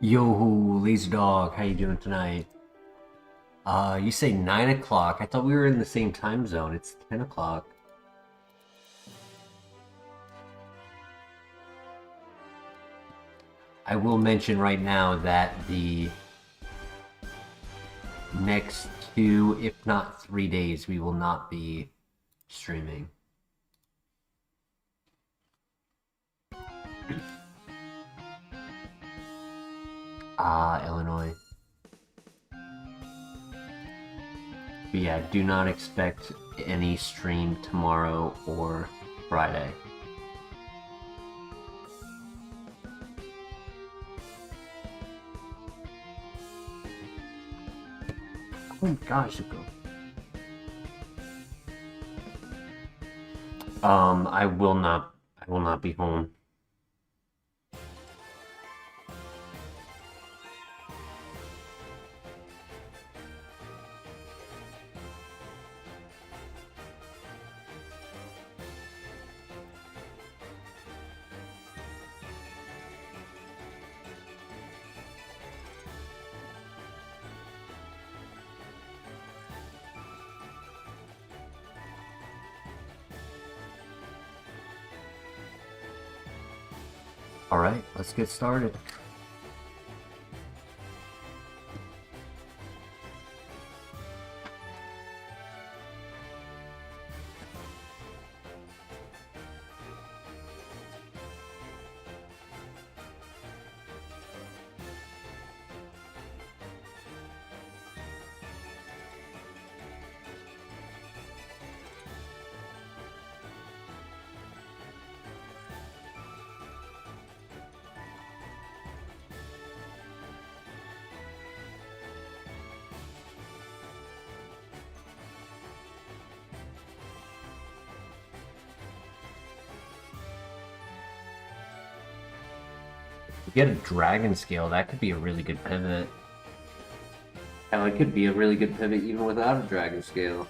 Yo, Lazy Dog, how you doing tonight? You say 9 o'clock. I thought we were in the same time zone. It's 10 o'clock. I will mention right now that the next 2, if not 3 days, we will not be streaming. Illinois. But yeah, do not expect any stream tomorrow or Friday. Oh my gosh, I will not be home. Alright, let's get started. Get a dragon scale, that could be a really good pivot. Hell, it could be a really good pivot even without a dragon scale.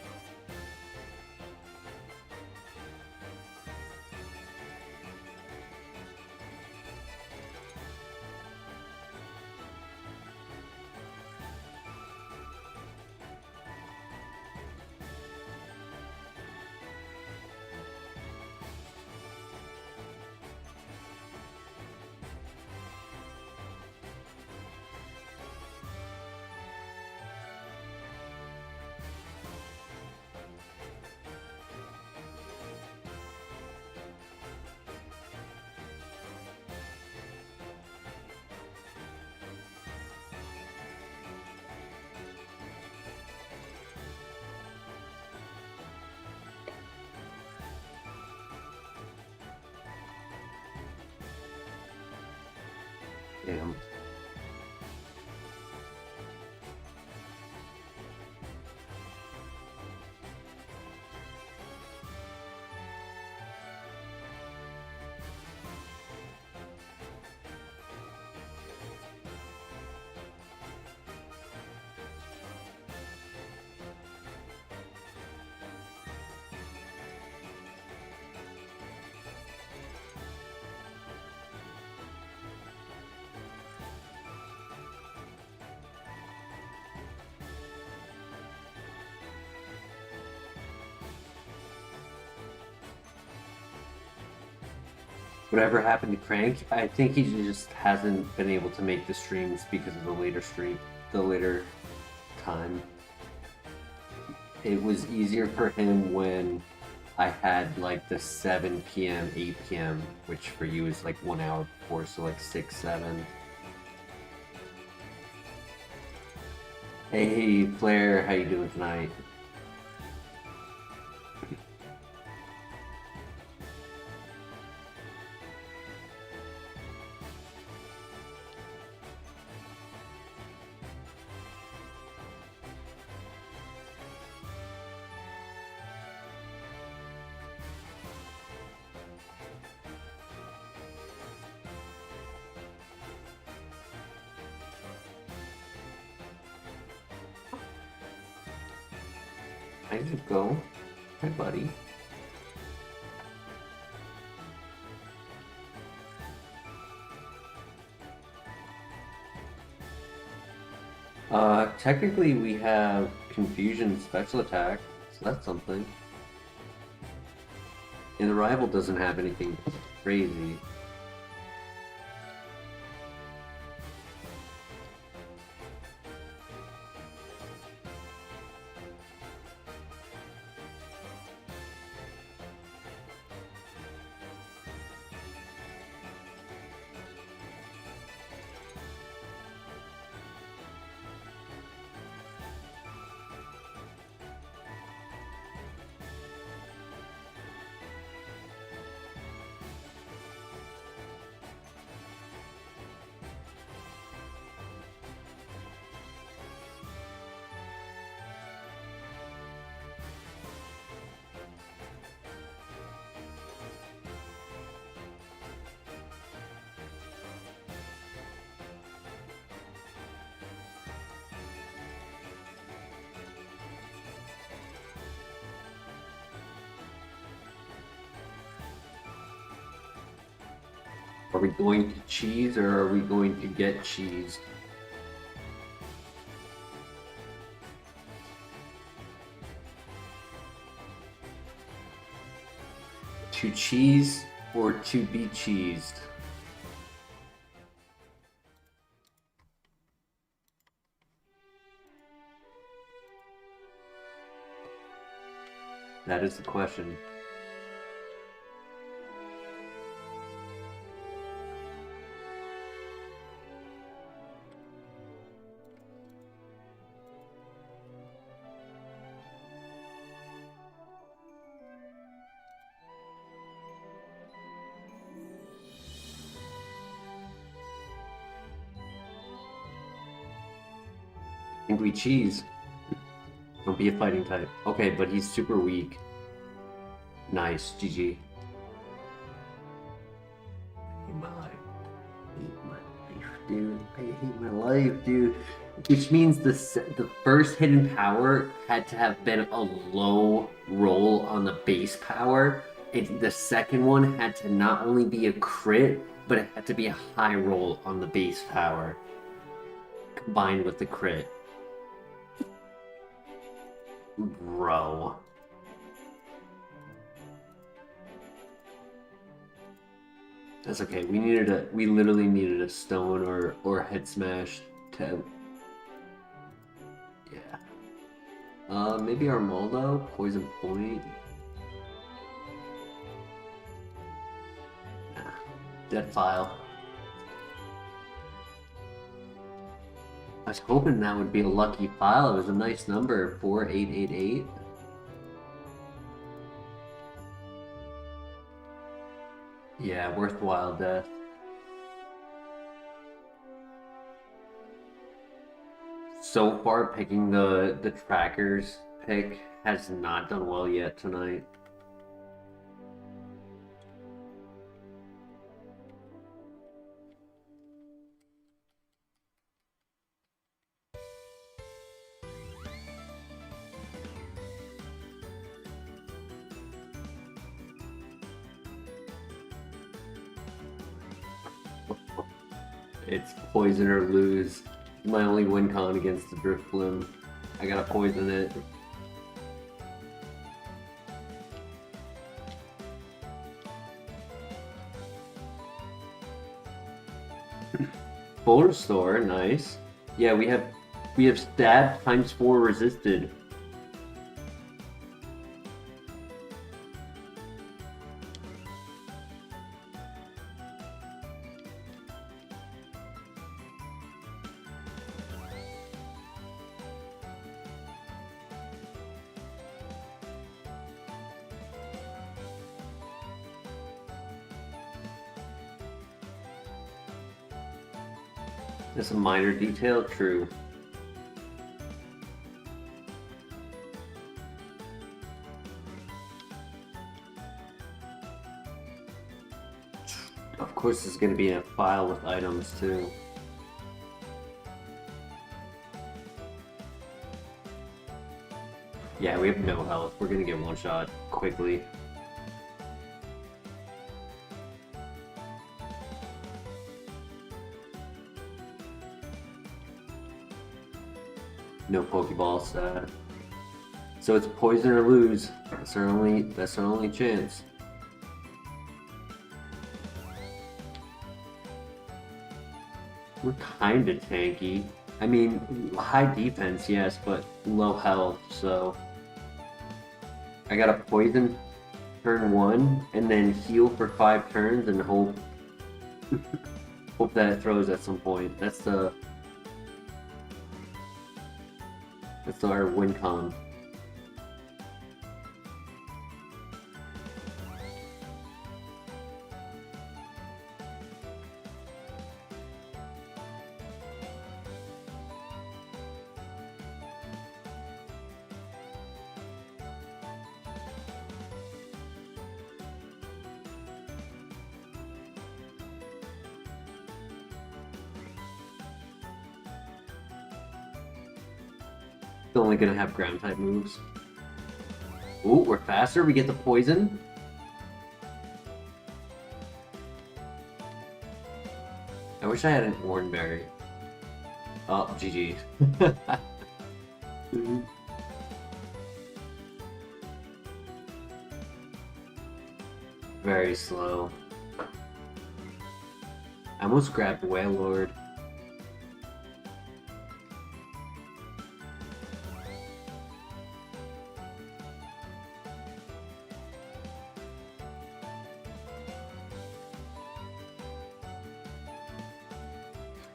Damn. Whatever happened to Crank? I think he just hasn't been able to make the streams because of the later time. It was easier for him when I had like the 7 p.m., 8 p.m., which for you is like 1 hour before, so like 6, 7. Hey, Flair, how you doing tonight? How did it go? Hi, buddy. Technically we have confusion special attack, so that's something. And the rival doesn't have anything crazy. Are we going to cheese or are we going to get cheese? To cheese or to be cheesed? That is the question. I think we cheese. Don't be a fighting type. Okay, but he's super weak. Nice, GG. I hate my life. I hate my life, dude. I hate my life, dude. Which means the first hidden power had to have been a low roll on the base power. The second one had to not only be a crit, but it had to be a high roll on the base power. Combined with the crit. Bro. That's okay. We literally needed a stone or head smash to. Yeah. Maybe Armaldo, poison point. Nah. Dead file. I was hoping that would be a lucky file. It was a nice number, 4888. Yeah, worthwhile death. So far, picking the trackers pick has not done well yet tonight. It's poison or lose. My only win con against the Drift Bloom. I gotta poison it. Full restore, nice. Yeah, we have stab times 4 resisted. That's a minor detail, true. Of course, there's going to be a file with items too. Yeah, we have no health. We're going to get one shot quickly. No Pokeballs. So it's poison or lose. That's our only chance. We're kind of tanky. I mean, high defense, yes, but low health, so... I got a poison turn 1, and then heal for 5 turns, and hope... hope that it throws at some point. That's our win con. It's only gonna have ground type moves. Ooh, we're faster. We get the poison. I wish I had an Oranberry. Oh, GG. Very slow. I almost grabbed Wailord.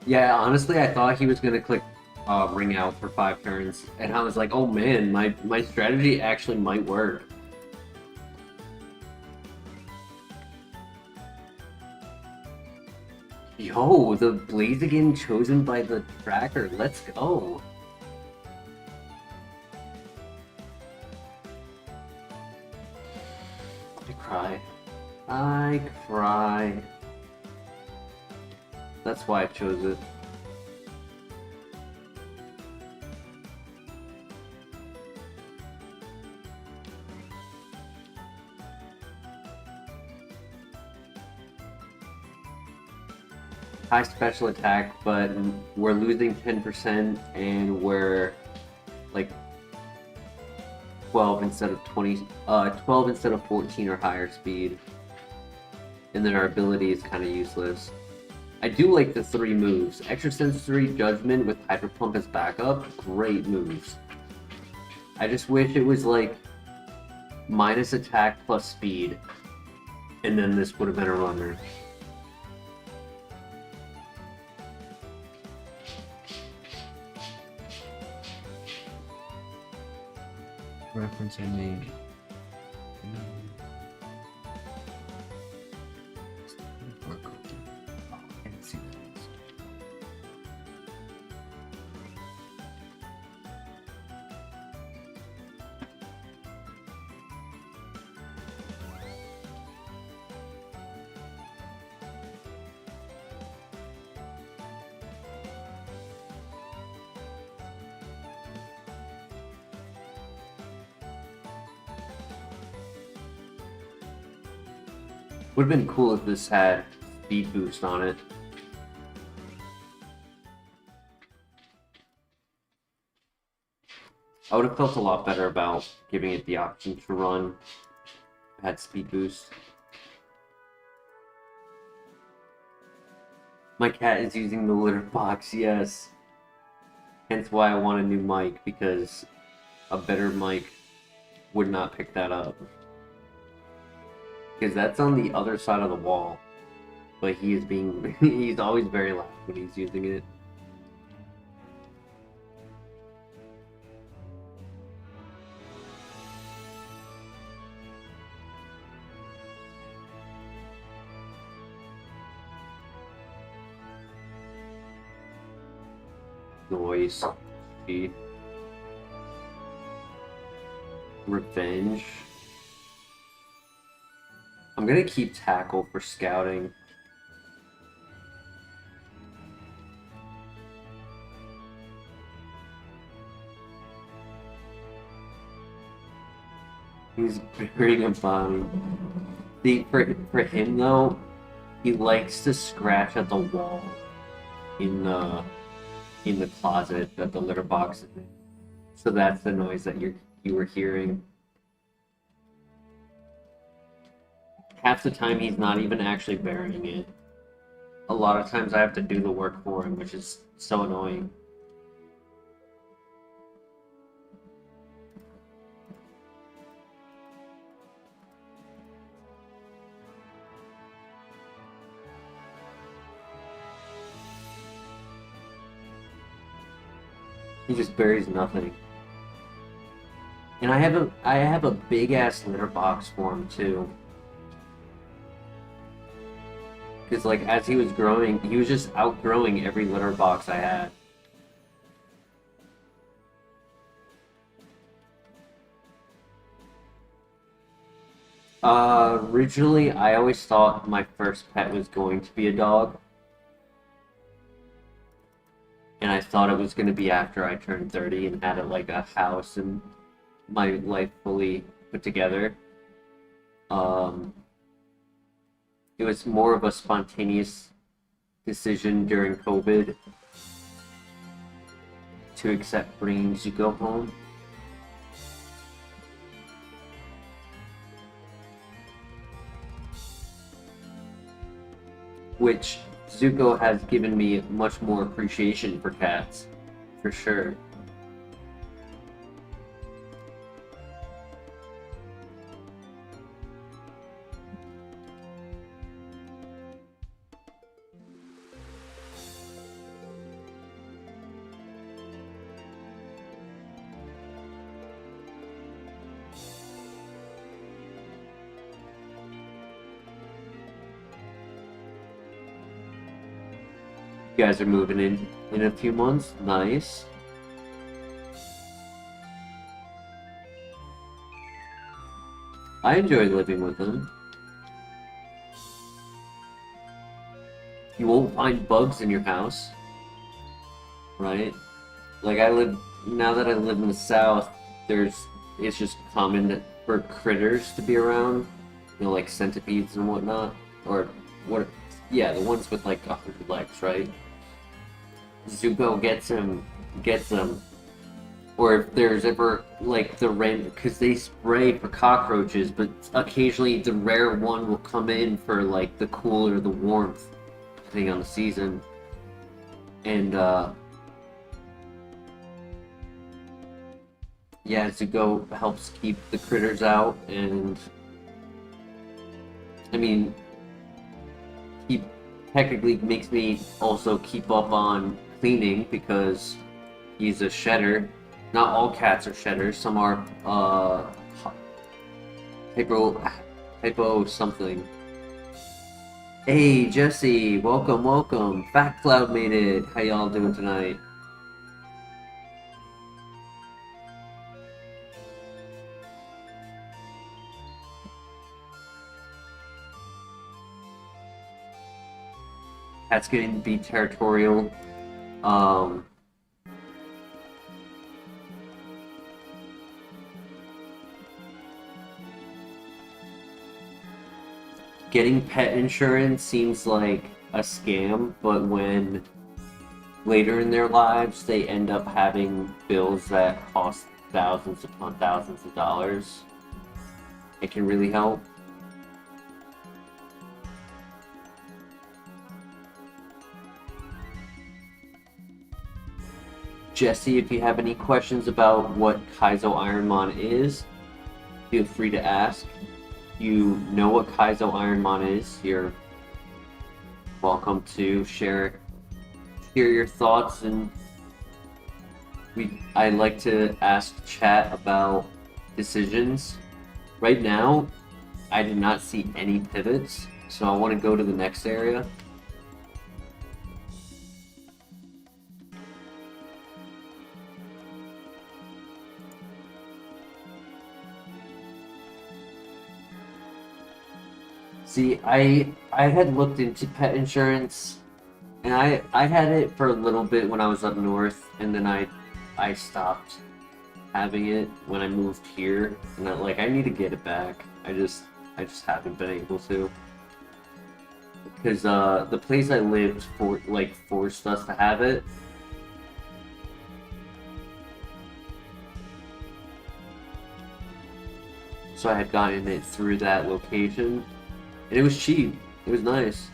Yeah, honestly, I thought he was gonna click Ring Out for 5 turns, and I was like, oh man, my strategy actually might work. Yo, the Blaziken chosen by the tracker. Let's go. I cry. I cry. That's why I chose it. High special attack, but we're losing 10% and we're like 12 instead of 20, 12 instead of 14 or higher speed. And then our ability is kind of useless. I do like the 3 moves. Extra Sensory Judgment with Hyper Pump as backup, great moves. I just wish it was like minus attack plus speed, and then this would have been a runner. Reference I made. Would have been cool if this had speed boost on it. I would have felt a lot better about giving it the option to run. It had speed boost. My cat is using the litter box, yes. Hence why I want a new mic, because a better mic would not pick that up. Because that's on the other side of the wall. But he is being... he's always very loud when he's using it. Noise. Speed. Revenge. I'm gonna keep Tackle for scouting. He's burying a body. See, for him though, he likes to scratch at the wall in the closet that the litter box is in. So that's the noise that you were hearing. Half the time he's not even actually burying it. A lot of times I have to do the work for him, which is so annoying. He just buries nothing. And I have a big ass litter box for him too. Because like as he was growing, he was just outgrowing every litter box I had. Originally I always thought my first pet was going to be a dog. And I thought it was going to be after I turned 30 and had like a house and my life fully put together. It was more of a spontaneous decision during COVID to accept bringing Zuko home. Which Zuko has given me much more appreciation for cats, for sure. You guys are moving in a few months. Nice. I enjoy living with them. You won't find bugs in your house, right? Like now that I live in the south, it's just common for critters to be around, you know, like centipedes and whatnot, or what? Yeah, the ones with like 100 legs, right? Zuko gets them, or if there's ever like the random, because they spray for cockroaches, but occasionally the rare one will come in for like the cool or the warmth, depending on the season, and yeah, Zuko helps keep the critters out, and I mean, he technically makes me also keep up on cleaning because he's a shedder. Not all cats are shedders. Some are hypo something. Hey Jesse, welcome. Fat Cloud made it. How y'all doing tonight? Cat's getting to be territorial. Getting pet insurance seems like a scam, but when later in their lives they end up having bills that cost thousands upon thousands of dollars, it can really help. Jesse, if you have any questions about what Kaizo Ironmon is, feel free to ask. You know what Kaizo Ironmon is, you're welcome to share your thoughts, and I like to ask chat about decisions. Right now, I did not see any pivots, so I want to go to the next area. See, I had looked into pet insurance, and I had it for a little bit when I was up north, and then I stopped having it when I moved here, and I need to get it back. I just haven't been able to, because the place I lived forced us to have it. So I had gotten it through that location, and it was cheap. It was nice.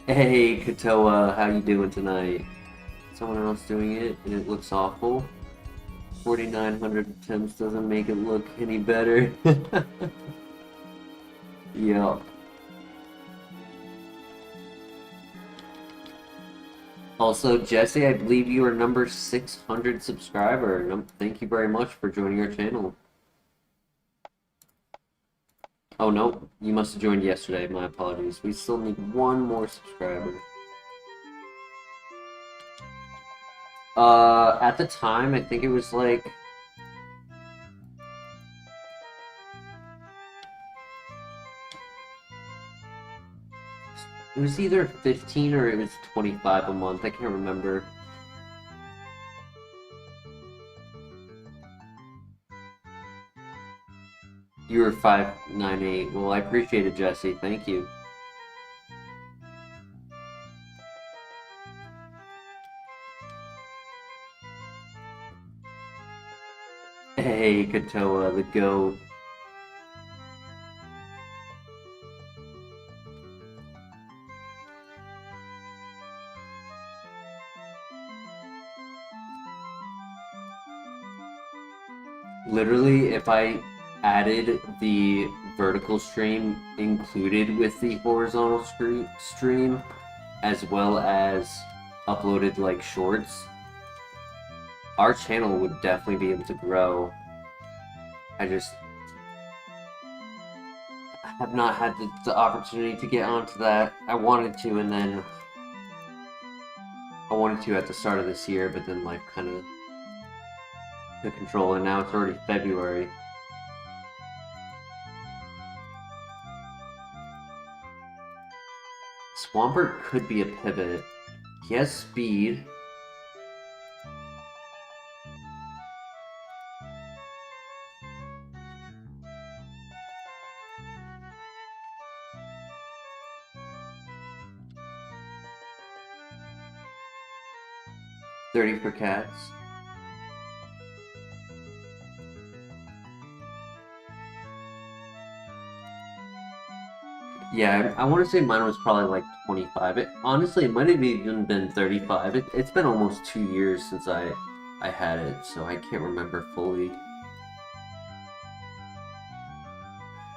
Hey, Katoa, how you doing tonight? Someone else doing it, and it looks awful. 4,900 attempts doesn't make it look any better. Yeah. Also, Jesse, I believe you are number 600 subscriber. Thank you very much for joining our channel. Oh no, you must have joined yesterday. My apologies. We still need one more subscriber. At the time, I think it was like... It was either 15 or it was 25 a month. I can't remember. You were 598. Well, I appreciate it, Jesse. Thank you. Hey, Katoa, the goat. Literally, if I added the vertical stream included with the horizontal stream, as well as uploaded like shorts, our channel would definitely be able to grow. I just have not had the opportunity to get onto that. I wanted to, and then I wanted to at the start of this year, but then life kind of took control, and now it's already February. Swampert could be a pivot. He has speed. $30 for cats. Yeah, I want to say mine was probably like 25. Honestly, it might have even been 35. It's been almost 2 years since I had it, so I can't remember fully.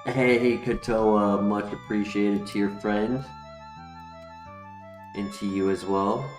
Hey, Katoa, much appreciated to your friend. And to you as well.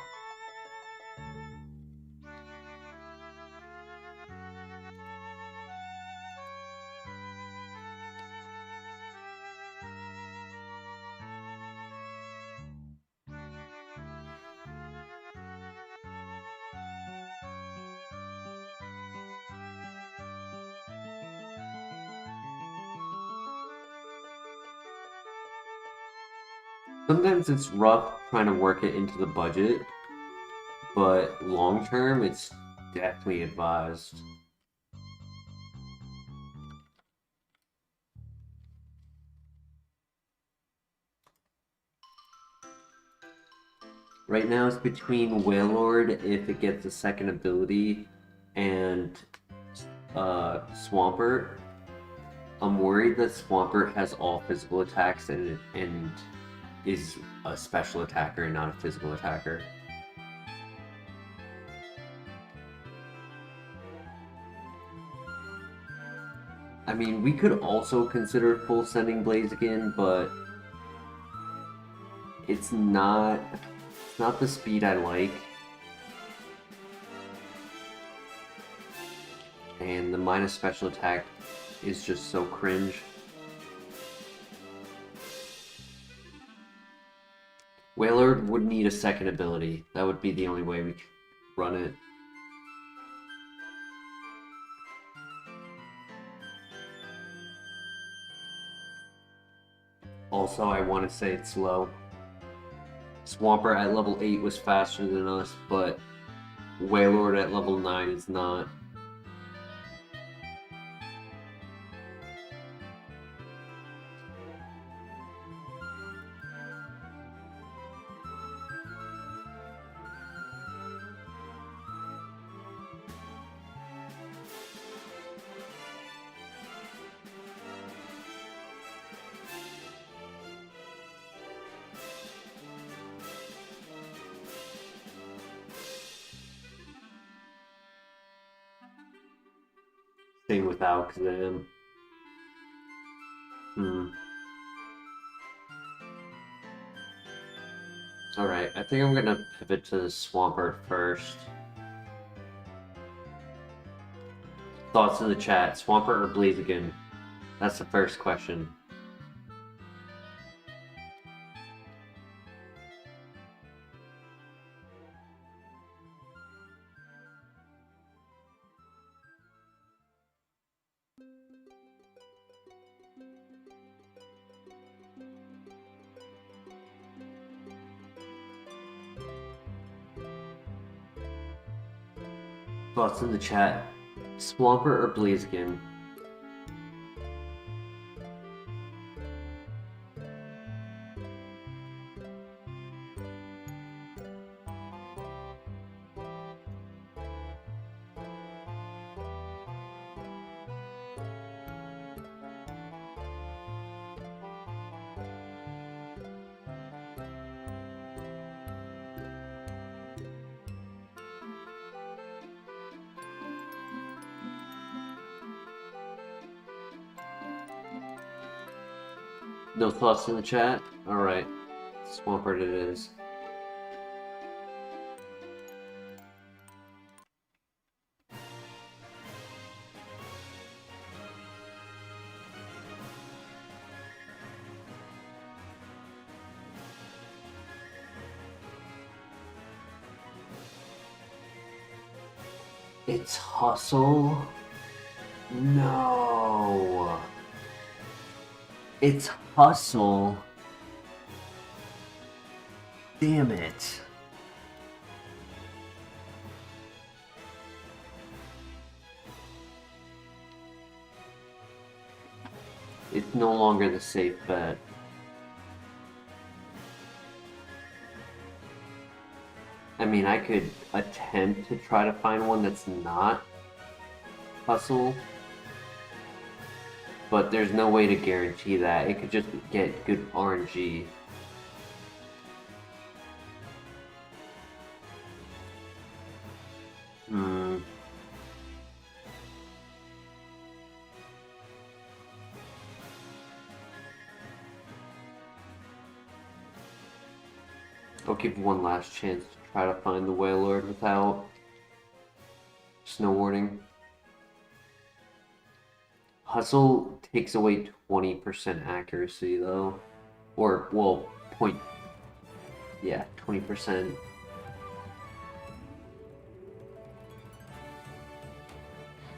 Sometimes it's rough trying to work it into the budget, but long term, it's definitely advised. Right now it's between Wailord if it gets a second ability and Swampert. I'm worried that Swampert has all physical attacks and is a special attacker and not a physical attacker. I mean, we could also consider full sending Blaziken, but it's not the speed I like. And the minus special attack is just so cringe. Wailord would need a second ability. That would be the only way we could run it. Also, I want to say it's slow. Swampert at level 8 was faster than us, but Wailord at level 9 is not. Same with Alakazam. Alright, I think I'm gonna pivot to the Swampert first. Thoughts in the chat, Swampert or Blaziken? That's the first question. Thoughts in the chat, Swampert or Blaziken? No thoughts in the chat? Alright, Swampert it is. It's Hustle? No. It's Hustle. Damn it. It's no longer the safe bet. I mean, I could attempt to try to find one that's not Hustle, but there's no way to guarantee that. It could just get good RNG. I'll give one last chance to try to find the Wailord without snow warning. Hustle takes away 20% accuracy though. Or, well, 20%.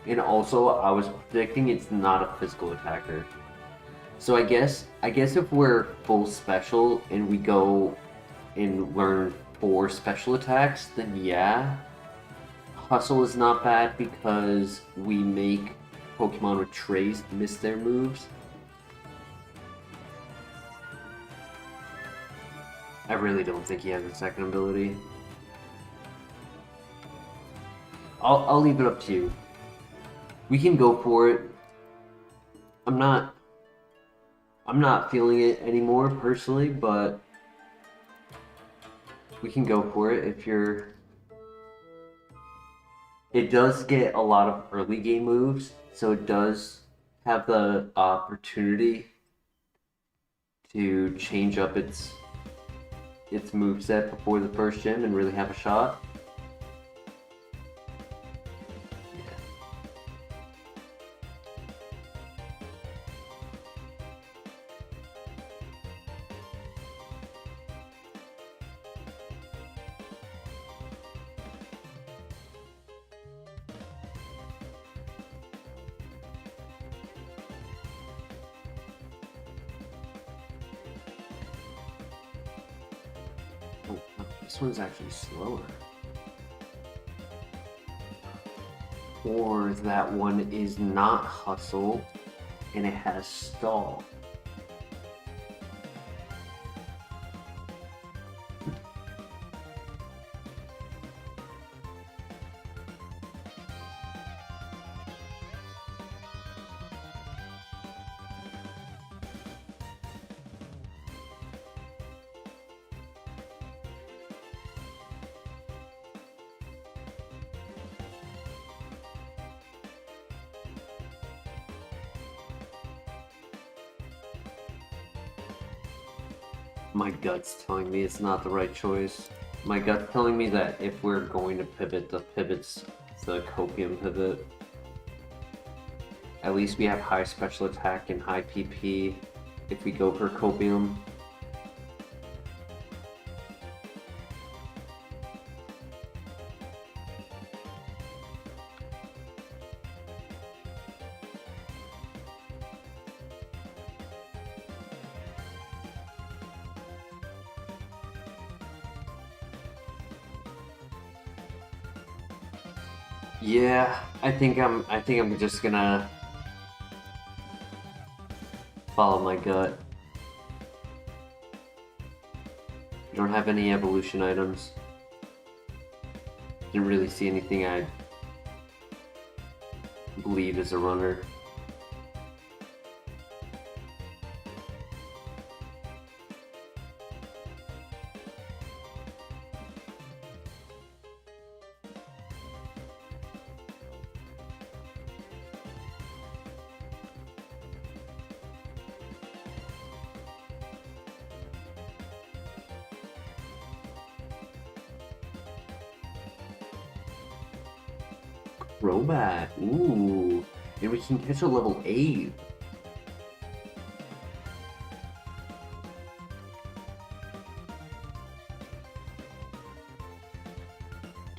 And also, I was predicting it's not a physical attacker. So I guess if we're full special and we go and learn 4 special attacks, then yeah. Hustle is not bad because we make Pokemon with trays miss their moves. I really don't think he has a second ability. I'll leave it up to you. We can go for it. I'm not feeling it anymore personally, but we can go for it if you're... It does get a lot of early game moves, so it does have the opportunity to change up its moveset before the first gym and really have a shot. This one's actually slower. Or that one is not Hustle and it has Stall. My gut's telling me it's not the right choice. My gut's telling me that if we're going to pivot, the pivot's the Copium pivot. At least we have high special attack and high PP if we go for Copium. Yeah, I think I'm just gonna follow my gut. I don't have any evolution items. Didn't really see anything I believe is a runner. Robot, ooh, and we can catch a level 8.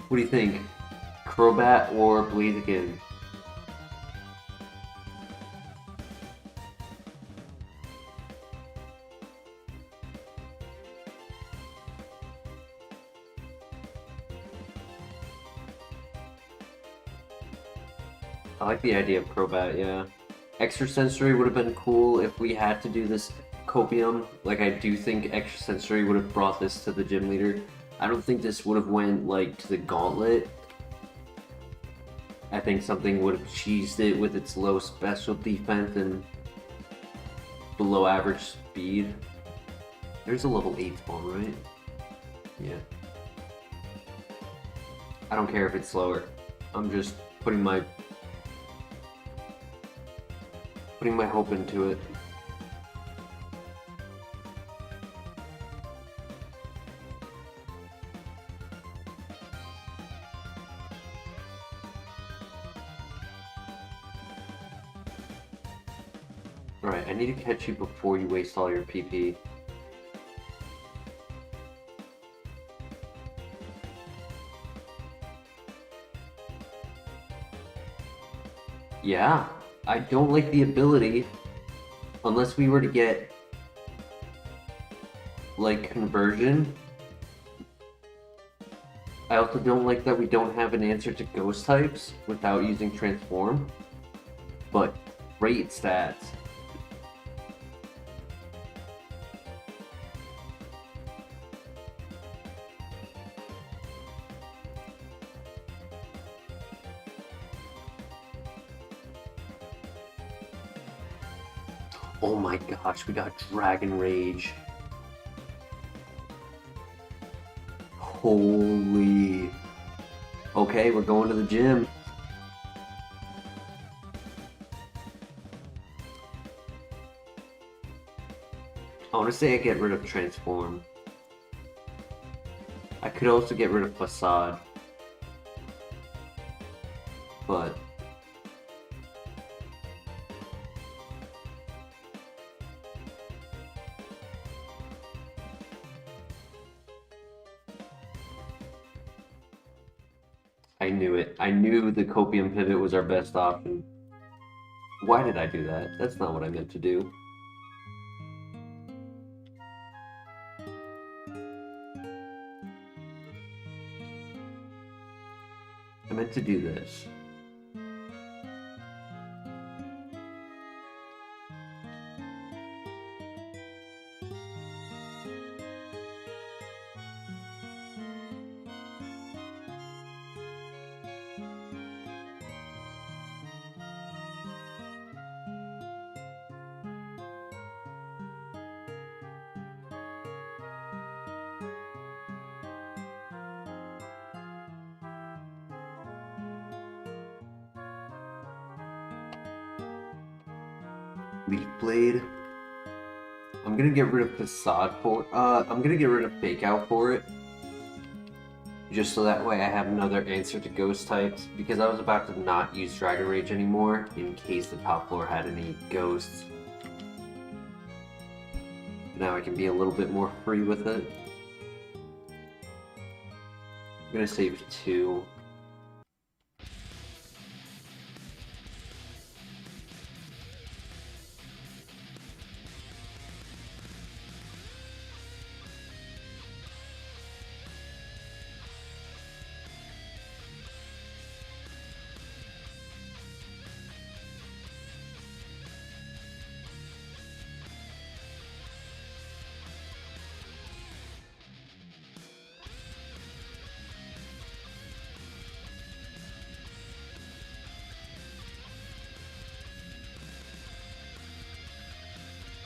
What do you think? Crobat or Blaziken? I like the idea of Crobat, yeah. Extrasensory would have been cool if we had to do this Copium. Like, I do think Extrasensory would have brought this to the gym leader. I don't think this would have went, like, to the Gauntlet. I think something would have cheesed it with its low special defense and below average speed. There's a level 8 spawn, right? Yeah. I don't care if it's slower. I'm just putting my hope into it. Alright, I need to catch you before you waste all your PP. Yeah, I don't like the ability unless we were to get like conversion. I also don't like that we don't have an answer to ghost types without using transform, but great stats. Oh my gosh, we got Dragon Rage. Holy. Okay, we're going to the gym. I want to say I get rid of Transform. I could also get rid of Facade. But I knew it. I knew the Copium Pivot was our best option. Why did I do that? That's not what I meant to do. I meant to do this. Leaf Blade. I'm I'm gonna get rid of Facade for I'm gonna get rid of Fake Out for it. Just so that way I have another answer to Ghost types, because I was about to not use Dragon Rage anymore in case the top floor had any ghosts. Now I can be a little bit more free with it. I'm gonna save 2.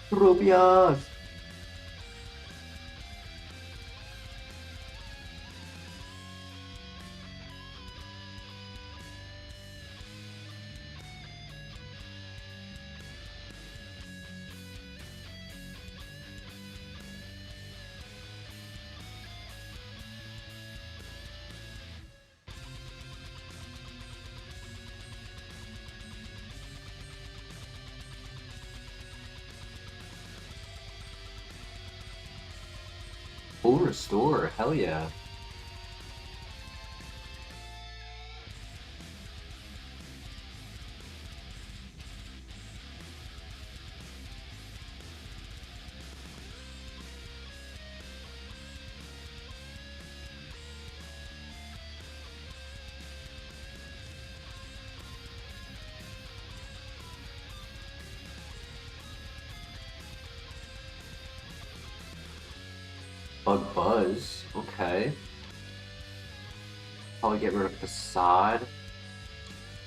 Tropius! Full restore, hell yeah. Bug Buzz, okay. Probably get rid of Facade.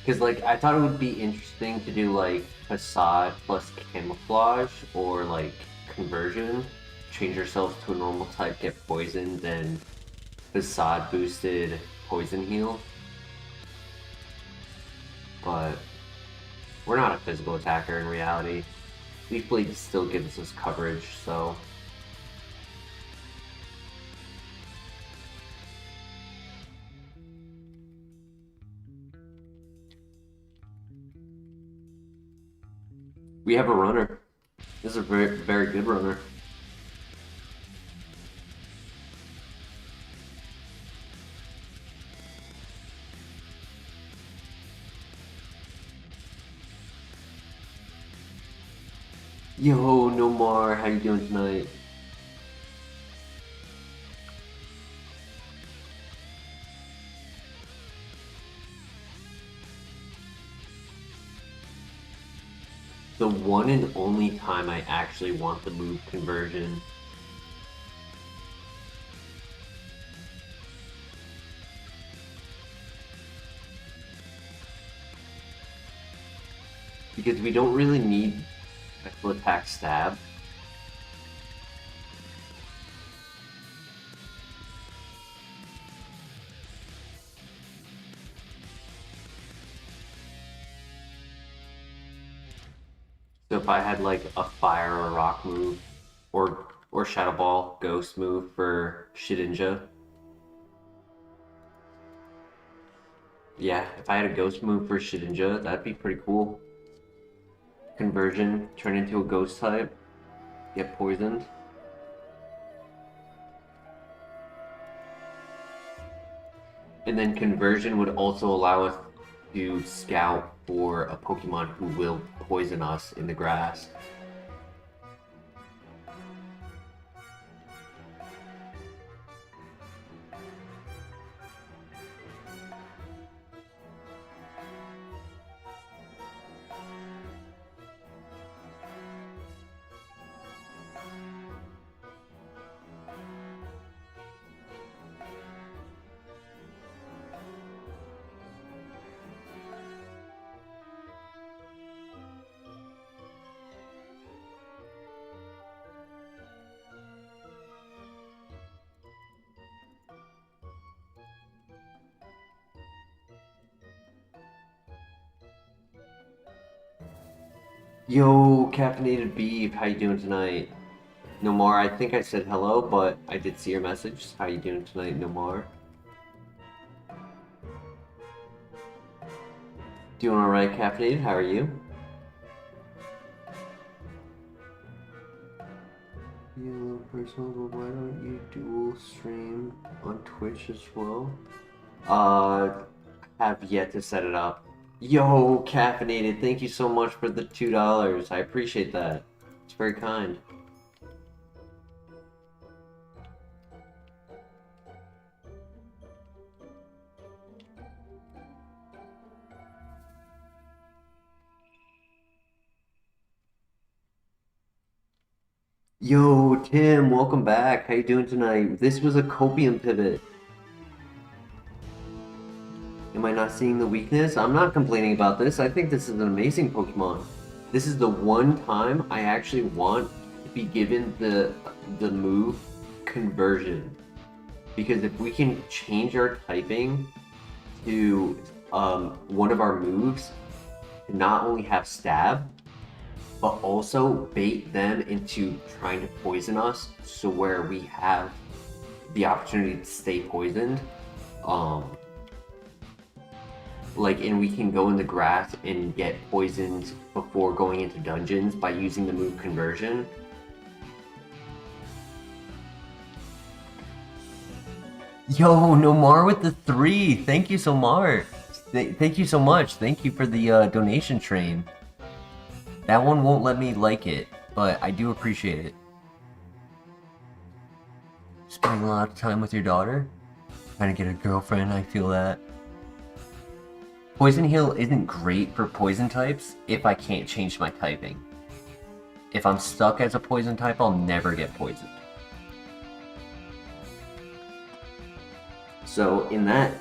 Because, like, I thought it would be interesting to do, like, Facade plus Camouflage, or, like, Conversion. Change yourself to a normal type, get poisoned, then Facade boosted Poison Heal. But we're not a physical attacker in reality. Leaf Blade still gives us coverage, so... We have a runner. This is a very, very good runner. Yo, Nomar, how you doing tonight? The one and only time I actually want the move Conversion. Because we don't really need Special Attack Stab. So if I had like a Fire or Rock move, or Shadow Ball Ghost move for Shedinja. Yeah, if I had a Ghost move for Shedinja, that'd be pretty cool. Conversion, turn into a Ghost type, get poisoned. And then Conversion would also allow us to scout for a Pokemon who will poison us in the grass. Yo, Caffeinated Beef, how you doing tonight? Nomar, I think I said hello, but I did see your message. How you doing tonight, Nomar? Doing alright, Caffeinated? How are you? Be a little personal, but why don't you dual stream on Twitch as well? Have yet to set it up. Yo, Caffeinated, thank you so much for the $2. I appreciate that. It's very kind. Yo, Tim, welcome back. How you doing tonight? This was a copium pivot. Am I not seeing the weakness? I'm not complaining about this. I think this is an amazing Pokemon. This is the one time I actually want to be given the move conversion. Because if we can change our typing to one of our moves to not only have stab, but also bait them into trying to poison us, so where we have the opportunity to stay poisoned. And we can go in the grass and get poisoned before going into dungeons by using the move conversion. Yo, Nomar with the 3. Thank you so much. Thank you so much. Thank you for the donation train. That one won't let me like it, but I do appreciate it. Spending a lot of time with your daughter? Trying to get a girlfriend, I feel that. Poison Heal isn't great for poison types if I can't change my typing. If I'm stuck as a poison type, I'll never get poisoned. So in that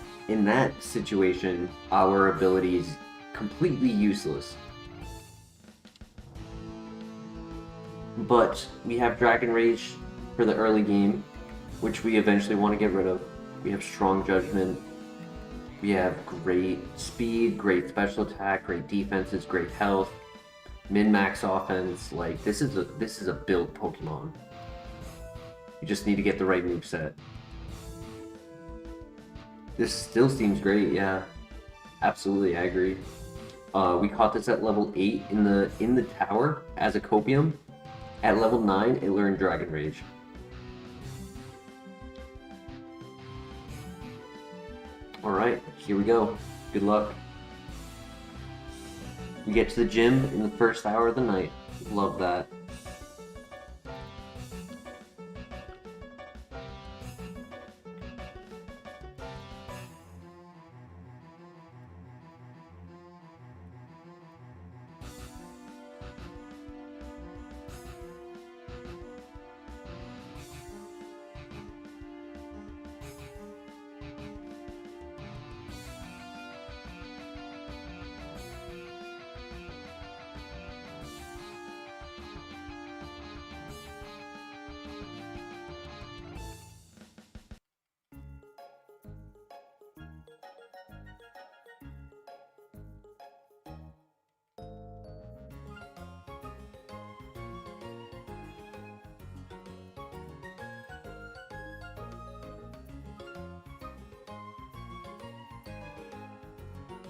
situation, our ability is completely useless. But we have Dragon Rage for the early game, which we eventually want to get rid of. We have Strong Judgment. We have great speed, great special attack, great defenses, great health, min-max offense. Like this is a built Pokemon. You just need to get the right moveset. This still seems great, yeah. Absolutely, I agree. We caught this at level 8 in the tower as a Copium. At level 9, it learned Dragon Rage. Alright, here we go. Good luck. We get to the gym in the first hour of the night. Love that.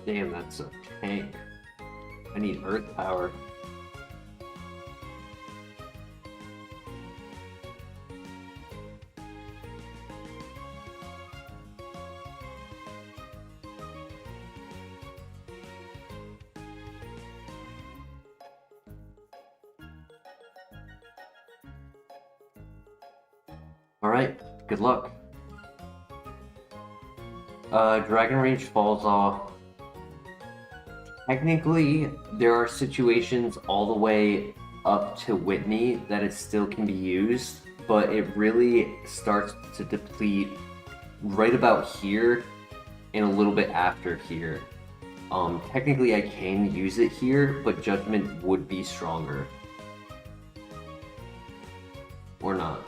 Damn, that's a tank. I need earth power. Alright, good luck. Dragon Rage falls off. Technically, there are situations all the way up to Whitney that it still can be used, but it really starts to deplete right about here and a little bit after here. Technically I can use it here, but Judgment would be stronger. Or not.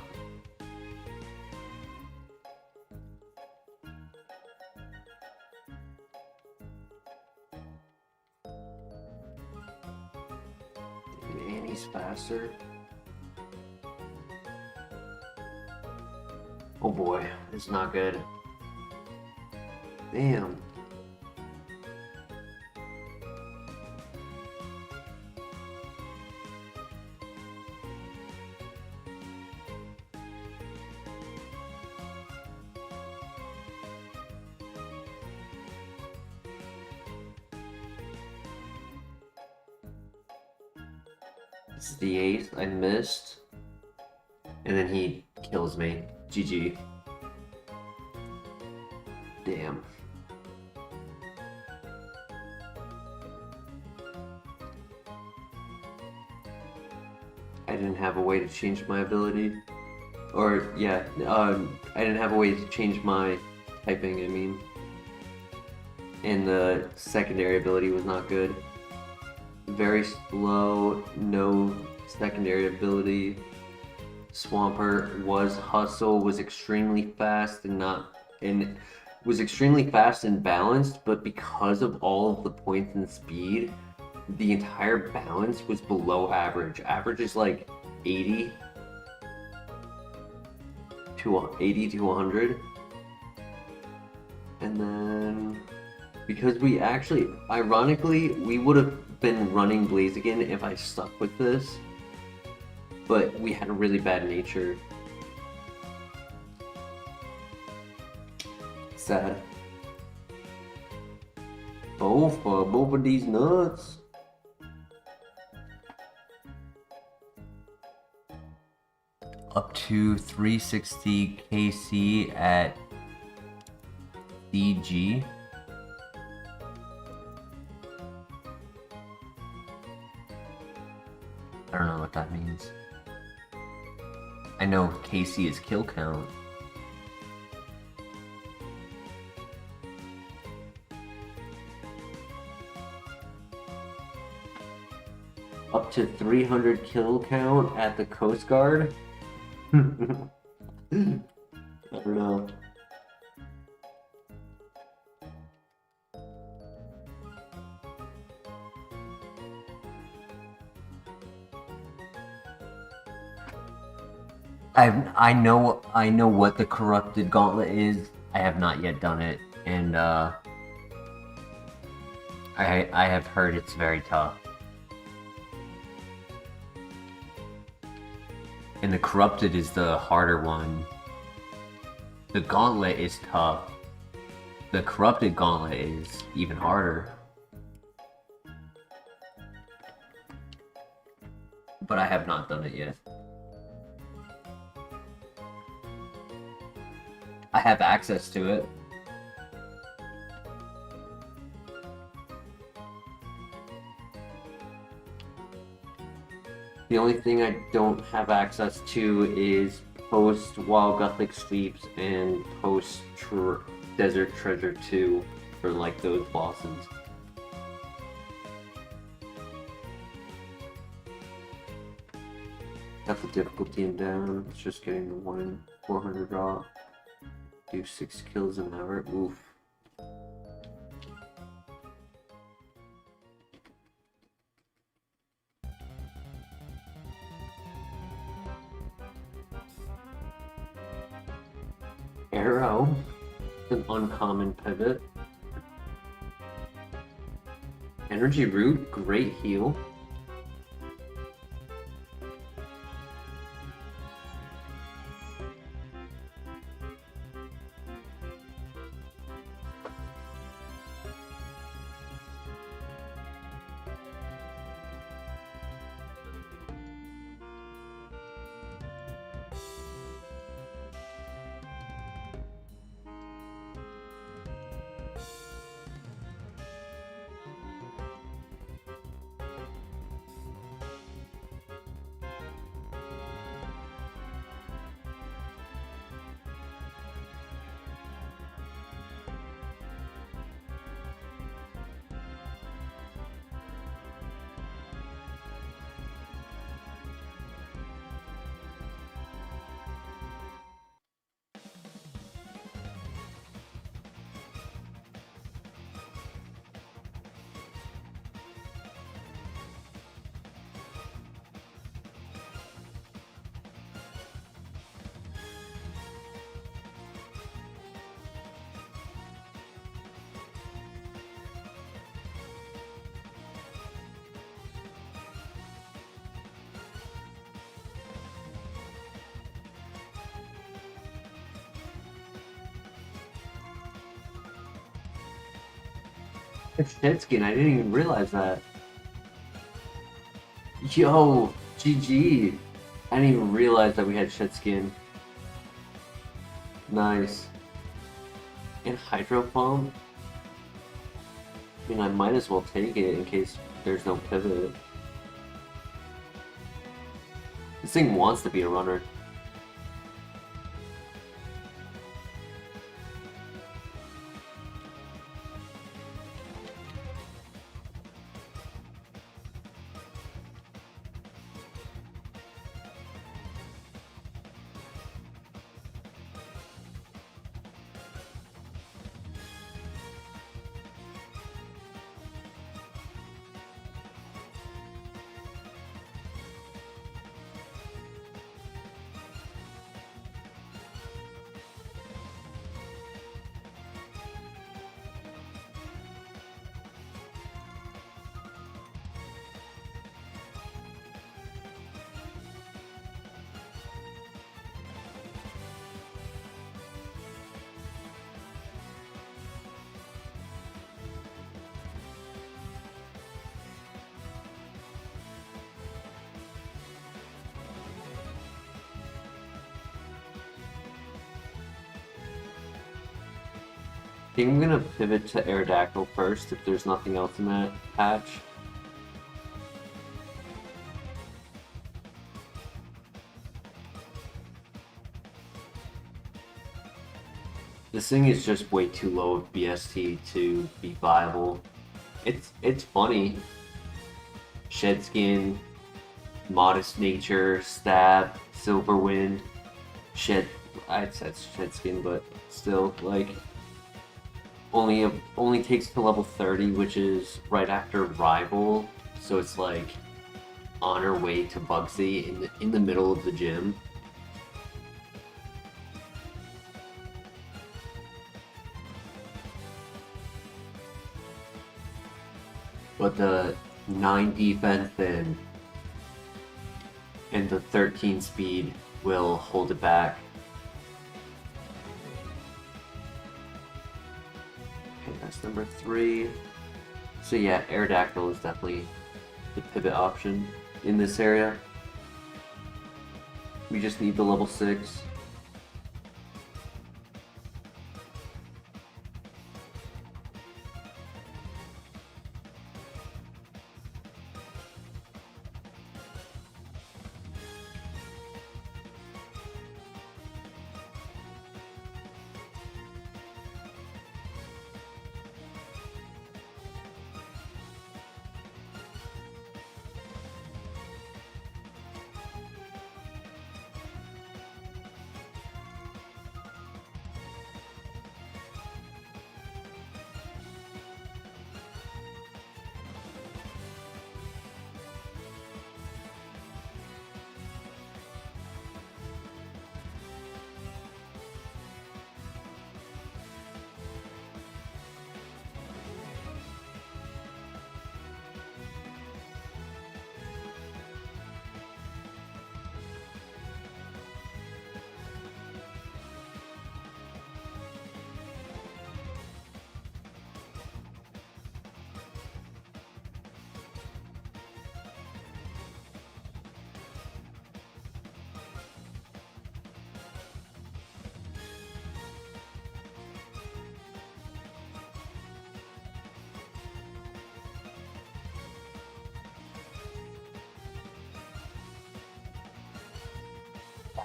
Annie's faster. boy, it's not good. Damn. This is the 8th. I missed. And then he kills me. GG. Damn. I didn't have a way to change my ability. Or, yeah, I didn't have a way to change my typing, I mean. And the secondary ability was not good. Very slow, no secondary ability. Swampert was hustle, was extremely fast and was extremely fast and balanced, but because of all of the points and speed, the entire balance was below average. Average is like 80 to 100. And then because we actually, ironically, we would have been running Blaziken if I stuck with this, but we had a really bad nature. Sad. Both of these nuts. Up to 360 KC at CG. I don't know what that means. I know KC is kill count. Up to 300 kill count at the Coast Guard? I don't know. I know what the corrupted gauntlet is. I have not yet done it, and I have heard it's very tough. And the corrupted is the harder one. The gauntlet is tough. The corrupted gauntlet is even harder. But I have not done it yet. I have access to it. The only thing I don't have access to is post Wild Gothic Sweeps and post Desert Treasure 2 for like those bosses. Got the difficulty down. It's just getting the 1 in 400 drop. Do 6 kills an hour. Oof. Arrow. An uncommon pivot. Energy Root. Great heal. It's Shitskin, I didn't even realize that. Yo, GG. I didn't even realize that we had Shitskin. Nice. And Hydro Pump? I mean, I might as well take it in case there's no pivot. This thing wants to be a runner. I think I'm gonna pivot to Aerodactyl first if there's nothing else in that patch. This thing is just way too low of BST to be viable. It's funny. Shedskin, Modest Nature, Stab, Silverwind, I'd said Shedskin, but still, like, only takes to level 30, which is right after Rival, so it's like on her way to Bugsy in the middle of the gym. But the 9 defense and the 13 speed will hold it back. Okay, that's number 3. So yeah, Aerodactyl is definitely the pivot option in this area. We just need the level 6.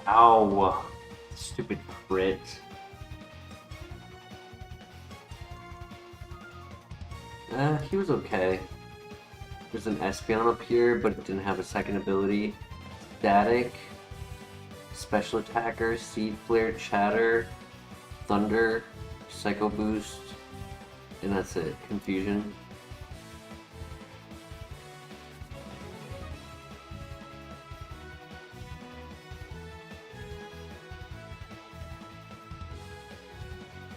Ow! Stupid crit. He was okay. There's an Espeon up here, but it didn't have a second ability. Static, Special Attacker, Seed Flare, Chatter, Thunder, Psycho Boost, and that's it. Confusion.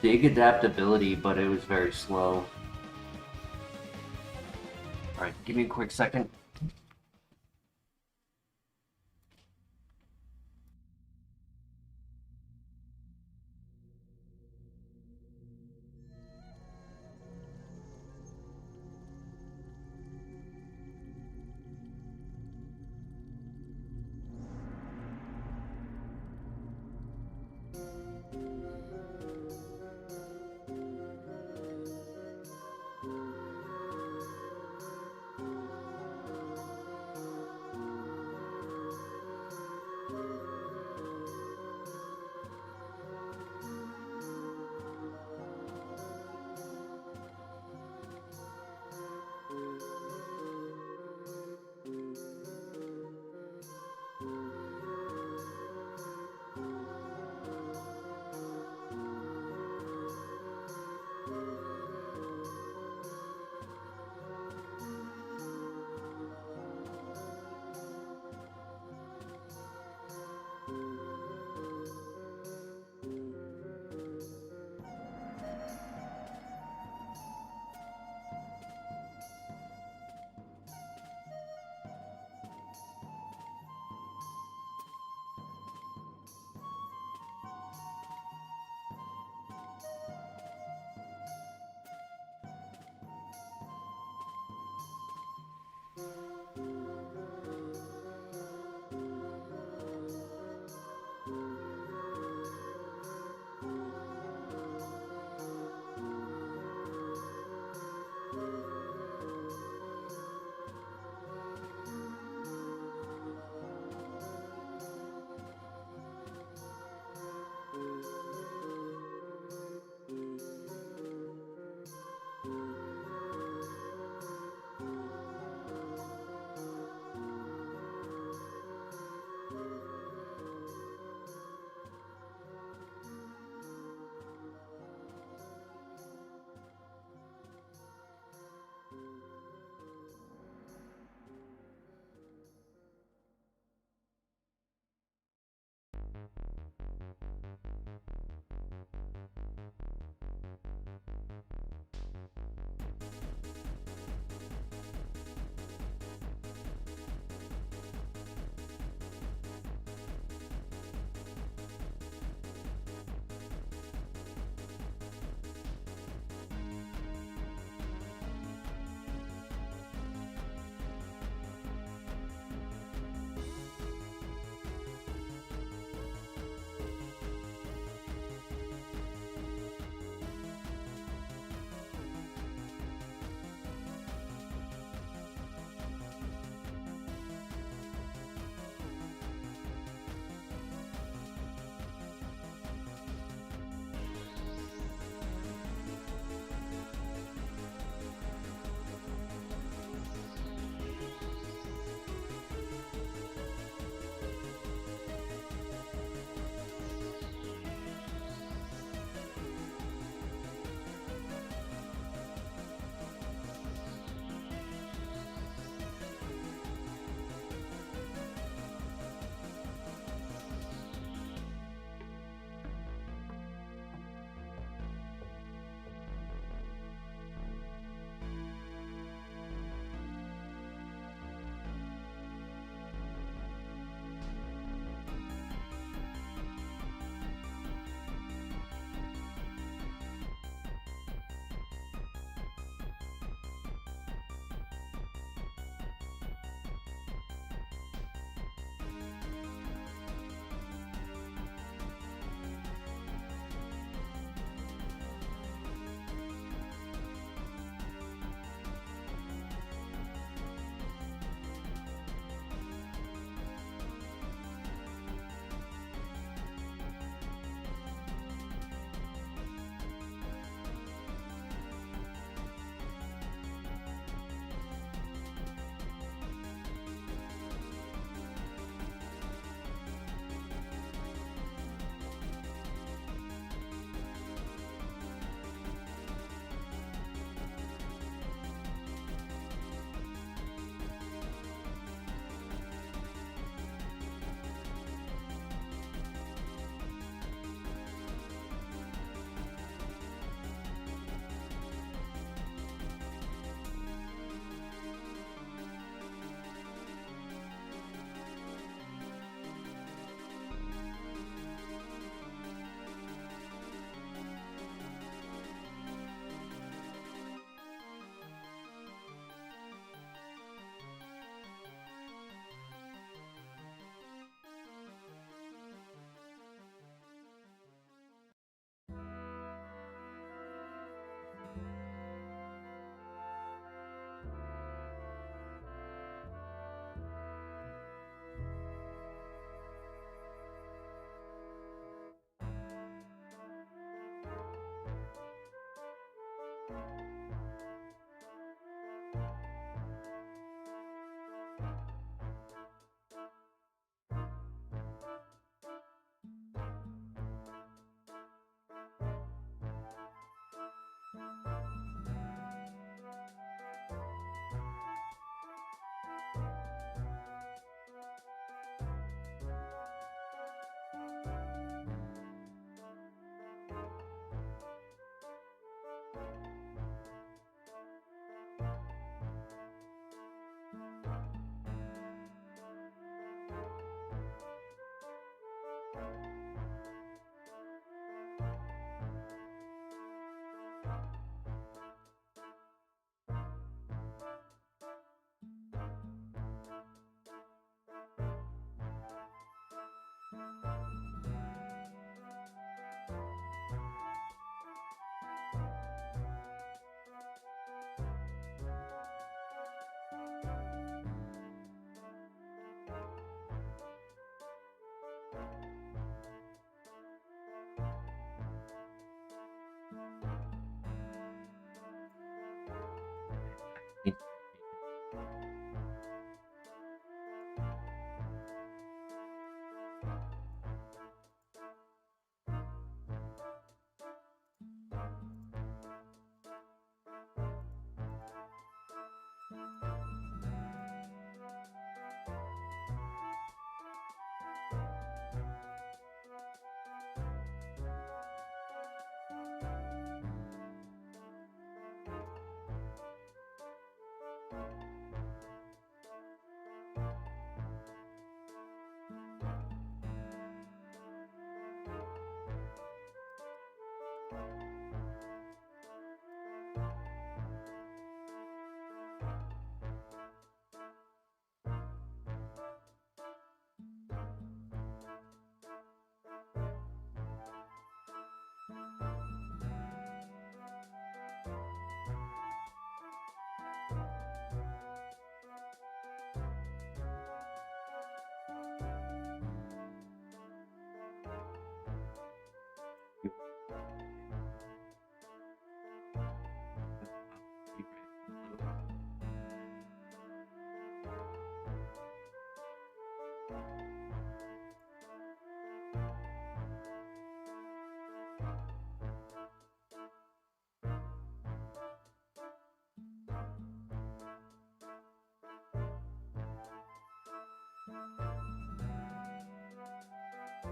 Big adaptability, but it was very slow. Alright, give me a quick second.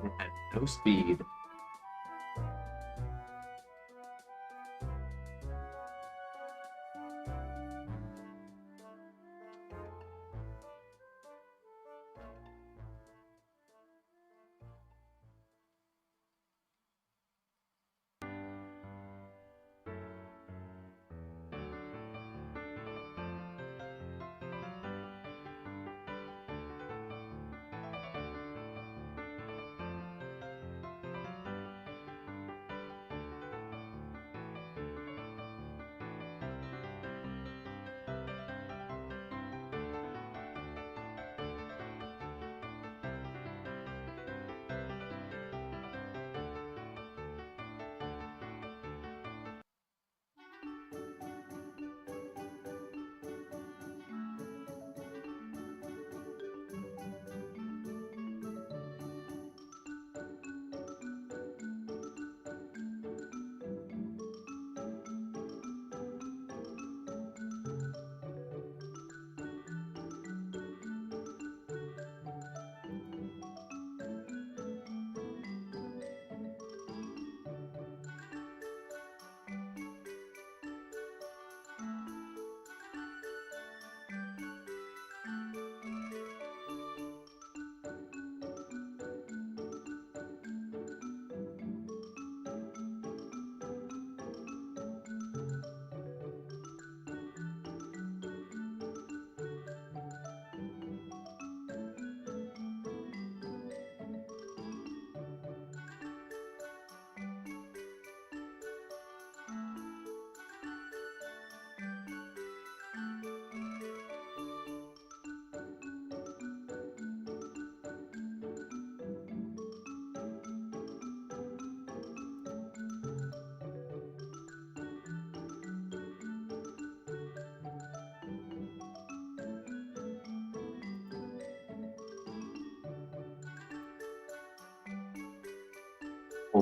It had no speed.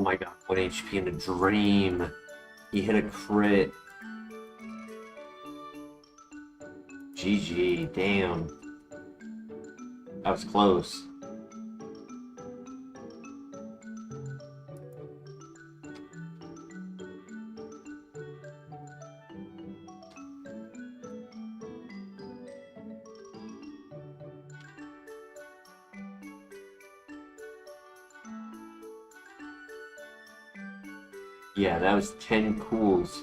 my god, 1 HP in a dream. He hit a crit. GG, damn. That was close. Yeah, that was 10 cools.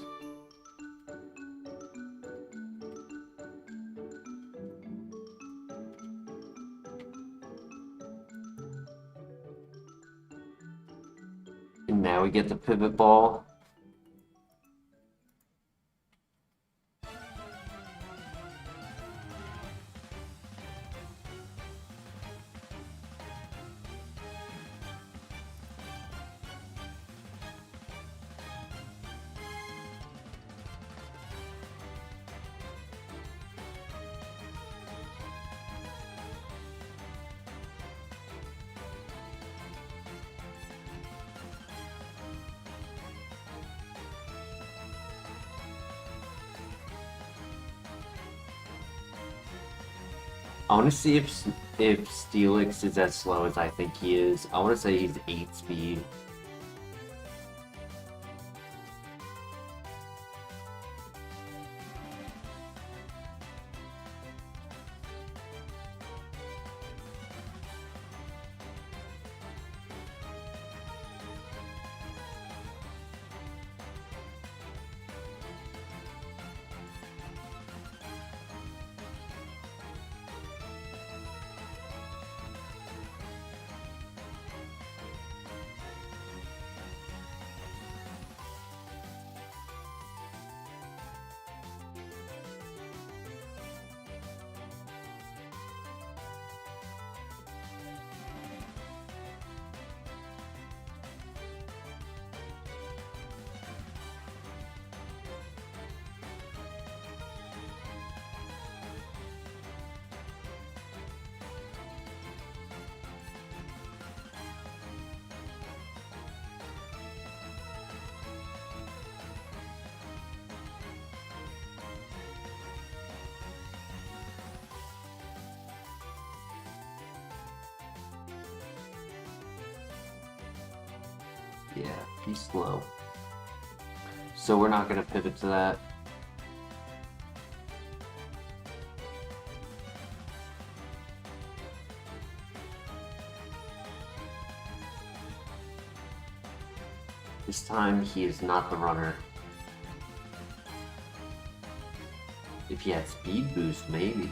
And now we get the pivot ball. I want to see if Steelix is as slow as I think he is. I want to say he's 8 speed. Yeah, he's slow. So we're not going to pivot to that. This time he is not the runner. If he had speed boost, maybe.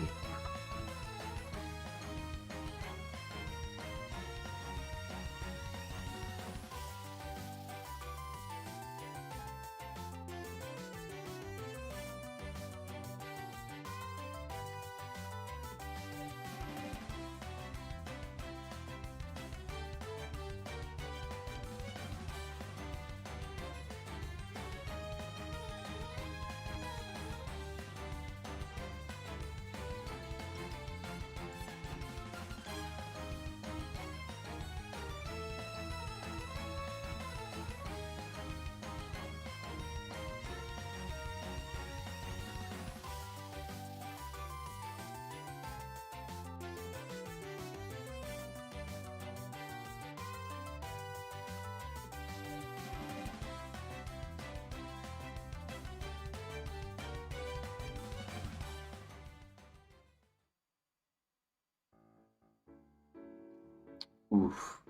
Oof.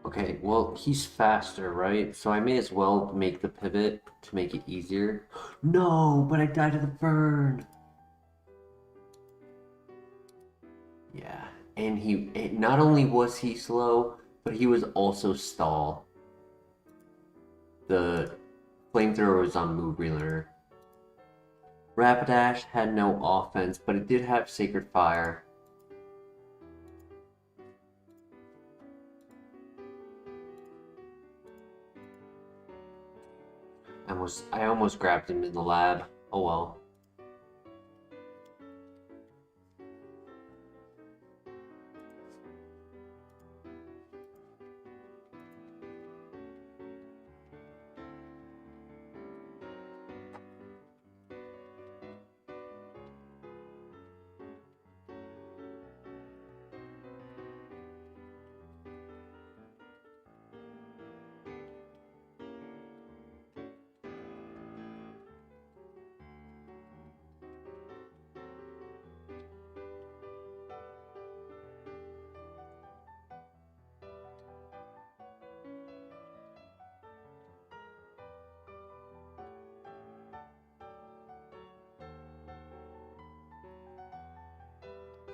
Okay, well, he's faster, right? So I may as well make the pivot to make it easier. No, but I died to the burn. Yeah, and not only was he slow, but he was also stall. The flamethrower was on move relearner. Rapidash had no offense, but it did have Sacred Fire. I almost grabbed him in the lab. Oh well.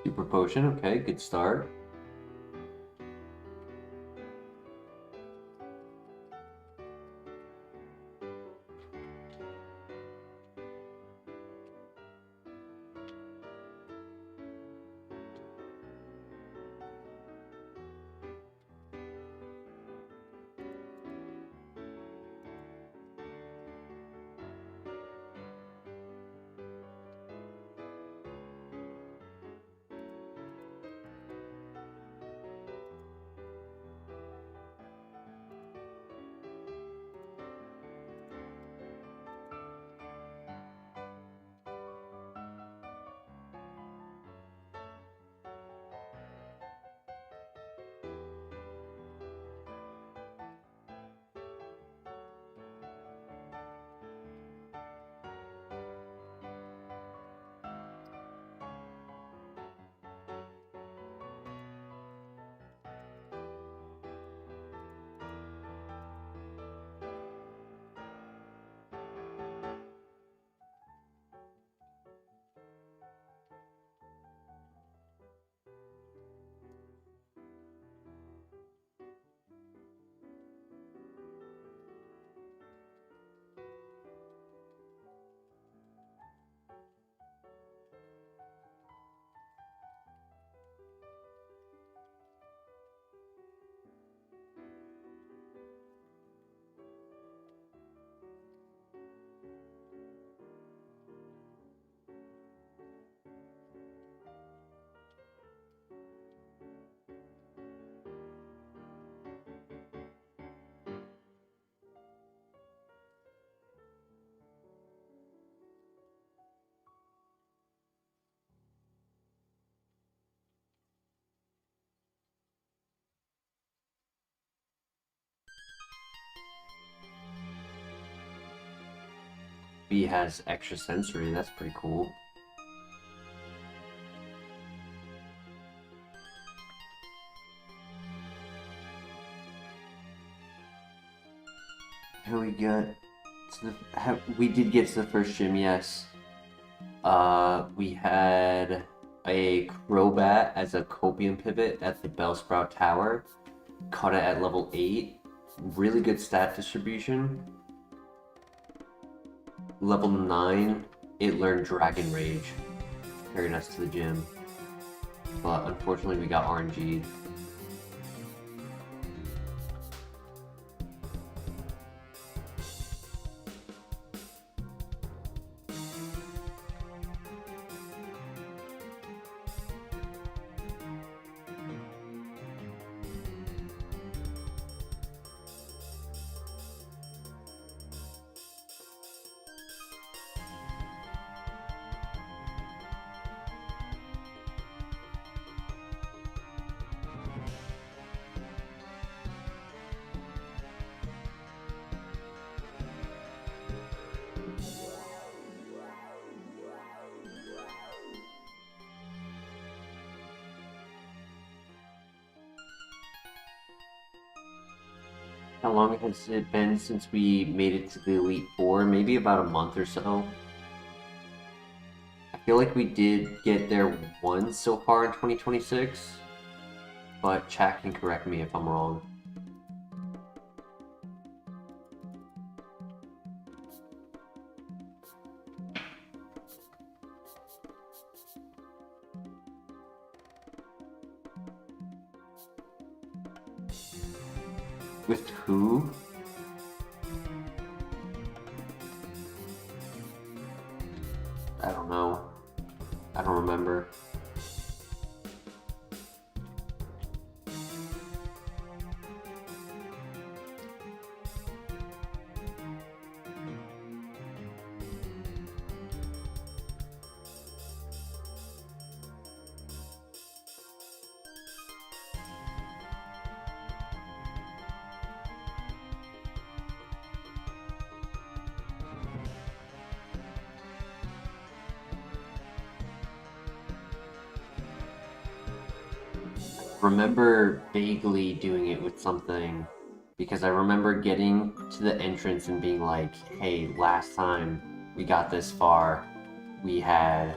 Super potion, okay, good start. B has extra sensory, that's pretty cool. Here we got we did get to the first gym, yes. We had a Crobat as a Copium pivot at the Bellsprout Tower. Caught it at level 8. Really good stat distribution. Level 9, it learned Dragon Rage. Carried us to the gym. But unfortunately we got RNG'd. How long has it been since we made it to the Elite Four? Maybe about a month or so. I feel like we did get there once so far in 2026, but chat can correct me if I'm wrong. With who? I don't know. I don't remember. Remember vaguely doing it with something because I remember getting to the entrance and being like, hey, last time we got this far, we had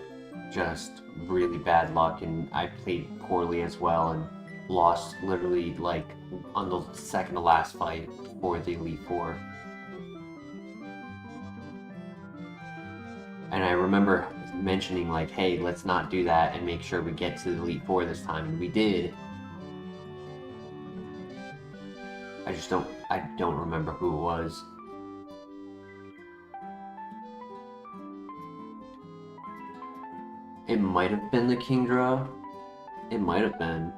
just really bad luck, and I played poorly as well and lost literally like on the second to last fight for the Elite Four. And I remember mentioning like, hey, let's not do that and make sure we get to the Elite Four this time, and we did. I don't remember who it was. It might have been the Kingdra. It might have been.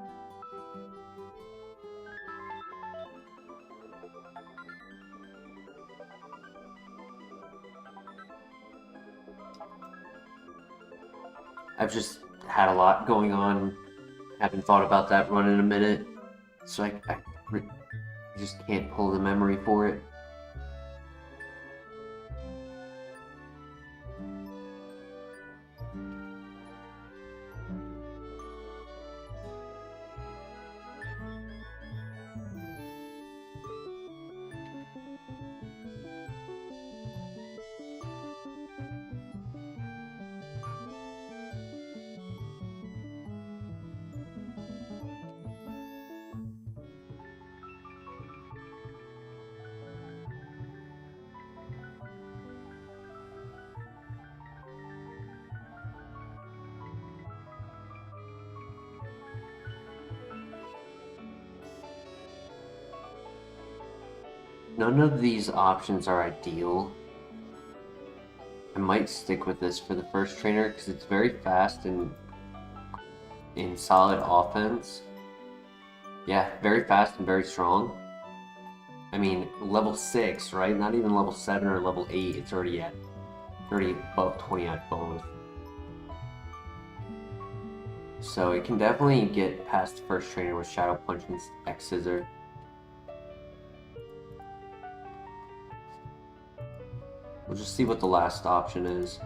I've just had a lot going on. Haven't thought about that run in a minute. So I just can't pull the memory for it. None of these options are ideal. I might stick with this for the first trainer because it's very fast and in solid offense. Yeah, very fast and very strong. I mean, level 6, right? Not even level 7 or level 8. It's already above 20 at both. So it can definitely get past the first trainer with Shadow Punch and X Scissor. We'll just see what the last option is.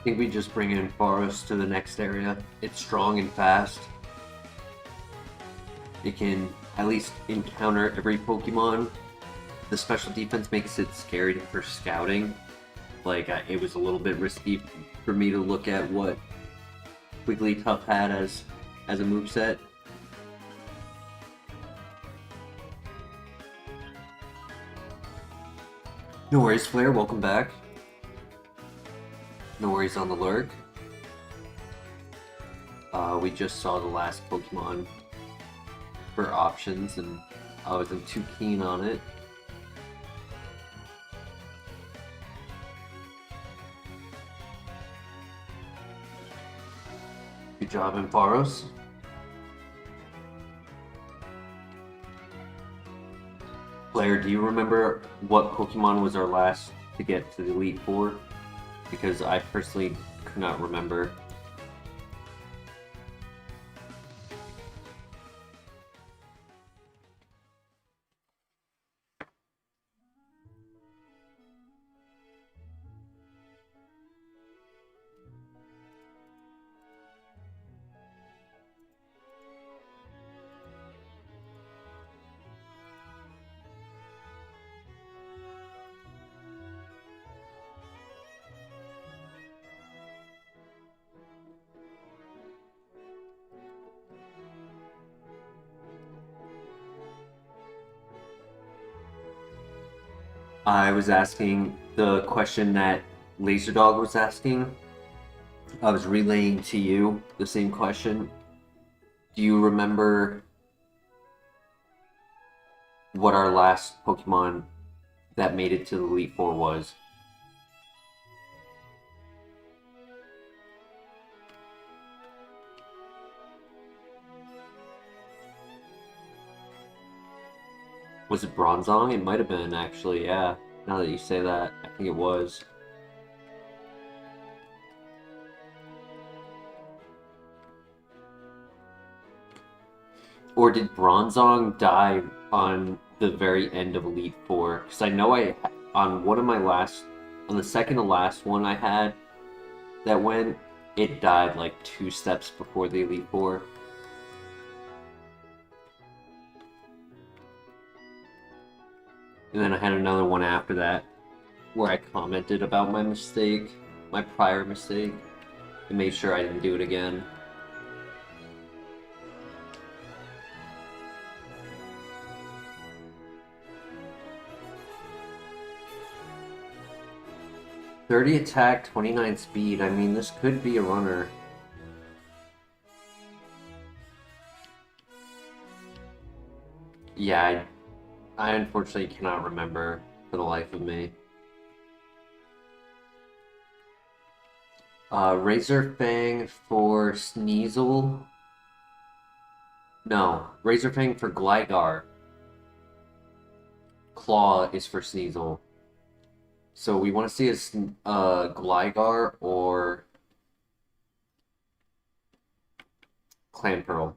I think we just bring in Boros to the next area. It's strong and fast. It can at least encounter every Pokemon. The special defense makes it scary for scouting. Like, it was a little bit risky for me to look at what Wigglytuff had as a moveset. No worries, Flare, welcome back. No worries on the lurk. We just saw the last Pokemon for options, and I wasn't too keen on it. Good job, Ampharos. Blair, do you remember what Pokemon was our last to get to the Elite Four? Because I personally could not remember. I was asking the question that Laserdog was asking. I was relaying to you the same question. Do you remember what our last Pokemon that made it to the Elite Four was? Was it Bronzong? It might have been, actually, yeah. Now that you say that, I think it was. Or did Bronzong die on the very end of Elite Four? Because I know on one of my last, on the second to last one I had that went, it died like 2 steps before the Elite Four. And then I had another one after that where I commented about my mistake, my prior mistake, and made sure I didn't do it again. "30 attack, 29 speed." I mean, this could be a runner. Yeah, I unfortunately cannot remember for the life of me. Razor Fang for Sneasel. No, Razor Fang for Gligar. Claw is for Sneasel. So we want to see a Gligar or Clamperl.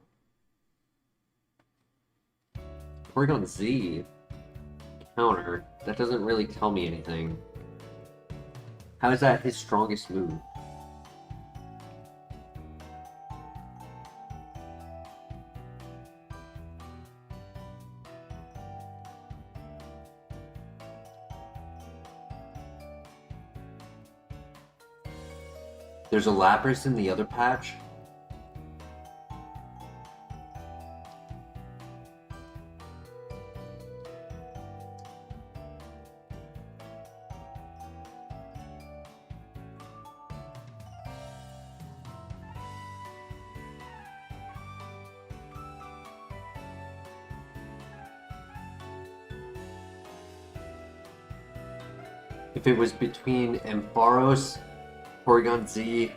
Porygon Z. Counter. That doesn't really tell me anything. How is that his strongest move? There's a Lapras in the other patch. If it was between Ampharos, Porygon Z,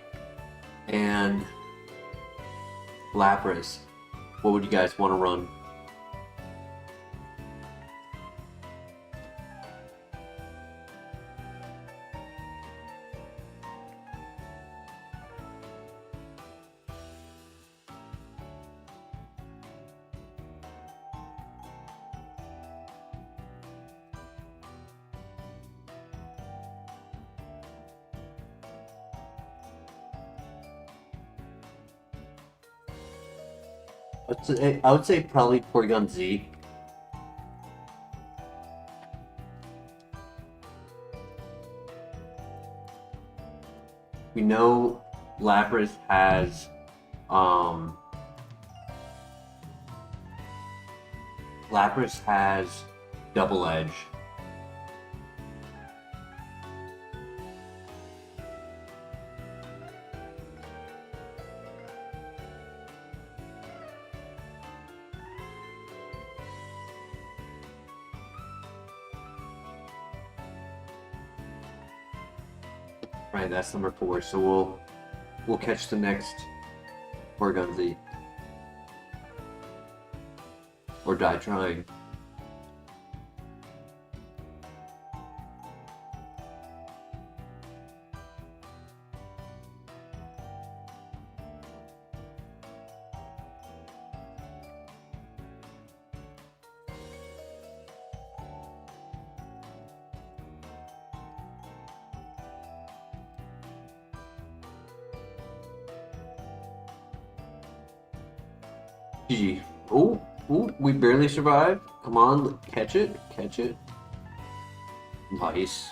and Lapras, what would you guys want to run? I would say probably Porygon Z. We know Lapras has um Lapras has Double Edge. Right, that's number 4. So we'll catch the next Porygon Z. Or die trying. GG. Oh, we barely survived. Come on, catch it, catch it. Nice.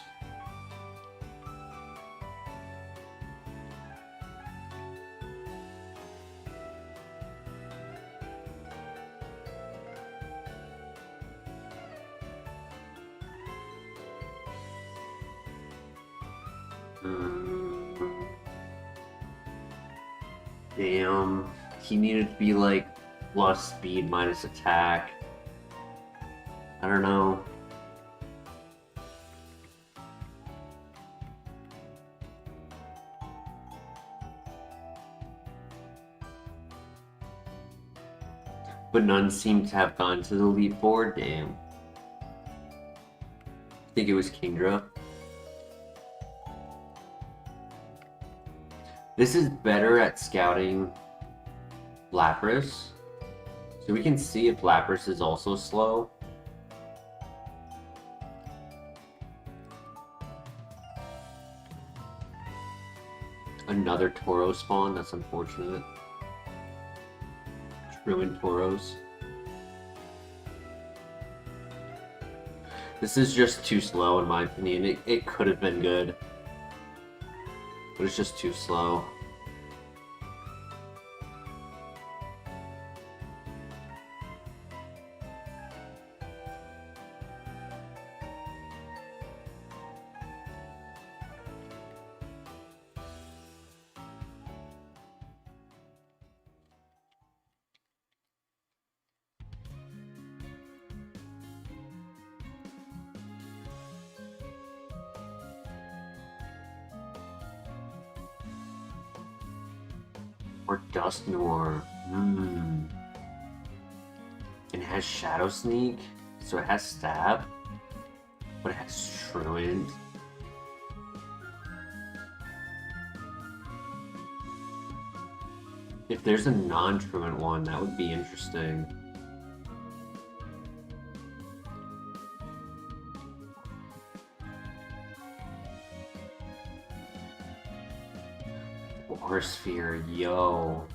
Damn. He needed to be like plus speed minus attack. I don't know. But none seem to have gone to the Elite Four. Damn. I think it was Kingdra. This is better at scouting Lapras. So we can see if Lapras is also slow. Another Tauros spawn, that's unfortunate. Ruined Tauros. This is just too slow in my opinion. It could have been good. But it's just too slow. Or Dust Noir. And it has Shadow Sneak, so it has Stab, but it has Truant. If there's a non-Truant one, that would be interesting. Or Sphere, yo.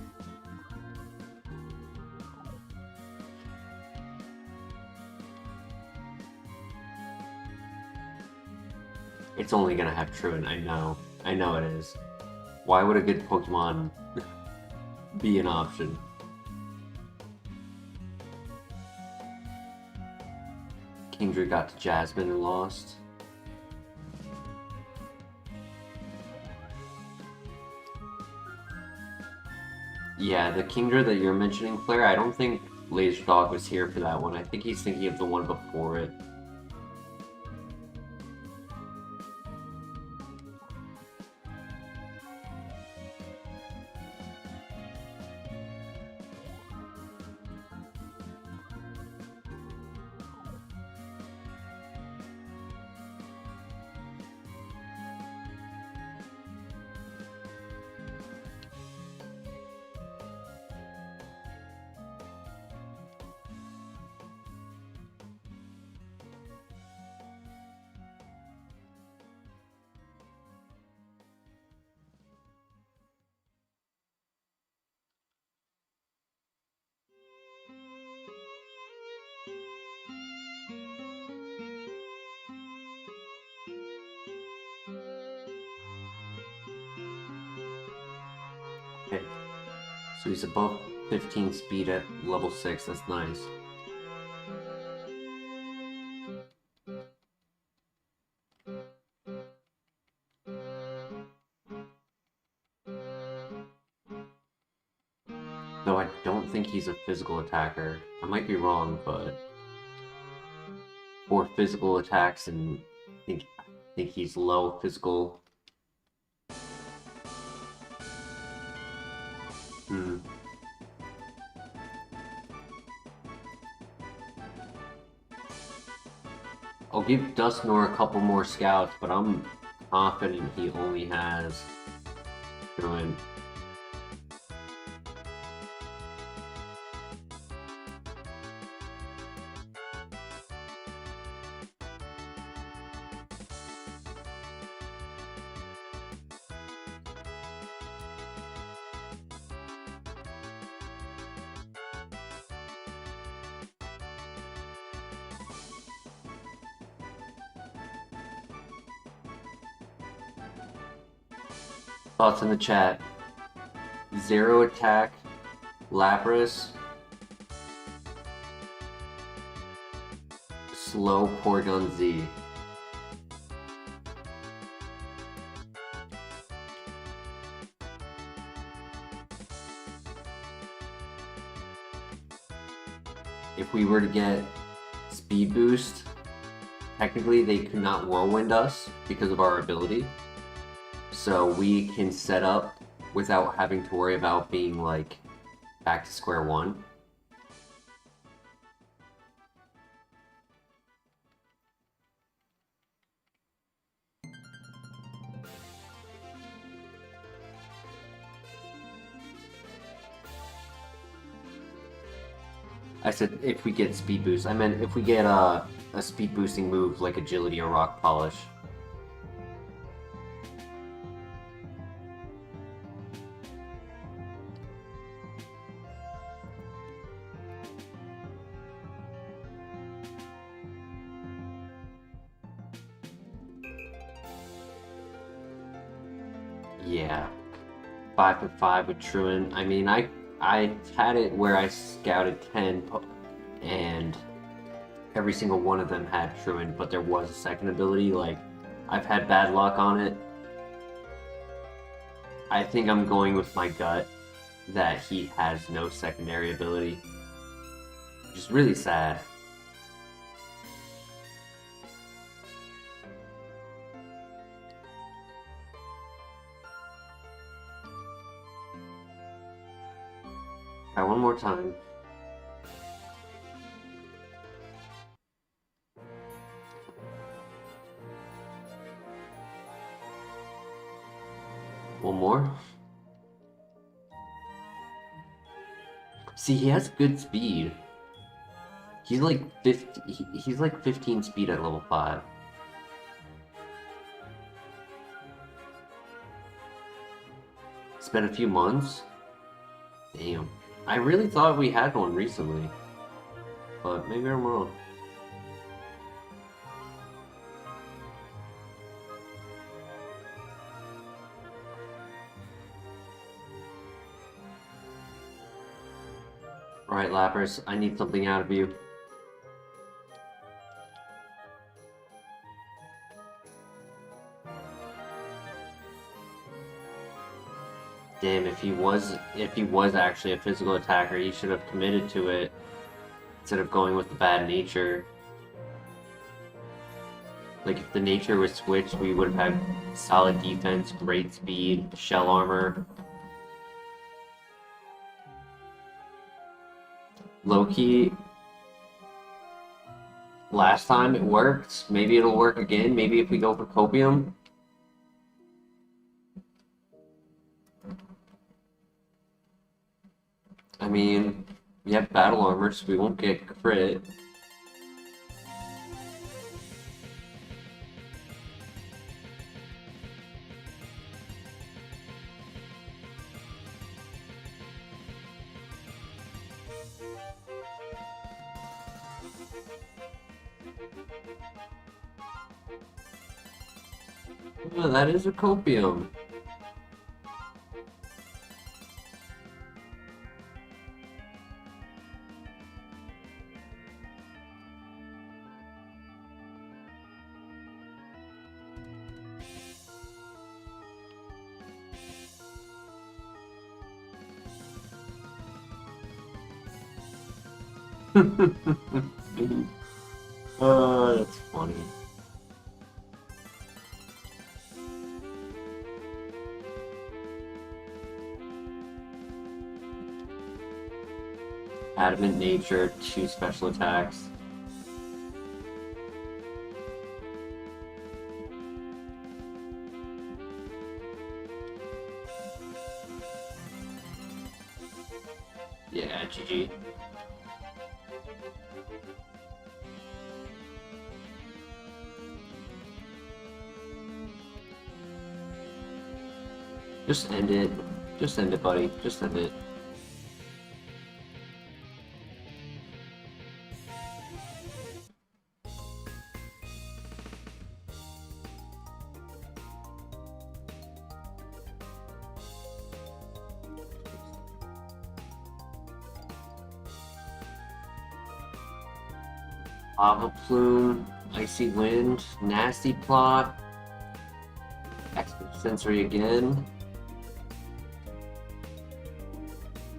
It's only gonna have Truant, I know. I know it is. Why would a good Pokemon be an option? Kingdra got to Jasmine and lost. Yeah, the Kingdra that you're mentioning, Claire, I don't think Laser Dog was here for that one. I think he's thinking of the one before it. So he's above 15 speed at level 6, that's nice. Though I don't think he's a physical attacker. I might be wrong, but for physical attacks, and I think he's low physical. I'll give Dusknor a couple more scouts, but I'm confident he only has Druid. Thoughts in the chat. Zero attack, Lapras, slow Porygon Z. If we were to get speed boost, technically they could not whirlwind us because of our ability. So we can set up without having to worry about being like back to square one. I said if we get speed boost. I meant if we get a speed boosting move like agility or rock polish. Yeah, 5 for 5 with Truant. I mean, I had it where I scouted 10, and every single one of them had Truant, but there was a second ability. Like, I've had bad luck on it. I think I'm going with my gut that he has no secondary ability, which is really sad. Alright, one more time. One more. See, he has good speed. He's like 50. He's like 15 speed at level 5. It's been a few months. Damn. I really thought we had one recently, but maybe I'm wrong. Alright, Lapras, I need something out of you. Damn, if he was actually a physical attacker, he should have committed to it instead of going with the bad nature. Like, if the nature was switched, we would have had solid defense, great speed, shell armor. Low-key, last time it worked. Maybe it'll work again. Maybe if we go for Copium. I mean, we have battle armor, so we won't get crit. Oh, that is a Copium. Oh, that's funny. Adamant nature, 2 special attacks. Yeah, GG. Just end it. Just end it, buddy. Just end it. Lava Plume, Icy Wind, Nasty Plot, Extrasensory again.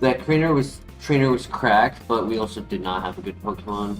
That trainer was cracked, but we also did not have a good Pokemon.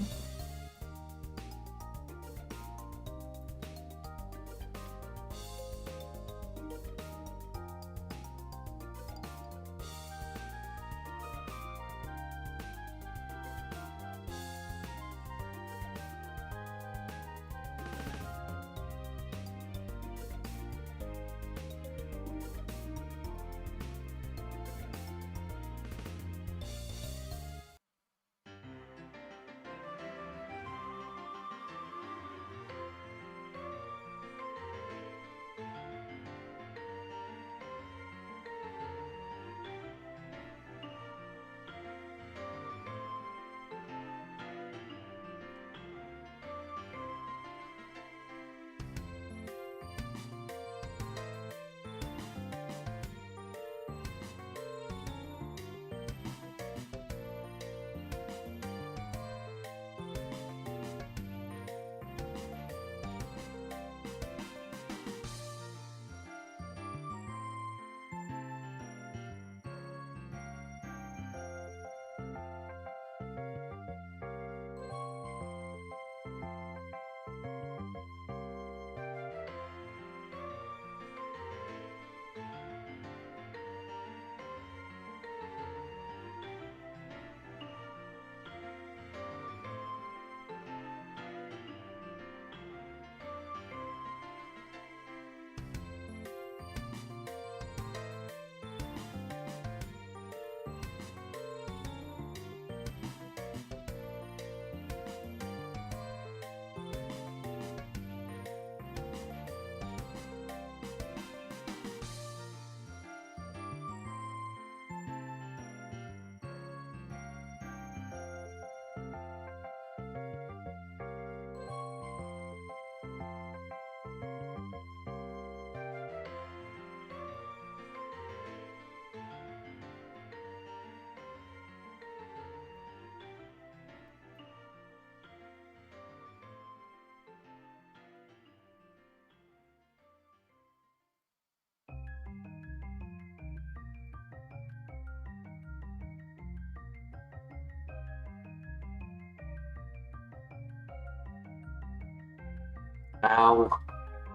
Ow.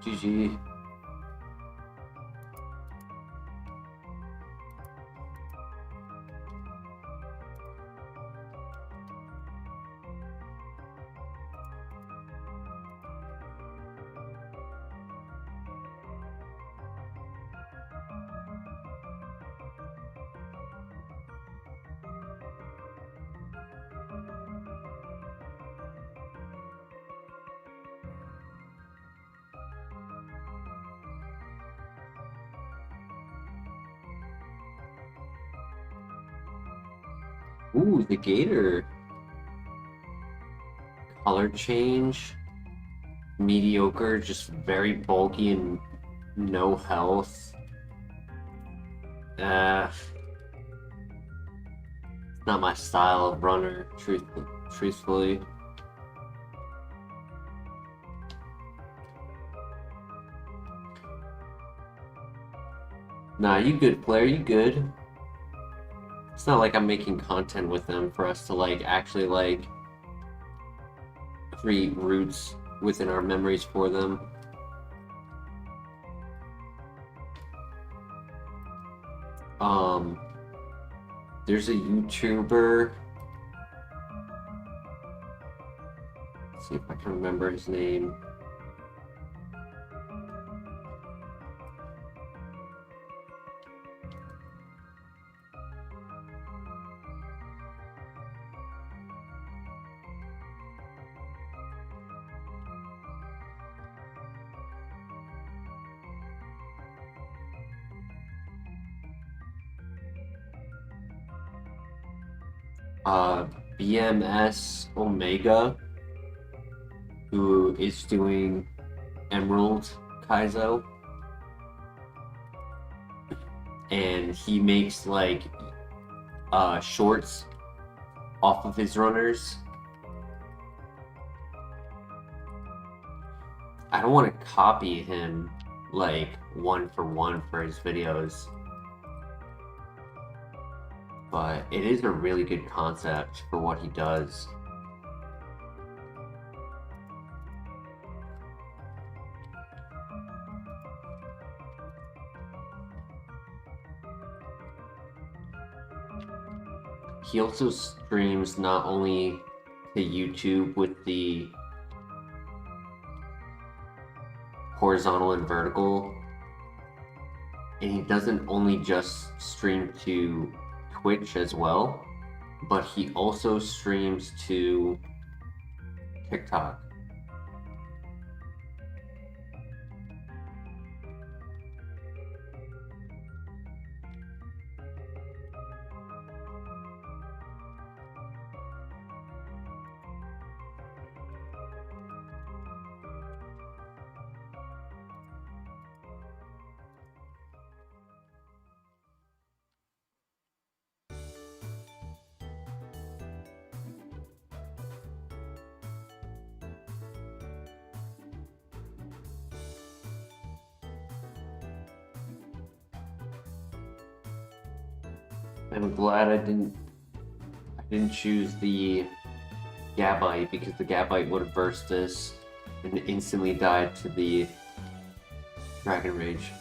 GG. Ooh, the gator. Color change. Mediocre, just very bulky and no health. It's not my style of runner, truthfully. Nah, you good, player, you good. It's not like I'm making content with them for us to like actually like create roots within our memories for them. There's a YouTuber. Let's see if I can remember his name. BMS Omega, who is doing Emerald Kaizo, and he makes like shorts off of his runners. I don't want to copy him like one for one for his videos, but it is a really good concept for what he does. He also streams not only to YouTube with the horizontal and vertical, and he doesn't only just stream to Twitch as well, but he also streams to TikTok. I'm glad I didn't choose the Gabite, because the Gabite would have burst this and instantly died to the Dragon Rage.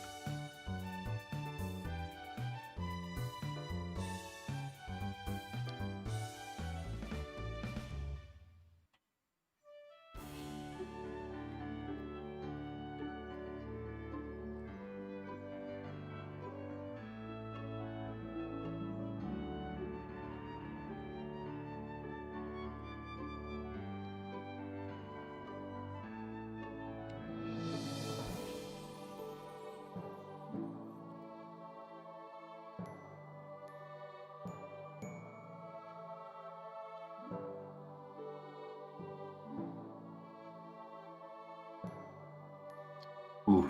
Oof.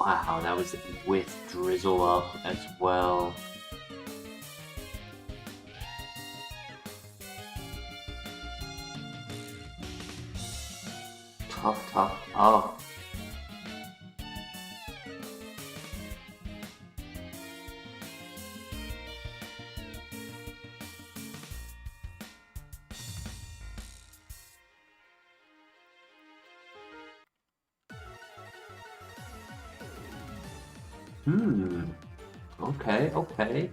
Wow, that was with drizzle up as well. Tough. Oh. Okay.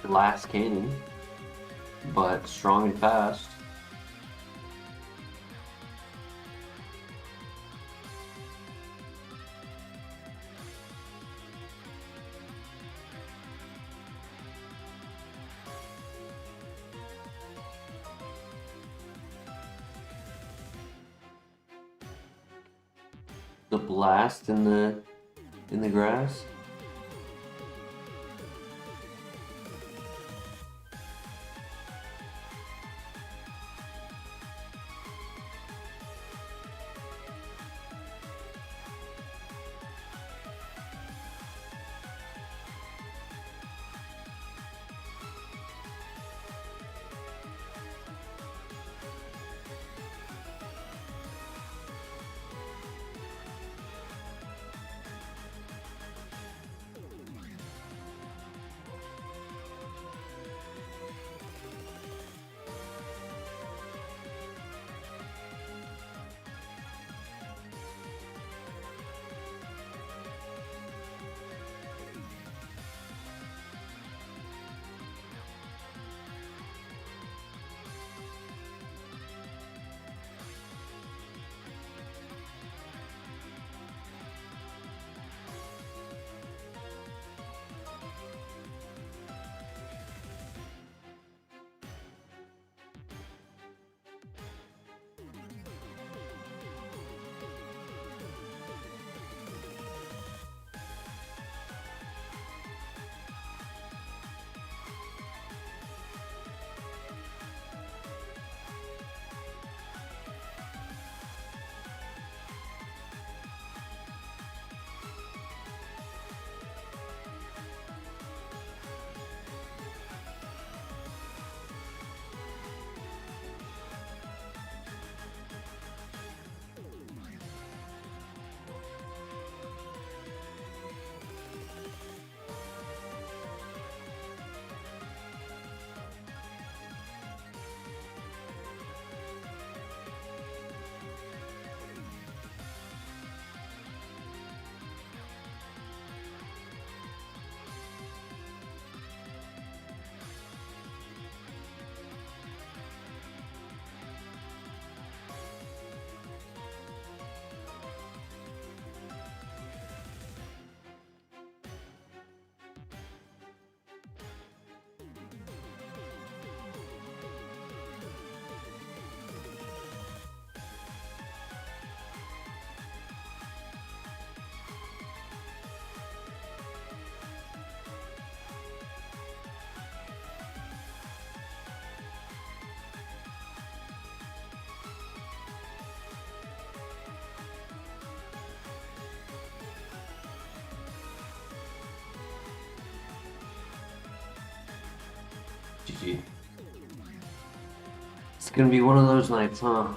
Last cannon, but strong and fast. The blast in the grass. GG. It's gonna be one of those nights, huh?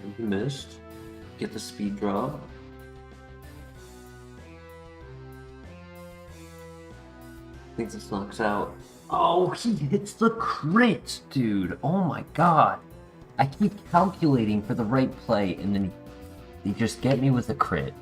And he missed. Get the speed drop. I think this knocks out. Oh, he hits the crit, dude. Oh my god. I keep calculating for the right play, and then they just get me with a crit.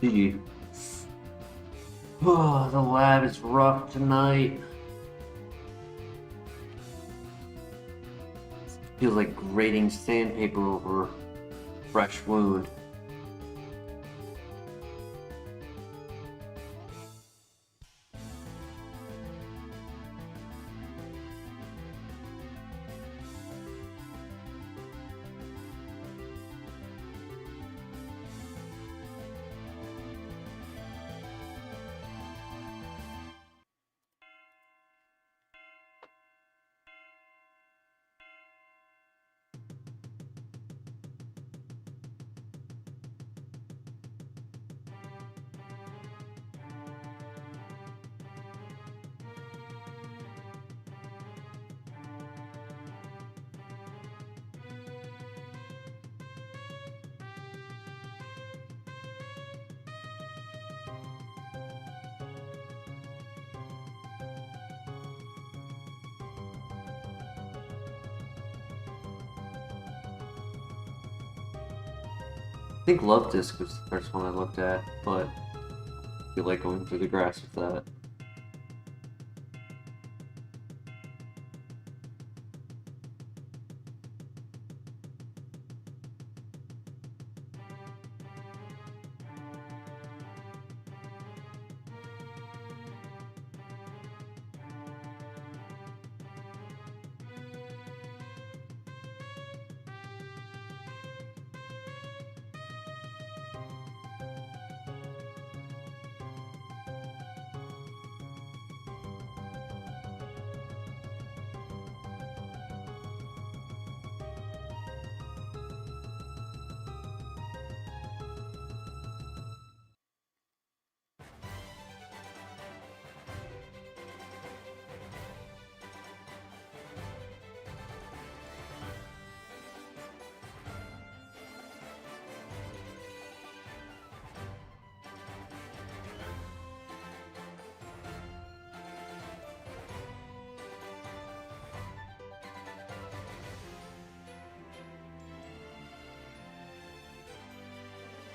GG. Oh, the lab is rough tonight. Feels like grating sandpaper over a fresh wound. I think Love Disc was the first one I looked at, but I feel like going through the grass with that.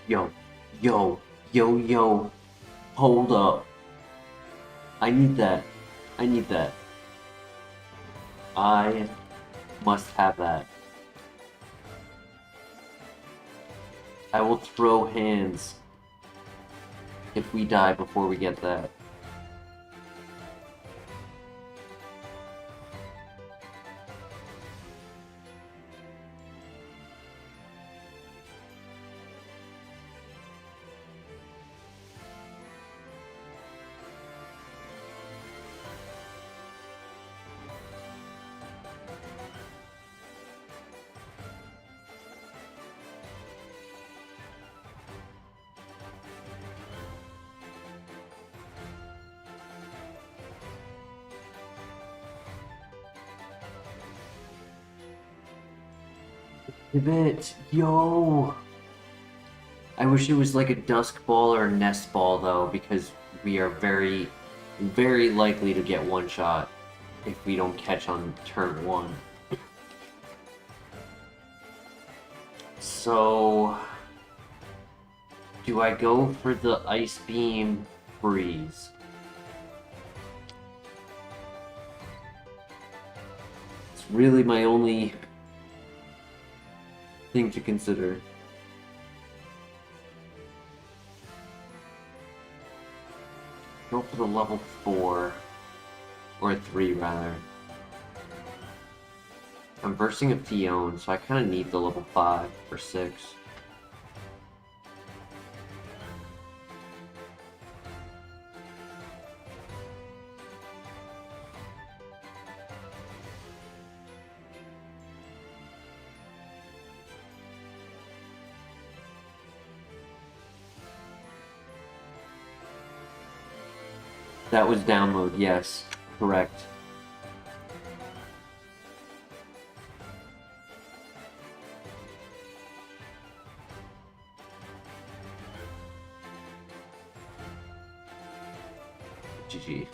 Yo, yo, hold up. I need that. I need that. I must have that. I will throw hands if we die before we get that. Pivot, yo! I wish it was like a dusk ball or a nest ball though, because we are very, very likely to get one shot if we don't catch on turn 1. So, do I go for the Ice Beam Freeze? It's really my only thing to consider. Go for the level 4. Or 3, rather. I'm versing a Fion, so I kind of need the level 5 or 6. That was download, yes. Correct. GG.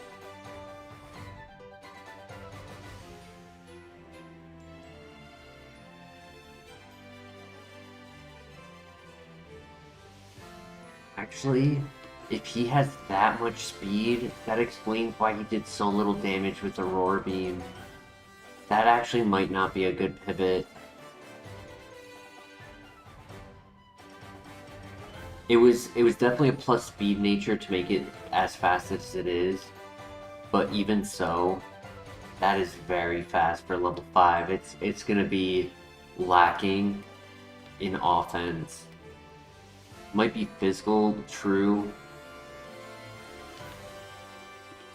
Actually, if he has that much speed, that explains why he did so little damage with Aurora Beam. That actually might not be a good pivot. It was definitely a plus speed nature to make it as fast as it is, but even so, that is very fast for level 5. It's gonna be lacking in offense. Might be physical, true.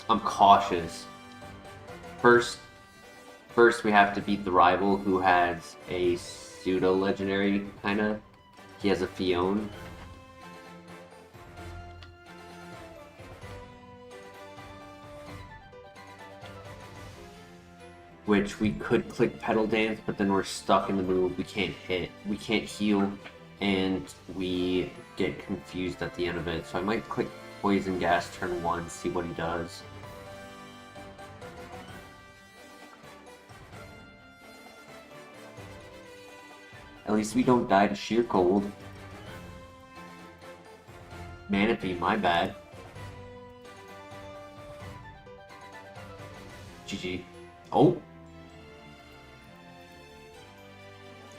I'm cautious. First we have to beat the rival who has a pseudo-legendary, kinda. He has a Fion. Which we could click Pedal Dance, but then we're stuck in the move. We can't hit, we can't heal, and we get confused at the end of it. So I might click Poison Gas turn 1, see what he does. At least we don't die to sheer cold. Manaphy, my bad. GG. Oh!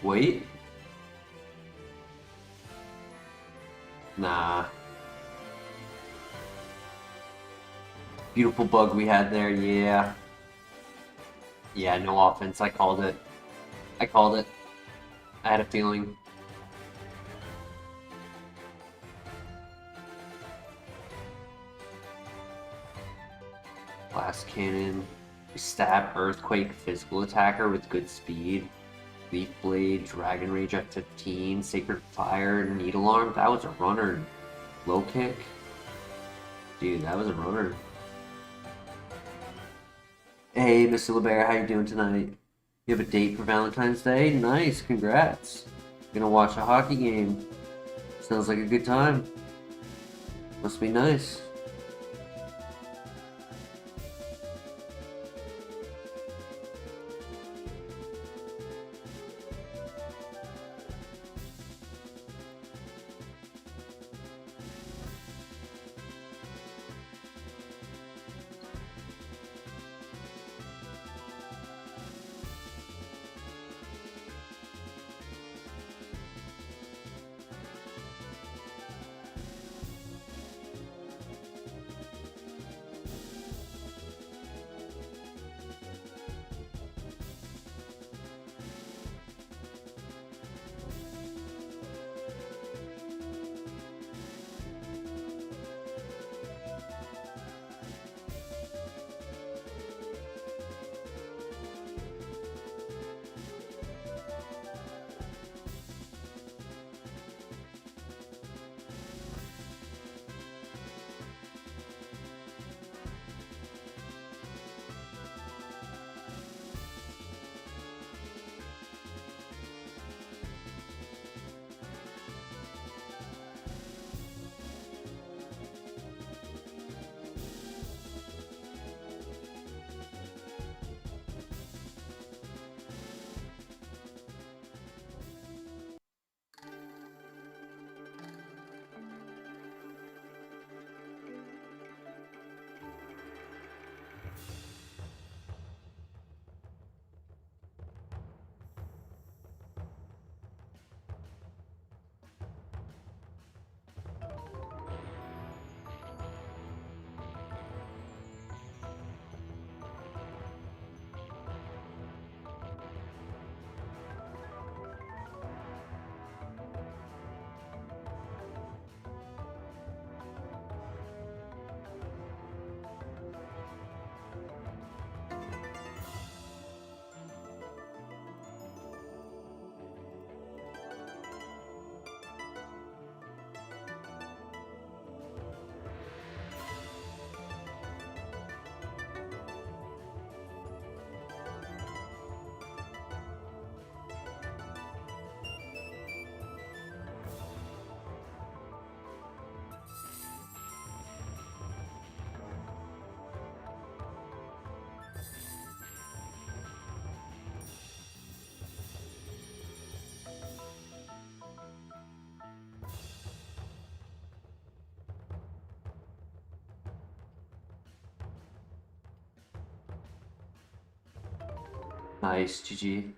Wait. Nah. Beautiful bug we had there, yeah. Yeah, no offense, I called it. I called it. I had a feeling. Blast Cannon. Stab Earthquake physical attacker with good speed. Leaf Blade, Dragon Rage at 15, Sacred Fire, Needle Arm. That was a runner. Low kick. Dude, that was a runner. Hey, Mr. LeBear, how you doing tonight? You have a date for Valentine's Day? Nice, congrats. Gonna watch a hockey game. Sounds like a good time. Must be nice. Nice, GG.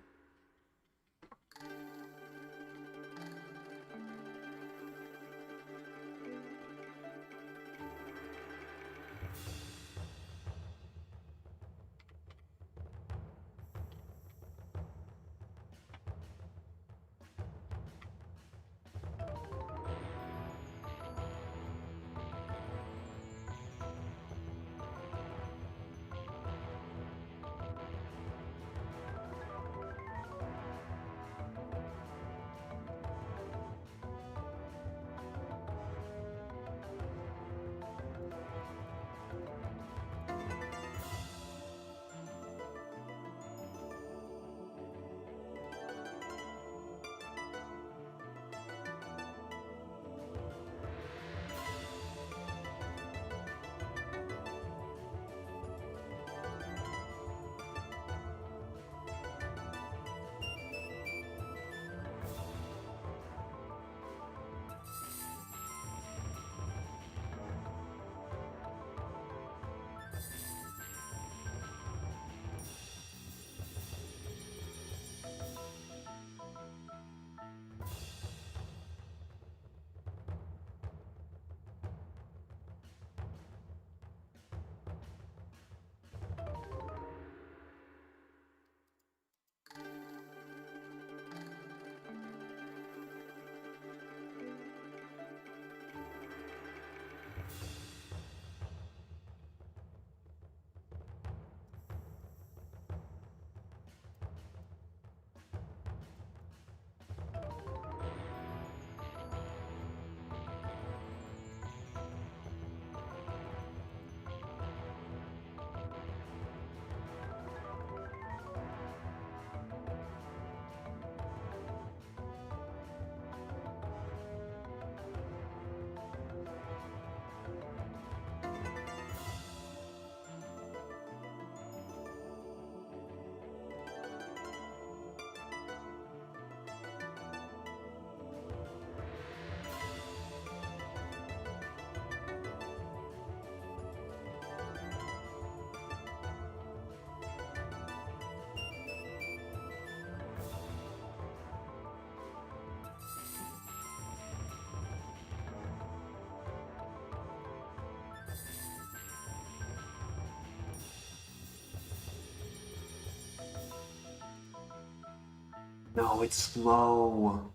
No, it's slow.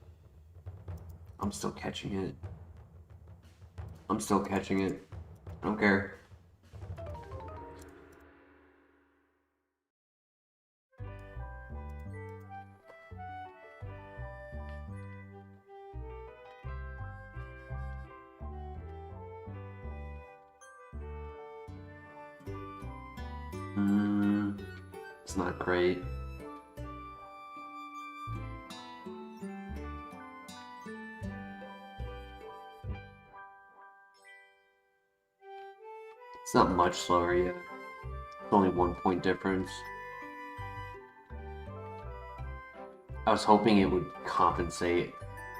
I'm still catching it. I'm still catching it. I don't care. It's not great. It's not much slower yet. It's only 1 point difference. I was hoping it would compensate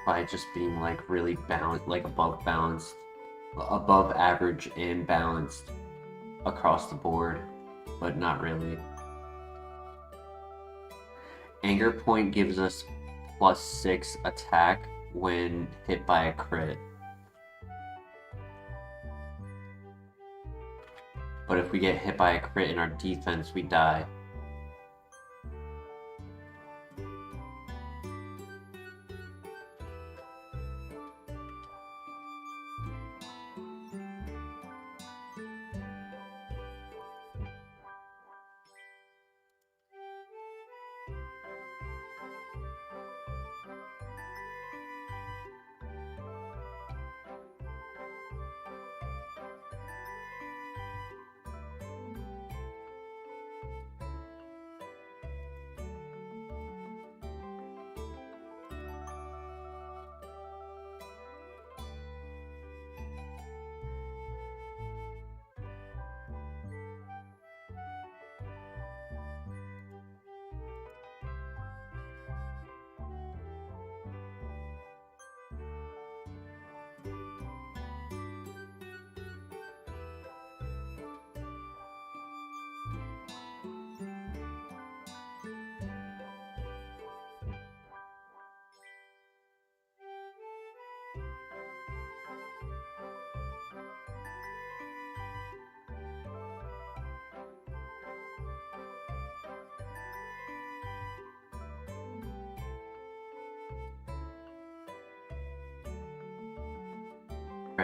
by just being like really balanced, like above average and balanced across the board, but not really. Anger point gives us +6 attack when hit by a crit. But if we get hit by a crit in our defense, we die.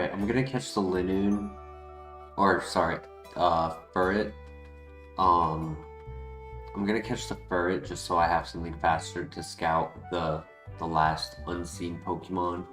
Alright, I'm gonna catch the Linoon. Or, sorry, Furret. I'm gonna catch the Furret just so I have something faster to scout the last unseen Pokemon.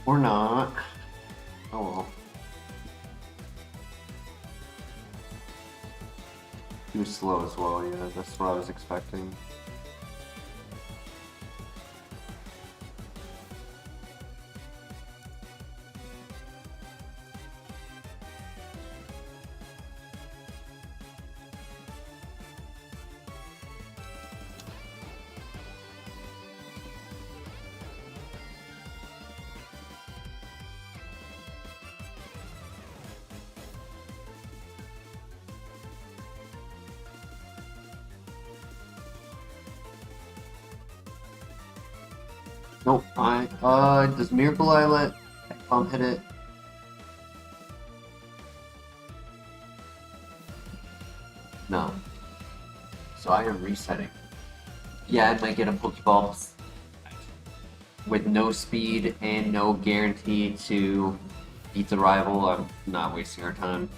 Or not. Oh well. He was slow as well, yeah, that's what I was expecting. Nope, does Miracle Eye let Bomb hit it? No. So I am resetting. Yeah, I might get a Pokeball with no speed and no guarantee to beat the rival. I'm not wasting our time.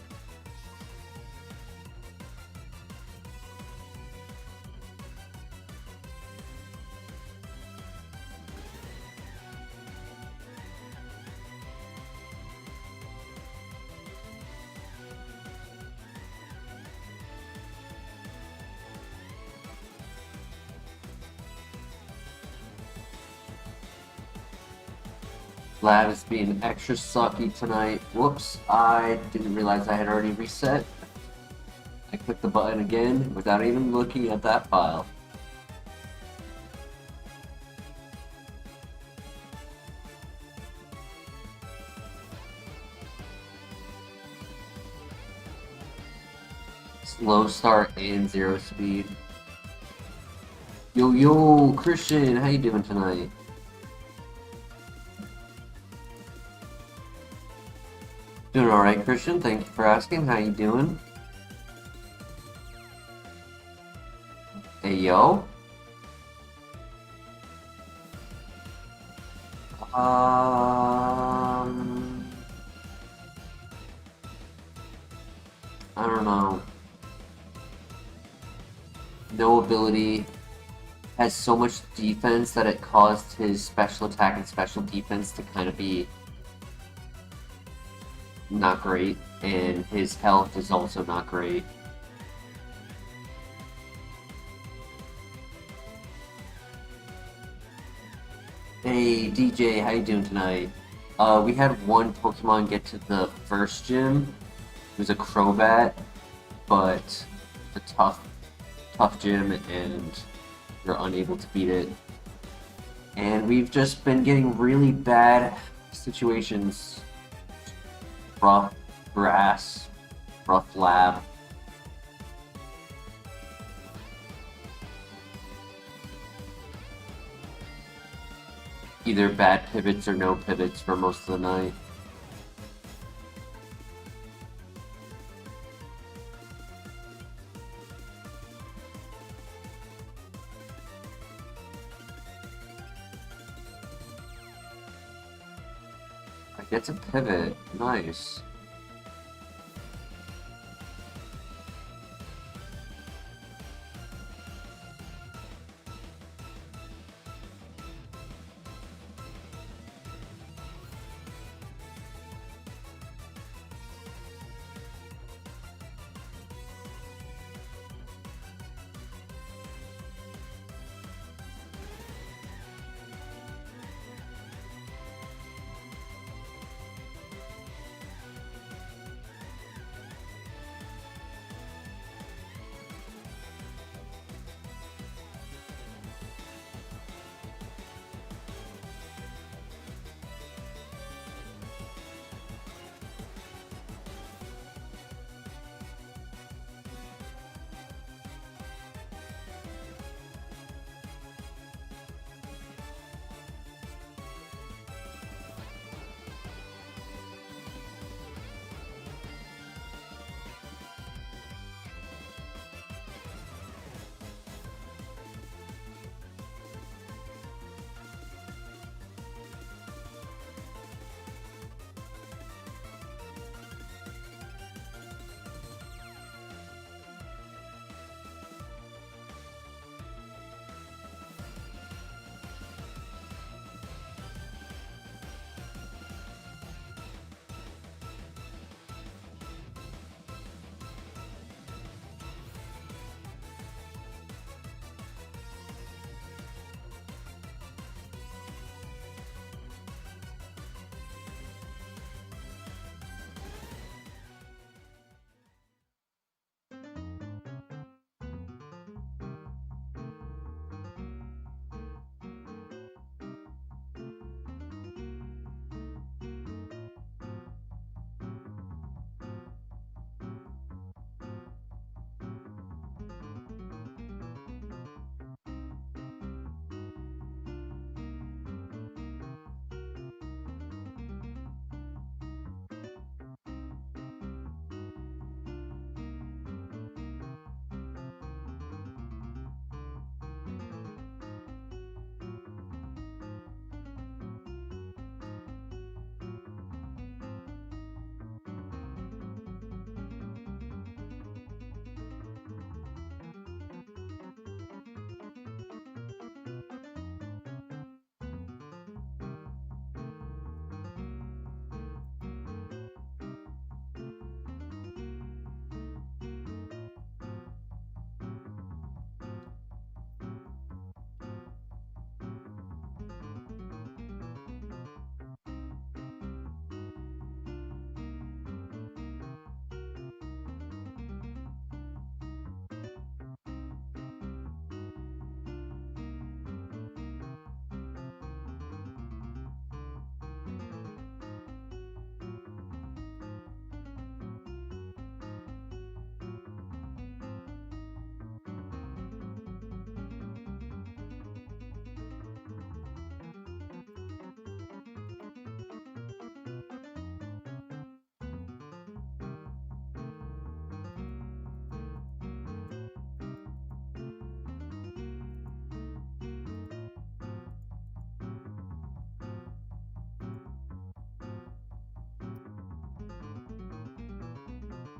Lab is being extra sucky tonight. Whoops, I didn't realize I had already reset. I clicked the button again without even looking at that file. Slow start and 0 speed. Yo, Christian, how you doing tonight? Doing alright, Christian. Thank you for asking. How you doing? Hey, yo. I don't know. No ability has so much defense that it caused his special attack and special defense to kind of be not great, and his health is also not great. Hey DJ, how you doing tonight? We had one Pokemon get to the first gym. It was a Crobat, but a tough gym, and you're unable to beat it. And we've just been getting really bad situations. Rough grass, rough lab. Either bad pivots or no pivots for most of the night. I get to pivot. Nice.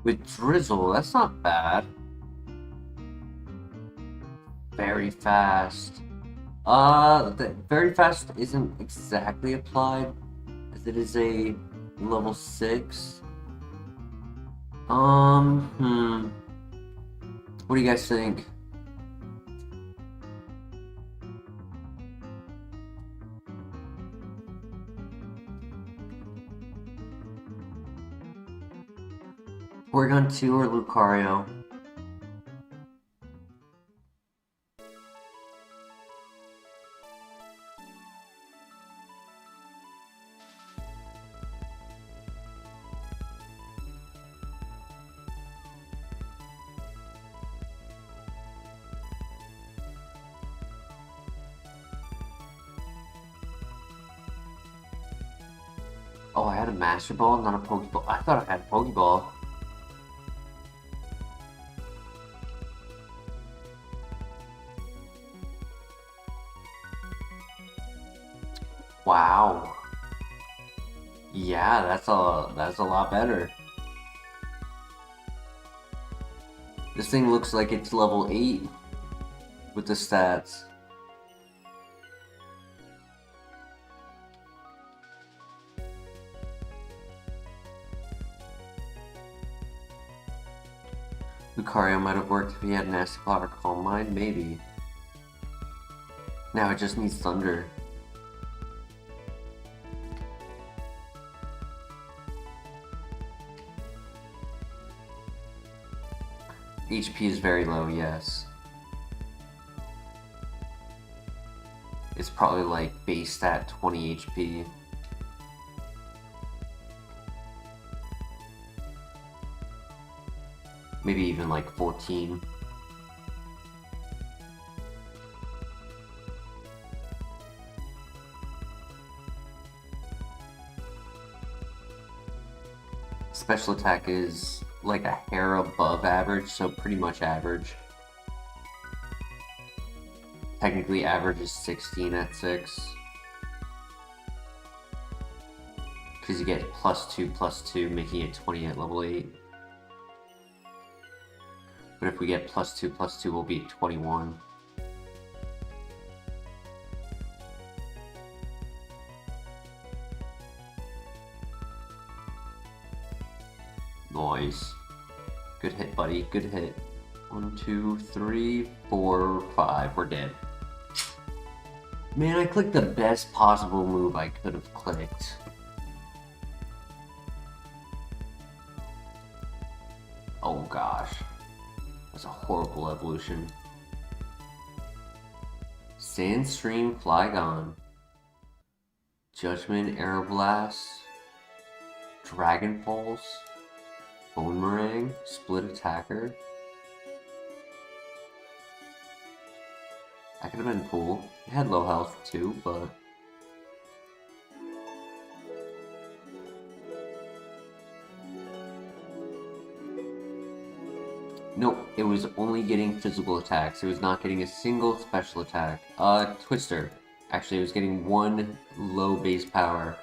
With Drizzle, that's not bad. Very fast. Very fast isn't exactly applied, as it is a level 6. What do you guys think? Porygon 2 or Lucario? Oh, I had a Master Ball, not a Pokeball. I thought I had a Pokeball. Wow. Yeah, that's a lot better. This thing looks like it's level 8 with the stats. Lucario might have worked if he had Nasty Plot or Calm Mind, maybe. Now it just needs Thunder. HP is very low, yes. It's probably like base stat 20 HP. Maybe even like 14. Special attack is like a hair above average, so pretty much average. Technically average is 16 at 6. Because you get +2/+2, making it 20 at level 8. But if we get +2/+2, we'll be at 21. Nice. Good hit, buddy. Good hit. 1, 2, 3, 4, 5. We're dead. Man, I clicked the best possible move I could have clicked. Oh gosh. That's a horrible evolution. Sandstream Flygon. Judgment Aeroblast. Dragon Pulse. Boomerang. Split Attacker. That could have been cool. It had low health too, but... Nope, it was only getting physical attacks. It was not getting a single special attack. Twister. Actually, it was getting 1 low base power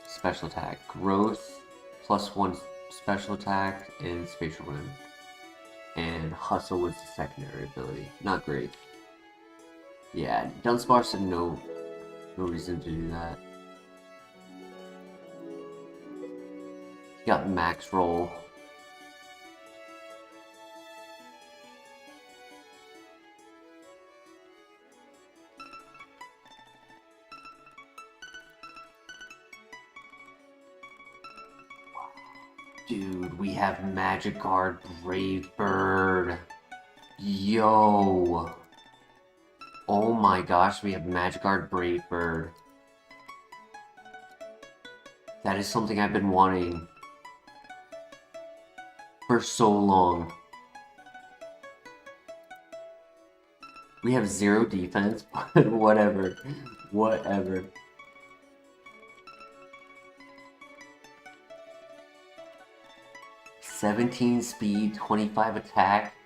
special attack. Growth, +1 special attack, and Spatial Rune. And Hustle was the secondary ability. Not great. Yeah, Dunsparce had no reason to do that. He got max roll. Dude, we have Magikarp Brave Bird. Yo. Oh my gosh, we have Magikarp Brave Bird. That is something I've been wanting for so long. We have 0 defense, but whatever. Whatever. "17 speed, 25 attack,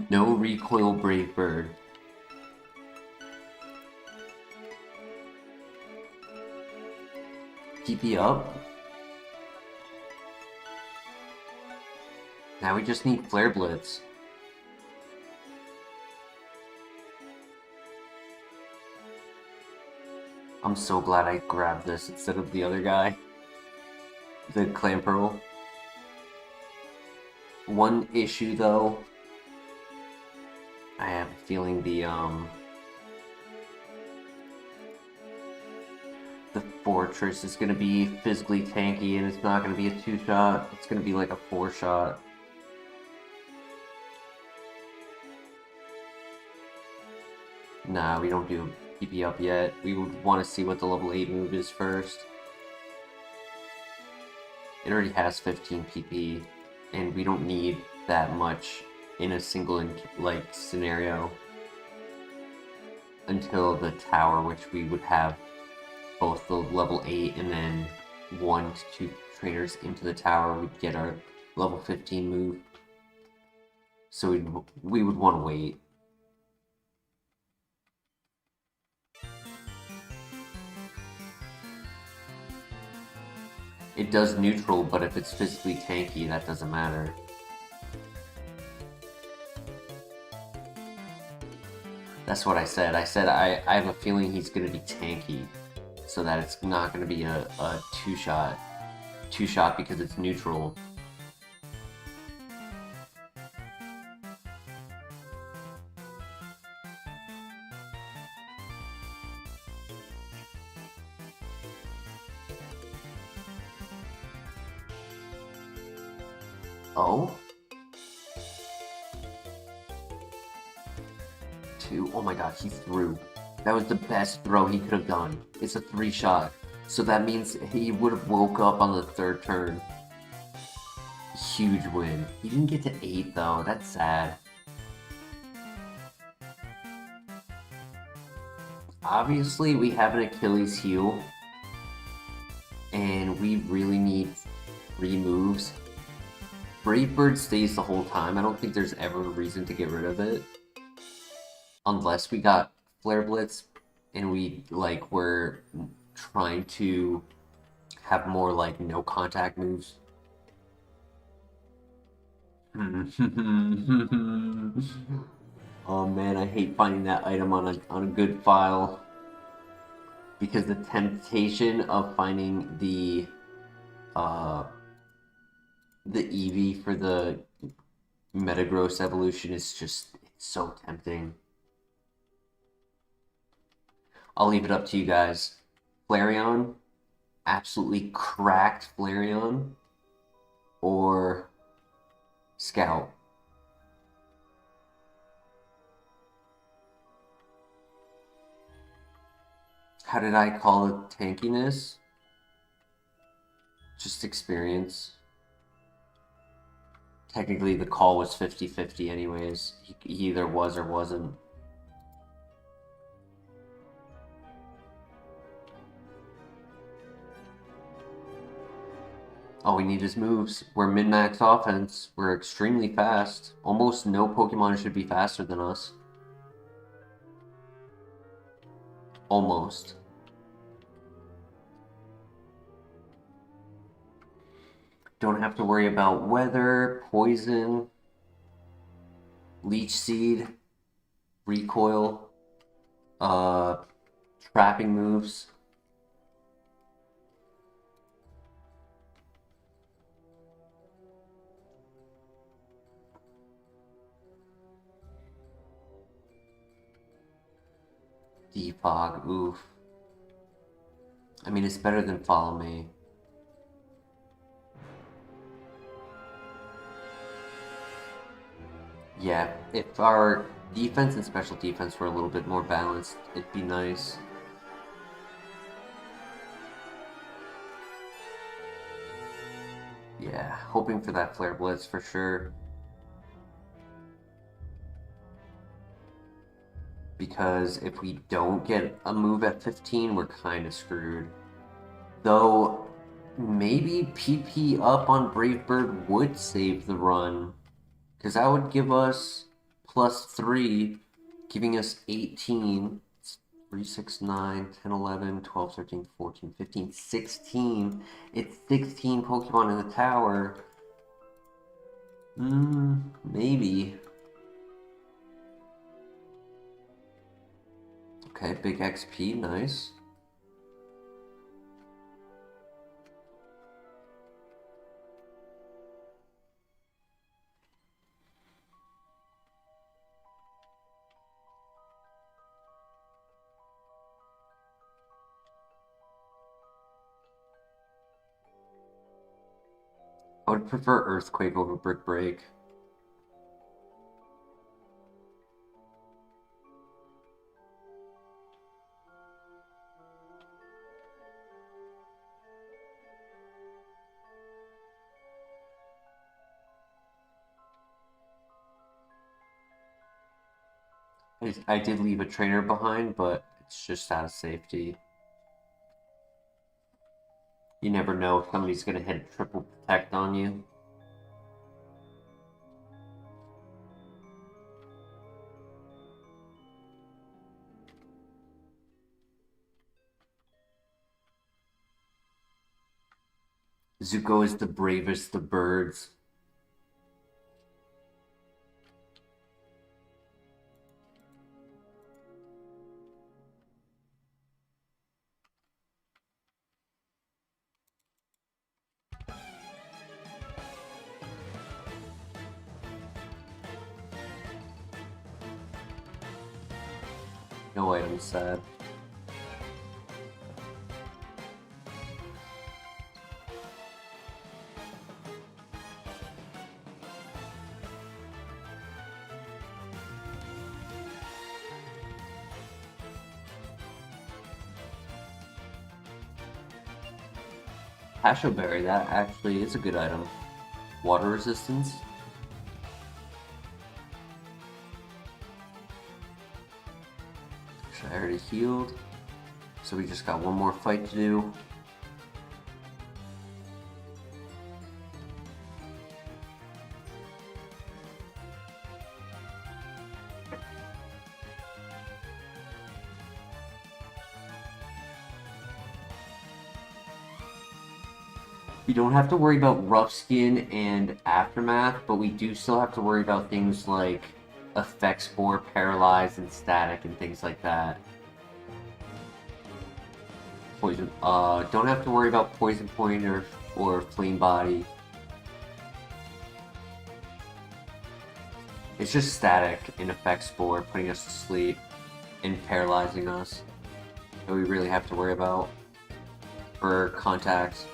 no recoil Brave Bird." TP up? Now we just need Flare Blitz. I'm so glad I grabbed this instead of the other guy. The Clan Pearl. One issue though, I have a feeling the Fortress is gonna be physically tanky and it's not gonna be a 2-shot, it's gonna be like a 4-shot. Nah, we don't do PP up yet. We would want to see what the level 8 move is first. It already has 15 PP, and we don't need that much in a single scenario until the tower, which we would have both the level 8 and then 1 to 2 trainers into the tower. We'd get our level 15 move. So we would want to wait. It does neutral, but if it's physically tanky, that doesn't matter. That's what I said. I said I have a feeling he's going to be tanky, so that it's not going to be a 2-shot. 2-shot because it's neutral. Oh? 2. Oh my god, he threw. That was the best throw he could have done. It's a 3-shot. So that means he would have woke up on the 3rd turn. Huge win. He didn't get to 8 though. That's sad. Obviously, we have an Achilles heel. And we really need 3 moves. Brave Bird stays the whole time. I don't think there's ever a reason to get rid of it. Unless we got Flare Blitz and we were trying to have more no contact moves. Oh man, I hate finding that item on a good file. Because the temptation of finding the Eevee for the Metagross evolution is just so tempting. I'll leave it up to you guys. Flareon, absolutely cracked Flareon, or Scout. How did I call it tankiness? Just experience. Technically, the call was 50-50 anyways. He either was or wasn't. All we need is moves. We're min-max offense. We're extremely fast. Almost no Pokemon should be faster than us. Almost. Don't have to worry about weather, poison, leech seed, recoil, trapping moves. Defog, oof. I mean, it's better than Follow Me. Yeah, if our defense and special defense were a little bit more balanced, it'd be nice. Yeah, hoping for that Flare Blitz for sure. Because if we don't get a move at 15, we're kind of screwed. Though, maybe PP up on Brave Bird would save the run. Because that would give us +3, giving us 18. 3, 6, 9, 10, 11, 12, 13, 14, 15, 16. It's 16 Pokemon in the tower. Maybe. Okay, big XP, nice. I would prefer Earthquake over Brick Break. I did leave a trainer behind, but it's just out of safety. You never know if somebody's going to hit triple protect on you. Zuko is the bravest of birds. No item sad. Pasho Berry, that actually is a good item. Water resistance. I already healed, so we just got one more fight to do. We don't have to worry about Rough Skin and Aftermath, but we do still have to worry about things like Effect Spore, Paralyzed, and Static, and things like that. Poison. Don't have to worry about Poison Point or Flame Body. It's just Static and Effect Spore putting us to sleep and paralyzing us that we really have to worry about for contacts.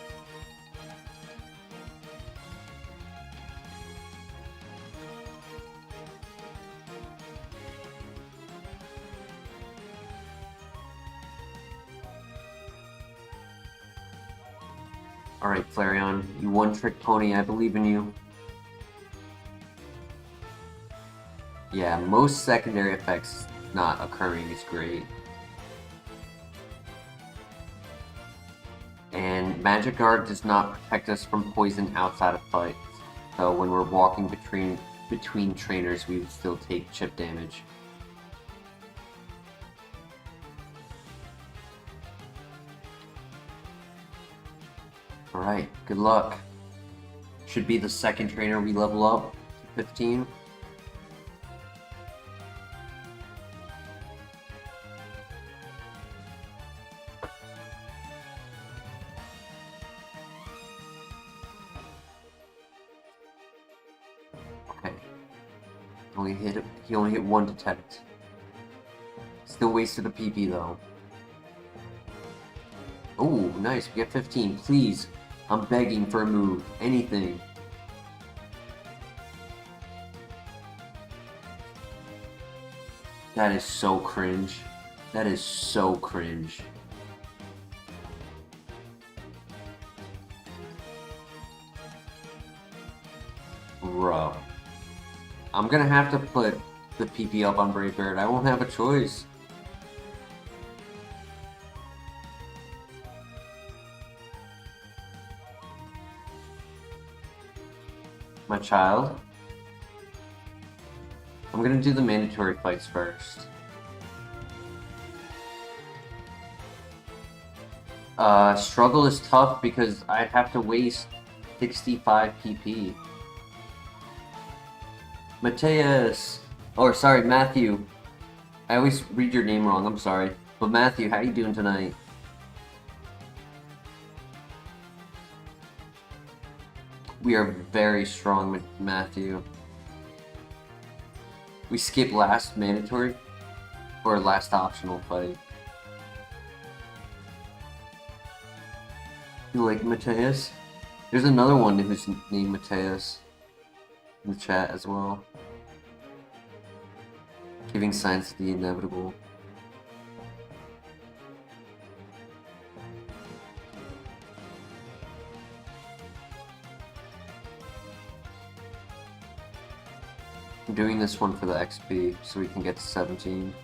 Alright, Flareon, you one-trick pony, I believe in you. Yeah, most secondary effects not occurring is great. And Magic Guard does not protect us from poison outside of fights. So when we're walking between trainers, we would still take chip damage. Alright, good luck. Should be the second trainer we level up to 15. Okay. He only hit one detect. Still wasted a PP though. Oh, nice. We got 15. Please. I'm begging for a move. Anything. That is so cringe. That is so cringe. Bro. I'm gonna have to put the PP up on Brave Bird. I won't have a choice. My child. I'm gonna do the mandatory fights first. Struggle is tough because I'd have to waste 65 PP. Mateus! Or sorry, Matthew. I always read your name wrong, I'm sorry. But Matthew, how you doing tonight? We are very strong, Matthew. We skip last mandatory or last optional fight. You like Mateus? There's another one who's named Mateus in the chat as well. Giving signs to the inevitable. I'm doing this one for the XP so we can get to 17.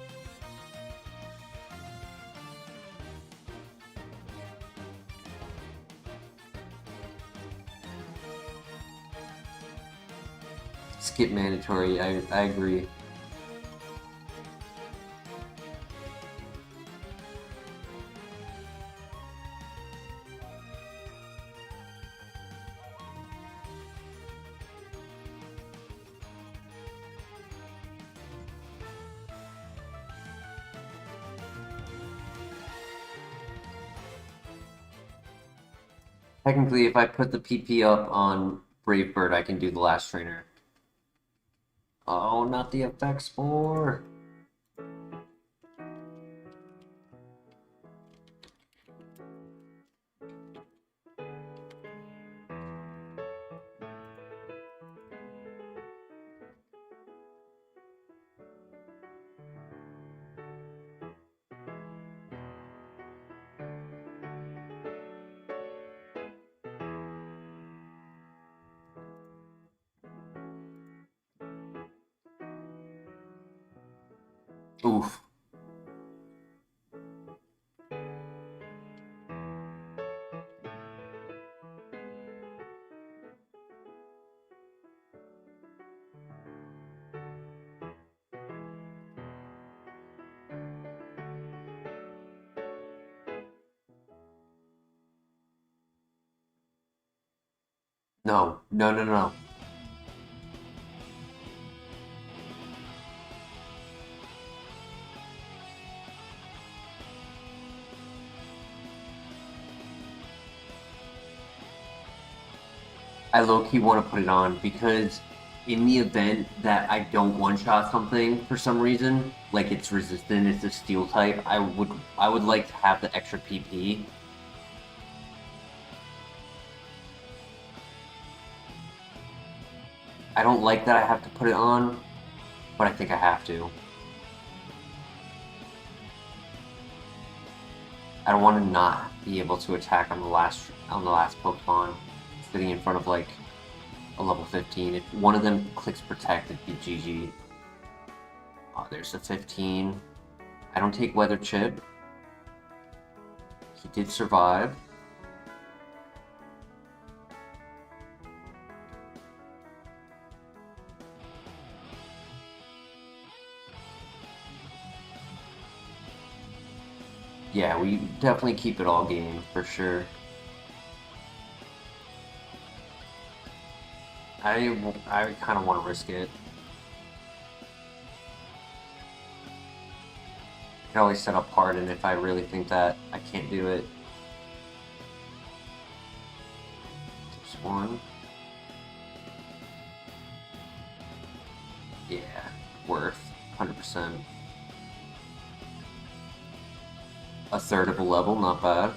Skip mandatory, I agree. Technically, if I put the PP up on Brave Bird, I can do the last trainer. Oh, not the effects 4. Oof. No, no, no, no. I low-key want to put it on because in the event that I don't one-shot something for some reason, like it's resistant, it's a steel type, I would like to have the extra PP. I don't like that I have to put it on, but I think I have to. I don't want to not be able to attack on the last Pokemon sitting in front of like a level 15. If one of them clicks protect, it'd be GG. Oh, there's the 15. I don't take Weather Chip. He did survive. Yeah, we definitely keep it all game, for sure. I kind of want to risk it. I can always set up Pardon if I really think that I can't do it. Just one. Yeah, worth 100%. A third of a level, not bad.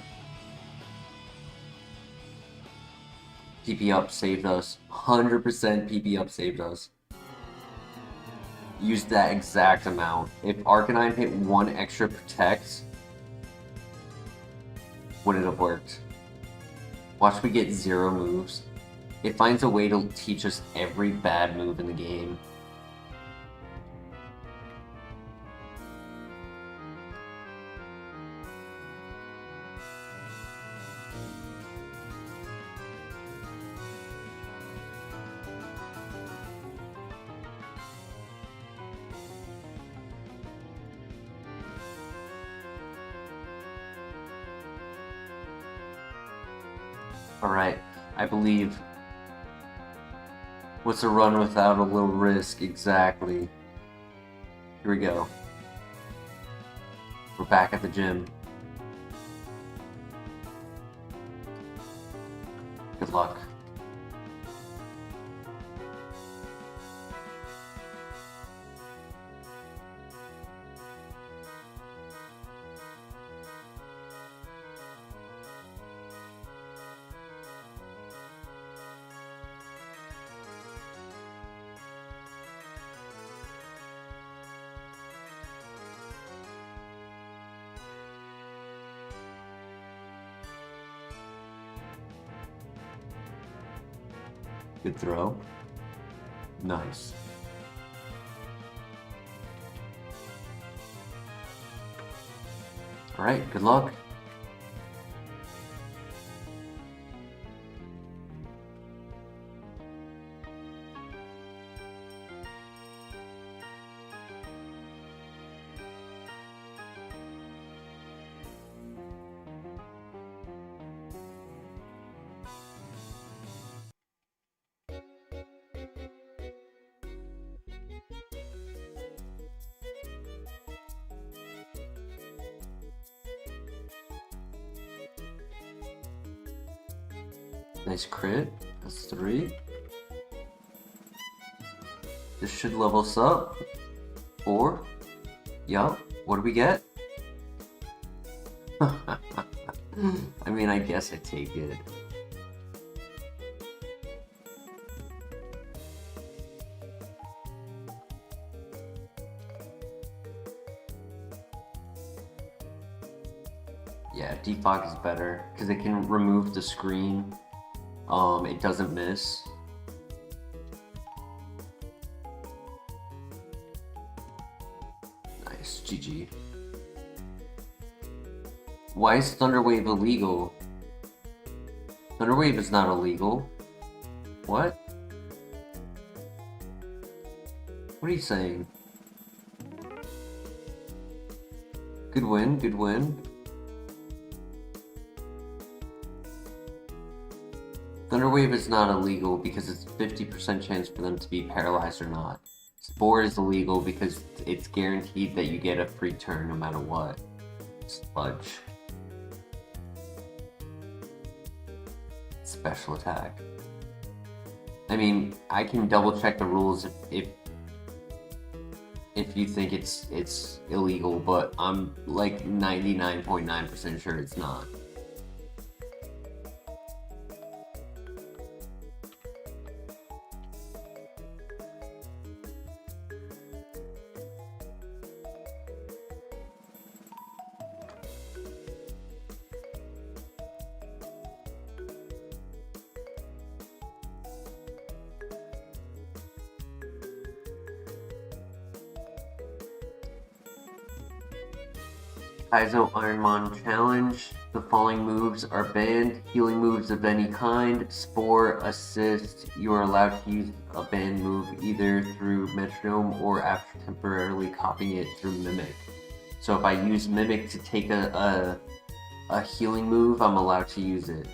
PP up saved us. 100% PP up saved us. Used that exact amount. If Arcanine hit one extra protect, wouldn't have worked. Watch me get 0 moves. It finds a way to teach us every bad move in the game. Alright, I believe What's a run without a little risk? Exactly. Here we go. We're back at the gym. Good luck. Good throw. Nice. All right, good luck. Nice crit. That's 3. This should level us up. 4. Yup. What do we get? I mean, I guess I take it. Yeah, defog is better because it can remove the screen. It doesn't miss. Nice, GG. Why is Thunderwave illegal? Thunderwave is not illegal. What? What are you saying? Good win, good win. Thunderwave is not illegal because it's 50% chance for them to be paralyzed or not. Spore is illegal because it's guaranteed that you get a free turn no matter what. Sludge. Special attack. I mean, I can double check the rules if you think it's illegal, but I'm like 99.9% sure it's not. Kaizo Ironmon challenge. The following moves are banned. Healing moves of any kind. Spore, assist. You are allowed to use a banned move either through metronome or after temporarily copying it through mimic. So if I use mimic to take a healing move, I'm allowed to use it.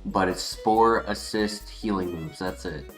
But it's spore, assist, healing moves. That's it.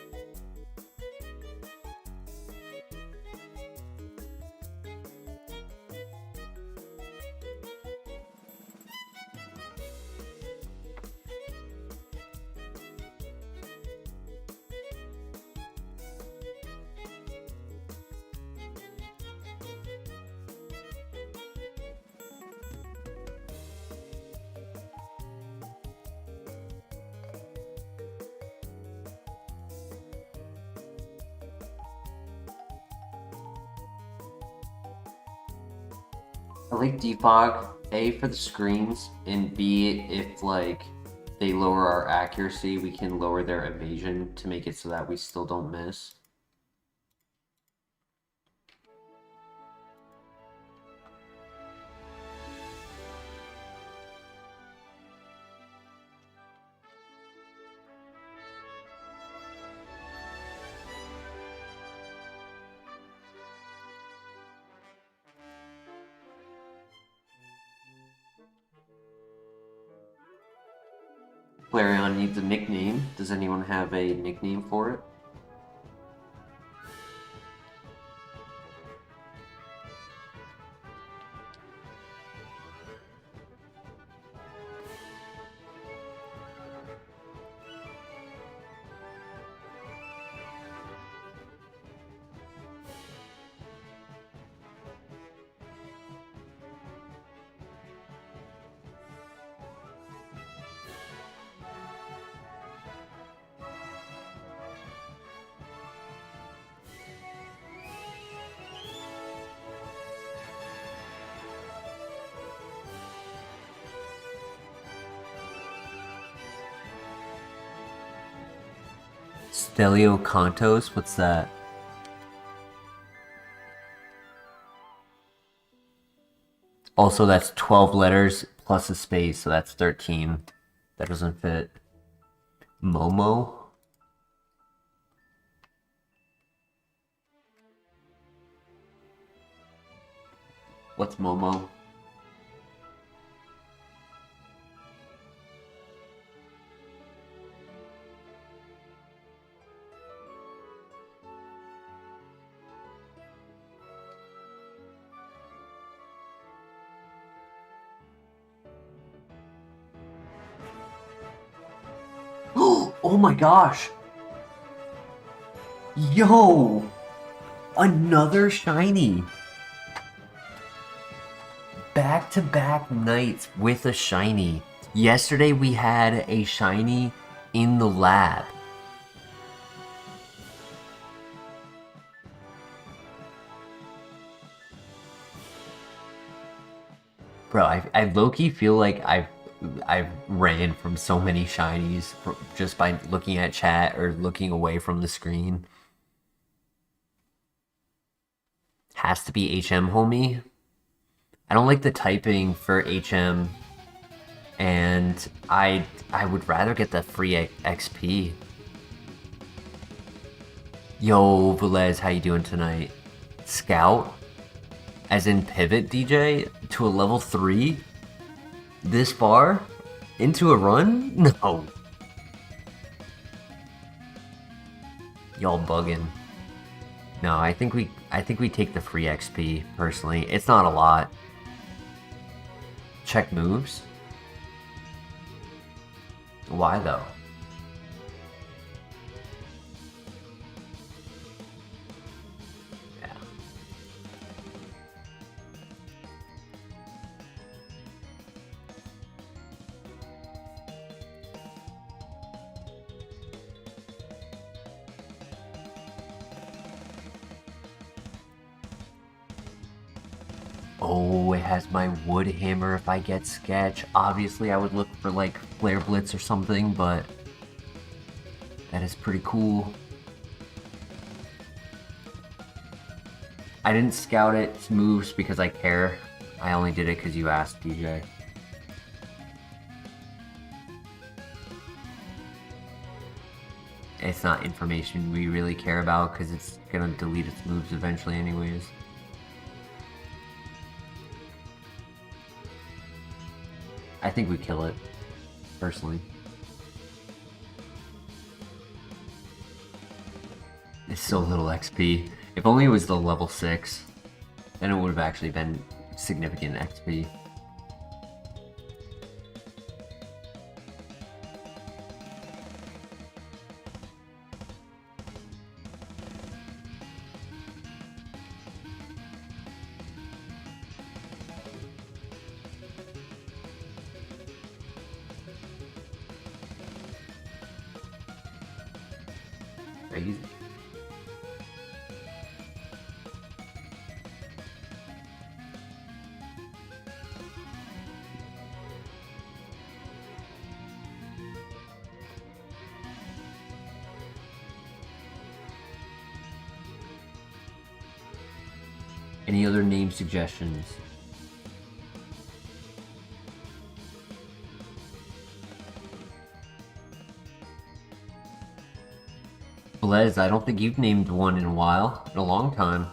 I like defog, A, for the screens, and B, if like they lower our accuracy, we can lower their evasion to make it so that we still don't miss. Flareon needs a nickname. Does anyone have a nickname for it? Steliocontos? What's that? Also, that's 12 letters plus a space, so that's 13. That doesn't fit. Momo? What's Momo? Oh my gosh! Yo! Another shiny! Back-to-back nights with a shiny. Yesterday we had a shiny in the lab. Bro, I low-key feel like I've ran from so many shinies just by looking at chat or looking away from the screen. Has to be HM, homie. I don't like the typing for HM, and I would rather get the free XP. Yo, Velez, how you doing tonight? Scout? As in pivot DJ to a level 3? This far? Into a run? No. Y'all bugging. No, I think we take the free XP, personally. It's not a lot. Check moves? Why though? Yeah. Oh, it has my wood hammer if I get sketch. Obviously, I would look for like flare blitz or something, but that is pretty cool. I didn't scout its moves because I care. I only did it because you asked, DJ. It's not information we really care about because it's gonna delete its moves eventually anyways. I think we kill it, personally. It's so little XP. If only it was the level 6, then it would have actually been significant XP. Crazy. Any other name suggestions? Blaze, I don't think you've named one in a while, in a long time.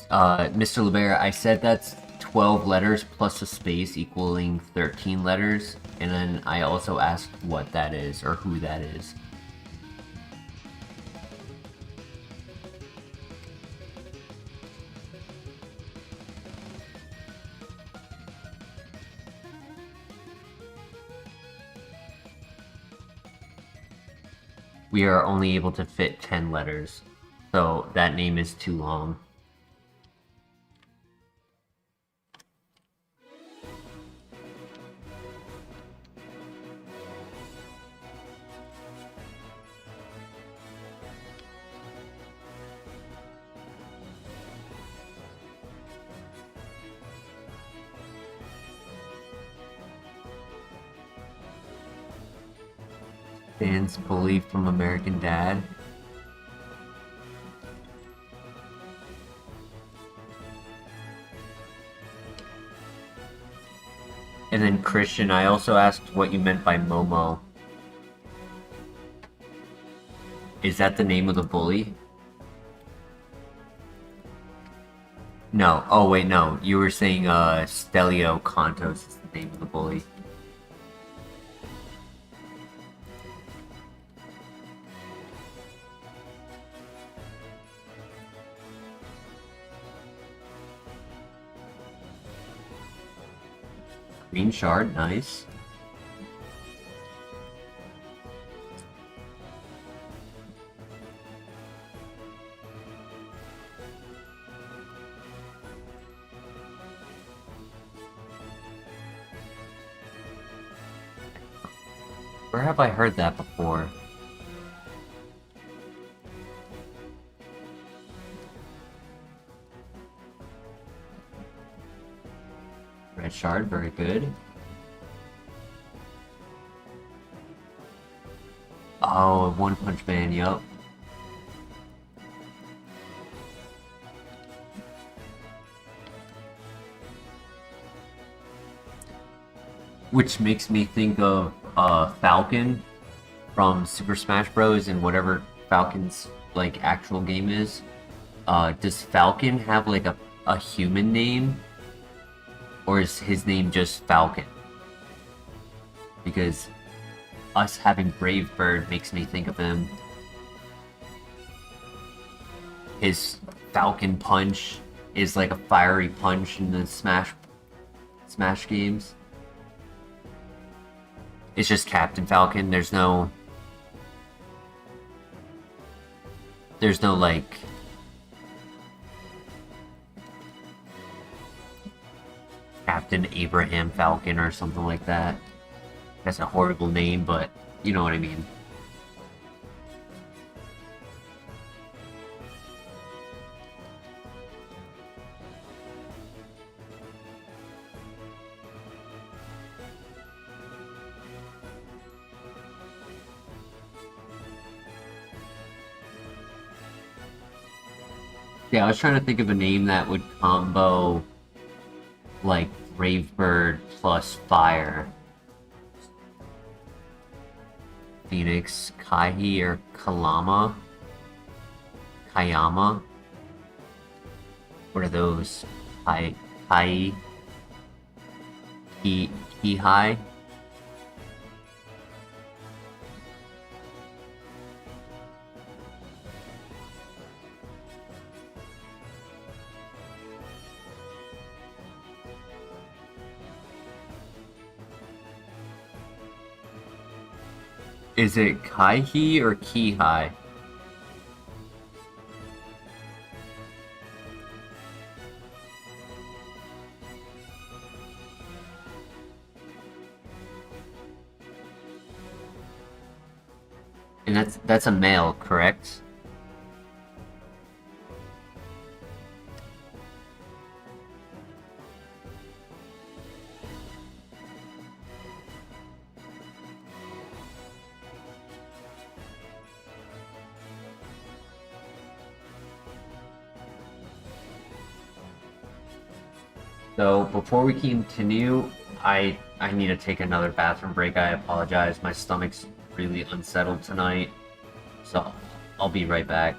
Mr. LeBaire, I said that's 12 letters plus a space equaling 13 letters, and then I also asked what that is, or who that is. We are only able to fit 10 letters, so that name is too long. Dan's bully from American Dad. And then Christian, I also asked what you meant by Momo. Is that the name of the bully? No. Oh wait, no. You were saying Stelio Contos is the name of the bully. Green shard, nice. Where have I heard that before? Red shard, very good. Oh, One Punch Man, yup. Which makes me think of Falcon from Super Smash Bros. And whatever Falcon's like actual game is. Does Falcon have like a human name? Or is his name just Falcon? Because us having Brave Bird makes me think of him. His Falcon punch is like a fiery punch in the Smash games. It's just Captain Falcon. There's no like Captain Abraham Falcon or something like that. That's a horrible name, but you know what I mean. Yeah, I was trying to think of a name that would combo like Brave Bird plus Fire. Phoenix, Kaihi, or Kalama? Kayama? What are those? Kihai? Is it Kaihi or Kihai? And that's a male, correct? So before we continue, I need to take another bathroom break. I apologize. My stomach's really unsettled tonight. So I'll be right back.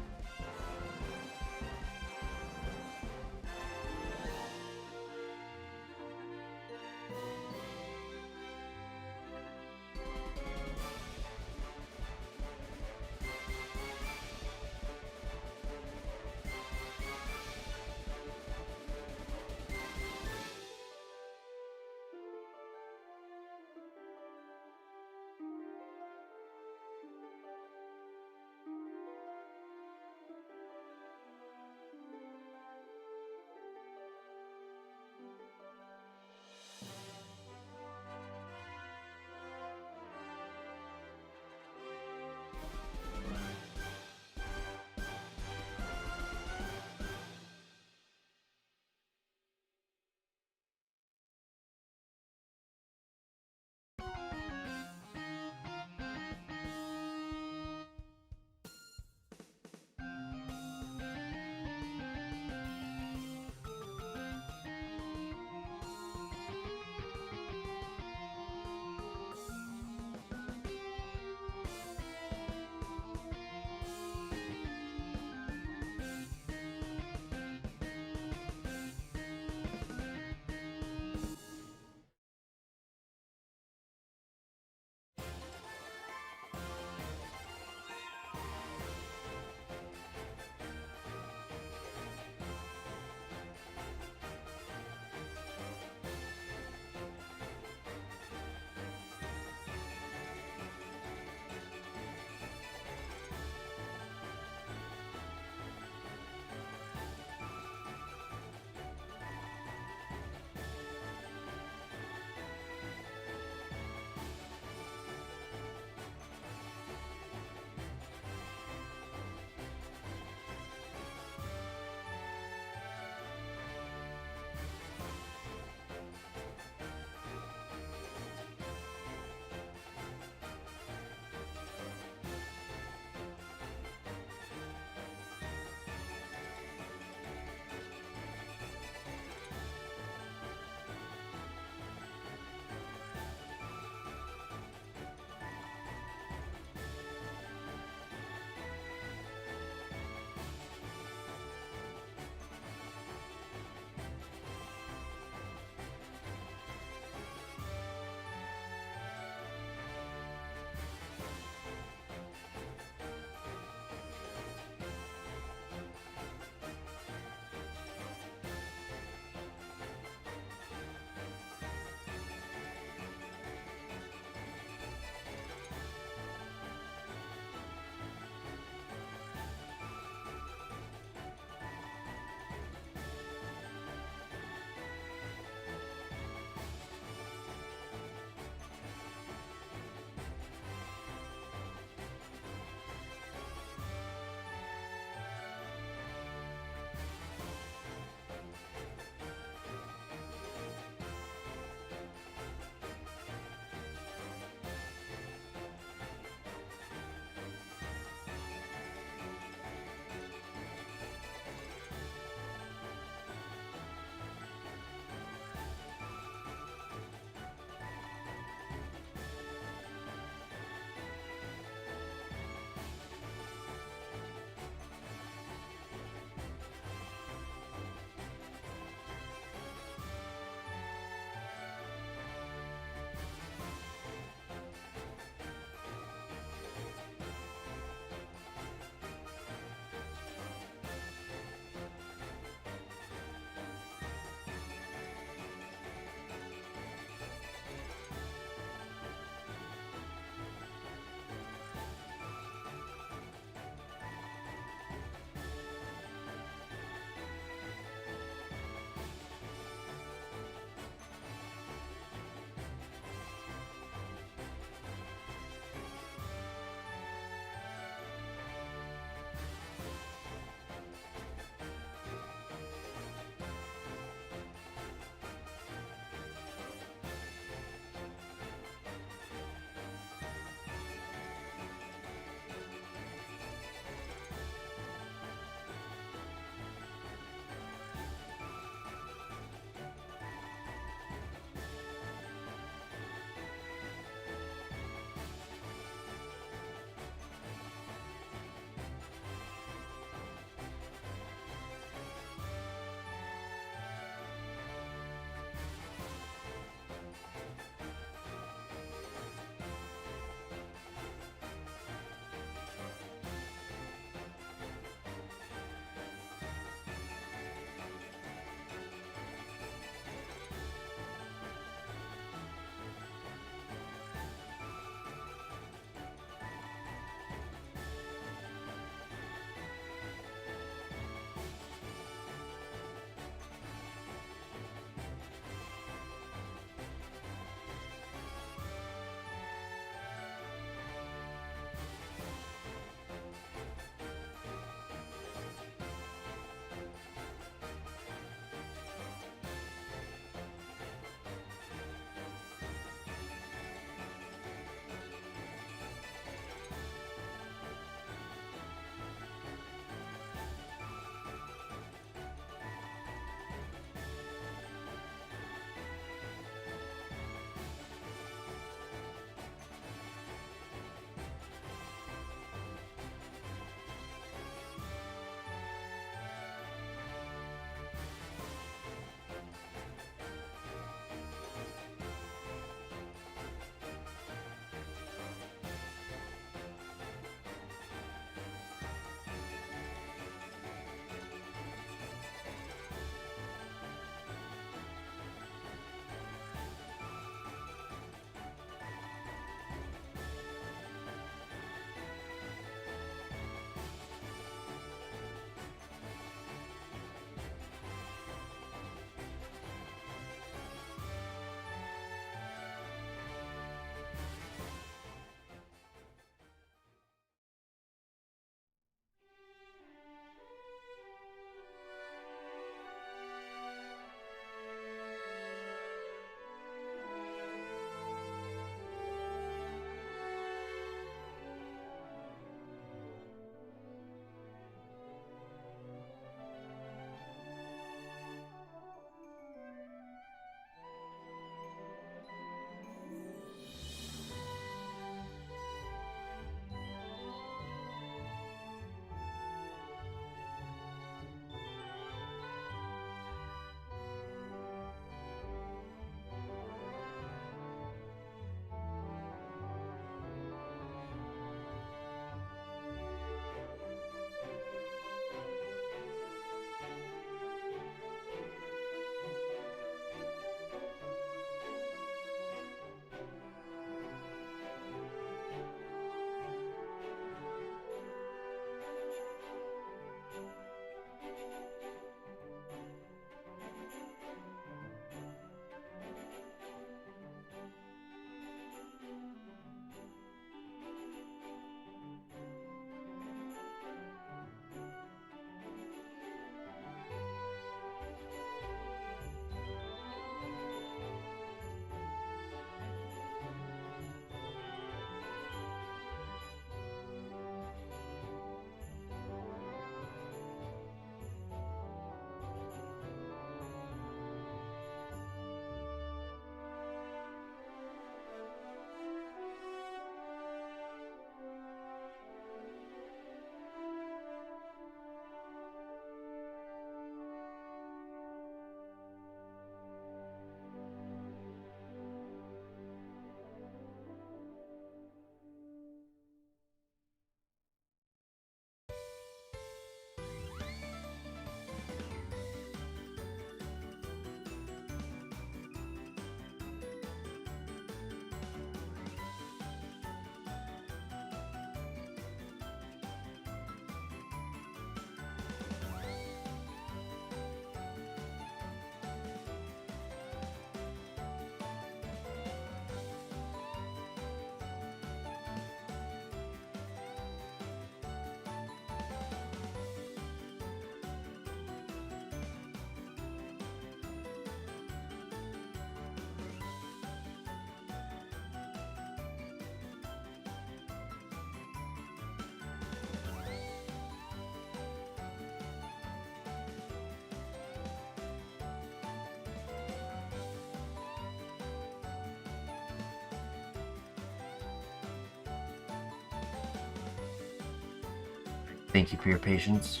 Thank you for your patience.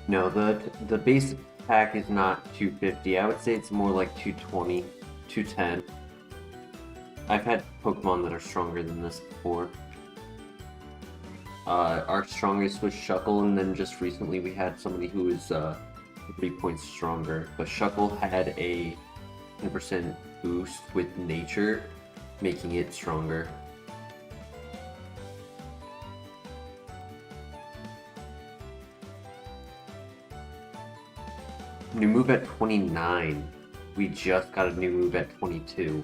No, the base attack is not 250. I would say it's more like 220, 210. I've had Pokemon that are stronger than this before. Our strongest was Shuckle, and then just recently we had somebody who was 3 points stronger. But Shuckle had a 10% boost with nature, making it stronger. New move at 29. We just got a new move at 22.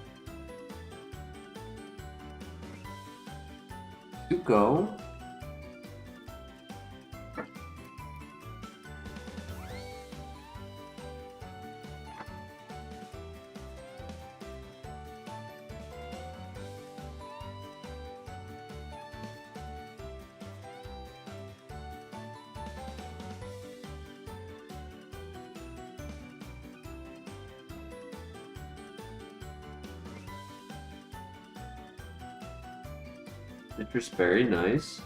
Zuko. Citrus berry, nice.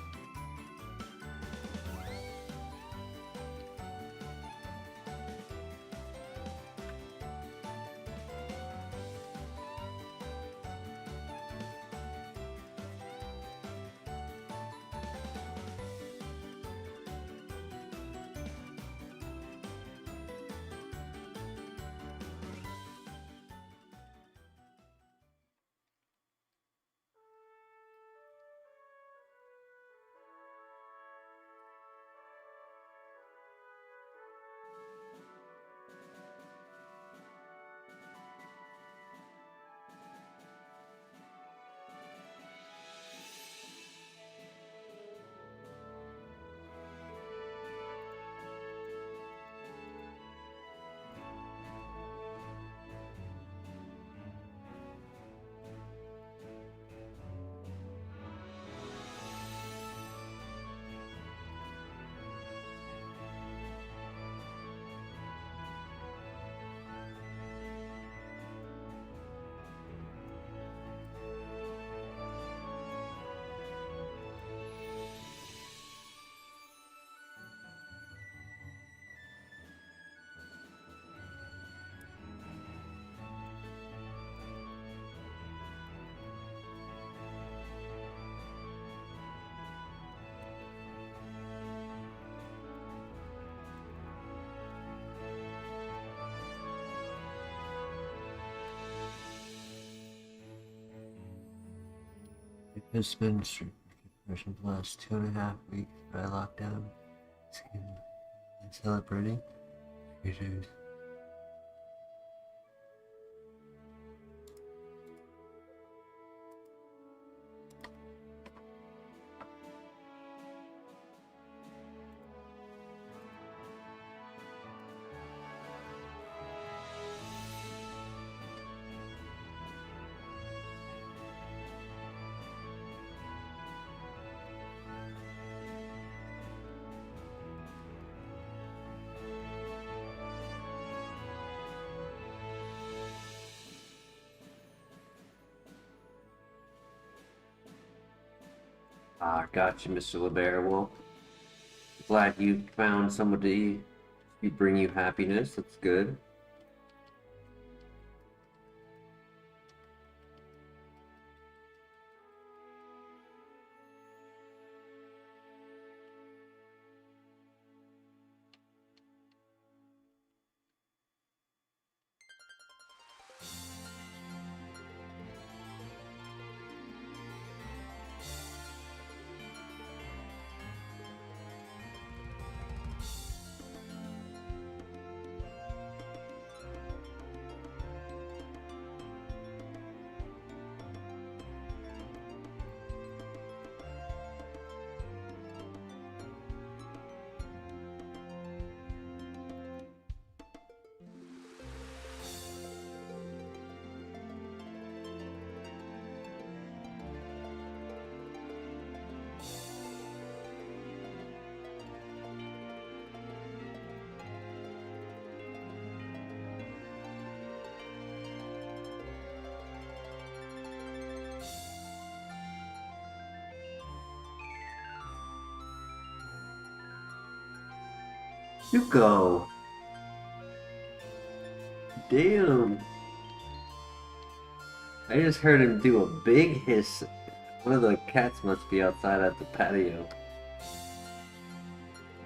It's been version for the last 2.5 weeks by lockdown. Celebrating creatures. Ah, gotcha, Mr. LeBear. Well, glad you found somebody to bring you happiness. That's good. You go. Damn. I just heard him do a big hiss. One of the cats must be outside at the patio.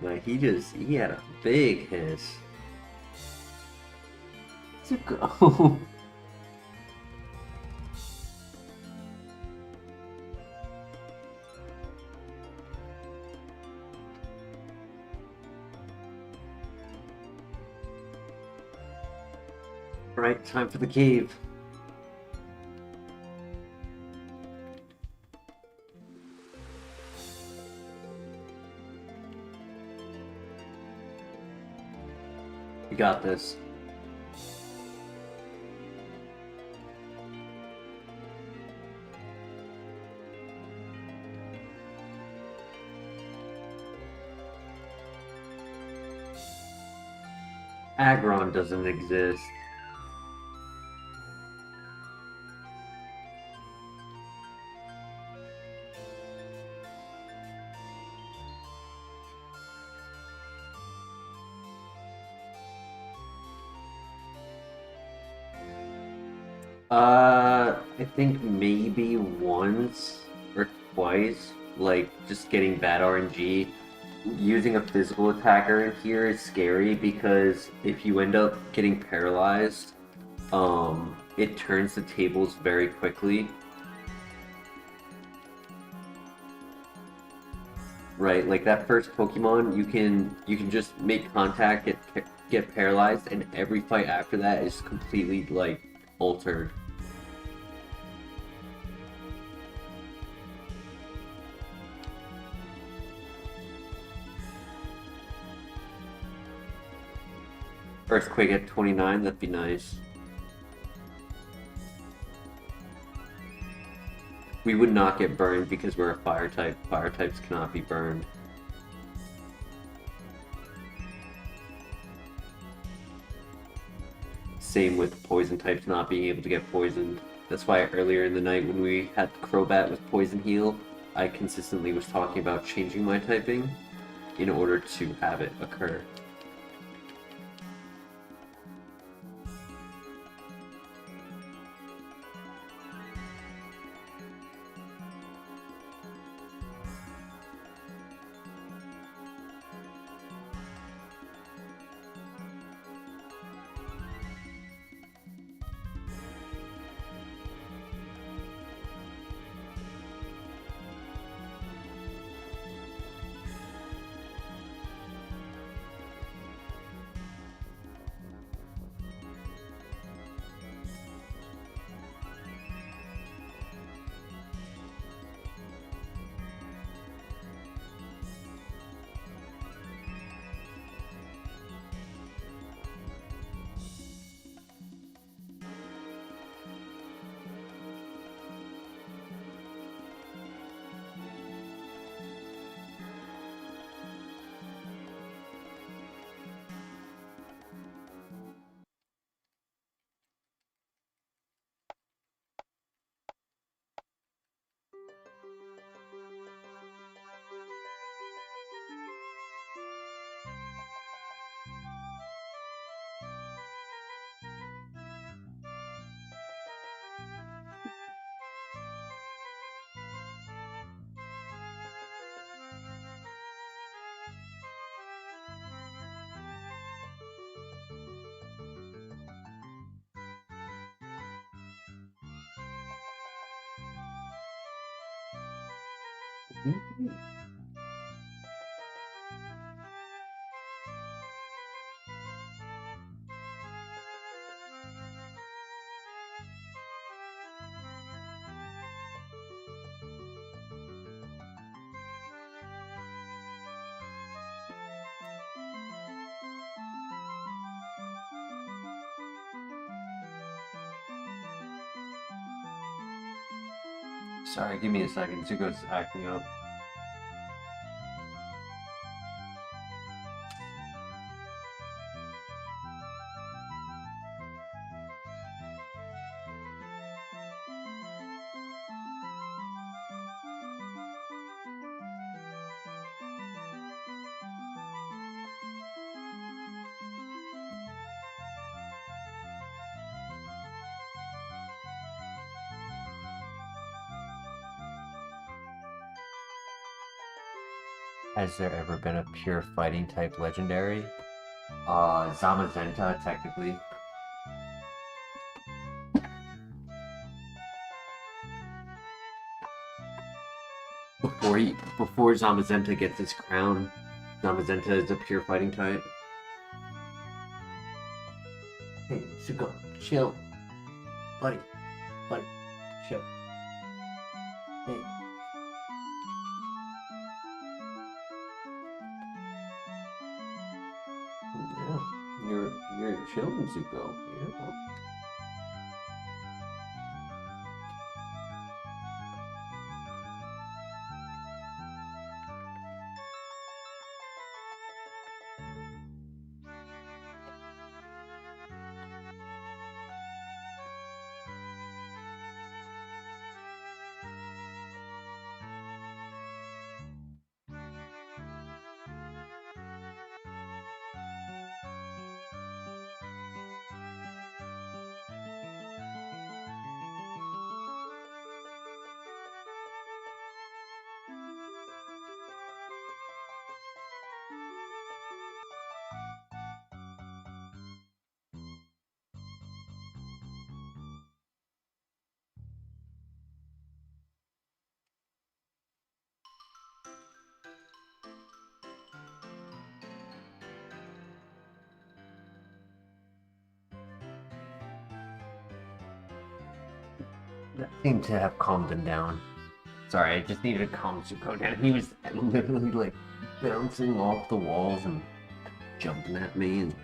Like, he had a big hiss. You go. Right, time for the cave. You got this. Aggron doesn't exist. I think maybe once or twice, like just getting bad RNG. Using a physical attacker in here is scary because if you end up getting paralyzed, it turns the tables very quickly. Right, like that first Pokemon, you can just make contact, get paralyzed, and every fight after that is completely like altered. Earthquake at 29, that'd be nice. We would not get burned because we're a fire type. Fire types cannot be burned. Same with poison types not being able to get poisoned. That's why earlier in the night when we had Crobat with Poison Heal, I consistently was talking about changing my typing in order to have it occur. Sorry, give me a second. Zuko's acting up. Has there ever been a pure fighting type legendary? Zamazenta, technically. Before Zamazenta gets his crown, Zamazenta is a pure fighting type. Hey, Zuko, chill. Buddy, chill. Hey. Yeah, you're chilling, Zuko. Yeah. That seemed to have calmed him down. Sorry, I just needed to calm Zuko down. He was literally like bouncing off the walls and jumping at me and.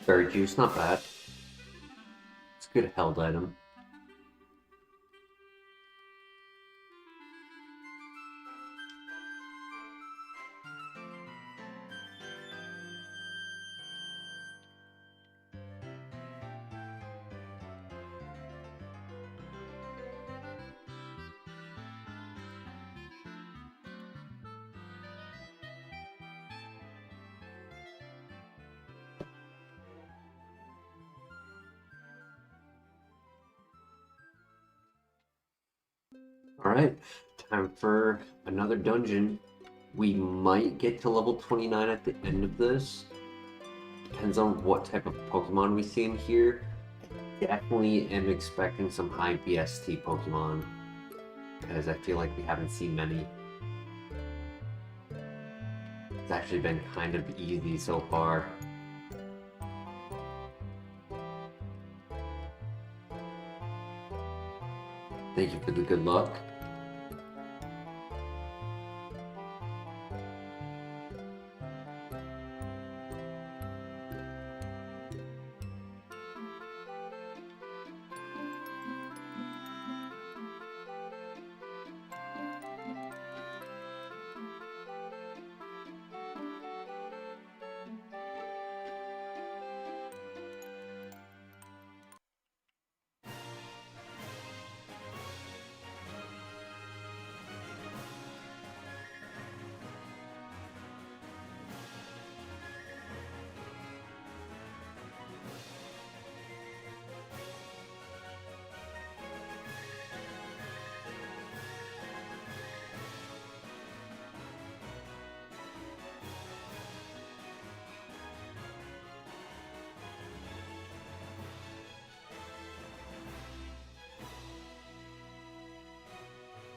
Berry juice, not bad. It's a good held item. Alright, time for another dungeon. We might get to level 29 at the end of this. Depends on what type of Pokemon we see in here. I definitely am expecting some high BST Pokemon, because I feel like we haven't seen many. It's actually been kind of easy so far. Thank you for the good luck.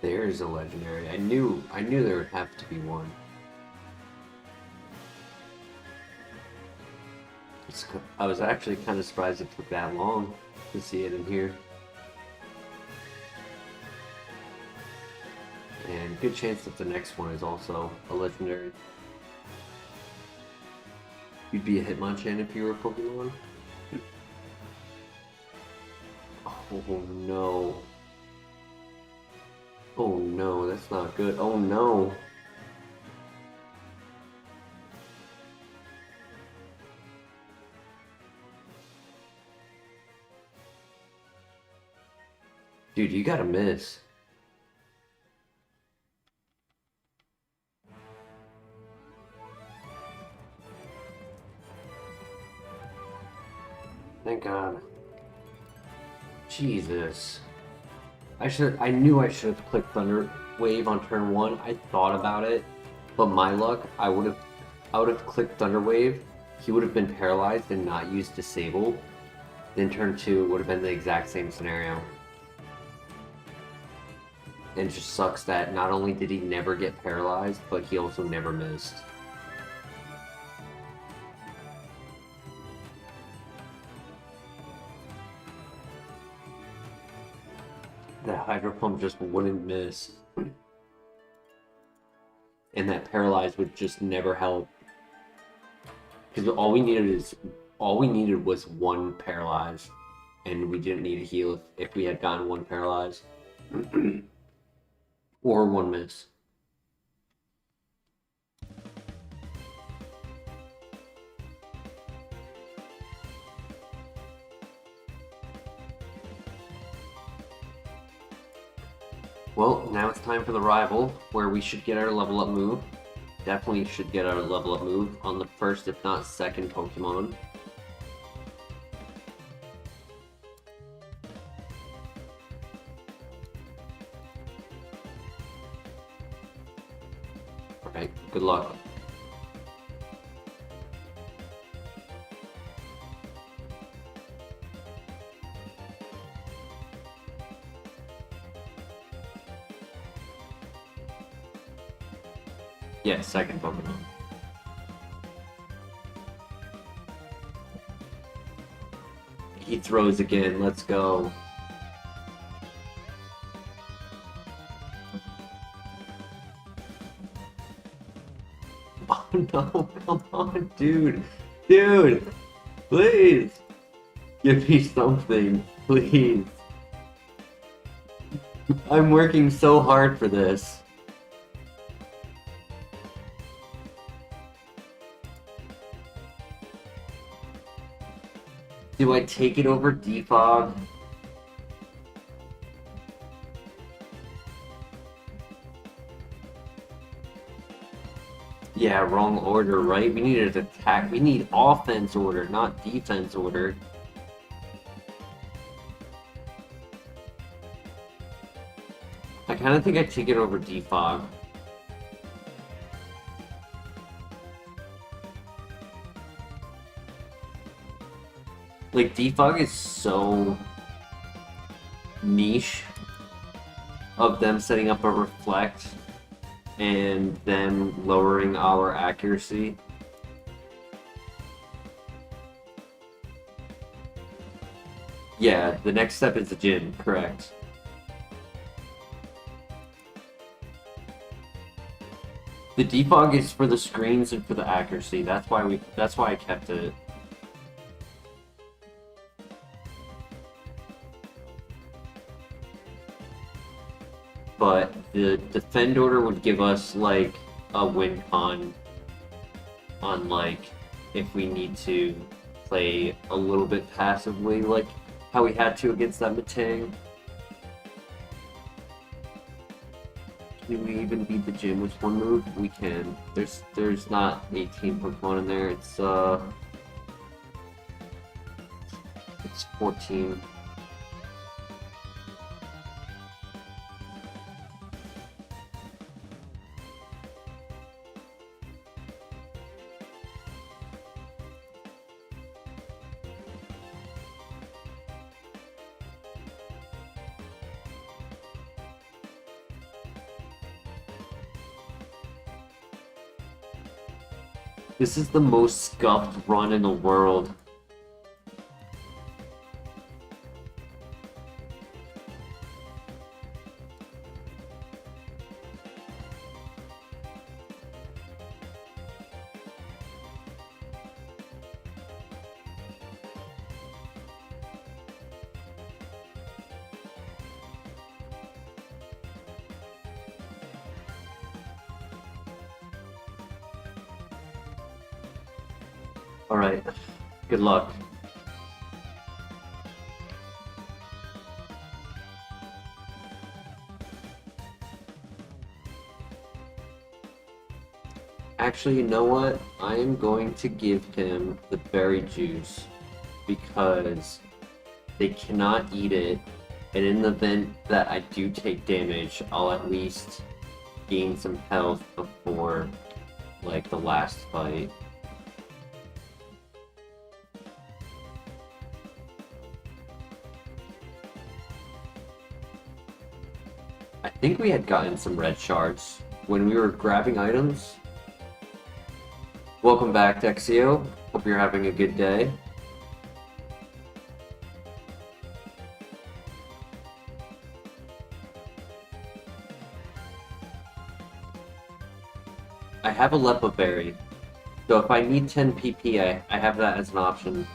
There's a legendary. I knew there would have to be one. I was actually kind of surprised it took that long to see it in here. And good chance that the next one is also a legendary. You'd be a Hitmonchan if you were a Pokemon? Oh no. Oh no, that's not good. Oh no. Dude, you gotta miss. Thank God. Jesus. I knew I should have clicked Thunder Wave on turn 1. I thought about it, but my luck, I would have clicked Thunder Wave. He would have been paralyzed and not used Disable. Then turn 2 would have been the exact same scenario. And it just sucks that not only did he never get paralyzed, but he also never missed. That Hydro Pump just wouldn't miss. And that Paralyze would just never help. Because all we needed was one Paralyze. And we didn't need a heal if we had gotten one Paralyze. Or one miss. Well, now it's time for the rival, where we should get our level up move. Definitely should get our level up move on the first, if not second, Pokemon. Alright, good luck. Yeah, second Pokemon. He throws again, let's go. Oh no, come on, dude. Dude, please. Give me something, please. I'm working so hard for this. Do I take it over Defog? Yeah, wrong order, right? We needed attack. We need offense order, not defense order. I kind of think I take it over Defog. Like, Defog is so niche of them setting up a Reflect and then lowering our accuracy. Yeah, the next step is the gym, correct. The defog is for the screens and for the accuracy. That's why I kept it. But the defend order would give us like a win con on like if we need to play a little bit passively, like how we had to against that Matang. Can we even beat the gym with one move? We can. There's not 18 Pokemon in there. It's 14. This is the most scuffed run in the world. Alright, good luck. Actually, you know what? I am going to give him the berry juice because they cannot eat it, and in the event that I do take damage, I'll at least gain some health before, like, the last fight. I think we had gotten some red shards when we were grabbing items. Welcome back, Dexio. Hope you're having a good day. I have a Lepa Berry, so if I need 10 PP, I have that as an option.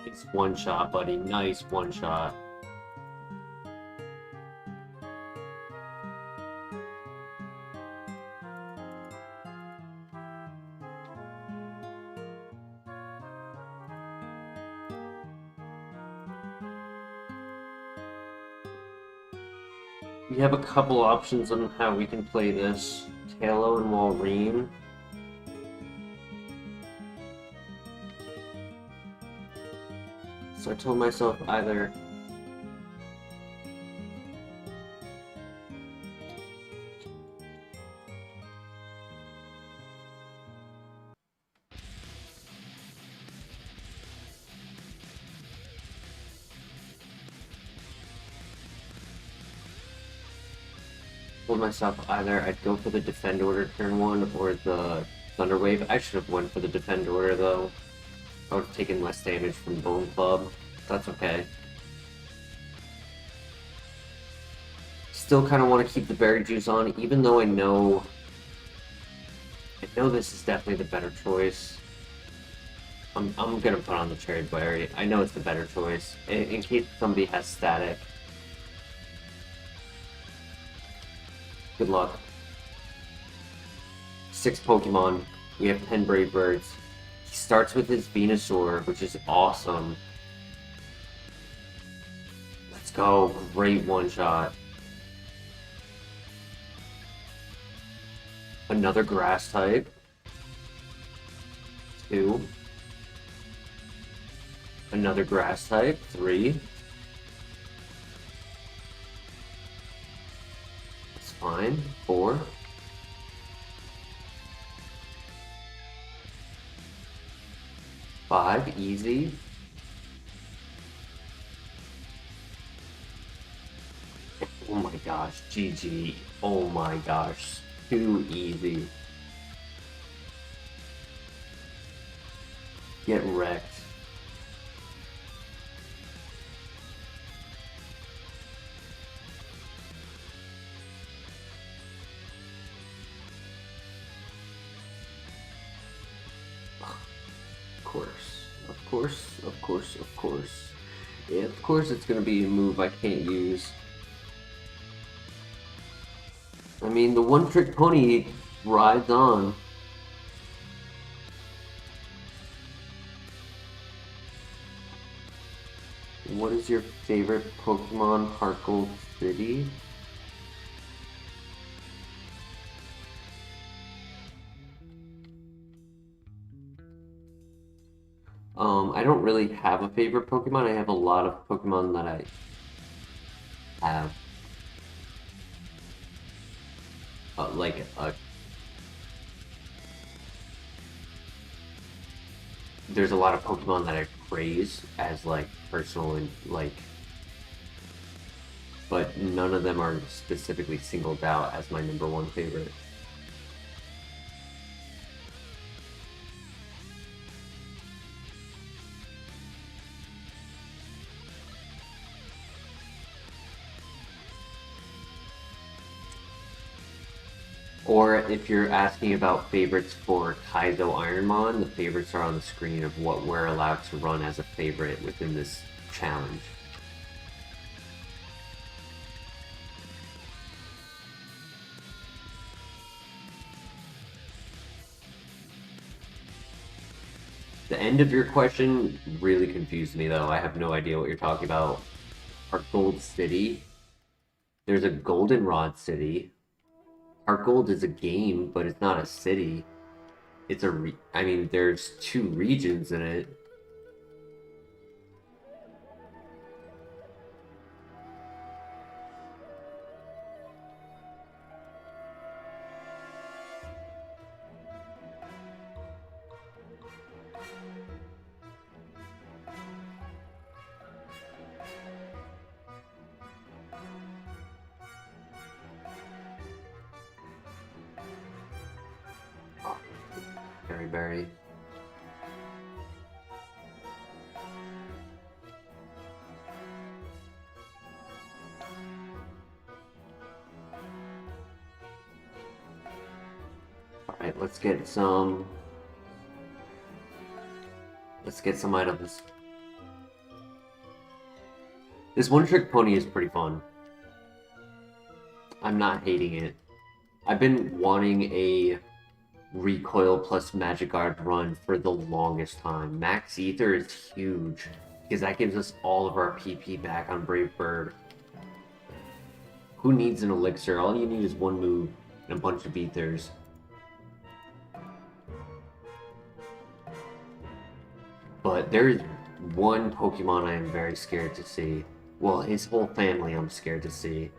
Nice one shot, buddy. Nice one shot. We have a couple options on how we can play this. Talo and Walrein. So I told myself either I'd go for the Defend Order turn 1 or the Thunder Wave. I should have went for the Defend Order though. I would have taken less damage from Bone Club. That's okay. still kind of want to keep the berry juice on, even though I know this is definitely the better choice. I'm gonna put on the cherry berry. I know it's the better choice in case somebody has static. Good luck. 6 Pokemon. We have 10 Brave Birds. He starts with his Venusaur, which is awesome. Let's go. Great one-shot. Another grass type. 2. Another grass type. 3. That's fine. 4. 5. Easy. 'Oh my gosh, GG. Oh my gosh, too easy. Get wrecked. Of course. Yeah, of course it's gonna be a move I can't use. I mean, the one-trick pony rides on. What is your favorite Pokemon HeartGold City? I don't really have a favorite Pokemon. I have a lot of Pokemon that I have. Like there's a lot of Pokemon that I praise as like personal and like, but none of them are specifically singled out as my #1 favorite. Or if you're asking about favorites for Kaizo Ironmon, the favorites are on the screen of what we're allowed to run as a favorite within this challenge. The end of your question really confused me though. I have no idea what you're talking about. Our Gold City. There's a Goldenrod City. HeartGold is a game, but it's not a city. It's I mean, there's 2 regions in it. Oh, Berry. Alright, let's get some items. This one-trick pony is pretty fun. I'm not hating it. I've been wanting a recoil plus magic guard run for the longest time. Max Ether is huge because that gives us all of our PP back on Brave Bird. Who needs an elixir? All you need is one move and a bunch of ethers. But there is one Pokemon I am very scared to see. Well, his whole family I'm scared to see.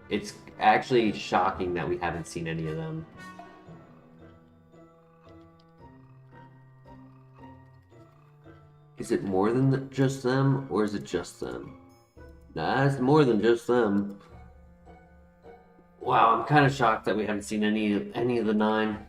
It's actually shocking that we haven't seen any of them. Is it more than just them, or is it just them? Nah, it's more than just them. Wow, I'm kind of shocked that we haven't seen any of the 9.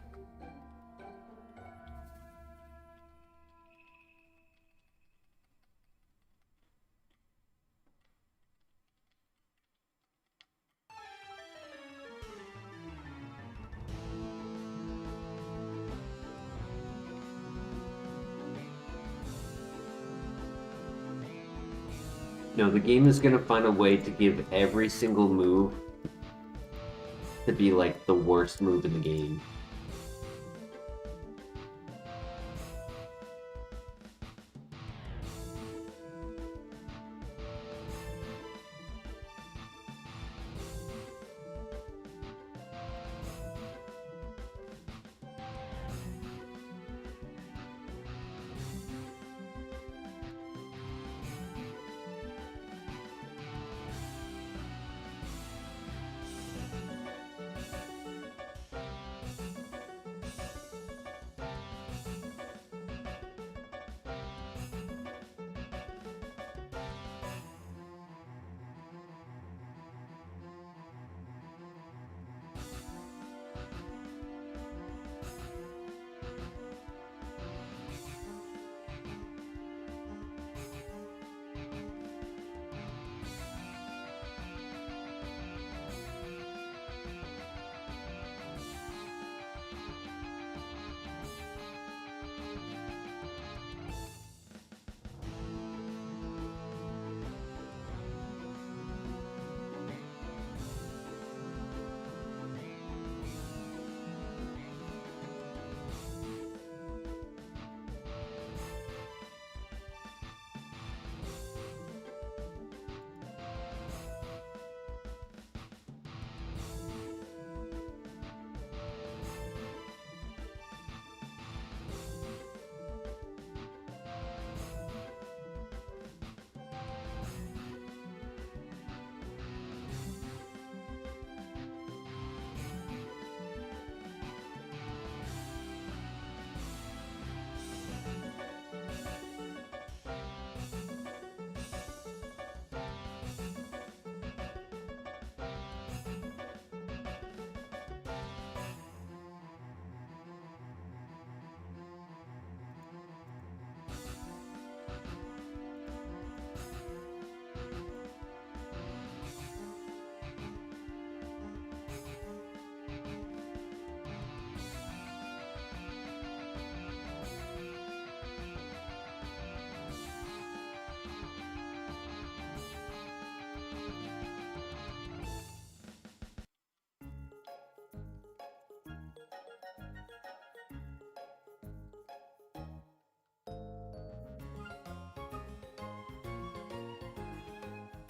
No, the game is gonna find a way to give every single move to be like the worst move in the game.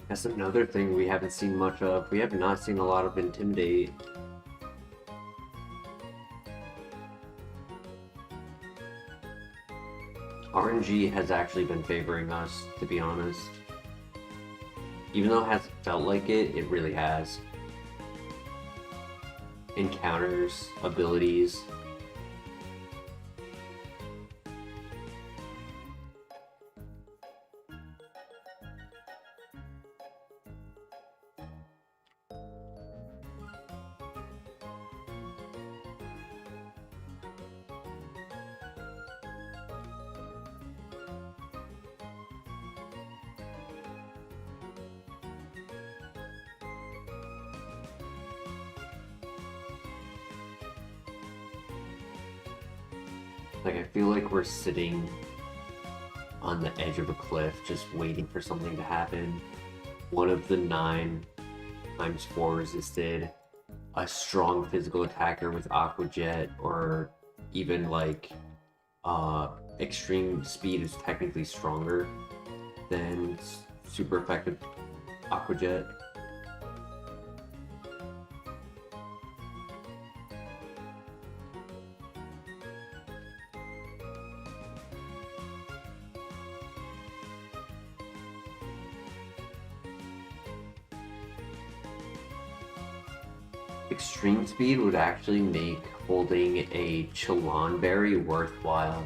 That's another thing we haven't seen much of. We have not seen a lot of Intimidate. RNG has actually been favoring us, to be honest. Even though it hasn't felt like it, it really has. Encounters, abilities. Like, I feel like we're sitting on the edge of a cliff just waiting for something to happen. One of the 9x4 resisted, a strong physical attacker with Aqua Jet, or even like extreme speed is technically stronger than super effective Aqua Jet. Extreme speed would actually make holding a Chalon Berry worthwhile.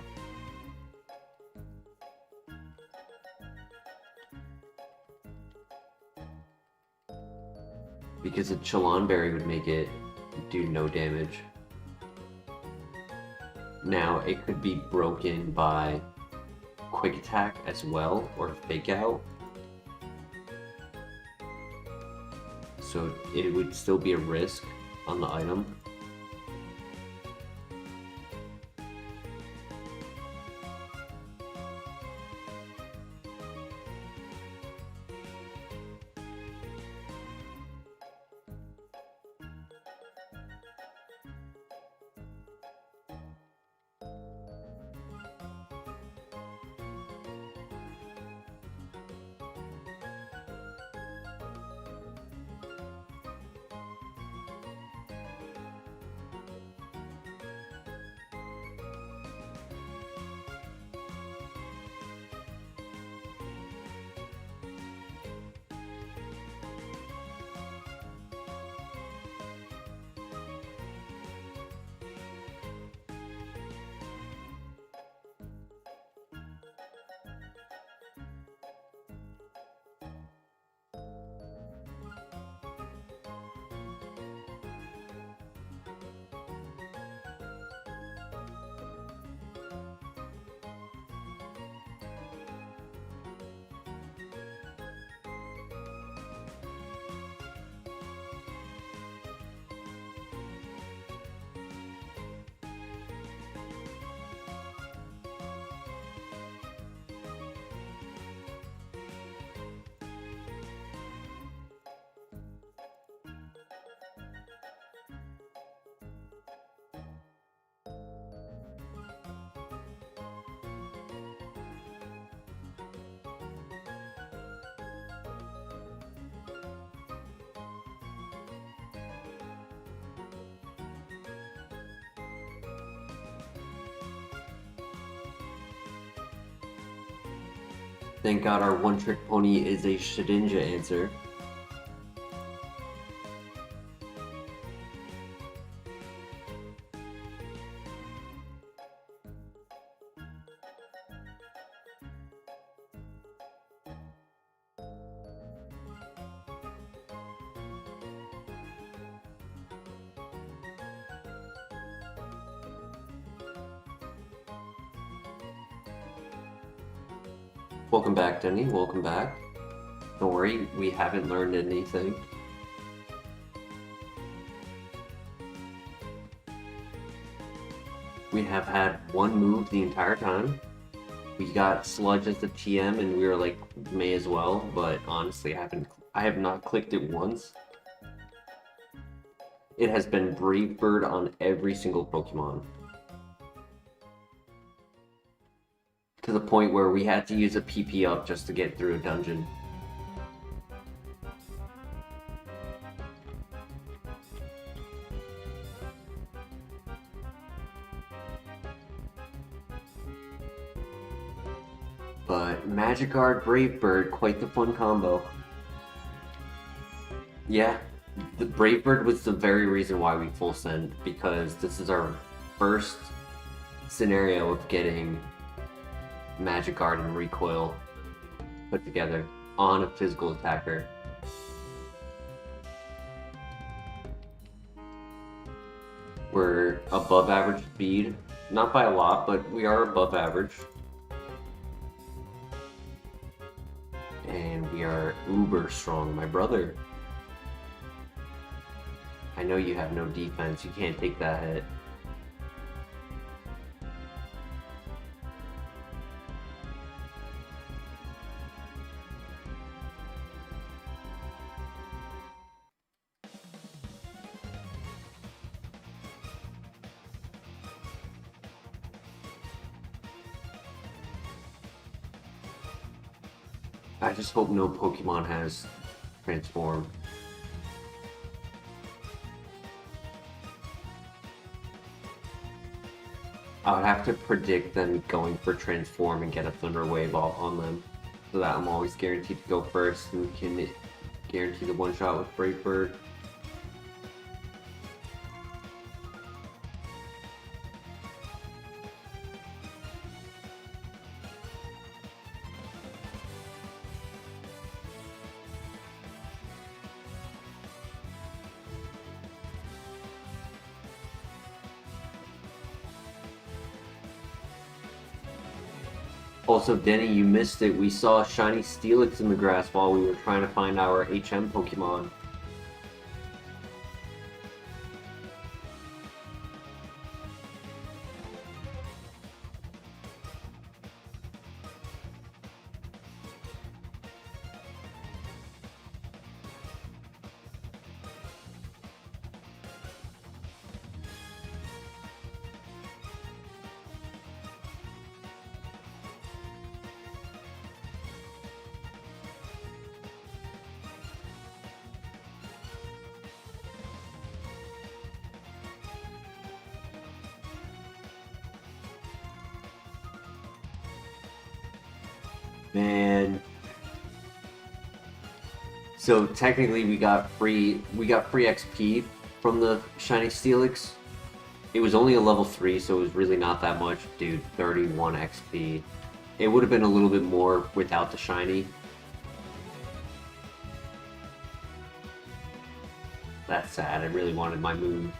Because a Chalon Berry would make it do no damage. Now, it could be broken by Quick Attack as well, or Fake Out. So it would still be a risk on the item. Thank God our one-trick pony is a Shedinja answer. Welcome back, Denny. Welcome back. Don't worry, we haven't learned anything. We have had one move the entire time. We got Sludge as the TM and we were like, may as well, but honestly I have not clicked it once. It has been Brave Bird on every single Pokemon. To the point where we had to use a PP up just to get through a dungeon. But Magikarp, Brave Bird, quite the fun combo. Yeah, the Brave Bird was the very reason why we full send, because this is our first scenario of getting Magikarp and Recoil put together on a physical attacker. We're above average speed, not by a lot, but we are above average. And we are uber strong, my brother. I know you have no defense, you can't take that hit. I just hope no Pokemon has Transform. I would have to predict them going for Transform and get a Thunder Wave on them, so that I'm always guaranteed to go first and can guarantee the one shot with Brave Bird. Also, Denny, you missed it. We saw shiny Steelix in the grass while we were trying to find our HM Pokemon. Man. So technically we got free XP from the shiny Steelix. It was only a level 3, so it was really not that much. Dude, 31 XP. It would have been a little bit more without the shiny. That's sad. I really wanted my move.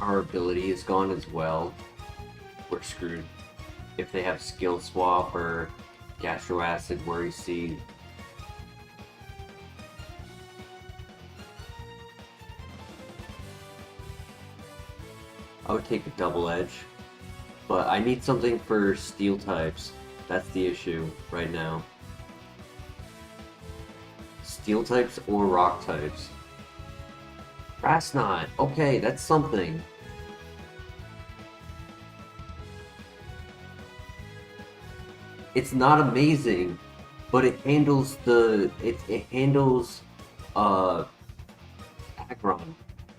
our ability is gone as well, we're screwed. If they have skill swap or gastro acid worry seed. I would take a double edge, but I need something for steel types. That's the issue right now. Steel types or rock types. Grass knot. Okay, that's something. It's not amazing, but it handles the it handles Aggron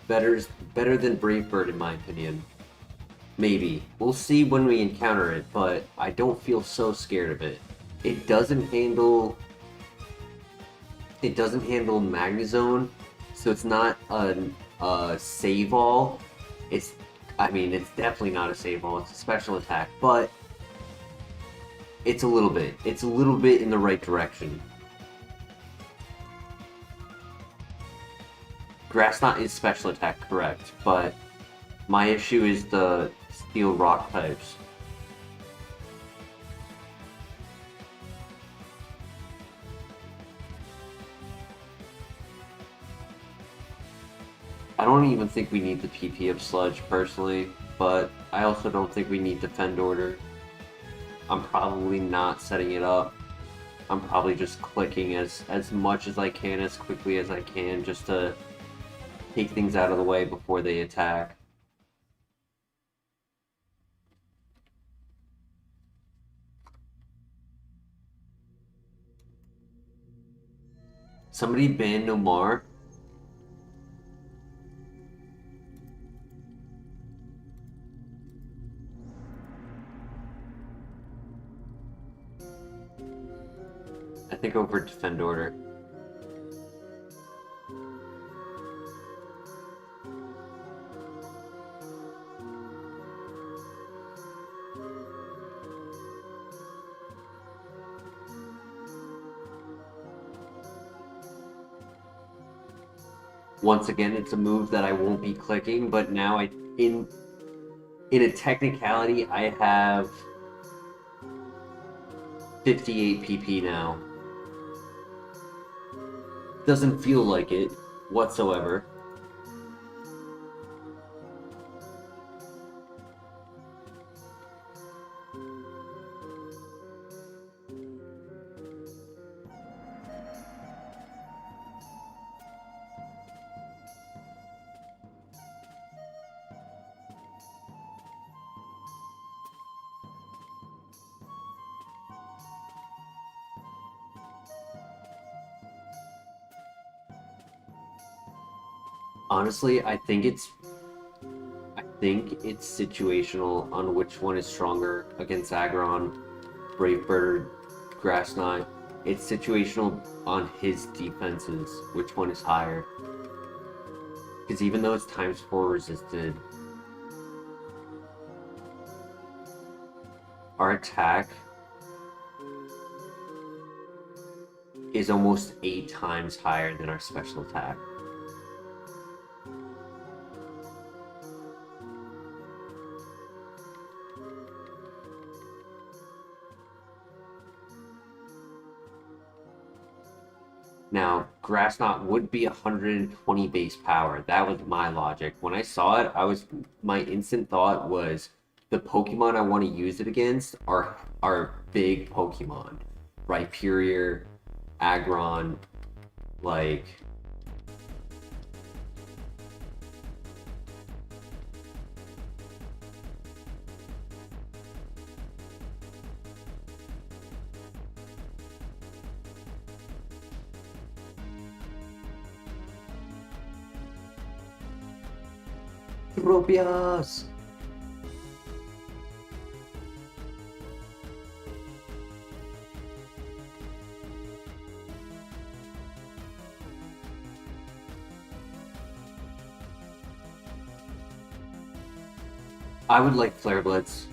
better than Brave Bird in my opinion. Maybe. We'll see when we encounter it, but I don't feel so scared of it. It doesn't handle Magnezone, so it's not a save all. I mean, it's definitely not a save all. It's a special attack, but it's a little bit. It's a little bit in the right direction. Grass Knot is special attack, correct, but my issue is the steel rock types. I don't even think we need the PP of Sludge, personally, but I also don't think we need Defend Order. I'm probably not setting it up. I'm probably just clicking as much as I can, as quickly as I can, just to take things out of the way before they attack. Somebody ban Nomar? I think over Defend Order. Once again, it's a move that I won't be clicking, but now in a technicality, I have 58 PP now. Doesn't feel like it whatsoever. Honestly, I think it's situational on which one is stronger against Aggron, Brave Bird, Grass Knot. It's situational on his defenses, which one is higher. Because even though it's ×4 resisted, our attack is almost 8 times higher than our special attack. Now, Grass Knot would be 120 base power. That was my logic. When I saw it, my instant thought was the Pokemon I want to use it against are big Pokemon. Rhyperior, Aggron, like... Tropius! I would like Flare Blitz.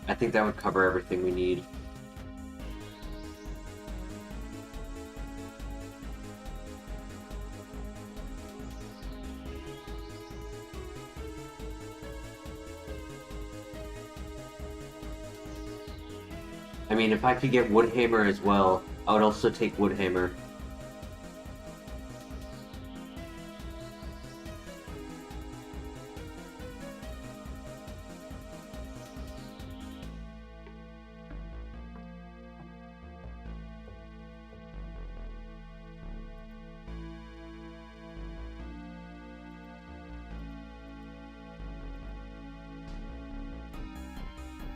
I think that would cover everything we need. I mean, if I could get Woodhammer as well, I would also take Woodhammer.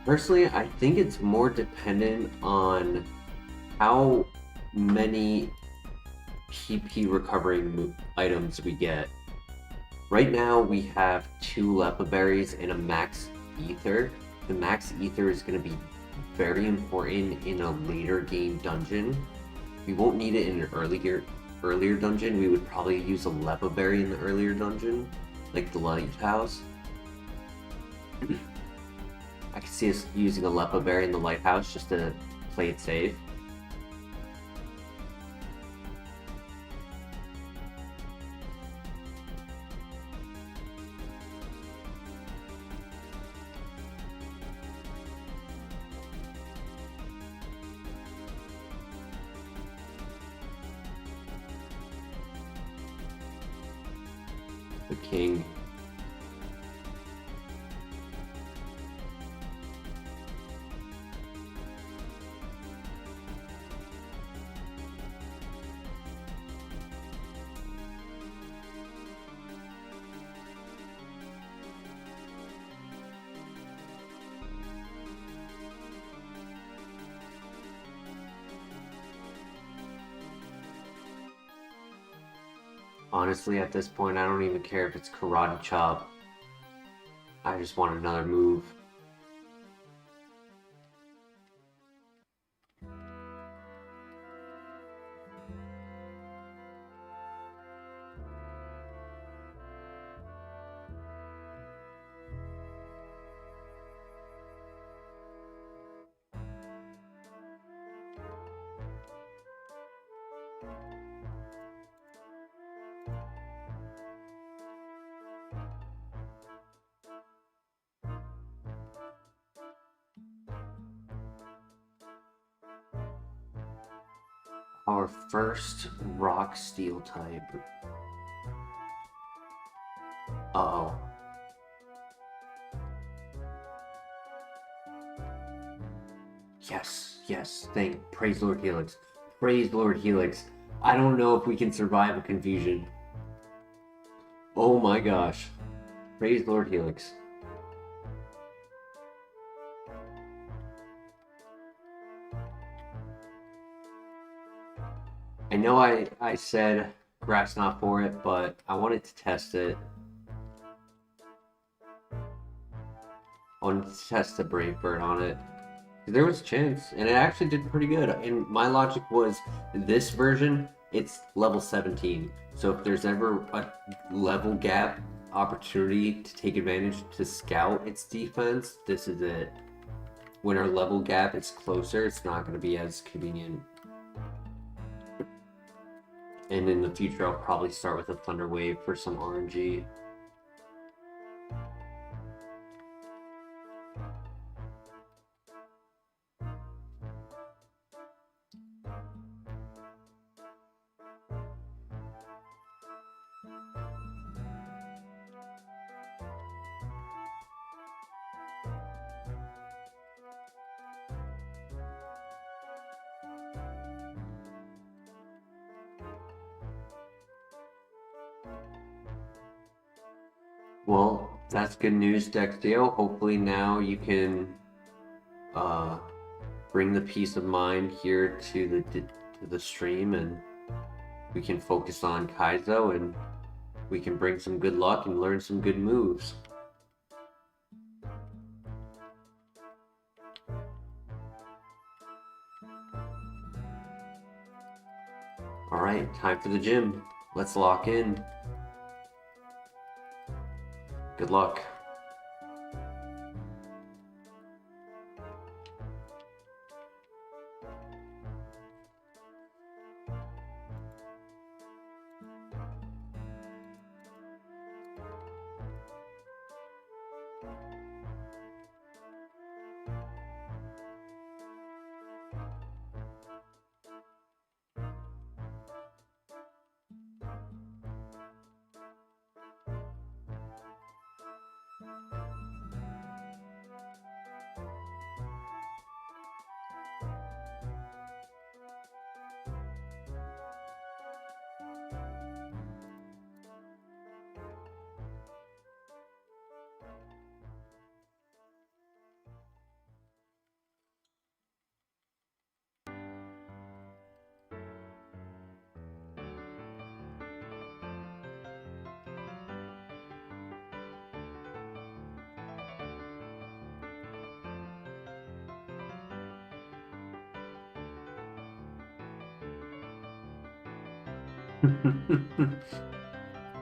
Personally, I think it's more dependent on how many PP recovering items we get. Right now, we have 2 Lepa Berries and a Max Ether. The Max Ether is going to be very important in a later game dungeon. We won't need it in an earlier dungeon. We would probably use a Lepa Berry in the earlier dungeon, like the Lighthouse. I can see us using a Lepa Berry in the Lighthouse just to play it safe. The king. Honestly, at this point, I don't even care if it's Karate Chop. I just want another move. Our first rock steel type. Uh-oh. Yes, praise Lord Helix. Praise Lord Helix. I don't know if we can survive a confusion. Oh my gosh. Praise Lord Helix. I know I said grass not for it, but I wanted to test it. I wanted to test the Brave Bird on it. There was a chance, and it actually did pretty good. And my logic was, this version, it's level 17. So if there's ever a level gap opportunity to take advantage to scout its defense, this is it. When our level gap is closer, it's not going to be as convenient. And in the future, I'll probably start with a Thunder Wave for some RNG. Well, that's good news, Dextio. Hopefully now you can bring the peace of mind here to the stream, and we can focus on Kaizo, and we can bring some good luck and learn some good moves. Alright, time for the gym. Let's lock in. Good luck.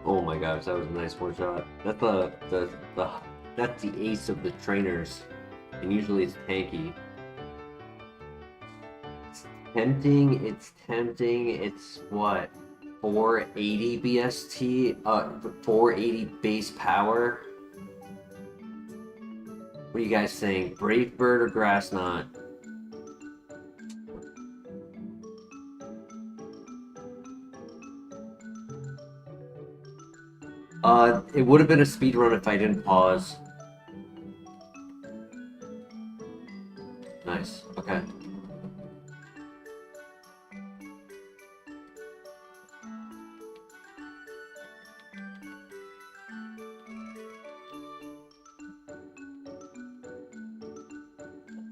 Oh my gosh, that was a nice one shot. That's that's the ace of the trainers, and usually it's tanky. It's tempting. It's tempting. It's what, 480 BST, 480 base power. What are you guys saying? Brave Bird or Grass Knot? It would have been a speed run if I didn't pause. Nice. Okay.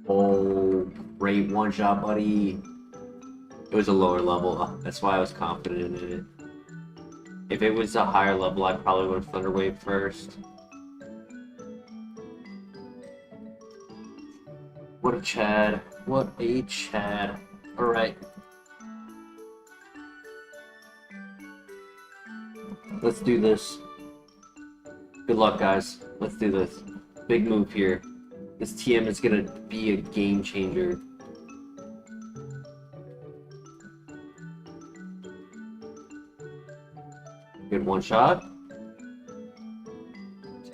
Oh, great one shot, buddy. It was a lower level. That's why I was confident in it. If it was a higher level, I probably would have Thunder Wave first. What a Chad. What a Chad. Alright. Let's do this. Good luck, guys. Let's do this. Big move here. This TM is gonna be a game changer. Good one shot.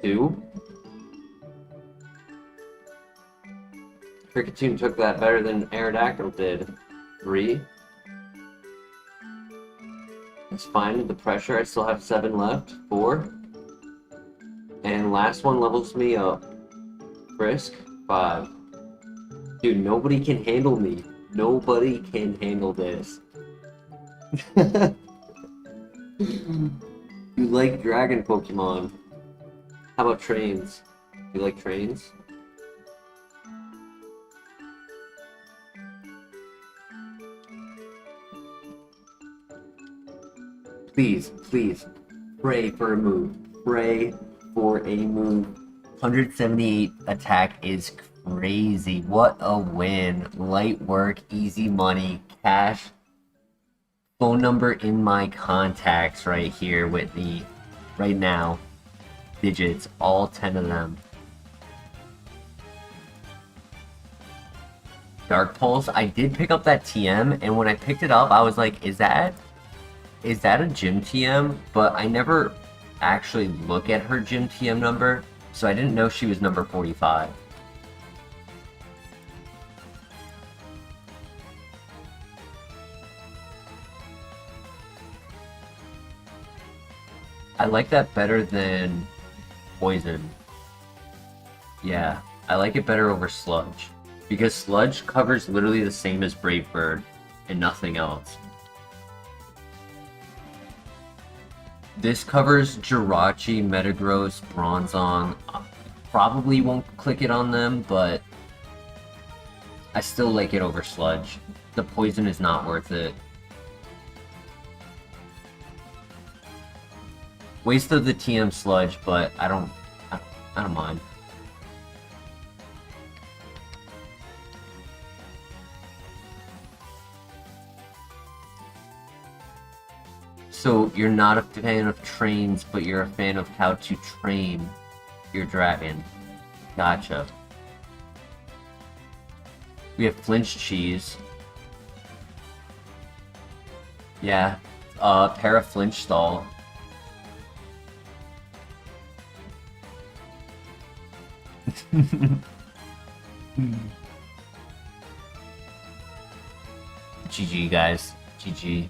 2. Cricketune took that better than Aerodactyl did. 3. That's fine with the pressure. I still have 7 left. 4. And last one levels me up. Frisk. 5. Dude, nobody can handle me. Nobody can handle this. You like dragon Pokemon. How about trains? You like trains? Please, please, pray for a move. Pray for a move. 178 attack is crazy. What a win. Light work, easy money, cash. Phone number in my contacts right here with me right now. Digits, all 10 of them. Dark Pulse, I did pick up that TM, and when I picked it up, I was like, is that a gym TM? But I never actually look at her gym TM number, so I didn't know she was number 45. I like that better than Poison. Yeah, I like it better over Sludge. Because Sludge covers literally the same as Brave Bird and nothing else. This covers Jirachi, Metagross, Bronzong. Probably won't click it on them, but I still like it over Sludge. The Poison is not worth it. Waste of the TM Sludge, but I don't mind. So you're not a fan of trains, but you're a fan of how to train your dragon. Gotcha. We have Flinch Cheese. Yeah. Para Flinch Stall. GG, guys. GG.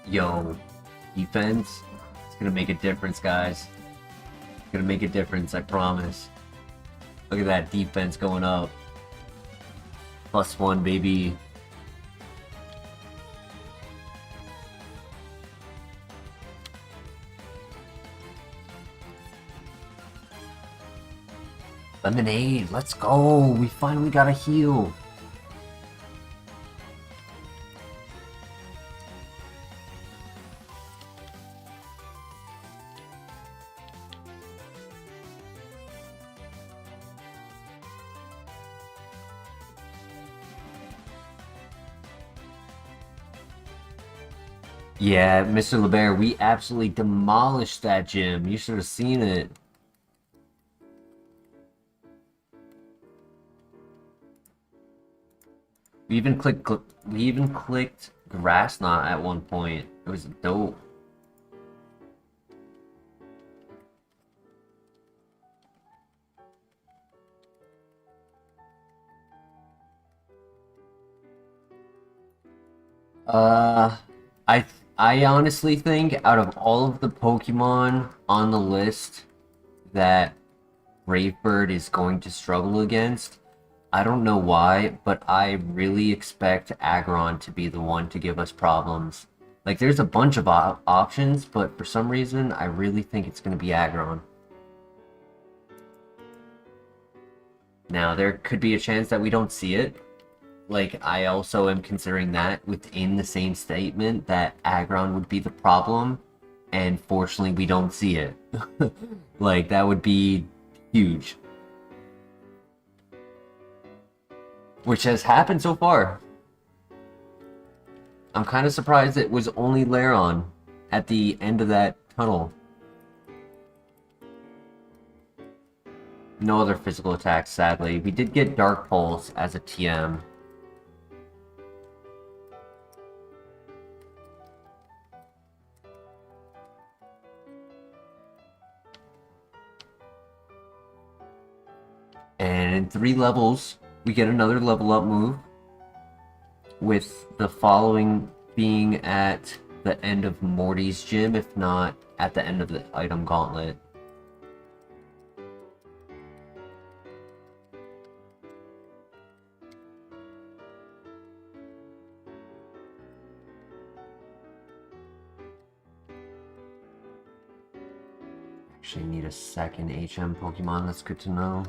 Yo, defense. It's gonna make a difference, guys. It's gonna make a difference, I promise. Look at that defense going up. +1, baby. Lemonade, let's go! We finally got a heal! Yeah, Mr. LeBear, we absolutely demolished that gym. You should have seen it. We even clicked Grass Knot at one point. It was dope. Uh, I I honestly think out of all of the Pokemon on the list that Bravebird is going to struggle against, I don't know why, but I really expect Aggron to be the one to give us problems. Like, there's a bunch of options, but for some reason, I really think it's going to be Aggron. Now, there could be a chance that we don't see it. Like, I also am considering that within the same statement that Aggron would be the problem, and fortunately we don't see it. Like, that would be huge. Which has happened so far. I'm kind of surprised it was only Lairon at the end of that tunnel. No other physical attacks, sadly. We did get Dark Pulse as a TM. And in 3 levels, we get another level up move, with the following being at the end of Morty's gym, if not at the end of the item gauntlet. Actually need a second HM Pokemon, that's good to know.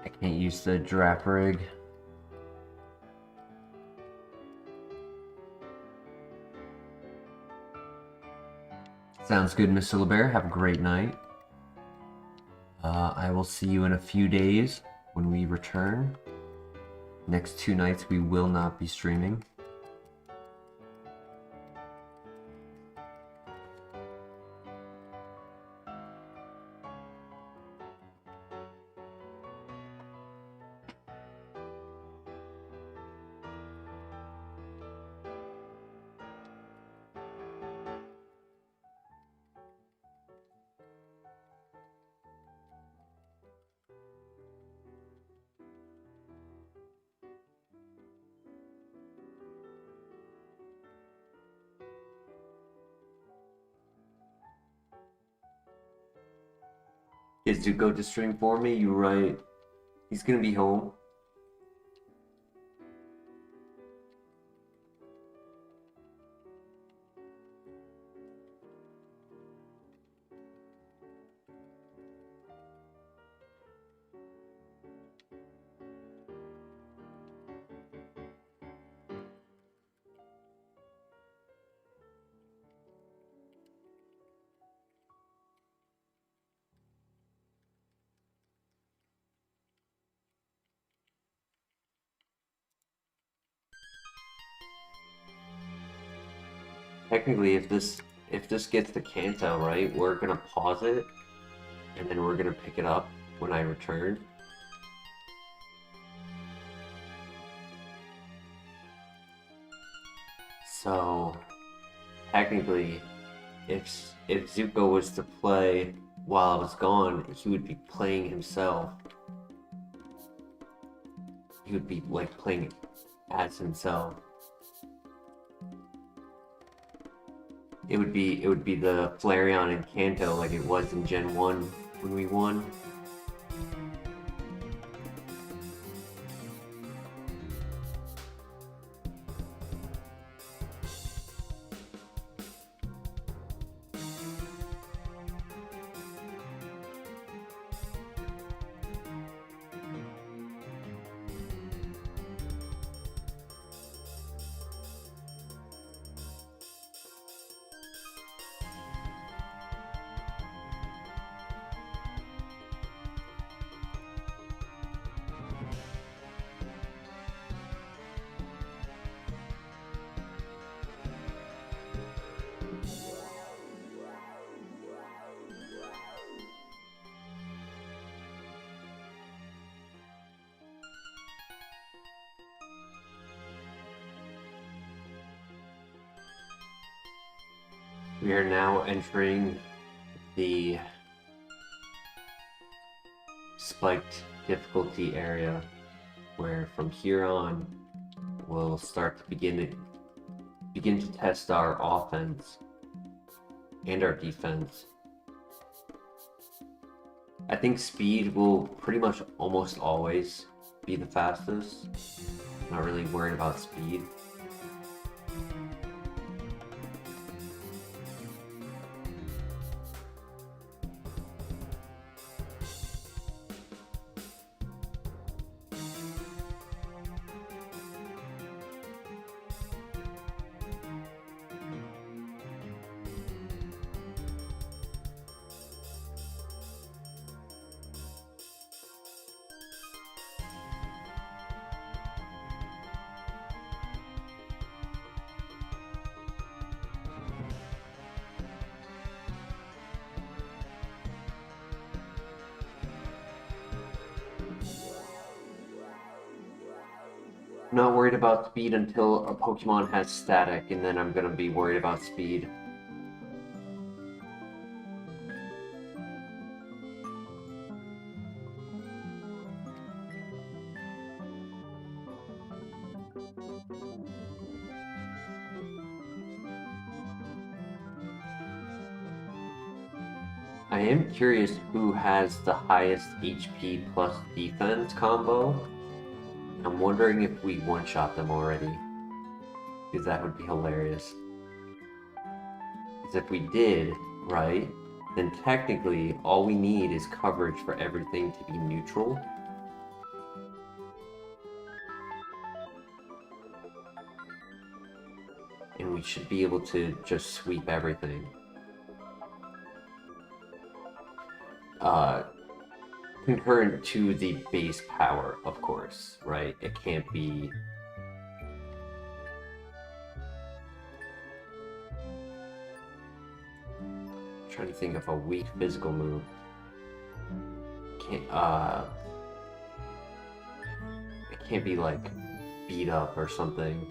I can't use the Giraffe Rig. Sounds good, Mr. LeBear. Have a great night. I will see you in a few days when we return. Next 2 nights we will not be streaming. Is Zuko to stream for me? You're right. He's gonna be home. Technically, if this gets the Kanto right, we're gonna pause it, and then we're gonna pick it up when I return. So, technically, if Zuko was to play while I was gone, he would be playing himself. he would be like playing as himself. It would be the Flareon and Kanto like it was in Gen 1 when we won. We are now entering the spiked difficulty area, where from here on we'll start to begin to test our offense and our defense. I think speed will pretty much almost always be the fastest. Not really worried about speed. I'm not worried about speed until a Pokemon has static, and then I'm gonna be worried about speed. I am curious who has the highest HP plus defense combo. I'm wondering if we one-shot them already, because that would be hilarious. Because if we did, right, then technically all we need is coverage for everything to be neutral. And we should be able to just sweep everything. Concurrent to the base power, of course, right? It can't be... I'm trying to think of a weak physical move. It can't be like beat up or something.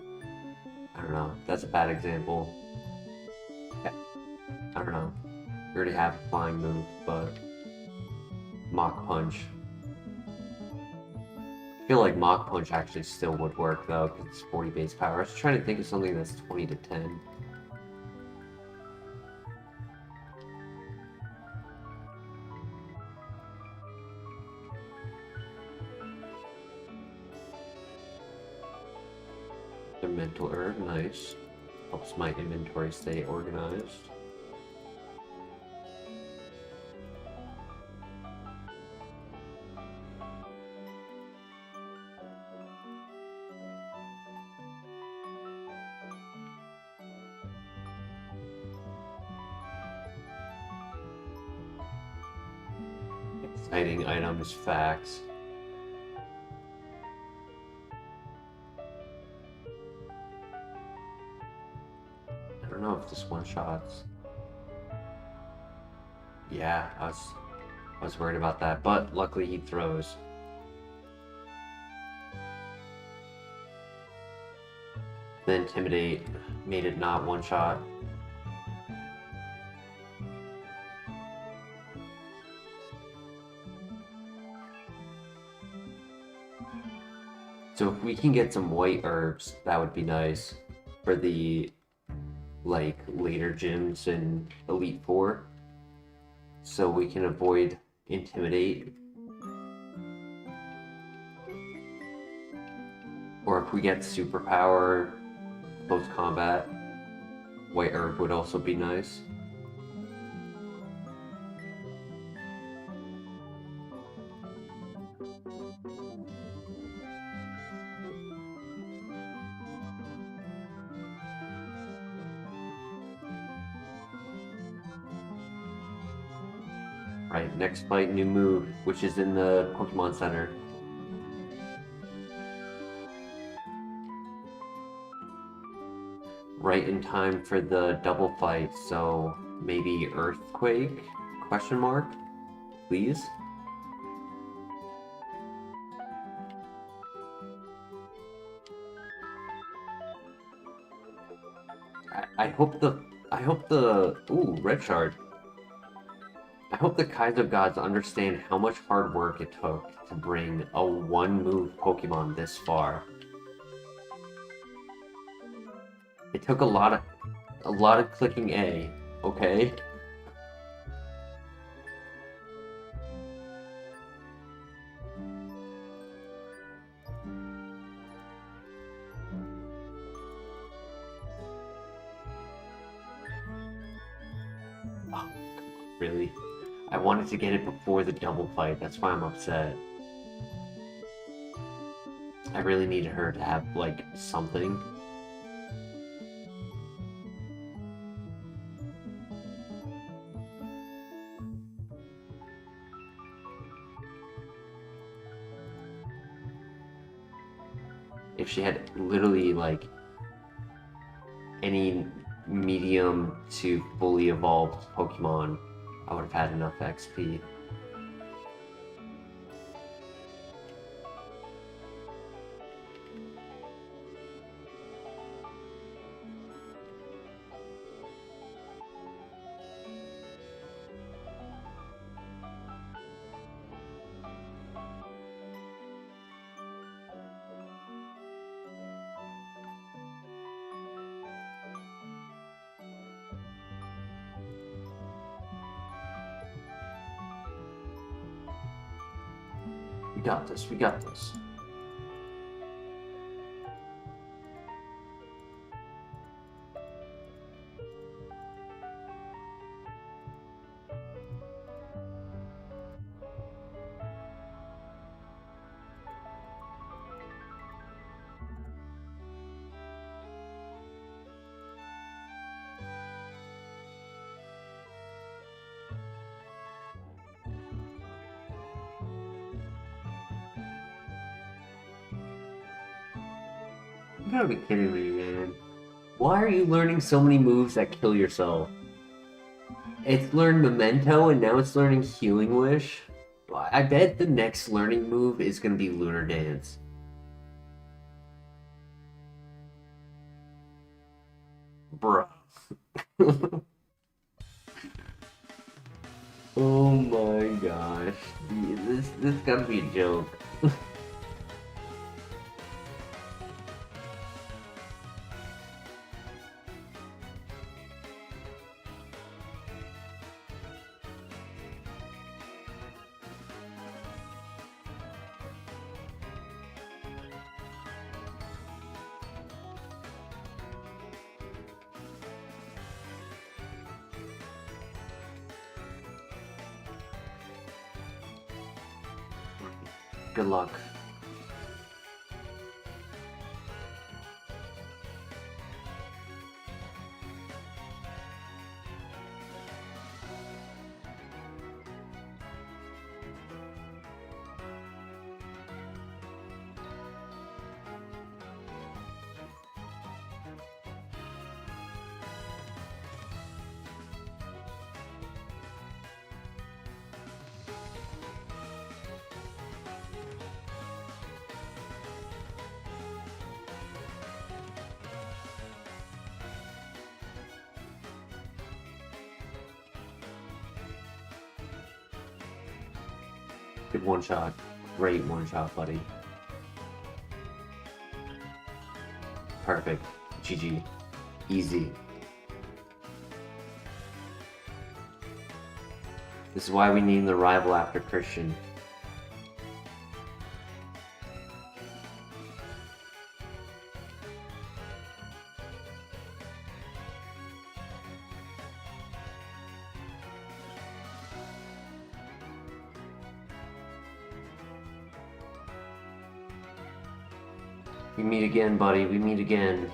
I don't know. That's a bad example. I don't know. We already have a flying move, but Mach Punch. I feel like Mach Punch actually still would work though, because it's 40 base power. I was trying to think of something that's 20 to 10. The mental herb, nice. Helps my inventory stay organized. Exciting items, facts. I don't know if this one-shots. Yeah, I was worried about that, but luckily he throws. The Intimidate made it not one-shot. So if we can get some white herbs, that would be nice for the like later gyms in Elite Four, so we can avoid Intimidate. Or if we get Superpower, close combat, white herb would also be nice. Right, next fight, new move, which is in the Pokemon Center. Right in time for the double fight, so maybe Earthquake? Question mark? Please? I hope the ooh, red shard. I hope the Kaizo gods understand how much hard work it took to bring a one-move Pokemon this far. It took a lot of clicking A, okay? Oh, come on, really? I wanted to get it before the double fight, that's why I'm upset. I really needed her to have, like, something. If she had literally, like, any medium to fully evolved Pokemon, I would have had enough XP. We got this, we got this. You gotta be kidding me, man. Why are you learning so many moves that kill yourself? It's learned Memento and now it's learning Healing Wish. I bet the next learning move is gonna be Lunar Dance. Bruh. Oh my gosh. This gotta be a joke. Good luck. Good one shot. Great one shot, buddy. Perfect. GG. Easy. This is why we named the rival after Christian. We meet again, buddy. We meet again.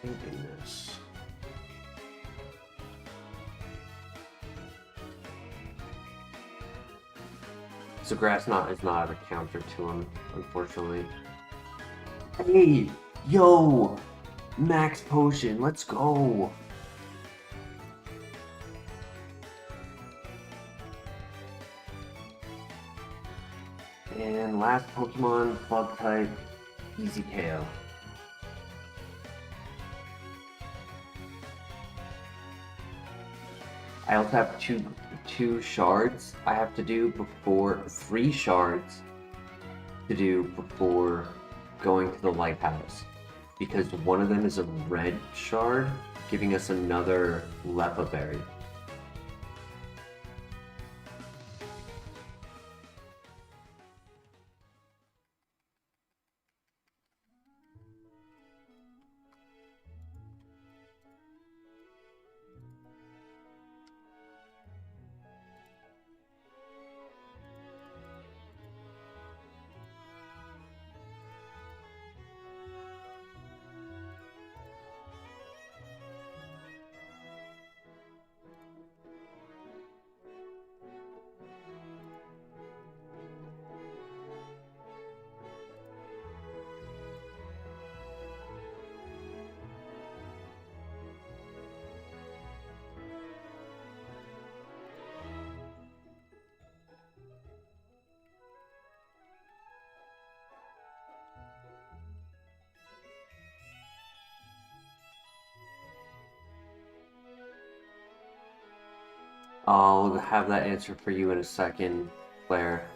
Thank goodness. So grass knot is not a counter to him, unfortunately. Hey, yo, max potion, let's go. And last Pokemon, bug type, easy KO. I also have two shards I have to do before, 3 shards to do before going to the lighthouse, because one of them is a red shard, giving us another Lepa berry. I'll have that answer for you in a second, Claire.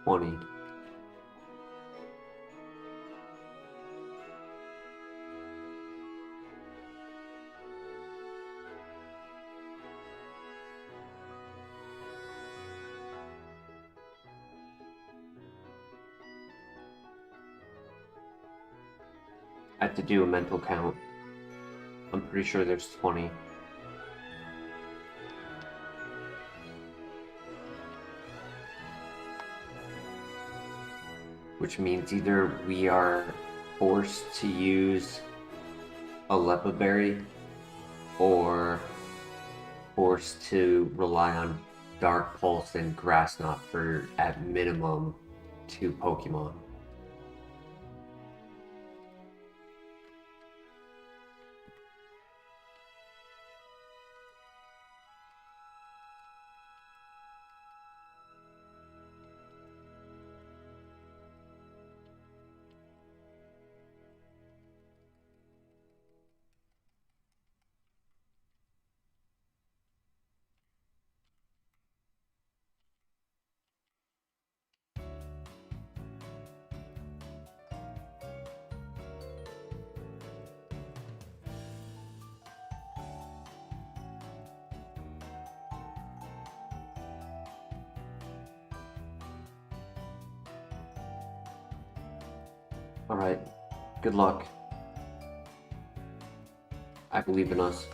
$20. I have to do a mental count. I'm pretty sure there's 20. Which means either we are forced to use a Lepa berry or forced to rely on Dark Pulse and Grass Knot for, at minimum, 2 Pokemon. Alright, good luck. I believe in us.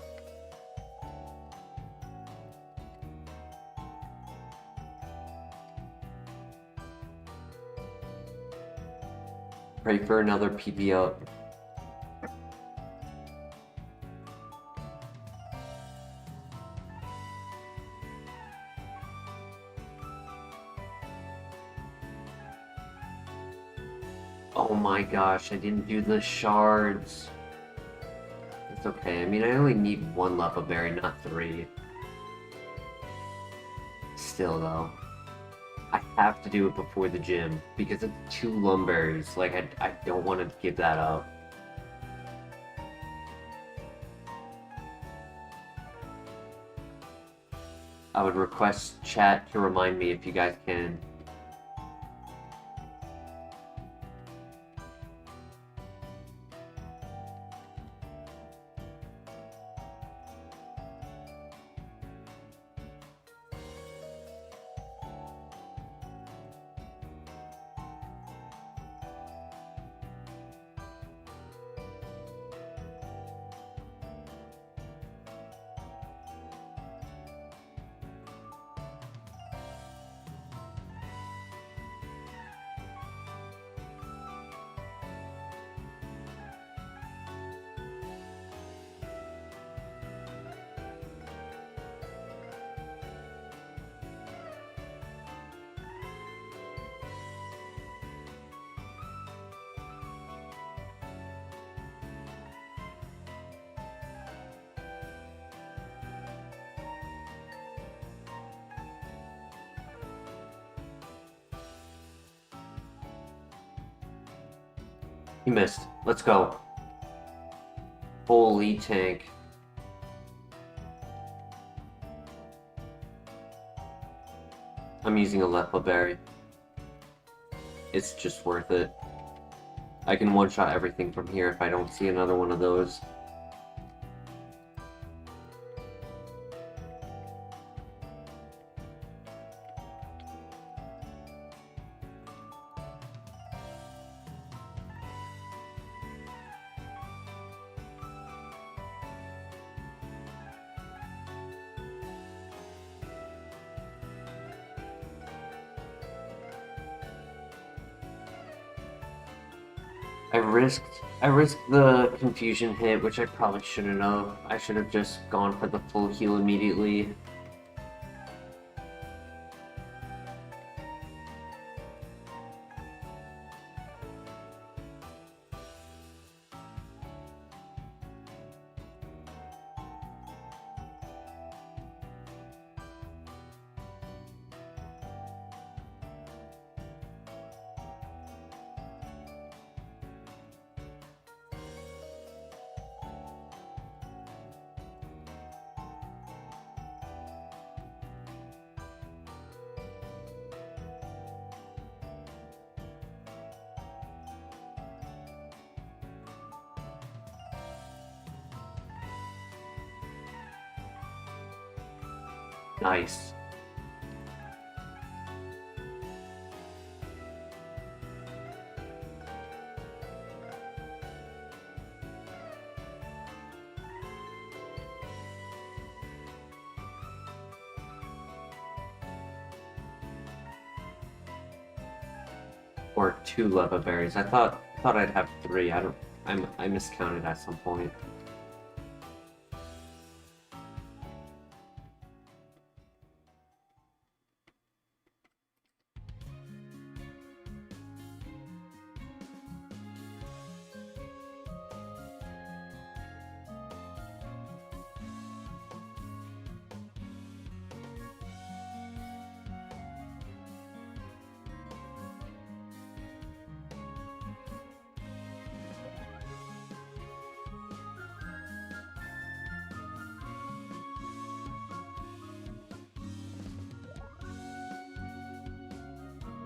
Pray for another PB up. Oh my gosh, I didn't do the shards. It's okay. I mean, I only need one Lepa Berry, not 3. Still, though. I have to do it before the gym, because it's 2 Lumberries. Like, I don't want to give that up. I would request chat to remind me if you guys can. He missed. Let's go. Holy tank. I'm using a Lepa Berry. It's just worth it. I can one-shot everything from here if I don't see another one of those. I risked the confusion hit, which I probably shouldn't have. I should have just gone for the full heal immediately. Nice. Or 2 Lepa Berries. I thought I'd have 3. I miscounted at some point.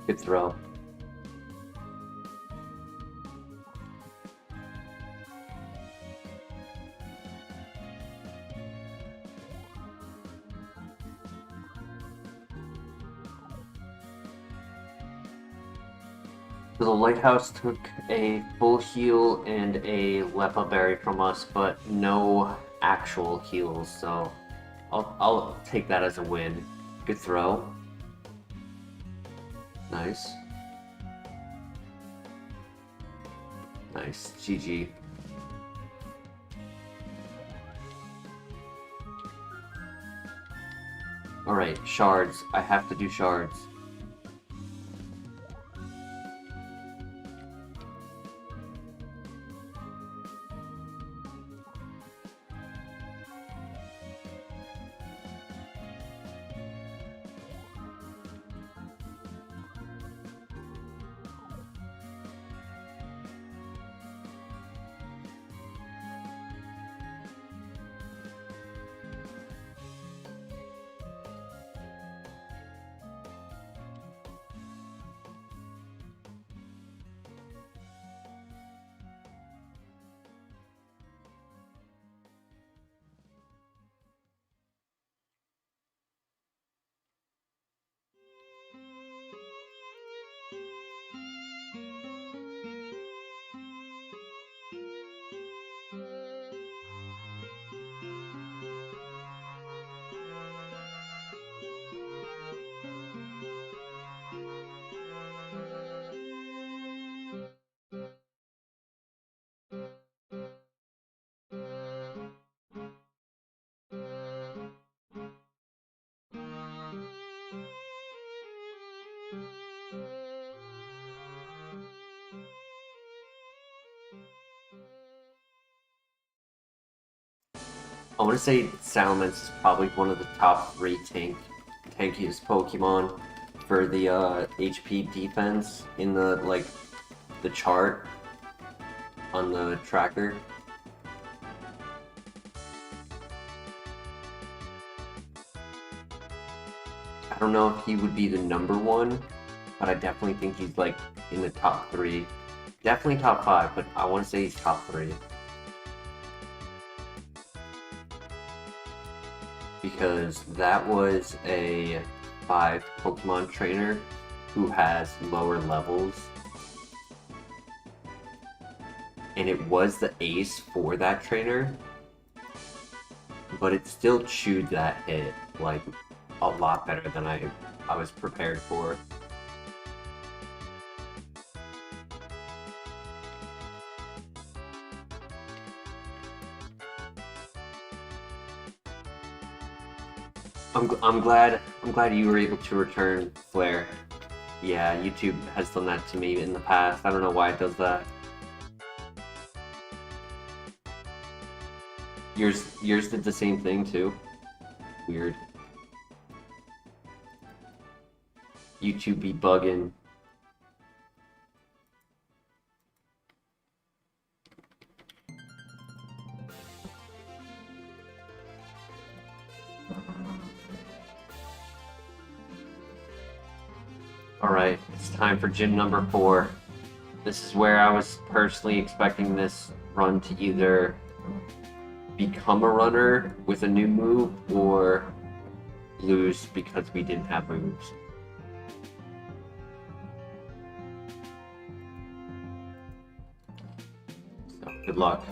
Good throw. So the lighthouse took a full heal and a Lepa Berry from us, but no actual heals, so I'll take that as a win. Good throw. Nice. Nice. GG. Alright, shards. I have to do shards. I want to say Salamence is probably one of the top 3 tankiest Pokemon for the HP defense in the the chart on the tracker. I don't know if he would be the #1, but I definitely think he's like in the top 3. Definitely top 5, but I want to say he's top 3. Because that was a 5 Pokemon trainer who has lower levels. And it was the ace for that trainer. But it still chewed that hit like a lot better than I was prepared for. I'm glad you were able to return Flare. Yeah, YouTube has done that to me in the past. I don't know why it does that. Yours did the same thing too. Weird. YouTube be bugging. Alright, it's time for gym number 4. This is where I was personally expecting this run to either become a runner with a new move or lose because we didn't have moves. So, good luck.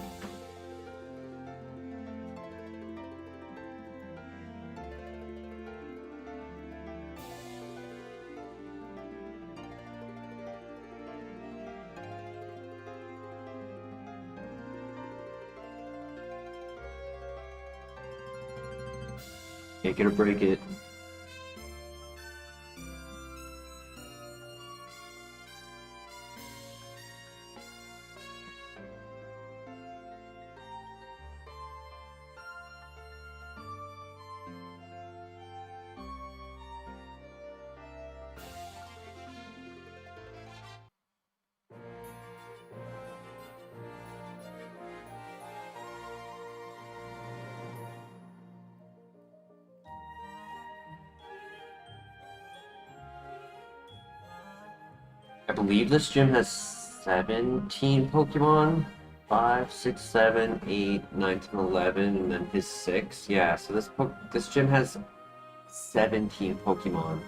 Make it or break it. I believe this gym has 17 Pokemon. 5, 6, 7, 8, 9, 10, 11, and then his 6. Yeah, so this gym has 17 Pokemon.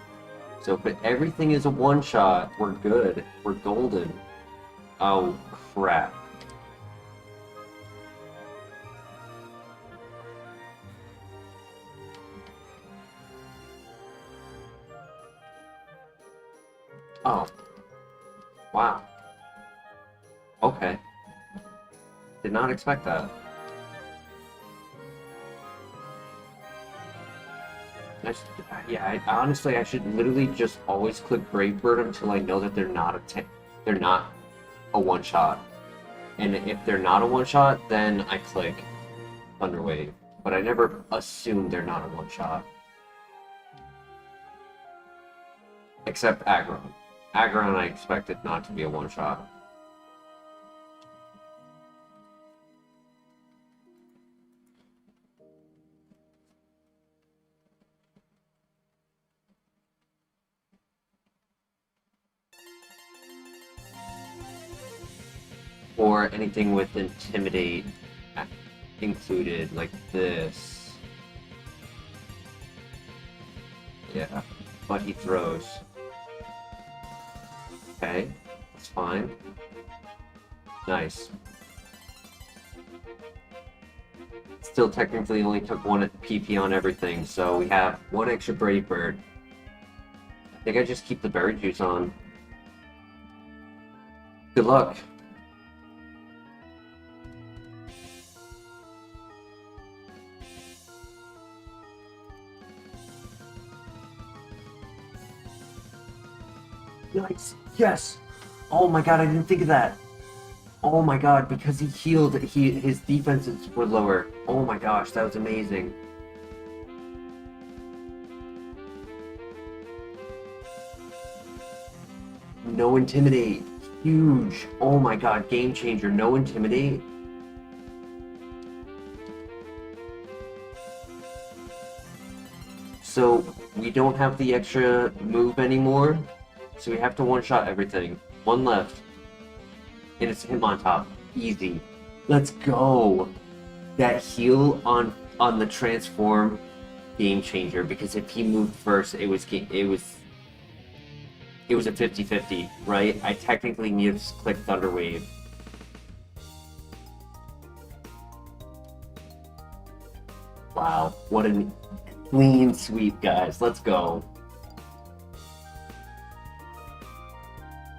So if everything is a one-shot, we're good. We're golden. Oh, crap. Oh. Wow. Okay. Did not expect that. Honestly, I should literally just always click Brave Bird until I know that they're not a one-shot. And if they're not a one-shot, then I click Thunder Wave. But I never assume they're not a one-shot. Except Aggron. Aggron I expected not to be a one-shot. Or anything with Intimidate included, like this. Yeah, but he throws. Okay, that's fine. Nice. Still technically only took 1 PP on everything, so we have 1 extra Brave Bird. I think I just keep the berry juice on. Good luck. Nice. Yes. Oh my god, I didn't think of that. Oh my god, because he healed, his defenses were lower. Oh my gosh, that was amazing. No Intimidate. Huge. Oh my god, game changer. No Intimidate. So we don't have the extra move anymore. So we have to one-shot everything. One left. And it's him on top. Easy. Let's go. That heal on the transform, game changer, because if he moved first, it was a 50-50, right? I technically need to click Thunder Wave. Wow, what a clean sweep, guys. Let's go.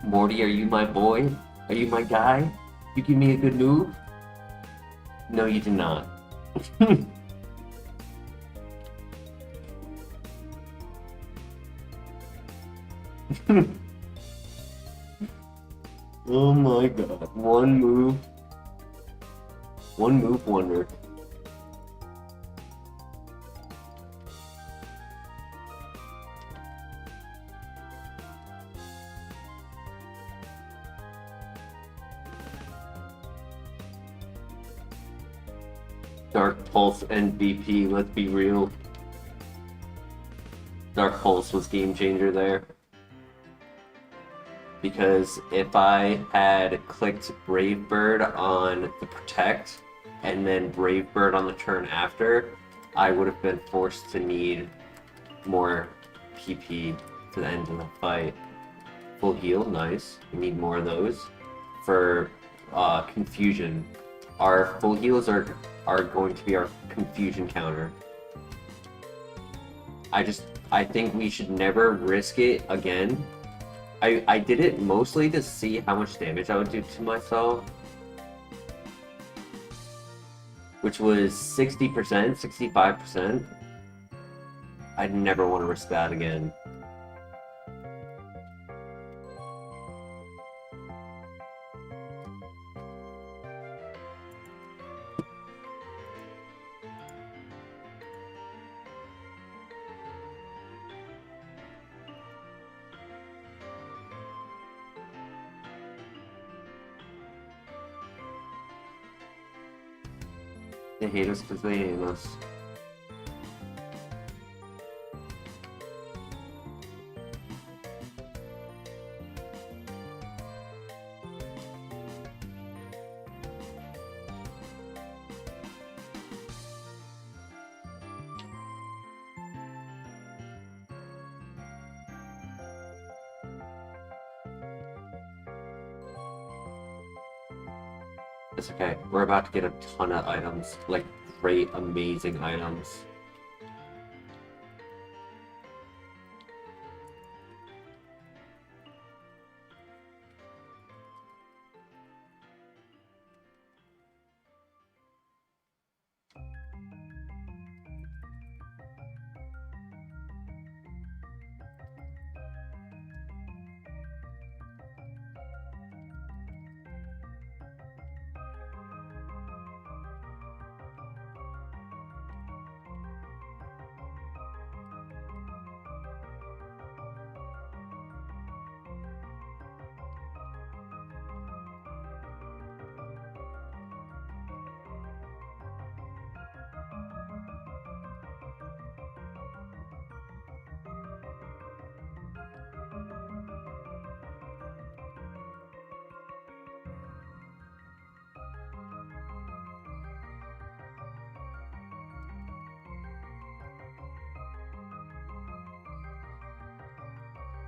Morty, are you my boy? Are you my guy? You give me a good move? No, you did not. Oh my god. One move wonder. Dark Pulse MVP, let's be real. Dark Pulse was game changer there. Because if I had clicked Brave Bird on the Protect and then Brave Bird on the turn after, I would have been forced to need more PP to the end of the fight. Full heal, nice. We need more of those. For confusion, our full heals are going to be our confusion counter. I think we should never risk it again. I did it mostly to see how much damage I would do to myself, which was 60%, 65%. I'd never want to risk that again. They hate us because they hate us. It's okay. We're about to get a ton of items. Like, great, amazing items.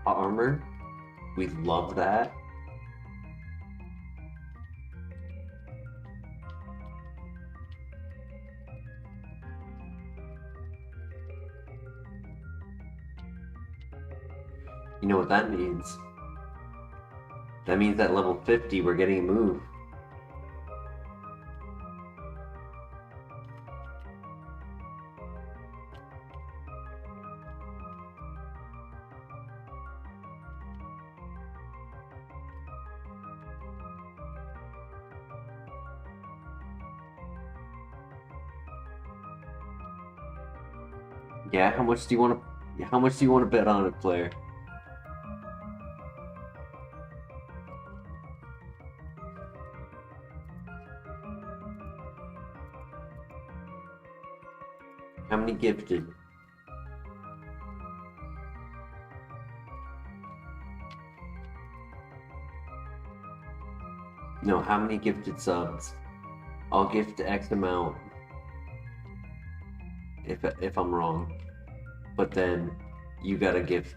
Armor. We love that. You know what that means? That means at level 50 we're getting a move. Yeah, how much do you want to? How much do you want to bet on it, player? How many gifted? No, how many gifted subs? I'll gift X amount if I'm wrong. But then you gotta gift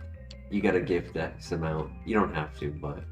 X amount. You don't have to, but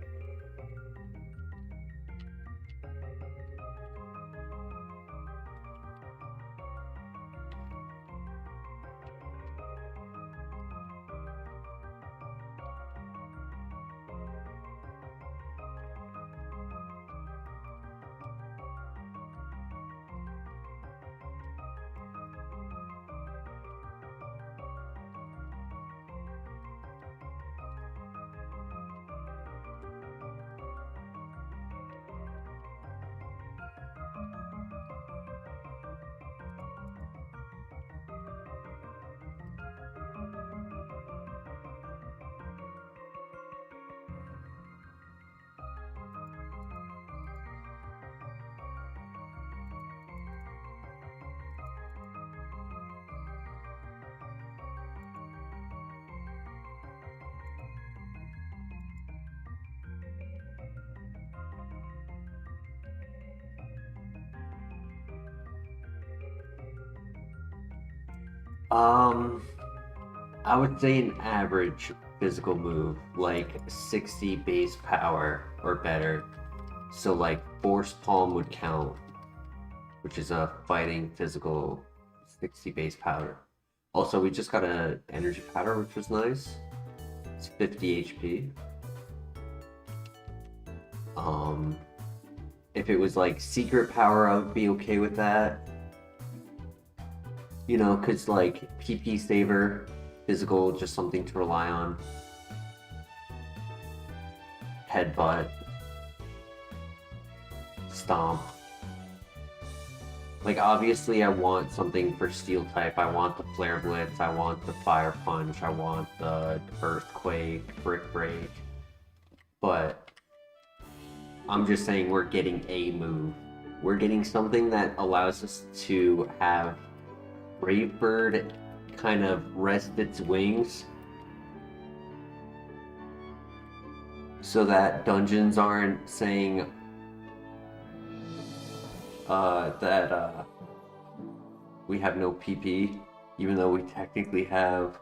I would say an average physical move, like 60 base power or better. So like Force Palm would count, which is a fighting physical 60 base power. Also, we just got a energy powder, which was nice. It's 50 HP. If it was like secret power, I would be okay with that. You know, cause like PP saver, physical, just something to rely on. Headbutt, stomp. Like obviously I want something for steel type. I want the flare blitz, I want the fire punch, I want the earthquake, brick break. But I'm just saying we're getting a move. We're getting something that allows us to have Brave Bird kind of rest its wings so that dungeons aren't saying that we have no PP, even though we technically have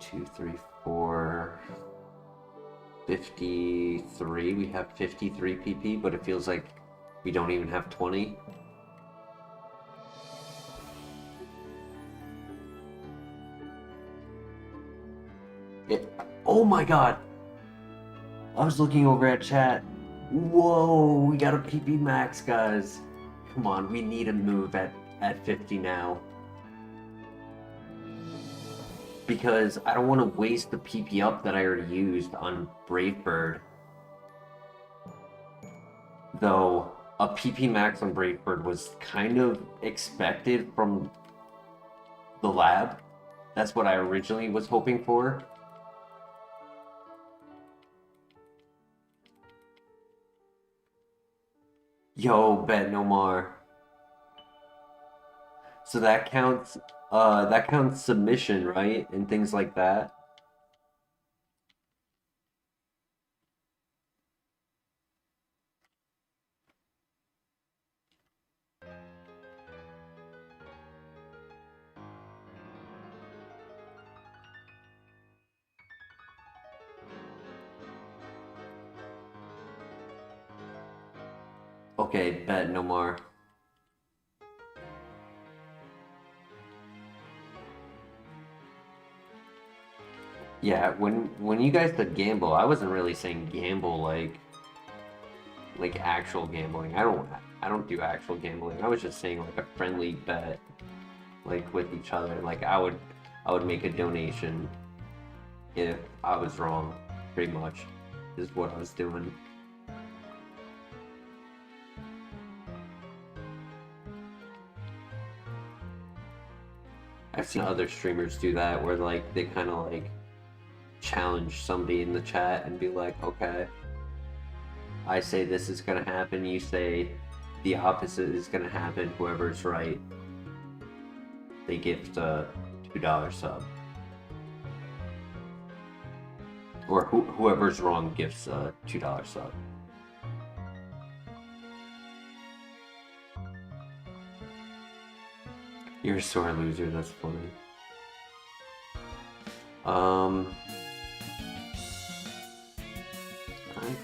2, 3, 4, 53. We have 53 PP, but it feels like we don't even have 20. Oh my god! I was looking over at chat. Whoa, we got a PP max, guys. Come on, we need a move at 50 now. Because I don't want to waste the PP up that I already used on Brave Bird. Though, a PP max on Brave Bird was kind of expected from the lab. That's what I originally was hoping for. Yo, bet no more. So that counts submission, right? And things like that. Okay, bet no more. Yeah, when you guys said gamble, I wasn't really saying gamble like actual gambling. I don't do actual gambling. I was just saying like a friendly bet, like with each other. Like I would make a donation if I was wrong, pretty much, is what I was doing. I've seen other streamers do that where like they kind of like challenge somebody in the chat and be like, okay, I say this is gonna happen, you say the opposite is gonna happen. Whoever's right, they gift a $2 sub, or whoever's wrong gifts a $2 sub. You're a sore loser. That's funny. I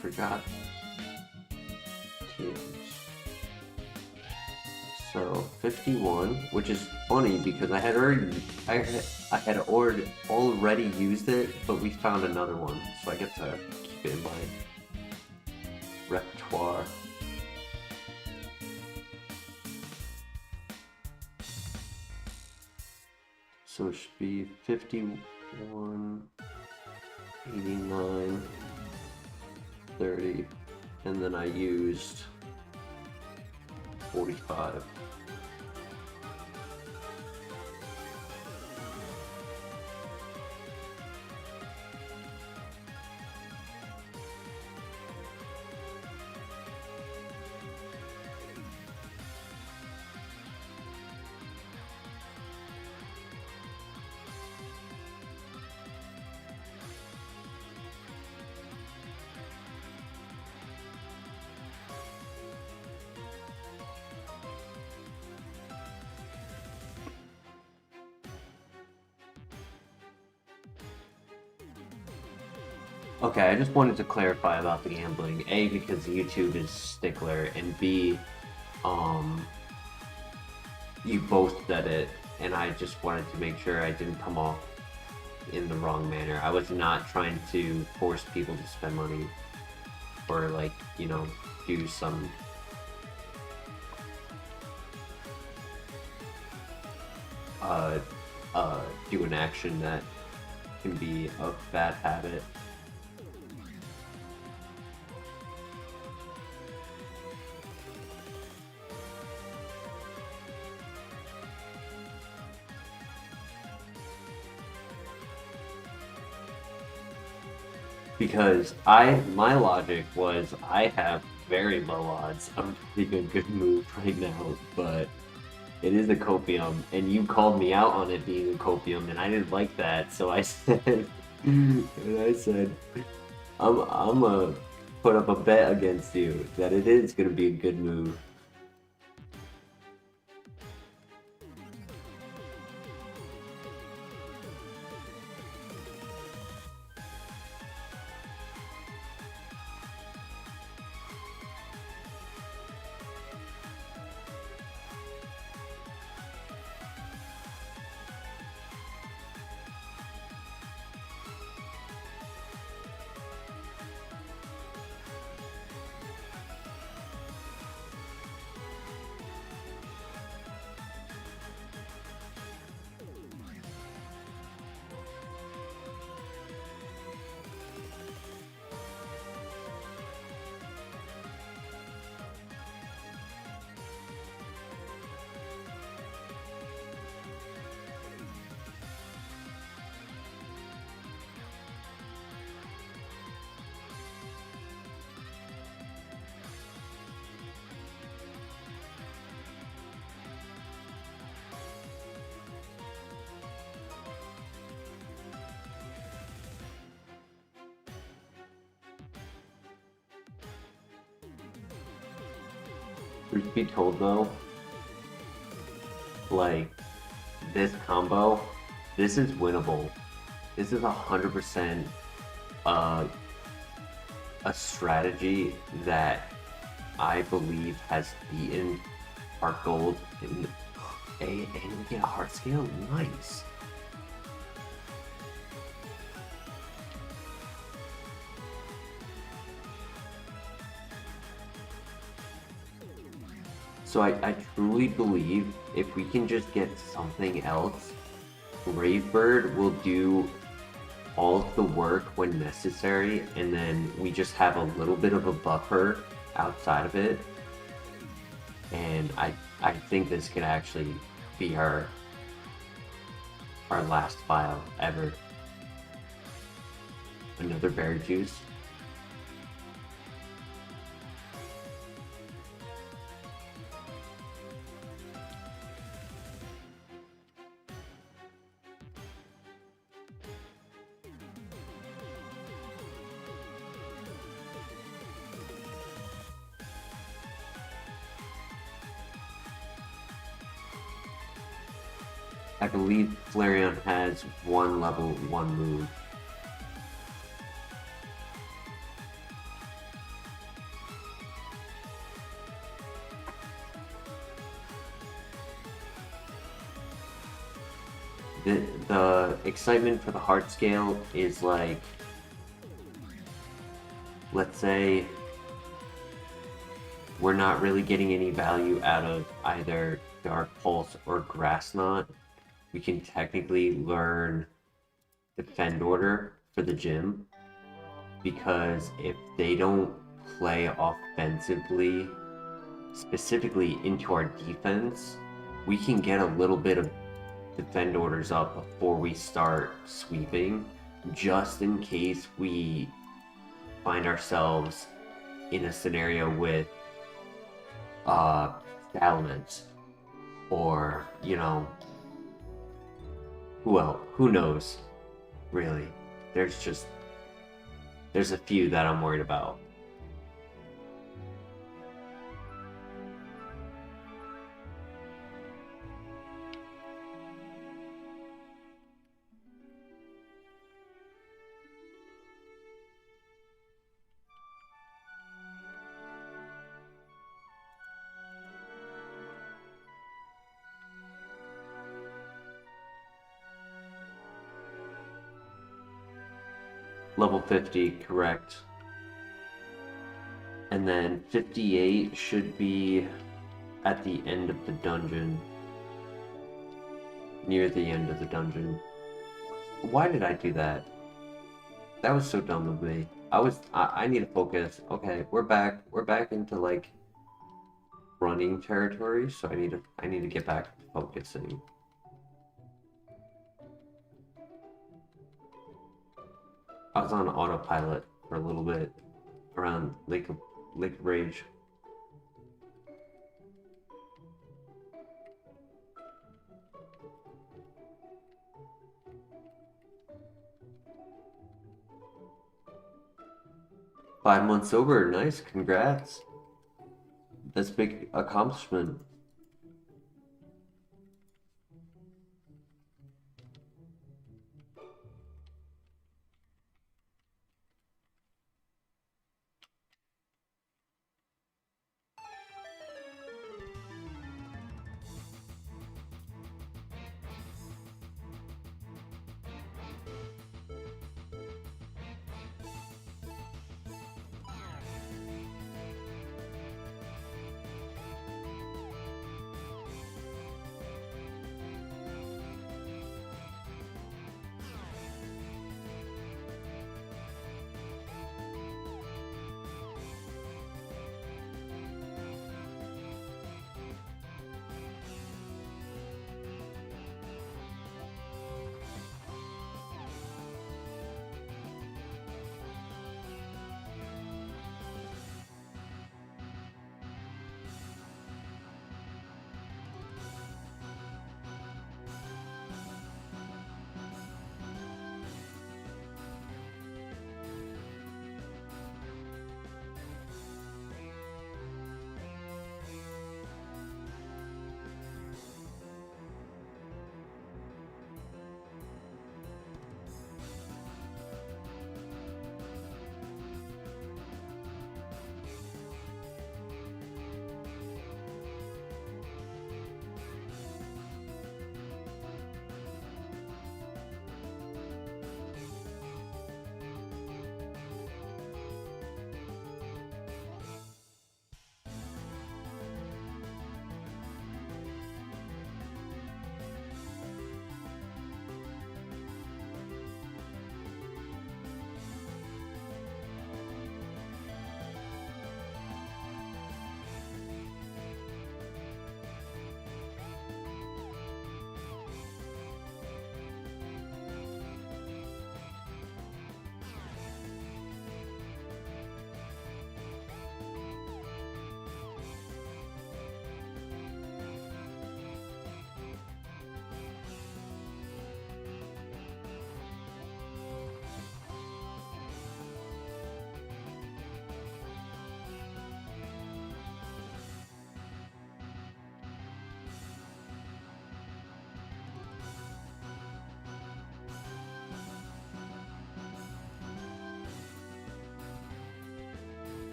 forgot. So 51, which is funny because I had already used it, but we found another one, so I get to keep it in my repertoire. So it should be 51, 89, 30, and then I used 45. Okay, I just wanted to clarify about the gambling. A, because YouTube is stickler, and B, you both said it, and I just wanted to make sure I didn't come off in the wrong manner. I was not trying to force people to spend money or, like, you know, do some do an action that can be a bad habit. Because my logic was I have very low odds of making a good move right now, but it is a copium, and you called me out on it being a copium, and I didn't like that, so I said, I'm gonna put up a bet against you that it is gonna be a good move. Truth be told though, like, this combo, this is winnable. This is 100% a strategy that I believe has beaten HeartGold and we get a heart scale. Nice. So I truly believe if we can just get something else, Bravebird will do all of the work when necessary, and then we just have a little bit of a buffer outside of it. And I think this could actually be our our last file ever. Another berry juice. I believe Flareon has one level 1 move. The excitement for the heart scale is like, let's say we're not really getting any value out of either Dark Pulse or Grass Knot. We can technically learn Defend Order for the gym, because if they don't play offensively, specifically into our defense, we can get a little bit of Defend Orders up before we start sweeping, just in case we find ourselves in a scenario with Salamence, or, you know, who knows, really. There's a few that I'm worried about. Level 50, correct. And then 58 should be at the end of the dungeon. Near the end of the dungeon. Why did I do that? That was so dumb of me. I need to focus. Okay, we're back into like running territory, so I need to get back to focusing. I was on autopilot for a little bit around Lake of Rage. Five months sober, nice, congrats. That's a big accomplishment.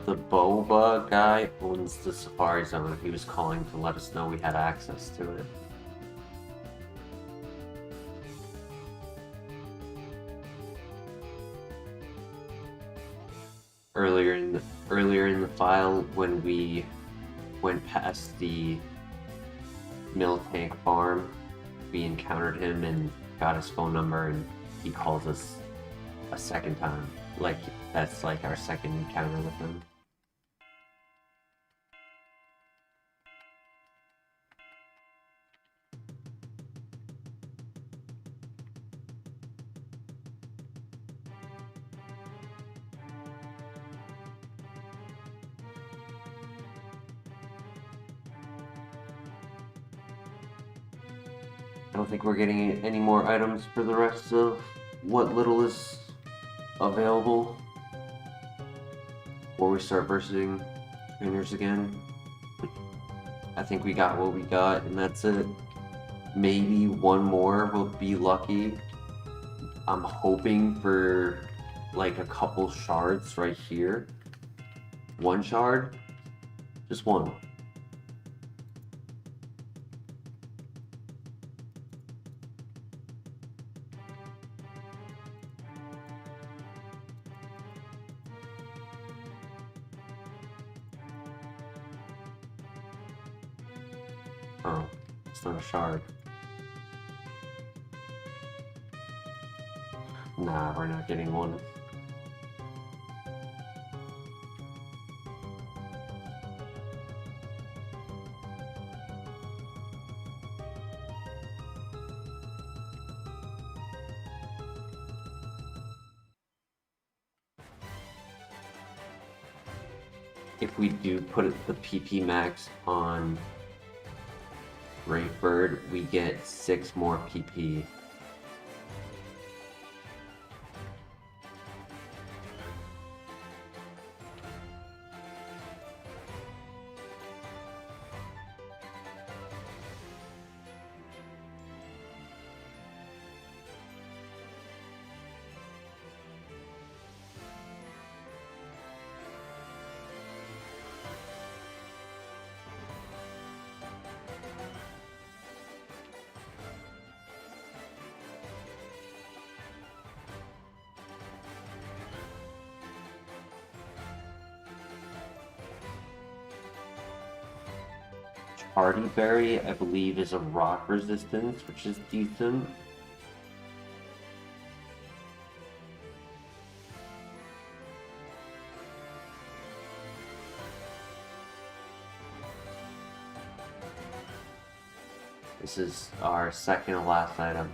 The Boba guy owns the Safari Zone. He was calling to let us know we had access to it. Earlier in the file, when we went past the mill tank farm, we encountered him and got his phone number, and he calls us a second time. Like, that's like our second encounter with him. I don't think we're getting any more items for the rest of what little is available before we start versing trainers again. I think we got what we got, and that's it. Maybe one more will be lucky. I'm hoping for like a couple shards right here. One shard? Just one. Oh, it's not a shard. Nah, we're not getting one. If we do put the PP max on Brave Bird, we get 6 more PP. Hardy Berry, I believe, is a rock resistance, which is decent. This is our second to last item.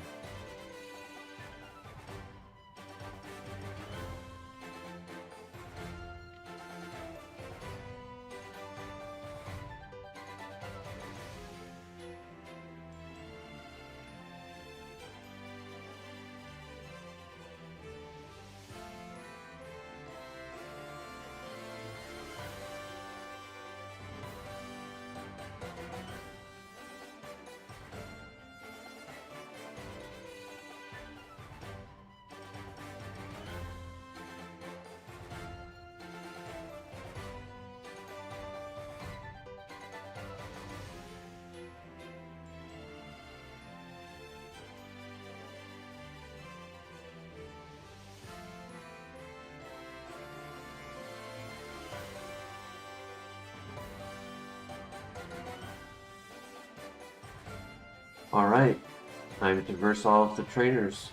Alright, time to verse all of the trainers.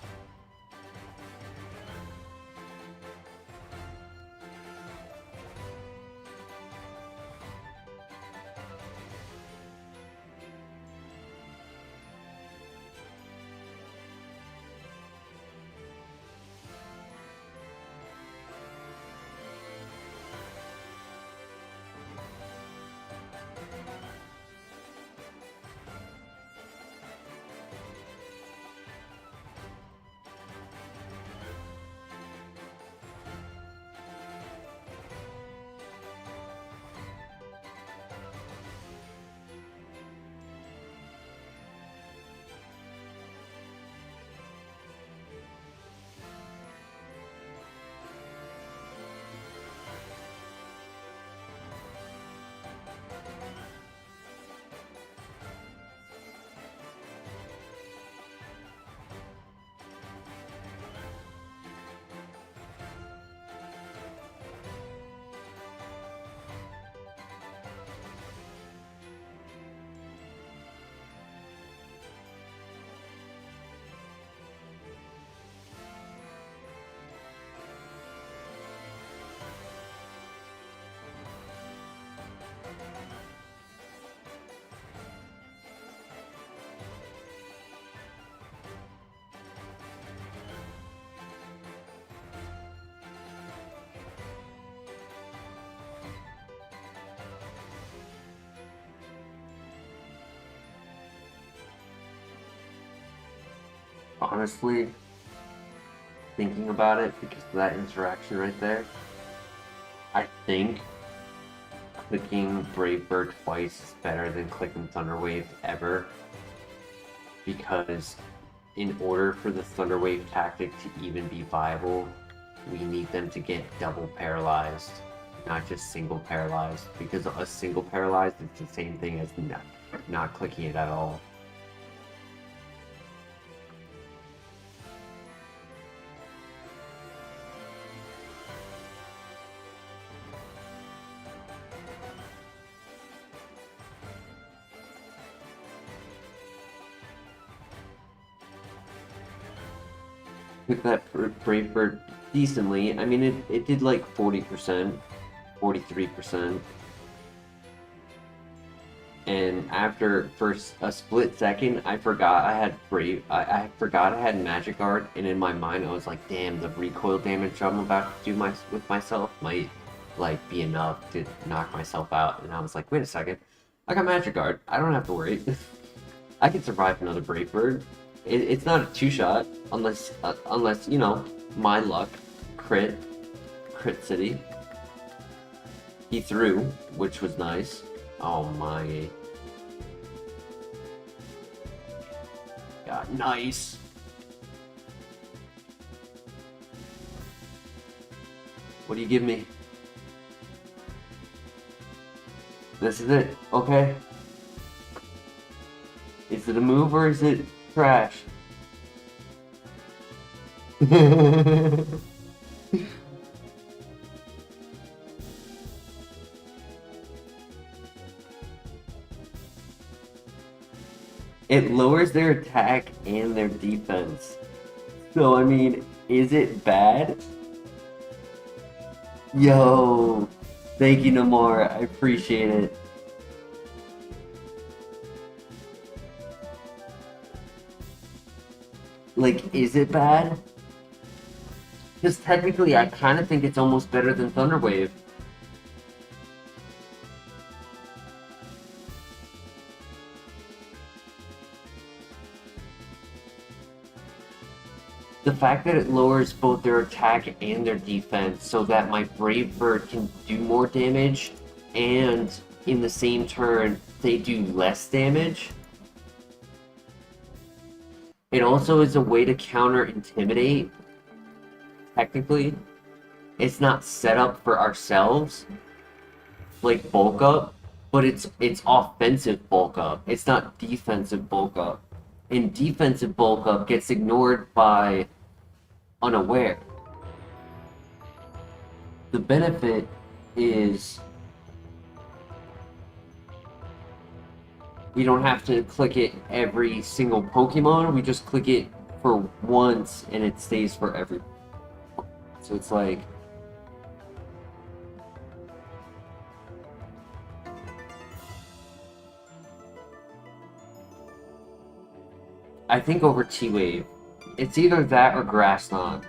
Honestly, thinking about it, because of that interaction right there, I think clicking Brave Bird twice is better than clicking Thunder Wave ever, because in order for the Thunder Wave tactic to even be viable, we need them to get double paralyzed, not just single paralyzed, because a single paralyzed is the same thing as not clicking it at all. Took that Brave Bird decently. I mean, it did like 40%, 43%. And after first a split second, I forgot I had I forgot I had Magic Guard, and in my mind I was like, damn, the recoil damage I'm about to do with myself might like be enough to knock myself out. And I was like, wait a second, I got Magic Guard. I don't have to worry. I can survive another Brave Bird. It's not a two-shot unless you know, my luck, crit city. He threw, which was nice. Oh my god, nice. What do you give me? This is it, okay. Is it a move or is it trash? It lowers their attack and their defense. So, I mean, is it bad? Yo, thank you, Namor. I appreciate it. Like, is it bad? Because technically, I kind of think it's almost better than Thunder Wave. The fact that it lowers both their attack and their defense so that my Brave Bird can do more damage, and in the same turn, they do less damage. It also is a way to counter Intimidate. Technically, it's not set up for ourselves, like bulk up, but it's offensive bulk up. It's not defensive bulk up. And defensive bulk up gets ignored by unaware. The benefit is we don't have to click it every single Pokemon, we just click it for once and it stays for every. So it's like, I think over T-Wave. It's either that or Grass Knot.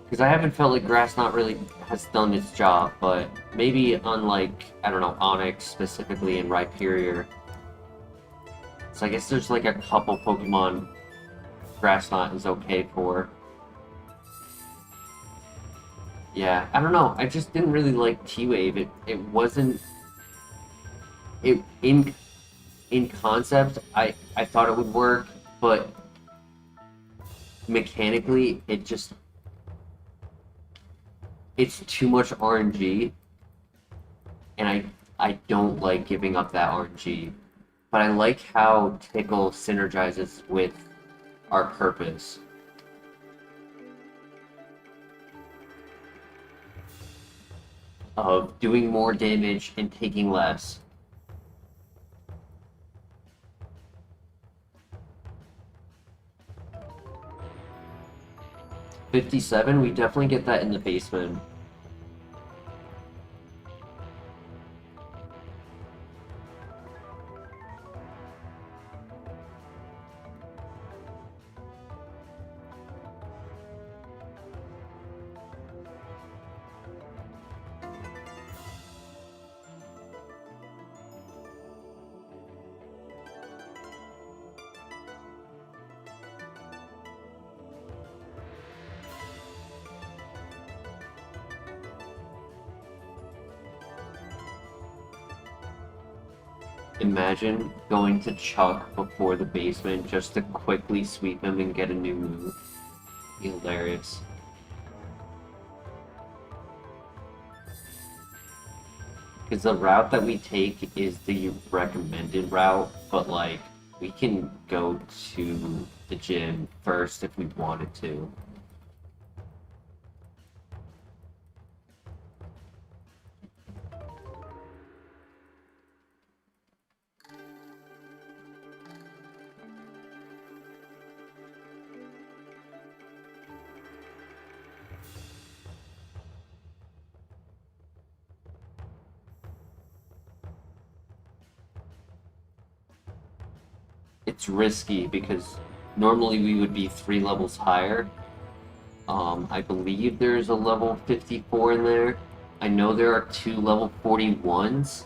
Because I haven't felt like Grass Knot really has done its job, but maybe unlike, I don't know, Onix specifically and Rhyperior. So I guess there's like a couple Pokemon Grass Knot is okay for. Yeah, I don't know. I just didn't really like T-Wave. It wasn't... In concept, I thought it would work, but mechanically, it's too much RNG, and I don't like giving up that RNG, but I like how Tickle synergizes with our purpose. Of doing more damage and taking less. $57, we definitely get that in the basement. Imagine going to Chuck before the basement just to quickly sweep him and get a new move. Hilarious. Because the route that we take is the recommended route, but like, we can go to the gym first if we wanted to. It's risky because normally we would be 3 levels higher. I believe there's a level 54 in there. I know there are 2 level 41s.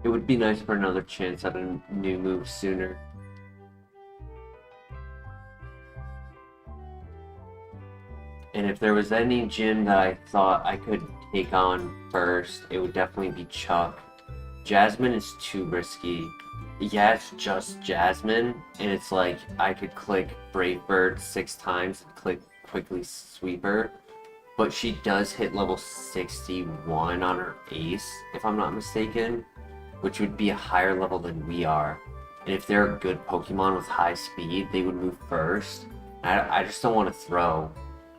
It would be nice for another chance at a new move sooner. And if there was any gym that I thought I could take on first, it would definitely be Chuck. Jasmine is too risky. Yeah, it's just Jasmine, and it's like I could click Brave Bird 6 times and click Quickly Sweeper, but she does hit level 61 on her ace, if I'm not mistaken, which would be a higher level than we are. And if they're a good Pokemon with high speed, they would move first. I just don't want to throw,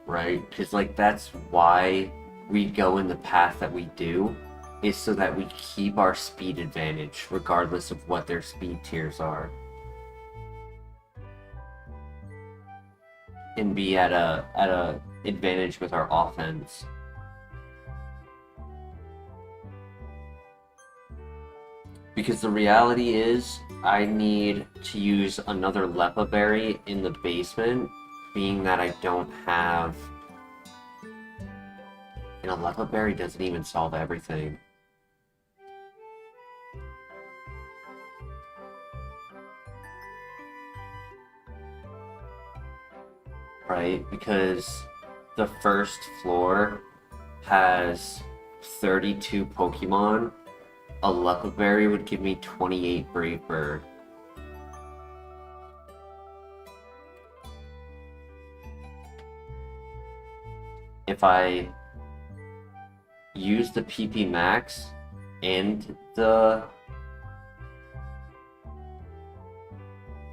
right? Because like that's why we go in the path that we do, is so that we keep our speed advantage regardless of what their speed tiers are, and be at a advantage with our offense. Because the reality is, I need to use another Lepa Berry in the basement, being that I don't have... And a Lepa Berry doesn't even solve everything. Right? Because the first floor has 32 Pokemon. A Lepa Berry would give me 28 Brave Bird. If I use the PP Max and the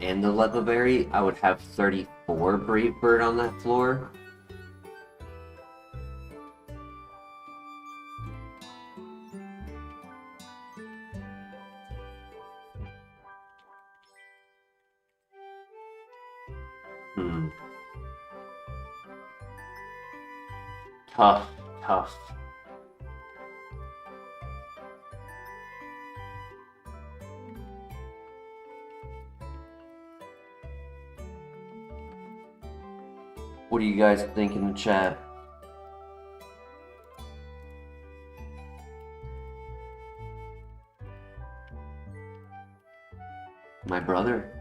Lepa Berry, I would have 34 Brave Bird on that floor. Tough, tough. What do you guys think in the chat? My brother.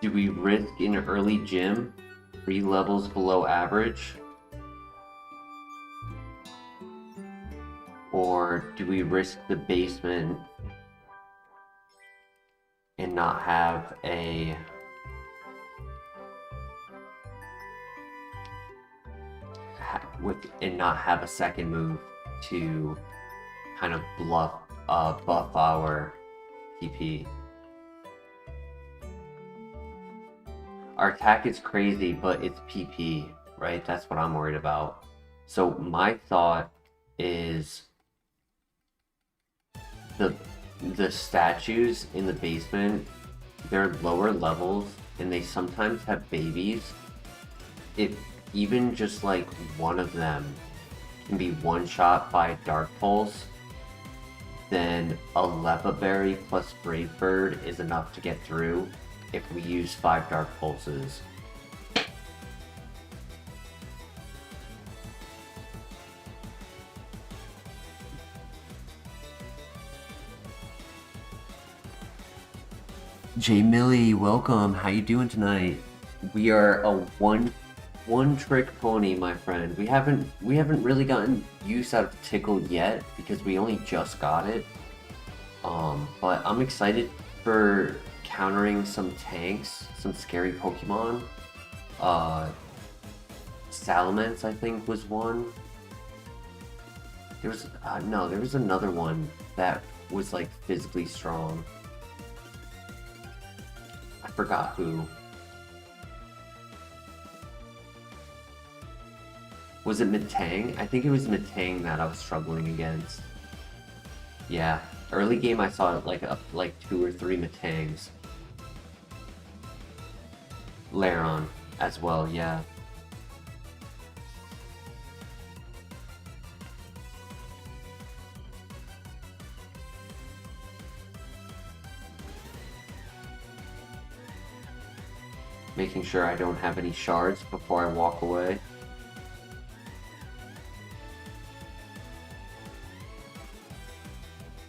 Do we risk an early gym 3 levels below average? Or do we risk the basement and not have a and not have a second move to kind of buff our PP. Our attack is crazy, but it's PP, right? That's what I'm worried about. So my thought is the statues in the basement, they're lower levels and they sometimes have babies. If even just like one of them can be one shot by Dark Pulse, then a Lepa Berry plus Brave Bird is enough to get through if we use 5 Dark Pulses. J Millie, welcome. How you doing tonight? We are a one trick pony, my friend. We haven't really gotten use out of Tickle yet because we only just got it. But I'm excited for countering some tanks, some scary Pokemon. Salamence, I think, was one. There was no, there was another one that was like physically strong. I forgot who. Was it Metang? I think it was Metang that I was struggling against. Yeah, early game I saw like 2 or 3 Metangs. Lairon as well, yeah. Making sure I don't have any shards before I walk away.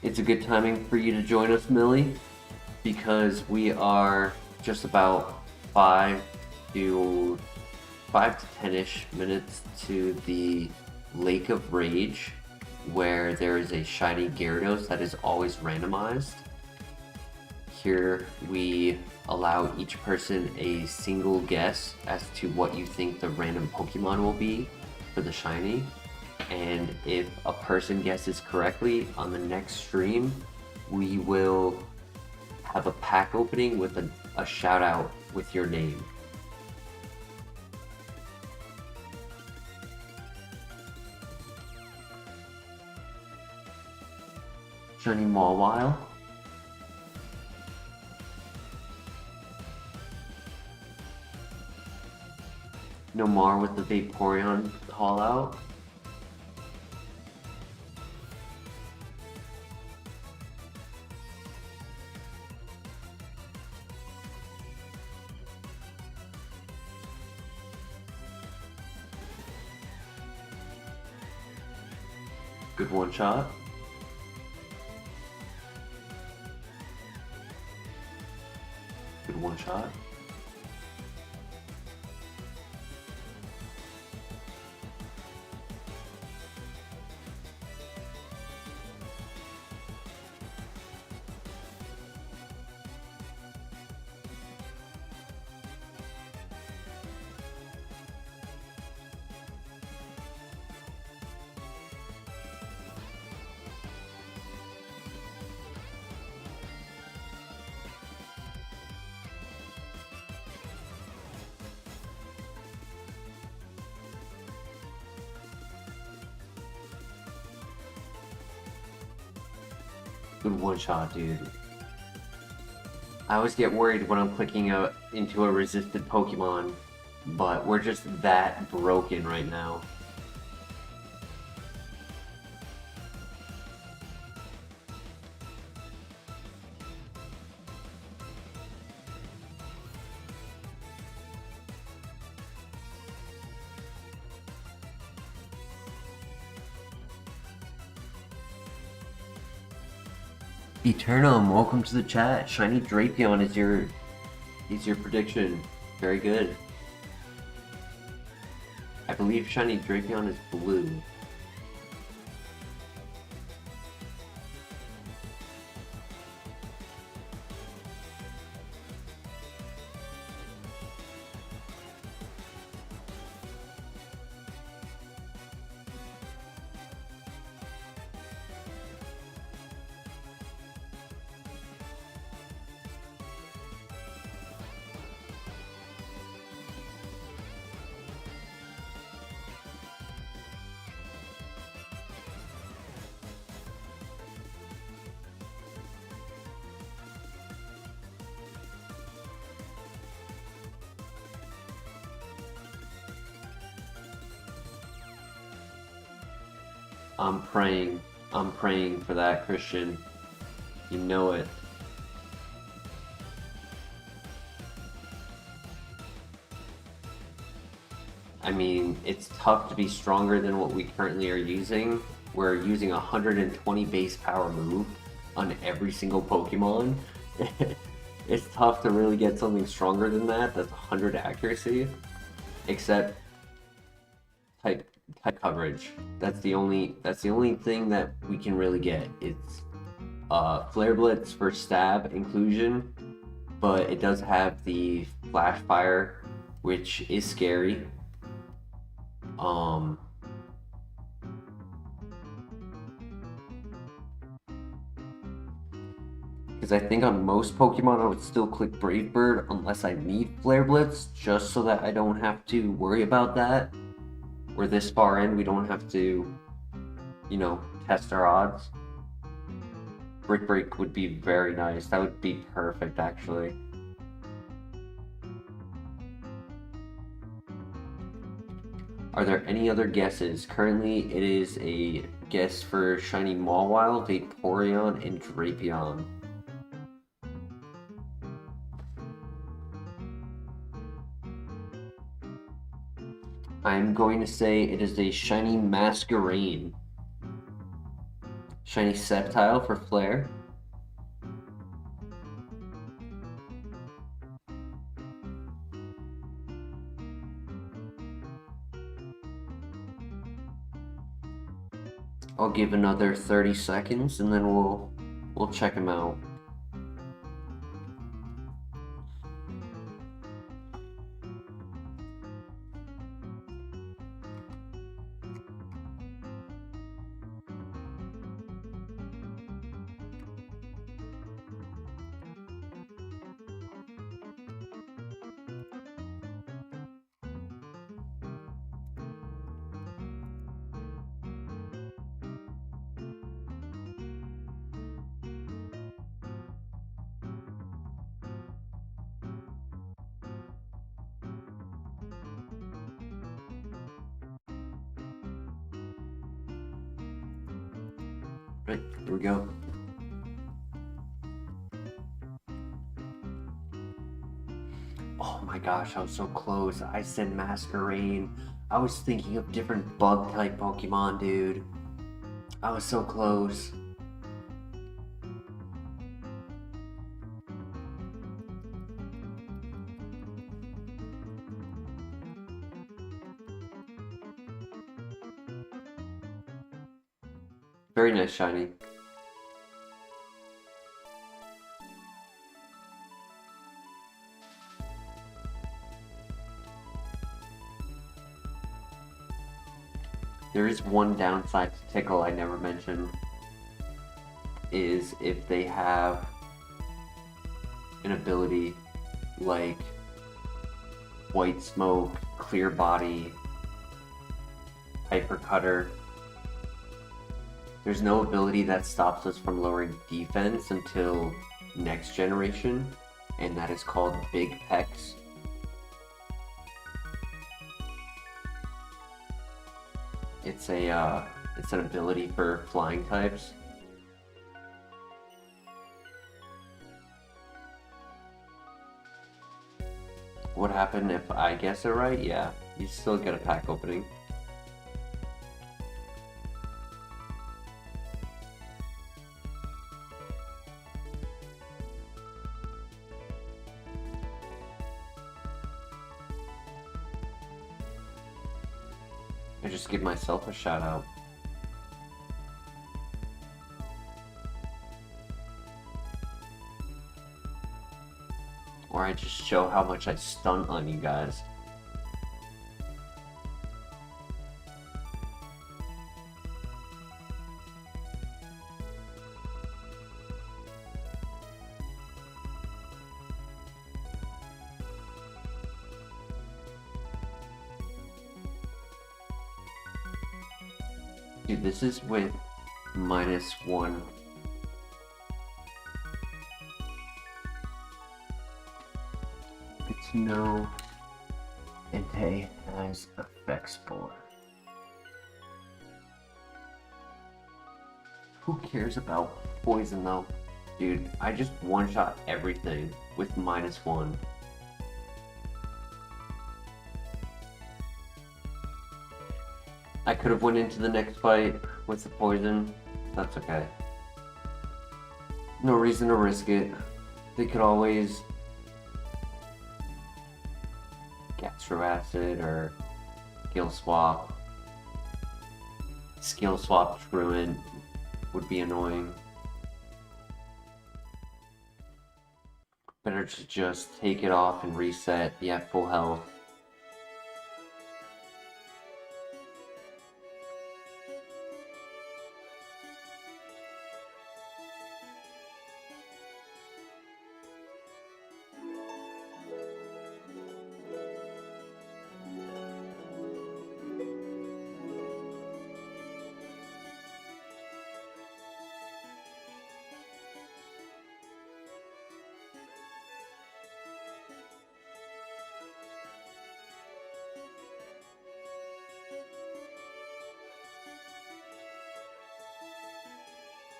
It's a good timing for you to join us, Millie, because we are just about 5 to 10-ish minutes to the Lake of Rage, where there is a shiny Gyarados that is always randomized. Here we allow each person a single guess as to what you think the random Pokemon will be for the shiny. And if a person guesses correctly on the next stream, we will have a pack opening with a shout out with your name. Shiny Mawile. Nomar with the Vaporeon call out. Good one shot. Good one shot. Good one shot, dude. I always get worried when I'm clicking into a resisted Pokemon, but we're just that broken right now. Eternum, welcome to the chat. Shiny Drapion is your prediction. Very good. I believe Shiny Drapion is blue. I'm praying. I'm praying for that, Christian. You know it. I mean, it's tough to be stronger than what we currently are using. We're using a 120 base power move on every single Pokemon. It's tough to really get something stronger than that. That's 100 accuracy. Except type coverage. That's the only thing that we can really get. It's Flare Blitz for stab inclusion, but it does have the Flash Fire, which is scary. Because I think on most Pokemon I would still click Brave Bird unless I need Flare Blitz, just so that I don't have to worry about that. We're this far in, we don't have to, you know, test our odds. Brick Break would be very nice. That would be perfect, actually. Are there any other guesses? Currently, it is a guess for Shiny Mawile, Vaporeon, and Drapion. I'm going to say it is a Shiny Masquerain. Shiny Sceptile for Flare. I'll give another 30 seconds and then we'll check him out. Right, here we go. Oh my gosh, I was so close. I said Masquerain. I was thinking of different bug type Pokemon, dude. I was so close. Very nice, Shiny. There is one downside to Tickle I never mentioned, is if they have an ability like White Smoke, Clear Body, Hyper Cutter. There's no ability that stops us from lowering defense until next generation, and that is called Big Pecs. It's an ability for flying types. What happened if I guess it right? Yeah, you still get a pack opening. I just give myself a shout out. Or I just show how much I stunt on you guys. Dude, this is with -1. It's no Entei has effect spore. Who cares about poison though? Dude, I just one-shot everything with -1. I could have went into the next fight with the poison. That's okay. No reason to risk it. They could always Gastro Acid or Skill Swap. Skill Swap Truant would be annoying. Better to just take it off and reset, be at full health.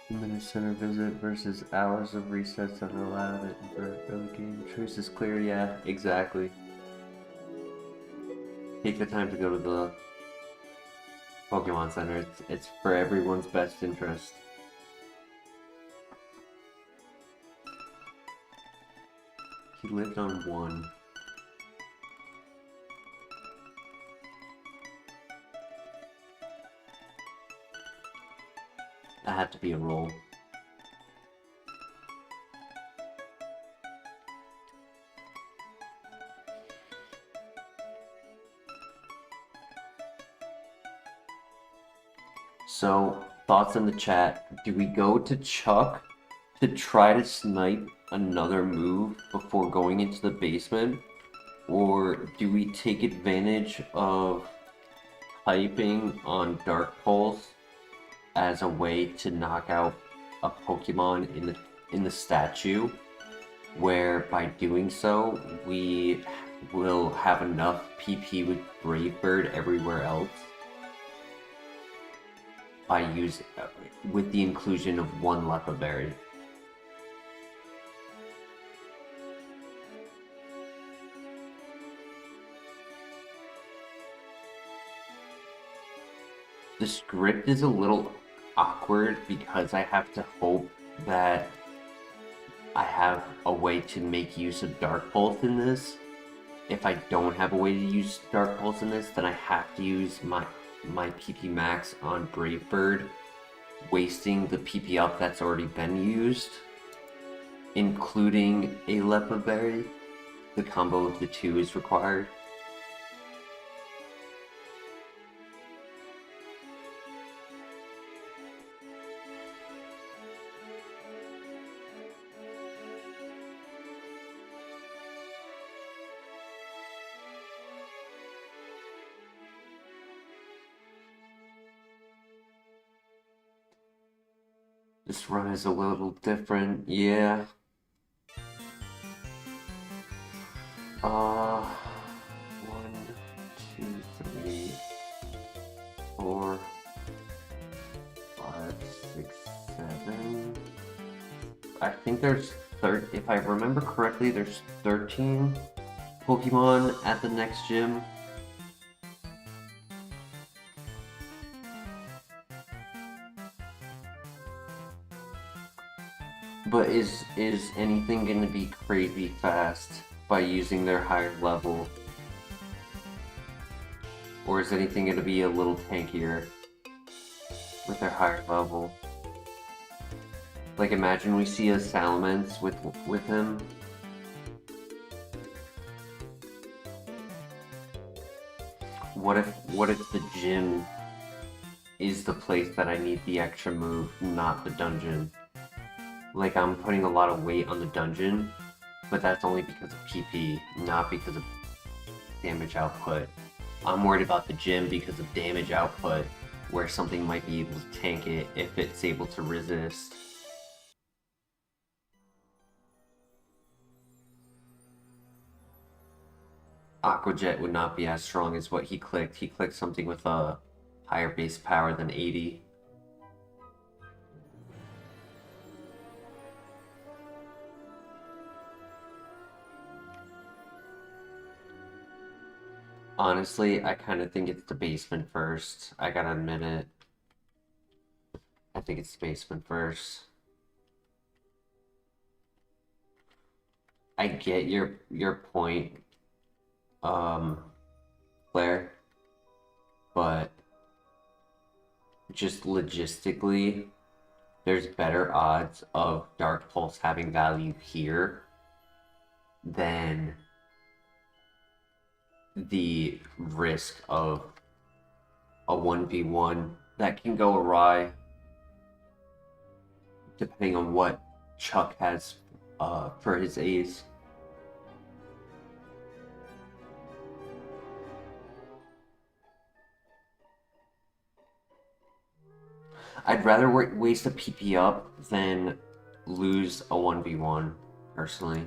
Minute center visit versus hours of resets on the lab at early game. Choice is clear, yeah, exactly. Take the time to go to the Pokemon Center. It's for everyone's best interest. He lived on 1. That had to be a roll. So, thoughts in the chat. Do we go to Chuck to try to snipe another move before going into the basement? Or do we take advantage of typing on Dark Pulse as a way to knock out a Pokemon in the statue, where by doing so we will have enough PP with Brave Bird everywhere else with the inclusion of 1 Leppa Berry. The script is a little awkward because I have to hope that I have a way to make use of Dark Pulse in this. If I don't have a way to use Dark Pulse in this, then I have to use my PP max on Brave Bird, wasting the PP up that's already been used, including a Leppa Berry. The combo of the 2 is required. This run is a little different, yeah. 1, 2, 3, 4, 5, 6, 7. I think there's if I remember correctly, there's 13 Pokemon at the next gym. But is anything going to be crazy fast by using their higher level? Or is anything going to be a little tankier with their higher level? Like, imagine we see a Salamence with him. What if the gym is the place that I need the extra move, not the dungeon? Like, I'm putting a lot of weight on the dungeon, but that's only because of PP, not because of damage output. I'm worried about the gym because of damage output, where something might be able to tank it if it's able to resist. Aqua Jet would not be as strong as what he clicked. He clicked something with a higher base power than 80. Honestly, I kind of think it's the basement first. I gotta admit it. I think it's the basement first. I get your point, Claire, but just logistically, there's better odds of Dark Pulse having value here than the risk of a 1v1 that can go awry depending on what Chuck has for his A's. I'd rather waste a PP up than lose a 1v1, personally.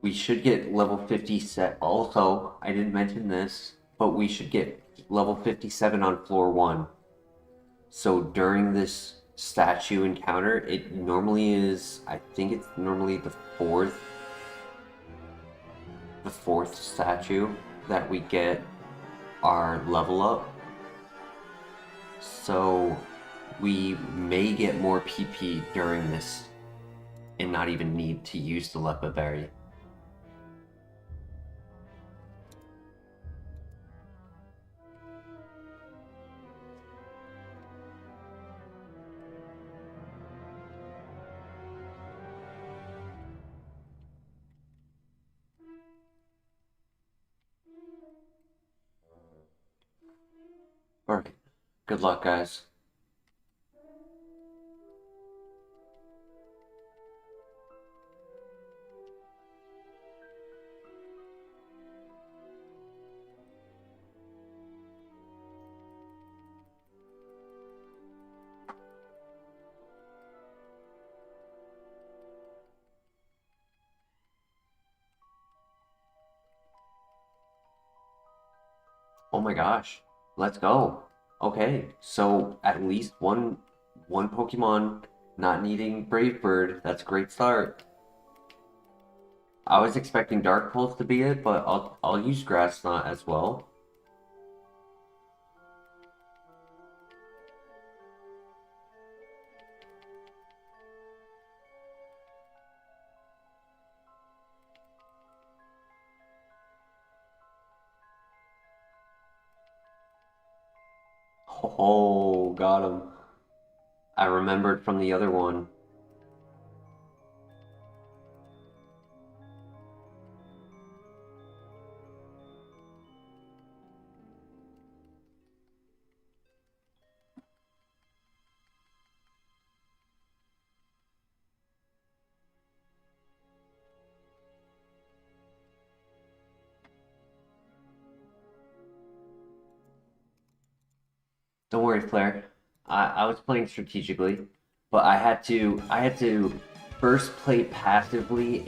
We should get level 50 set. Also, I didn't mention this, but we should get level 57 on floor 1. So during this statue encounter, it normally is, I think it's normally the fourth statue that we get our level up. So we may get more PP during this and not even need to use the Lepa Berry. Alright, good luck, guys. Oh my gosh, let's go. Okay, so at least one Pokemon not needing Brave Bird. That's a great start. I was expecting Dark Pulse to be it, but I'll use Grass Knot as well. Oh, got him. I remembered from the other one. Don't worry, Claire. I was playing strategically, but I had to first play passively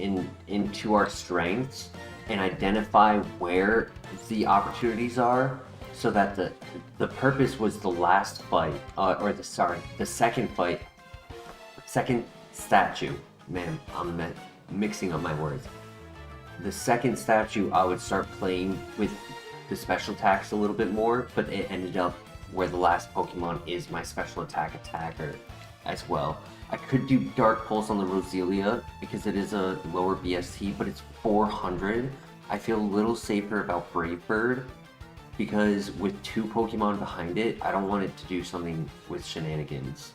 into our strengths and identify where the opportunities are, so that the purpose was the last fight, the second fight, second statue. Man, I'm mixing up my words. The second statue, I would start playing with the special attacks a little bit more, but it ended up where the last Pokemon is my special attacker as well. I could do Dark Pulse on the Roselia because it is a lower BST, but it's 400. I feel a little safer about Brave Bird because with 2 Pokemon behind it, I don't want it to do something with shenanigans.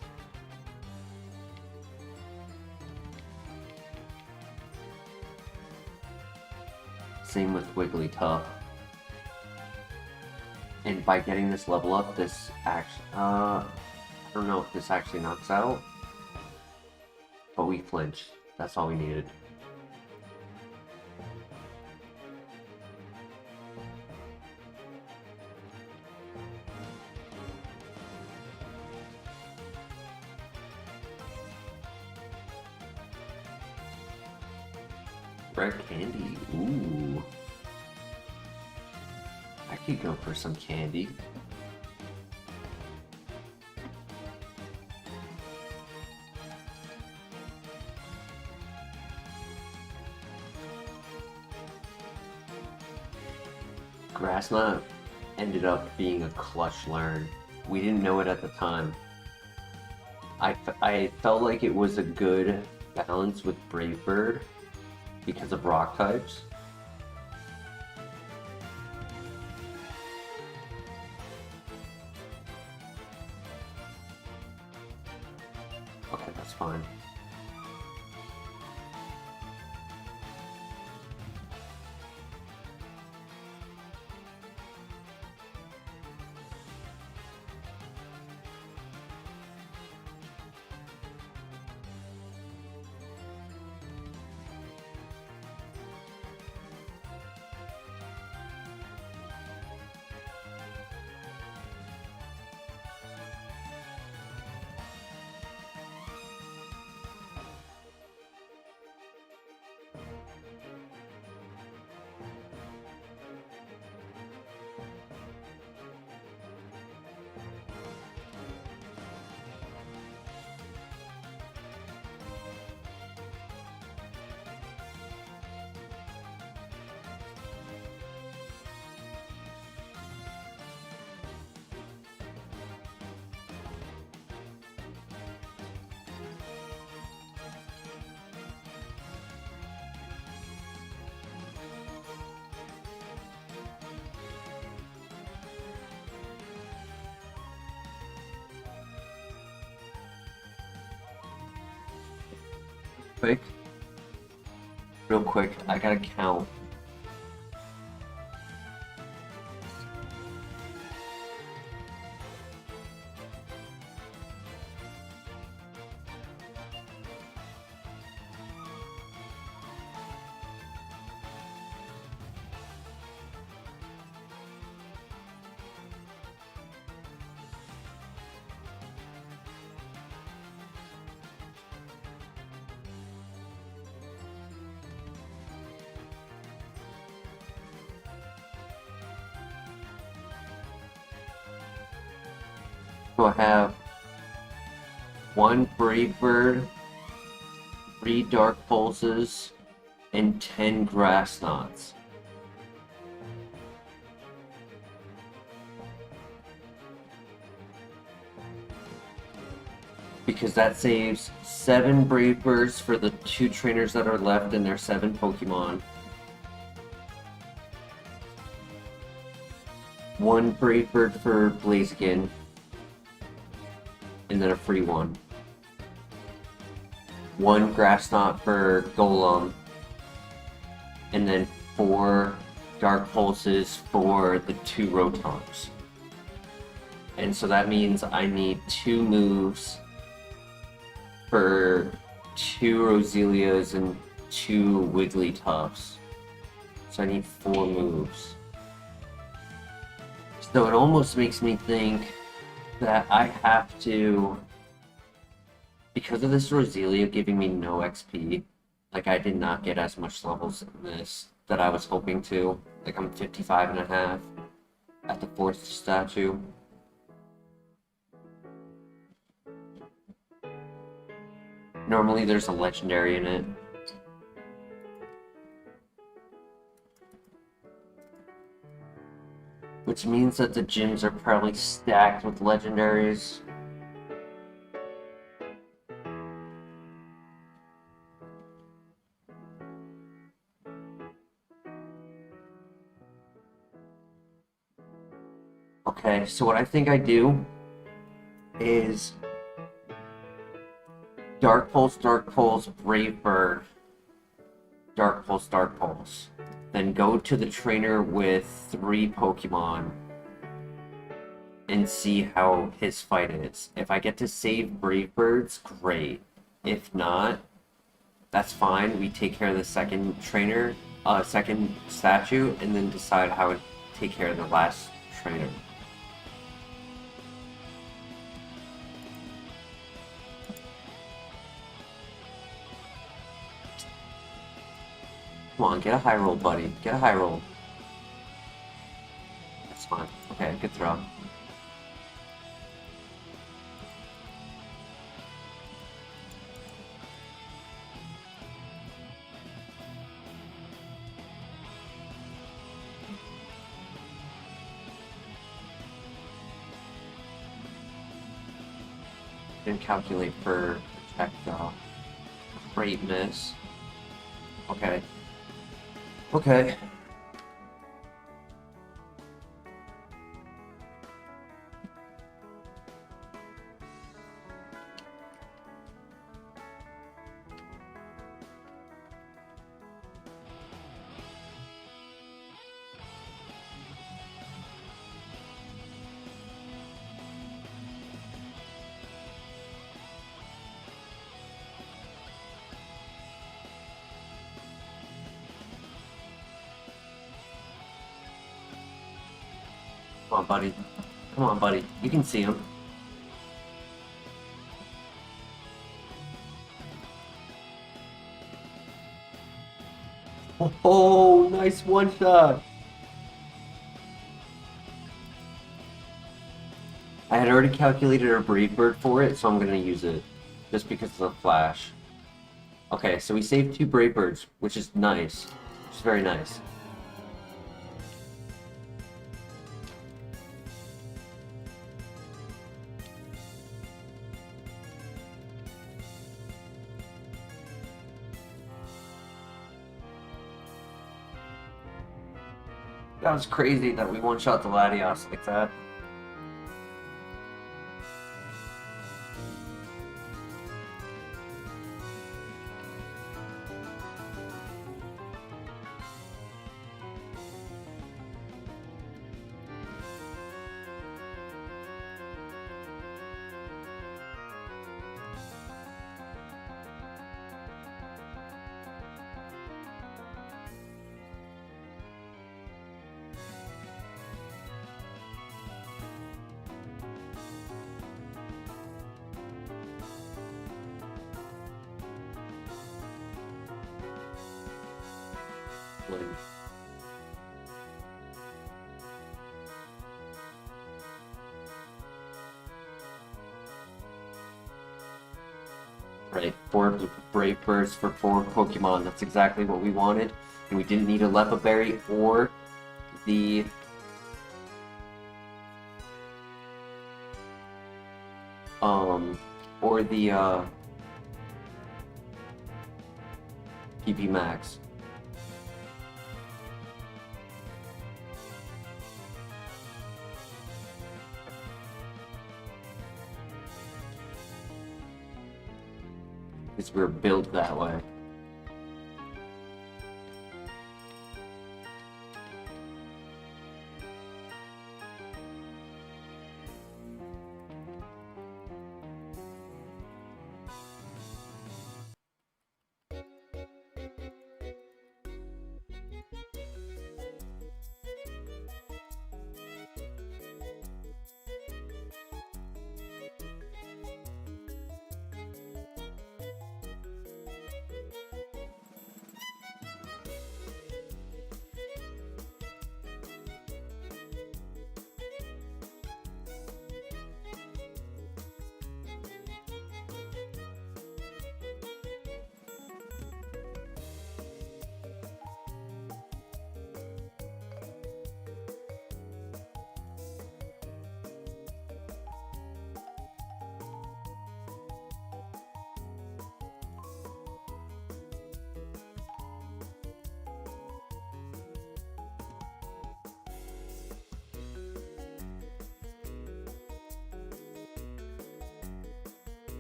Same with Wigglytuff. And by getting this level up, this actually, I don't know if this actually knocks out, but we flinched. That's all we needed. Red candy. Ooh. I could go for some candy. Grass Knot ended up being a clutch learn. We didn't know it at the time. I felt like it was a good balance with Brave Bird because of rock types. Okay, that's fine. Real quick, I gotta count. So I have 1 Brave Bird, 3 Dark Pulses, and 10 Grass Knots. Because that saves 7 Brave Birds for the 2 trainers that are left in their 7 Pokemon. 1 Brave Bird for Blaziken. And then a free one. 1 Grass Knot for Golem. And then 4 Dark Pulses for the 2 Rotons. And so that means I need 2 moves for 2 Roselias and 2 Wigglytuffs. So I need 4 moves. So it almost makes me think that I have to, because of this Roselia giving me no XP, like I did not get as much levels in this that I was hoping to. Like I'm 55.5 at the 4th statue. Normally there's a legendary in it. Which means that the gyms are probably stacked with legendaries. Okay, so what I think I do is Dark Pulse, Brave Bird, Dark Pulse. Then go to the trainer with 3 Pokemon and see how his fight is. If I get to save Brave Birds, great. If not, that's fine. We take care of the second trainer, second statue, and then decide how to take care of the last trainer. Come on, get a high roll, buddy. Get a high roll. That's fine. Okay, good throw. Didn't calculate for projectile. Great miss. Okay. Okay. Come on, buddy. Come on, buddy. You can see him. Oh, nice one shot. I had already calculated a Brave Bird for it, so I'm gonna use it. Just because of the flash. Okay, so we saved 2 Brave Birds, which is nice. Which is very nice. That was crazy that we one-shot the Latios like that. Right, 4 Brave Birds for 4 Pokemon. That's exactly what we wanted. And we didn't need a Lepa Berry or the... PP Max. Because we're built that way.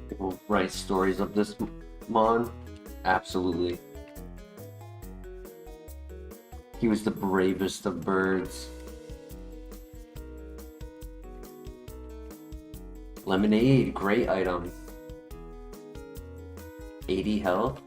People write stories of this Mon. Absolutely. He was the bravest of birds. Lemonade, great item. 80 health.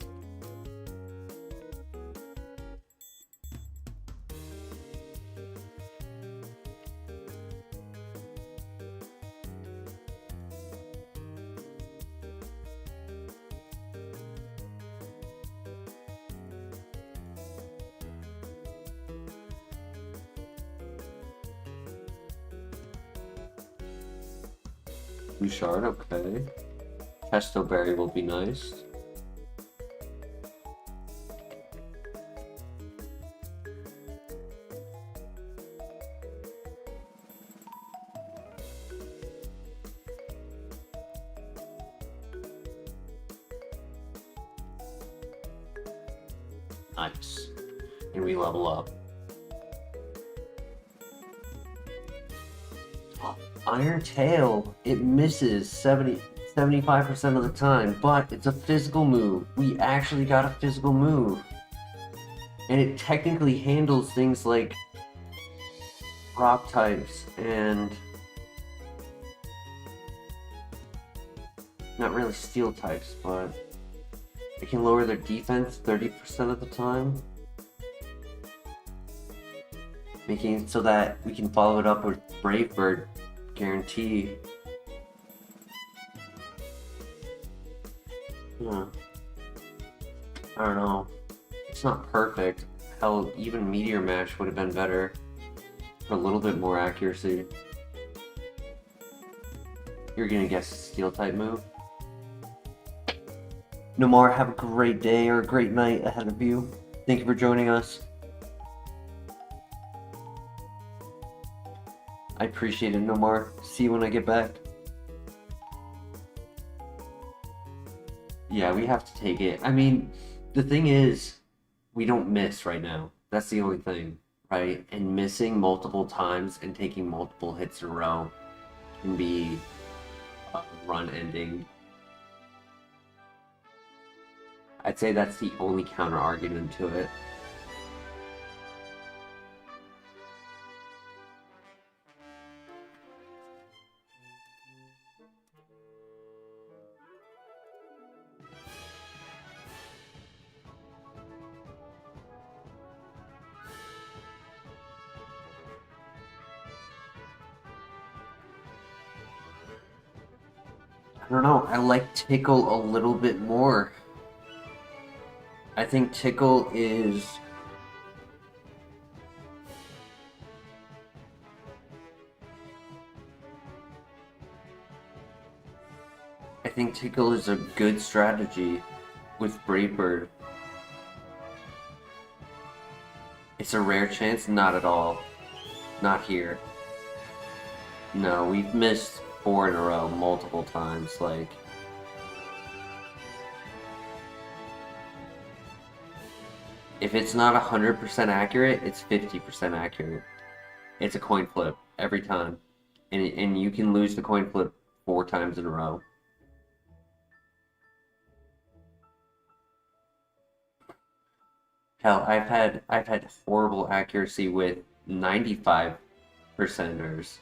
Blue shard, okay. Pesto berry will be nice. Nice. And we level up. Iron Tail, it misses 75% of the time, but it's a physical move. We actually got a physical move. And it technically handles things like rock types and not really steel types, but it can lower their defense 30% of the time, making it so that we can follow it up with Brave Bird guarantee. I don't know. It's not perfect. Hell, even Meteor Mash would have been better for a little bit more accuracy. You're gonna guess a steel type move. Nomar, have a great day or a great night ahead of you. Thank you for joining us. I appreciate it, Nomar. See you when I get back. Yeah, we have to take it. I mean, the thing is, we don't miss right now. That's the only thing, right? And missing multiple times and taking multiple hits in a row can be a run ending. I'd say that's the only counter argument to it. I don't know, I like Tickle a little bit more. I think Tickle is... I think Tickle is a good strategy with Brave Bird. It's a rare chance? Not at all. Not here. No, we've missed 4 in a row multiple times, like... If it's not 100% accurate, it's 50% accurate. It's a coin flip every time. And you can lose the coin flip 4 times in a row. Hell, I've had horrible accuracy with 95%ers.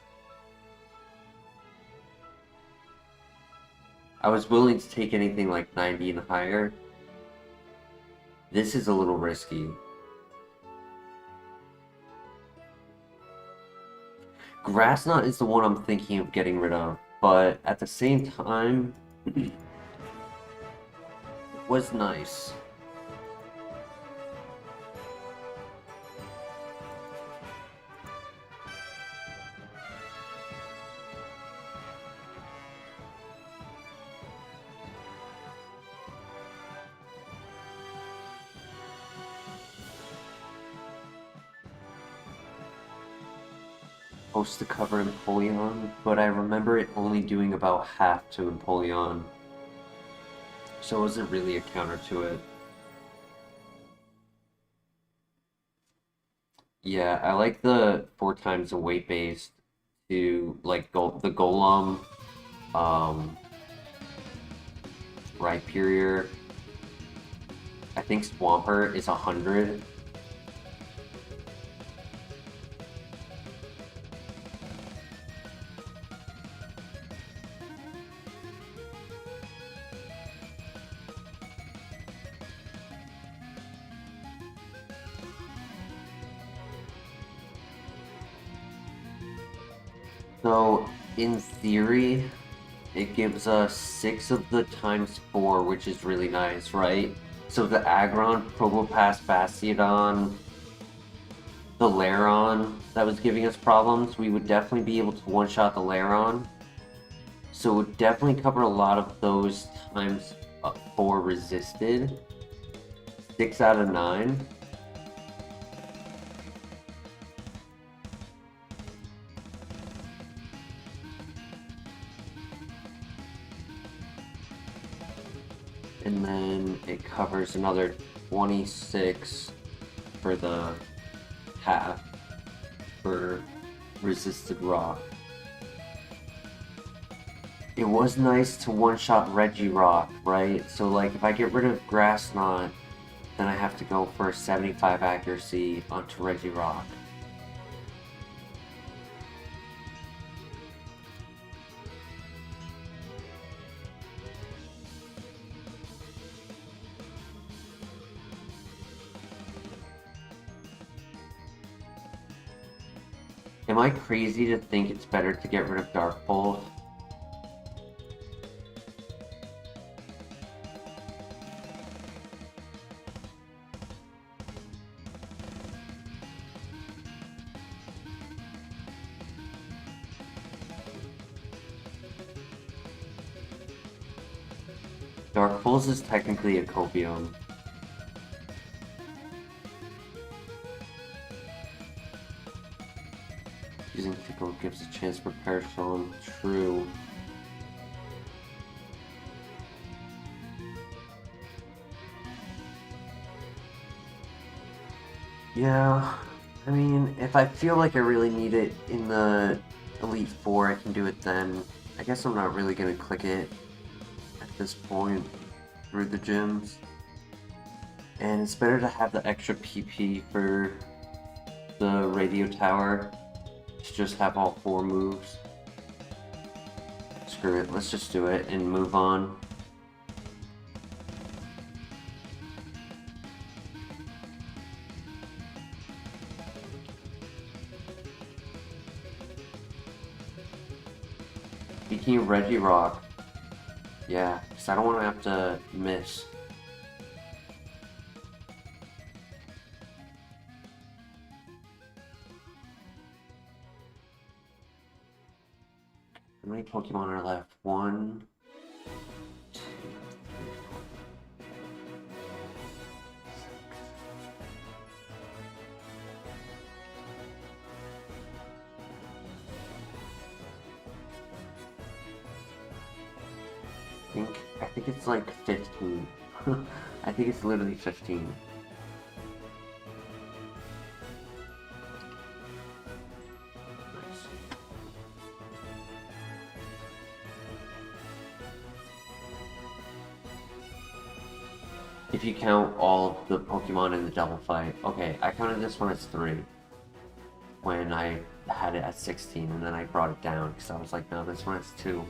I was willing to take anything like 90 and higher. This is a little risky. Grassnut is the one I'm thinking of getting rid of, but at the same time, it was nice. Supposed to cover Empoleon, but I remember it only doing about half to Empoleon, so it wasn't really a counter to it. Yeah, I like the 4 times the weight based to like the Golem, Rhyperior. I think Swampert is 100. So, in theory, it gives us 6 of the times 4, which is really nice, right? So the Aggron, Probopass, Bastiodon, the Lairon that was giving us problems, we would definitely be able to one-shot the Lairon. So it would definitely cover a lot of those times 4 resisted. 6 out of 9. And then it covers another 26 for the half for resisted rock. It was nice to one-shot Regirock, right? So like if I get rid of Grass Knot, then I have to go for 75 accuracy onto Regirock. Am I crazy to think it's better to get rid of Dark Bolt? Dark Pulse is technically a copium. Using Tickle gives a chance for Parasol. True. Yeah, I mean, if I feel like I really need it in the Elite Four, I can do it then. I guess I'm not really gonna click it at this point through the gyms. And it's better to have the extra PP for the radio tower to just have all 4 moves. Screw it, let's just do it and move on. Speaking of Regirock, yeah, because I don't want to have to miss. How many Pokemon are left? 1, 2, 3, 4. I think it's like 15. I think it's literally 15. If you count all of the Pokemon in the double fight. Okay, I counted this one as 3 when I had it at 16, and then I brought it down because I was like, no, this one is 2.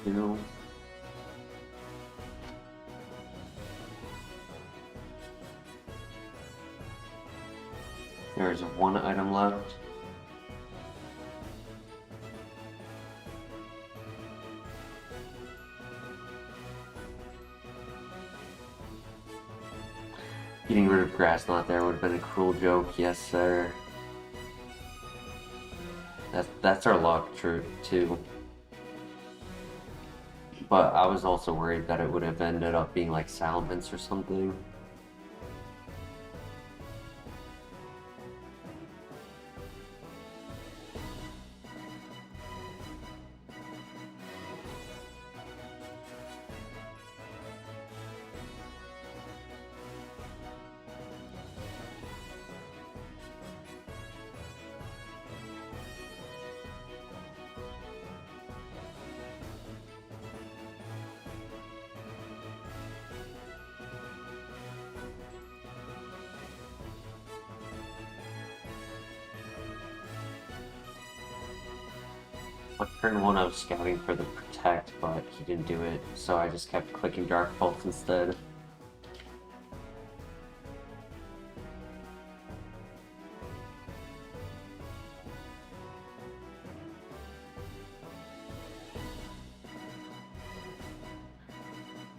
Two. There is 1 item left. Getting rid of Grass Knot there would have been a cruel joke, yes sir. That's our luck, true, too. But I was also worried that it would have ended up being like Salamence or something. On turn 1 I was scouting for the Protect, but he didn't do it, so I just kept clicking Dark Pulse instead.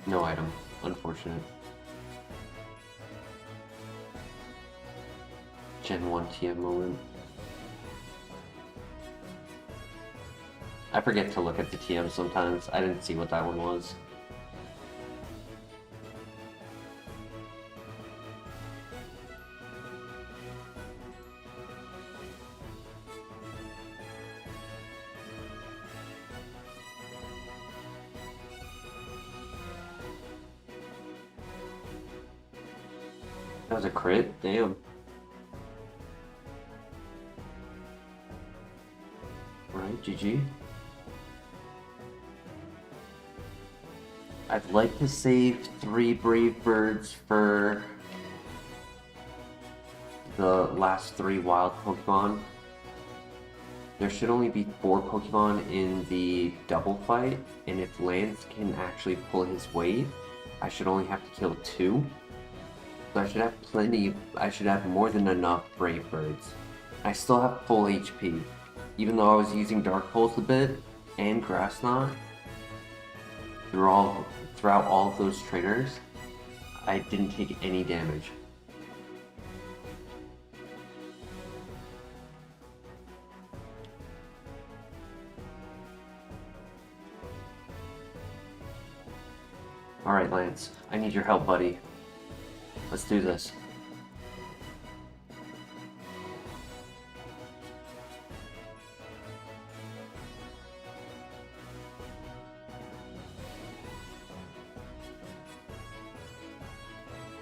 No item. Unfortunate. Gen 1 TM moment. I forget to look at the TM sometimes. I didn't see what that one was. That was a crit? Damn. Alright, GG. I'd like to save 3 Brave Birds for the last 3 wild Pokemon. There should only be 4 Pokemon in the double fight, and if Lance can actually pull his weight, I should only have to kill 2. So I should have plenty, I should have more than enough Brave Birds. I still have full HP. Even though I was using Dark Pulse a bit, and Grass Knot, throughout all of those trainers, I didn't take any damage. Alright, Lance, I need your help, buddy. Let's do this.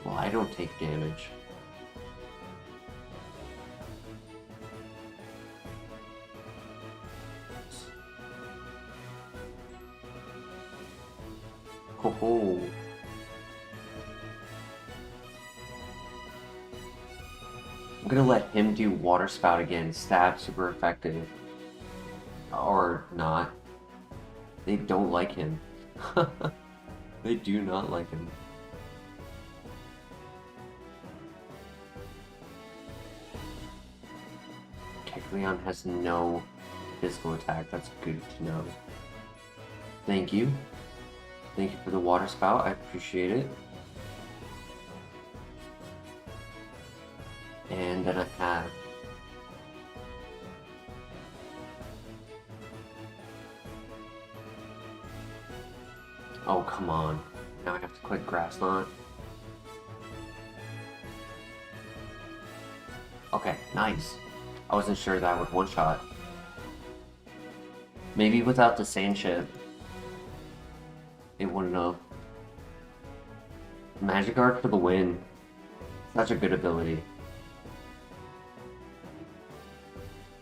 Well, I don't take damage. Oh. I'm gonna let him do Water Spout again. Stab super effective. Or not. They don't like him. They do not like him. Kecleon has no physical attack. That's good to know. Thank you. Thank you for the Water Spout. I appreciate it. And then I have oh, come on. Now I have to click Grass Knot. Okay, nice. I wasn't sure that would one-shot. Maybe without the Sand Chip, it wouldn't have. Magic Guard for the win. Such a good ability.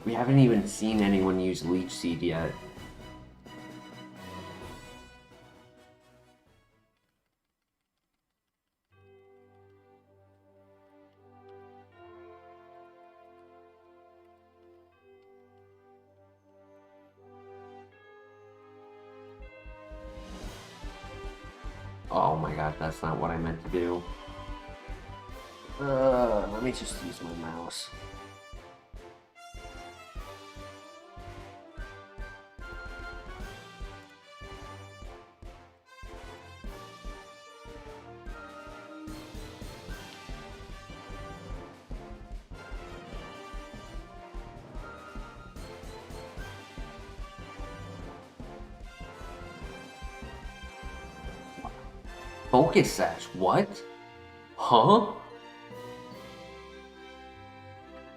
We haven't even seen anyone use Leech Seed yet. Oh my god, that's not what I meant to do. Let me just use my mouse. Focus Sash, what? Huh?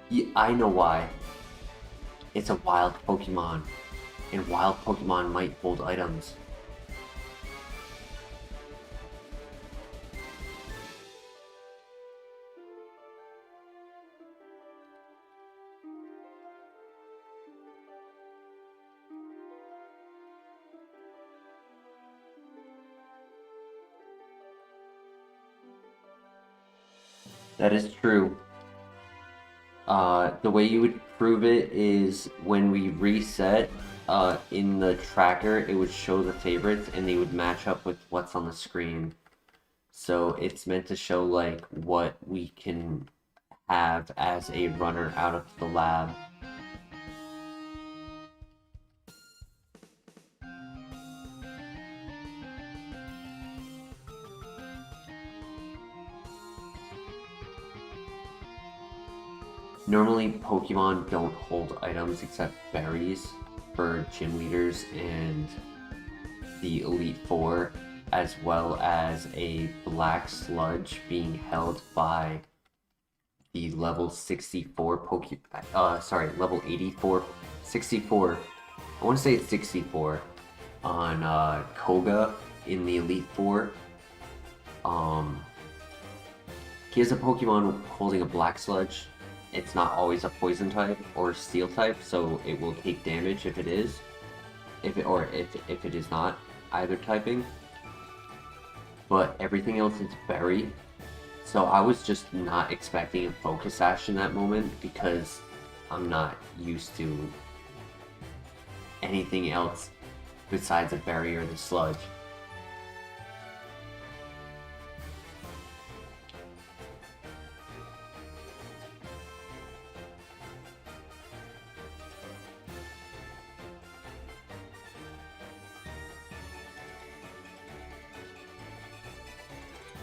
Yeah, I know why. It's a wild Pokemon, and wild Pokemon might hold items. That is true. The way you would prove it is when we reset in the tracker, it would show the favorites and they would match up with what's on the screen. So it's meant to show like what we can have as a runner out of the lab. Normally, Pokemon don't hold items except berries for gym leaders and the Elite Four, as well as a black sludge being held by the level 64 level 84, 64. I want to say it's 64 on Koga in the Elite Four. He has a Pokemon holding a black sludge. It's not always a poison type or steel type, so it will take damage if it is, if it is not either typing. But everything else is berry. So I was just not expecting a focus sash in that moment because I'm not used to anything else besides a berry or the sludge.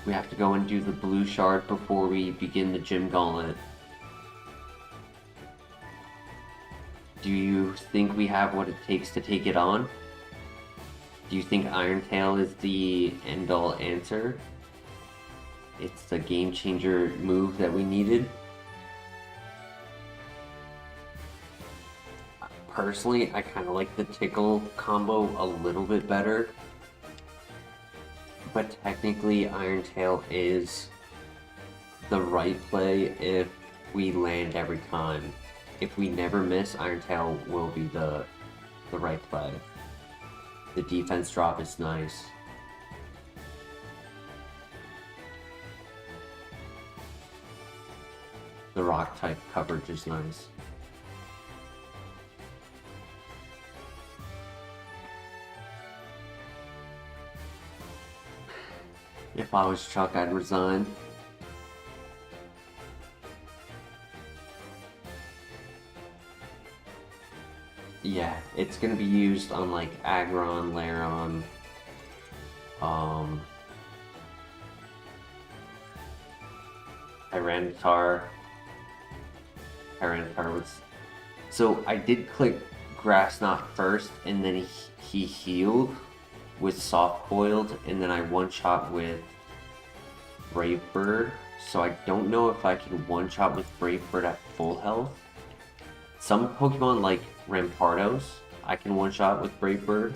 We have to go and do the blue shard before we begin the gym gauntlet. Do you think we have what it takes to take it on? Do you think Iron Tail is the end-all answer? It's the game-changer move that we needed? Personally, I kind of like the Tickle combo a little bit better. But technically, Iron Tail is the right play if we land every time. If we never miss, Iron Tail will be the right play. The defense drop is nice. The rock type coverage is nice. If I was Chuck, I'd resign. Yeah, it's gonna be used on like Aggron, Lairon, Tyranitar. Tyranitar was... So I did click Grass Knot first, and then he healed with Soft Boiled, and then I one-shot with Brave Bird. So I don't know if I can one-shot with Brave Bird at full health. Some Pokemon like Rampardos, I can one-shot with Brave Bird.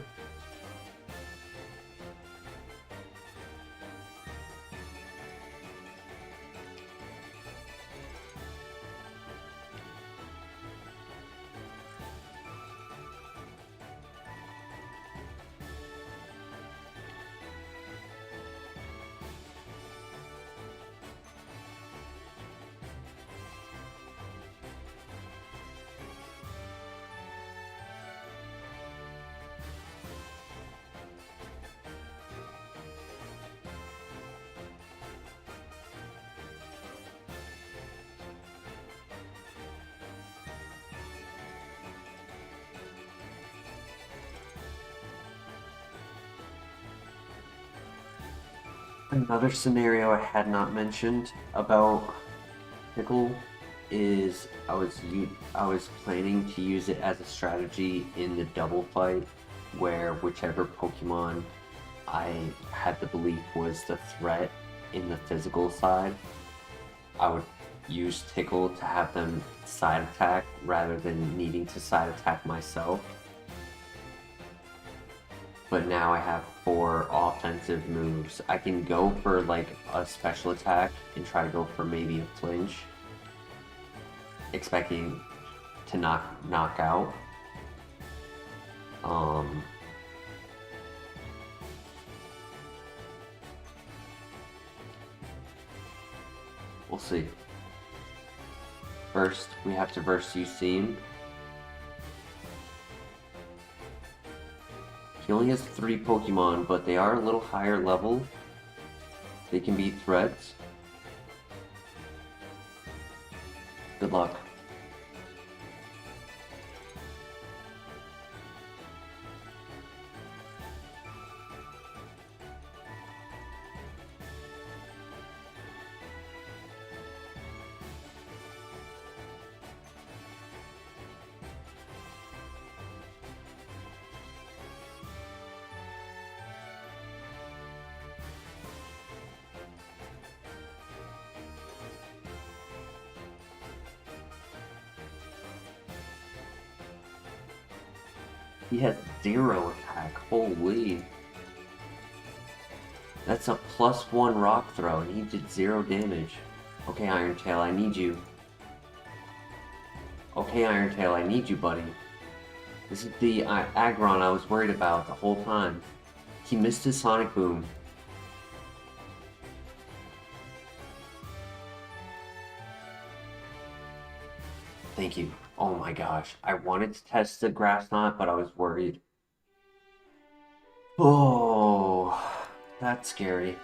Another scenario I had not mentioned about Pickle is I was planning to use it as a strategy in the double fight, where whichever Pokemon I had the belief was the threat in the physical side, I would use Tickle to have them side attack rather than needing to side attack myself. But now I have 4 offensive moves. I can go for like a special attack and try to go for maybe a flinch, expecting to knock out. We'll see. First, we have to verse Useem. He only has 3 Pokemon, but they are a little higher level. They can be threats. Good luck. He has 0 attack. Holy. That's a +1 rock throw, and he did 0 damage. Okay, Iron Tail, I need you. Okay, Iron Tail, I need you, buddy. This is the Aggron I was worried about the whole time. He missed his Sonic Boom. Thank you. Oh my gosh. I wanted to test the Grass Knot, but I was worried. Oh, that's scary.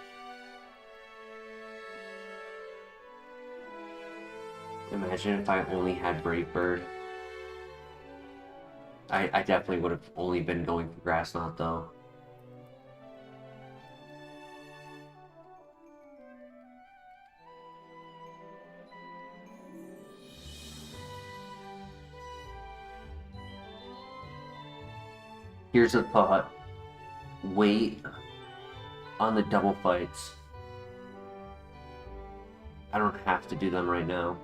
Imagine if I only had Brave Bird. I definitely would have only been going for Grass Knot though. Here's a thought. Wait on the double fights. I don't have to do them right now.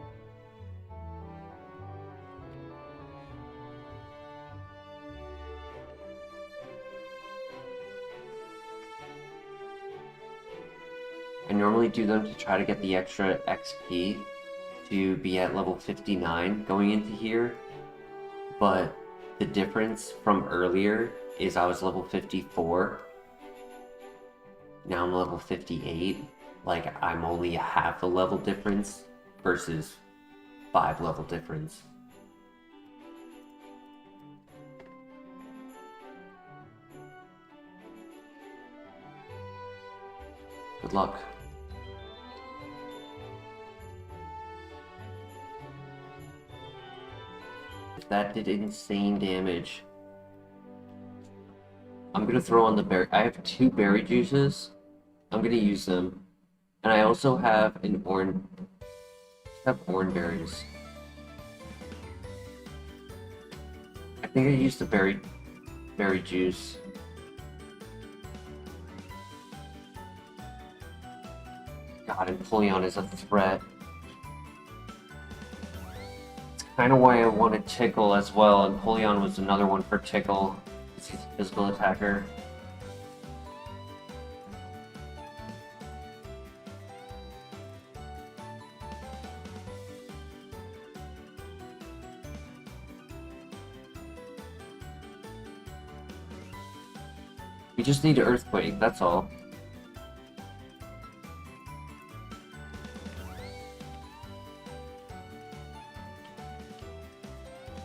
I normally do them to try to get the extra XP to be at level 59 going into here, but the difference from earlier is I was level 54, now I'm level 58, like I'm only a half a level difference versus 5 level difference. Good luck. That did insane damage. I'm gonna throw on the berry. I have 2 berry juices. I'm gonna use them. And I also have an orange. I have orange berries. I think I used the berry juice. God, and Empoleon is a threat. Kind of why I wanted Tickle as well, and Empoleon was another one for Tickle. He's a physical attacker. We just need an Earthquake, that's all.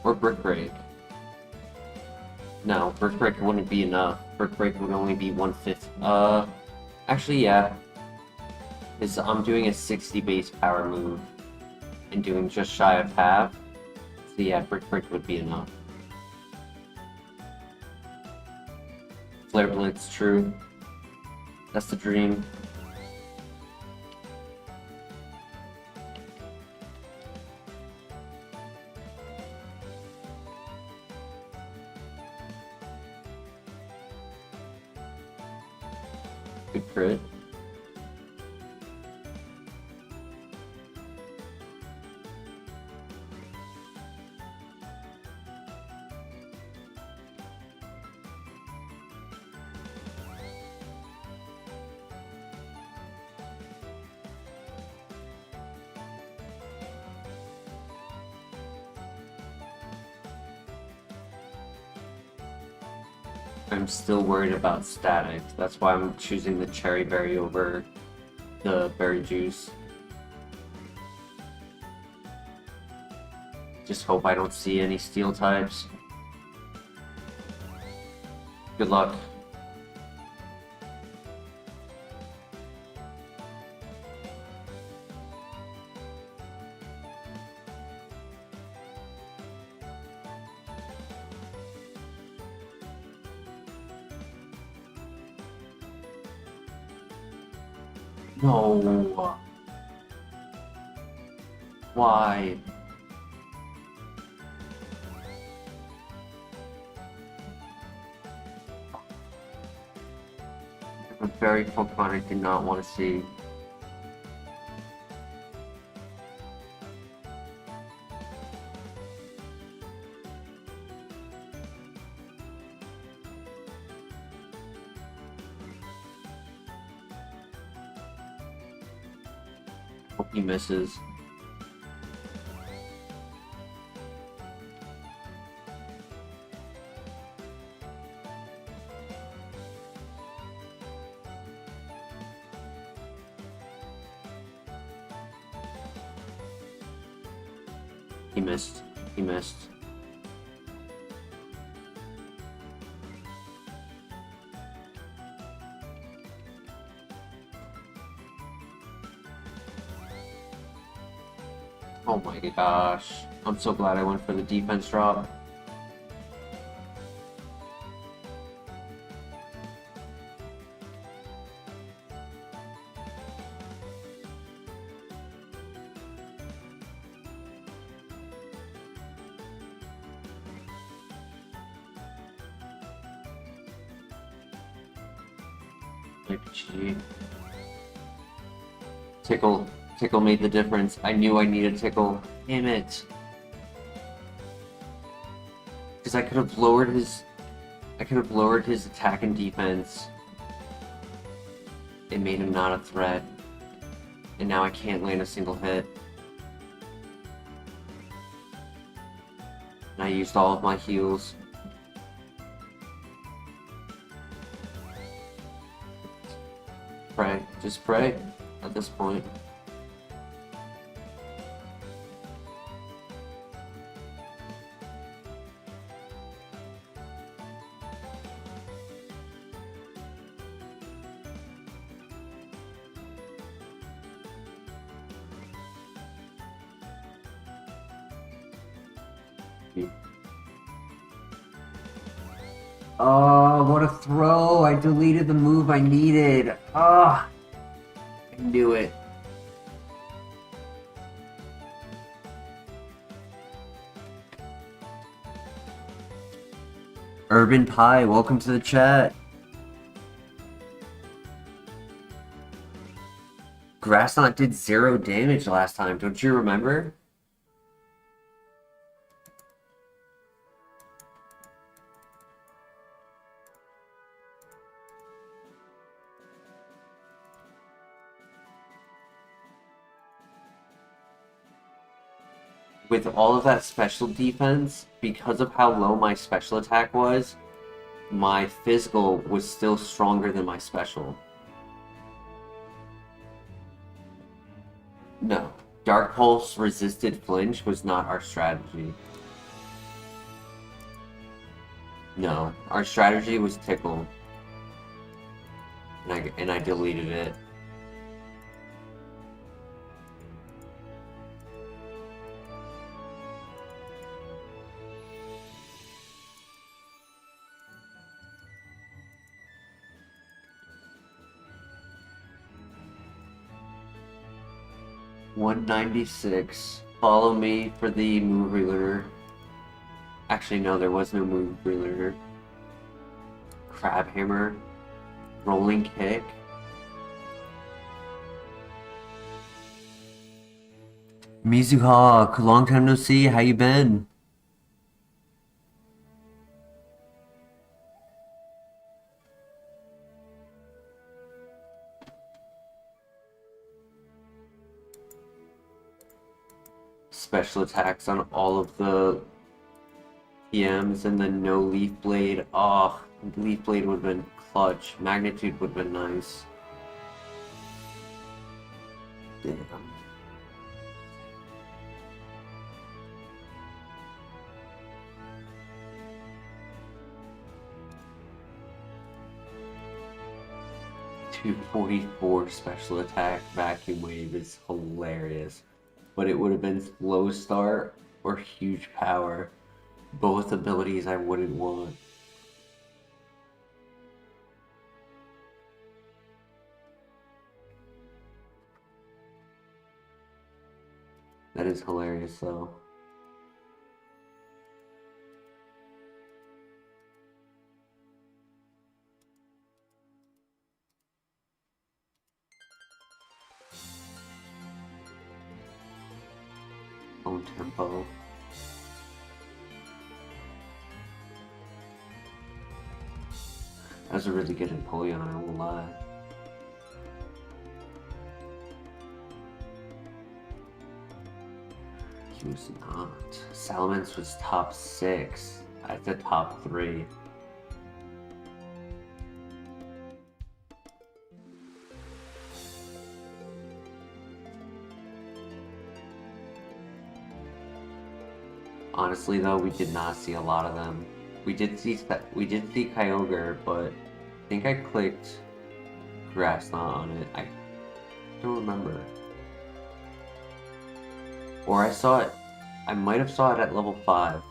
Or Brick Break. No, Brick Break wouldn't be enough. Brick Break would only be 1/5. Actually, yeah. Because I'm doing a 60 base power move and doing just shy of half. So yeah, Brick Break would be enough. Flare Blitz, true. That's the dream. Good crit. I'm still worried about static. That's why I'm choosing the cherry berry over the berry juice. Just hope I don't see any steel types. Good luck. No. Why? A very Pokemon I did not want to see. Hope he misses. He missed. He missed. Oh my gosh. I'm so glad I went for the defense drop. GG. Tickle. Tickle made the difference. I knew I needed Tickle. Damn it. Because I could have lowered his attack and defense. It made him not a threat. And now I can't land a single hit. And I used all of my heals. Pray. Just pray at this point. Oh, what a throw! I deleted the move I needed. Ah, I knew it. Urban Pie, welcome to the chat. Grassknot did 0 damage last time, don't you remember? With all of that special defense, because of how low my special attack was, my physical was still stronger than my special. No, Dark Pulse resisted flinch was not our strategy. No, our strategy was Tickle. And I deleted it. $196. Follow me for the move relearner. Actually, no, there was no move relearner. Crab Hammer. Rolling Kick. Mizuha, long time no see. How you been? Special attacks on all of the PMs and then no Leaf Blade. Oh, Leaf Blade would have been clutch. Magnitude would have been nice. Damn. .244 special attack vacuum wave is hilarious. But it would have been slow start or huge power. Both abilities I wouldn't want. That is hilarious though. Own tempo. That was a really good Empoleon, I won't lie. He was not. Salamence was top 6. I said top 3. Honestly, though, we did not see a lot of them. We did see Kyogre, but I think I clicked Grass Knot on it. I don't remember. Or I saw it. I might have saw it at level 5.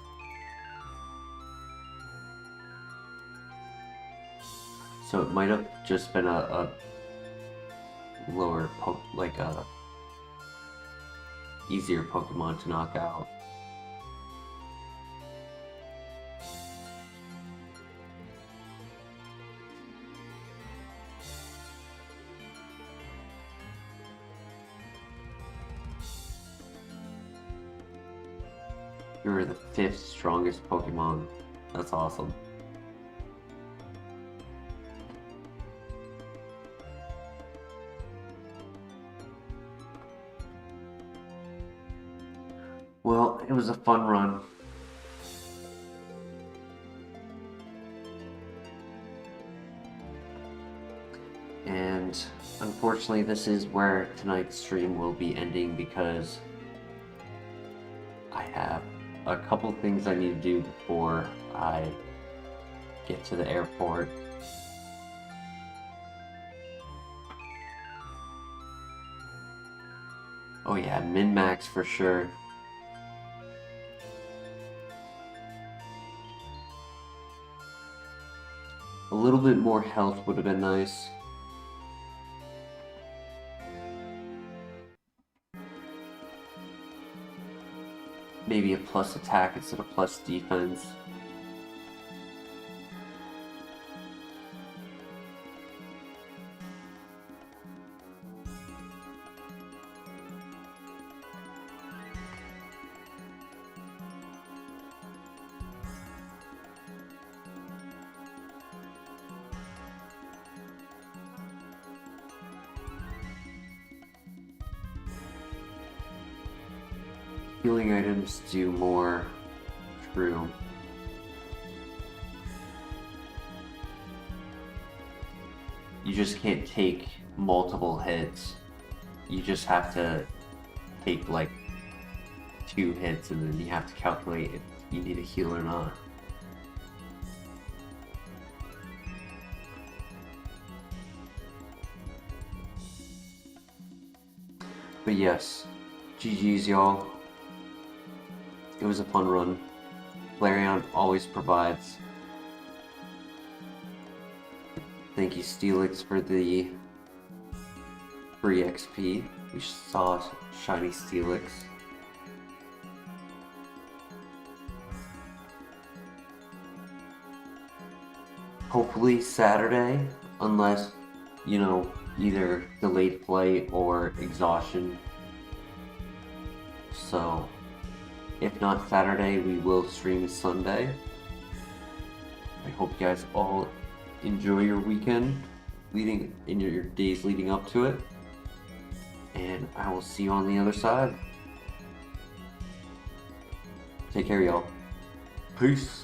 So it might have just been a lower like a easier Pokemon to knock out. You're the 5th strongest Pokemon. That's awesome. Well, it was a fun run. And unfortunately, this is where tonight's stream will be ending because I have a couple things I need to do before I get to the airport. Oh yeah, min-max for sure. A little bit more health would have been nice. Maybe a plus attack instead of plus defense. Healing items do more. True. You just can't take multiple hits. You just have to take like 2 hits and then you have to calculate if you need a heal or not. But yes, GG's y'all. It was a fun run. Flareon always provides. Thank you, Steelix, for the free XP. We saw shiny Steelix. Hopefully Saturday, unless, you know, either delayed flight or exhaustion. So, if not Saturday, we will stream Sunday. I hope you guys all enjoy your weekend, your days leading up to it. And I will see you on the other side. Take care, y'all. Peace.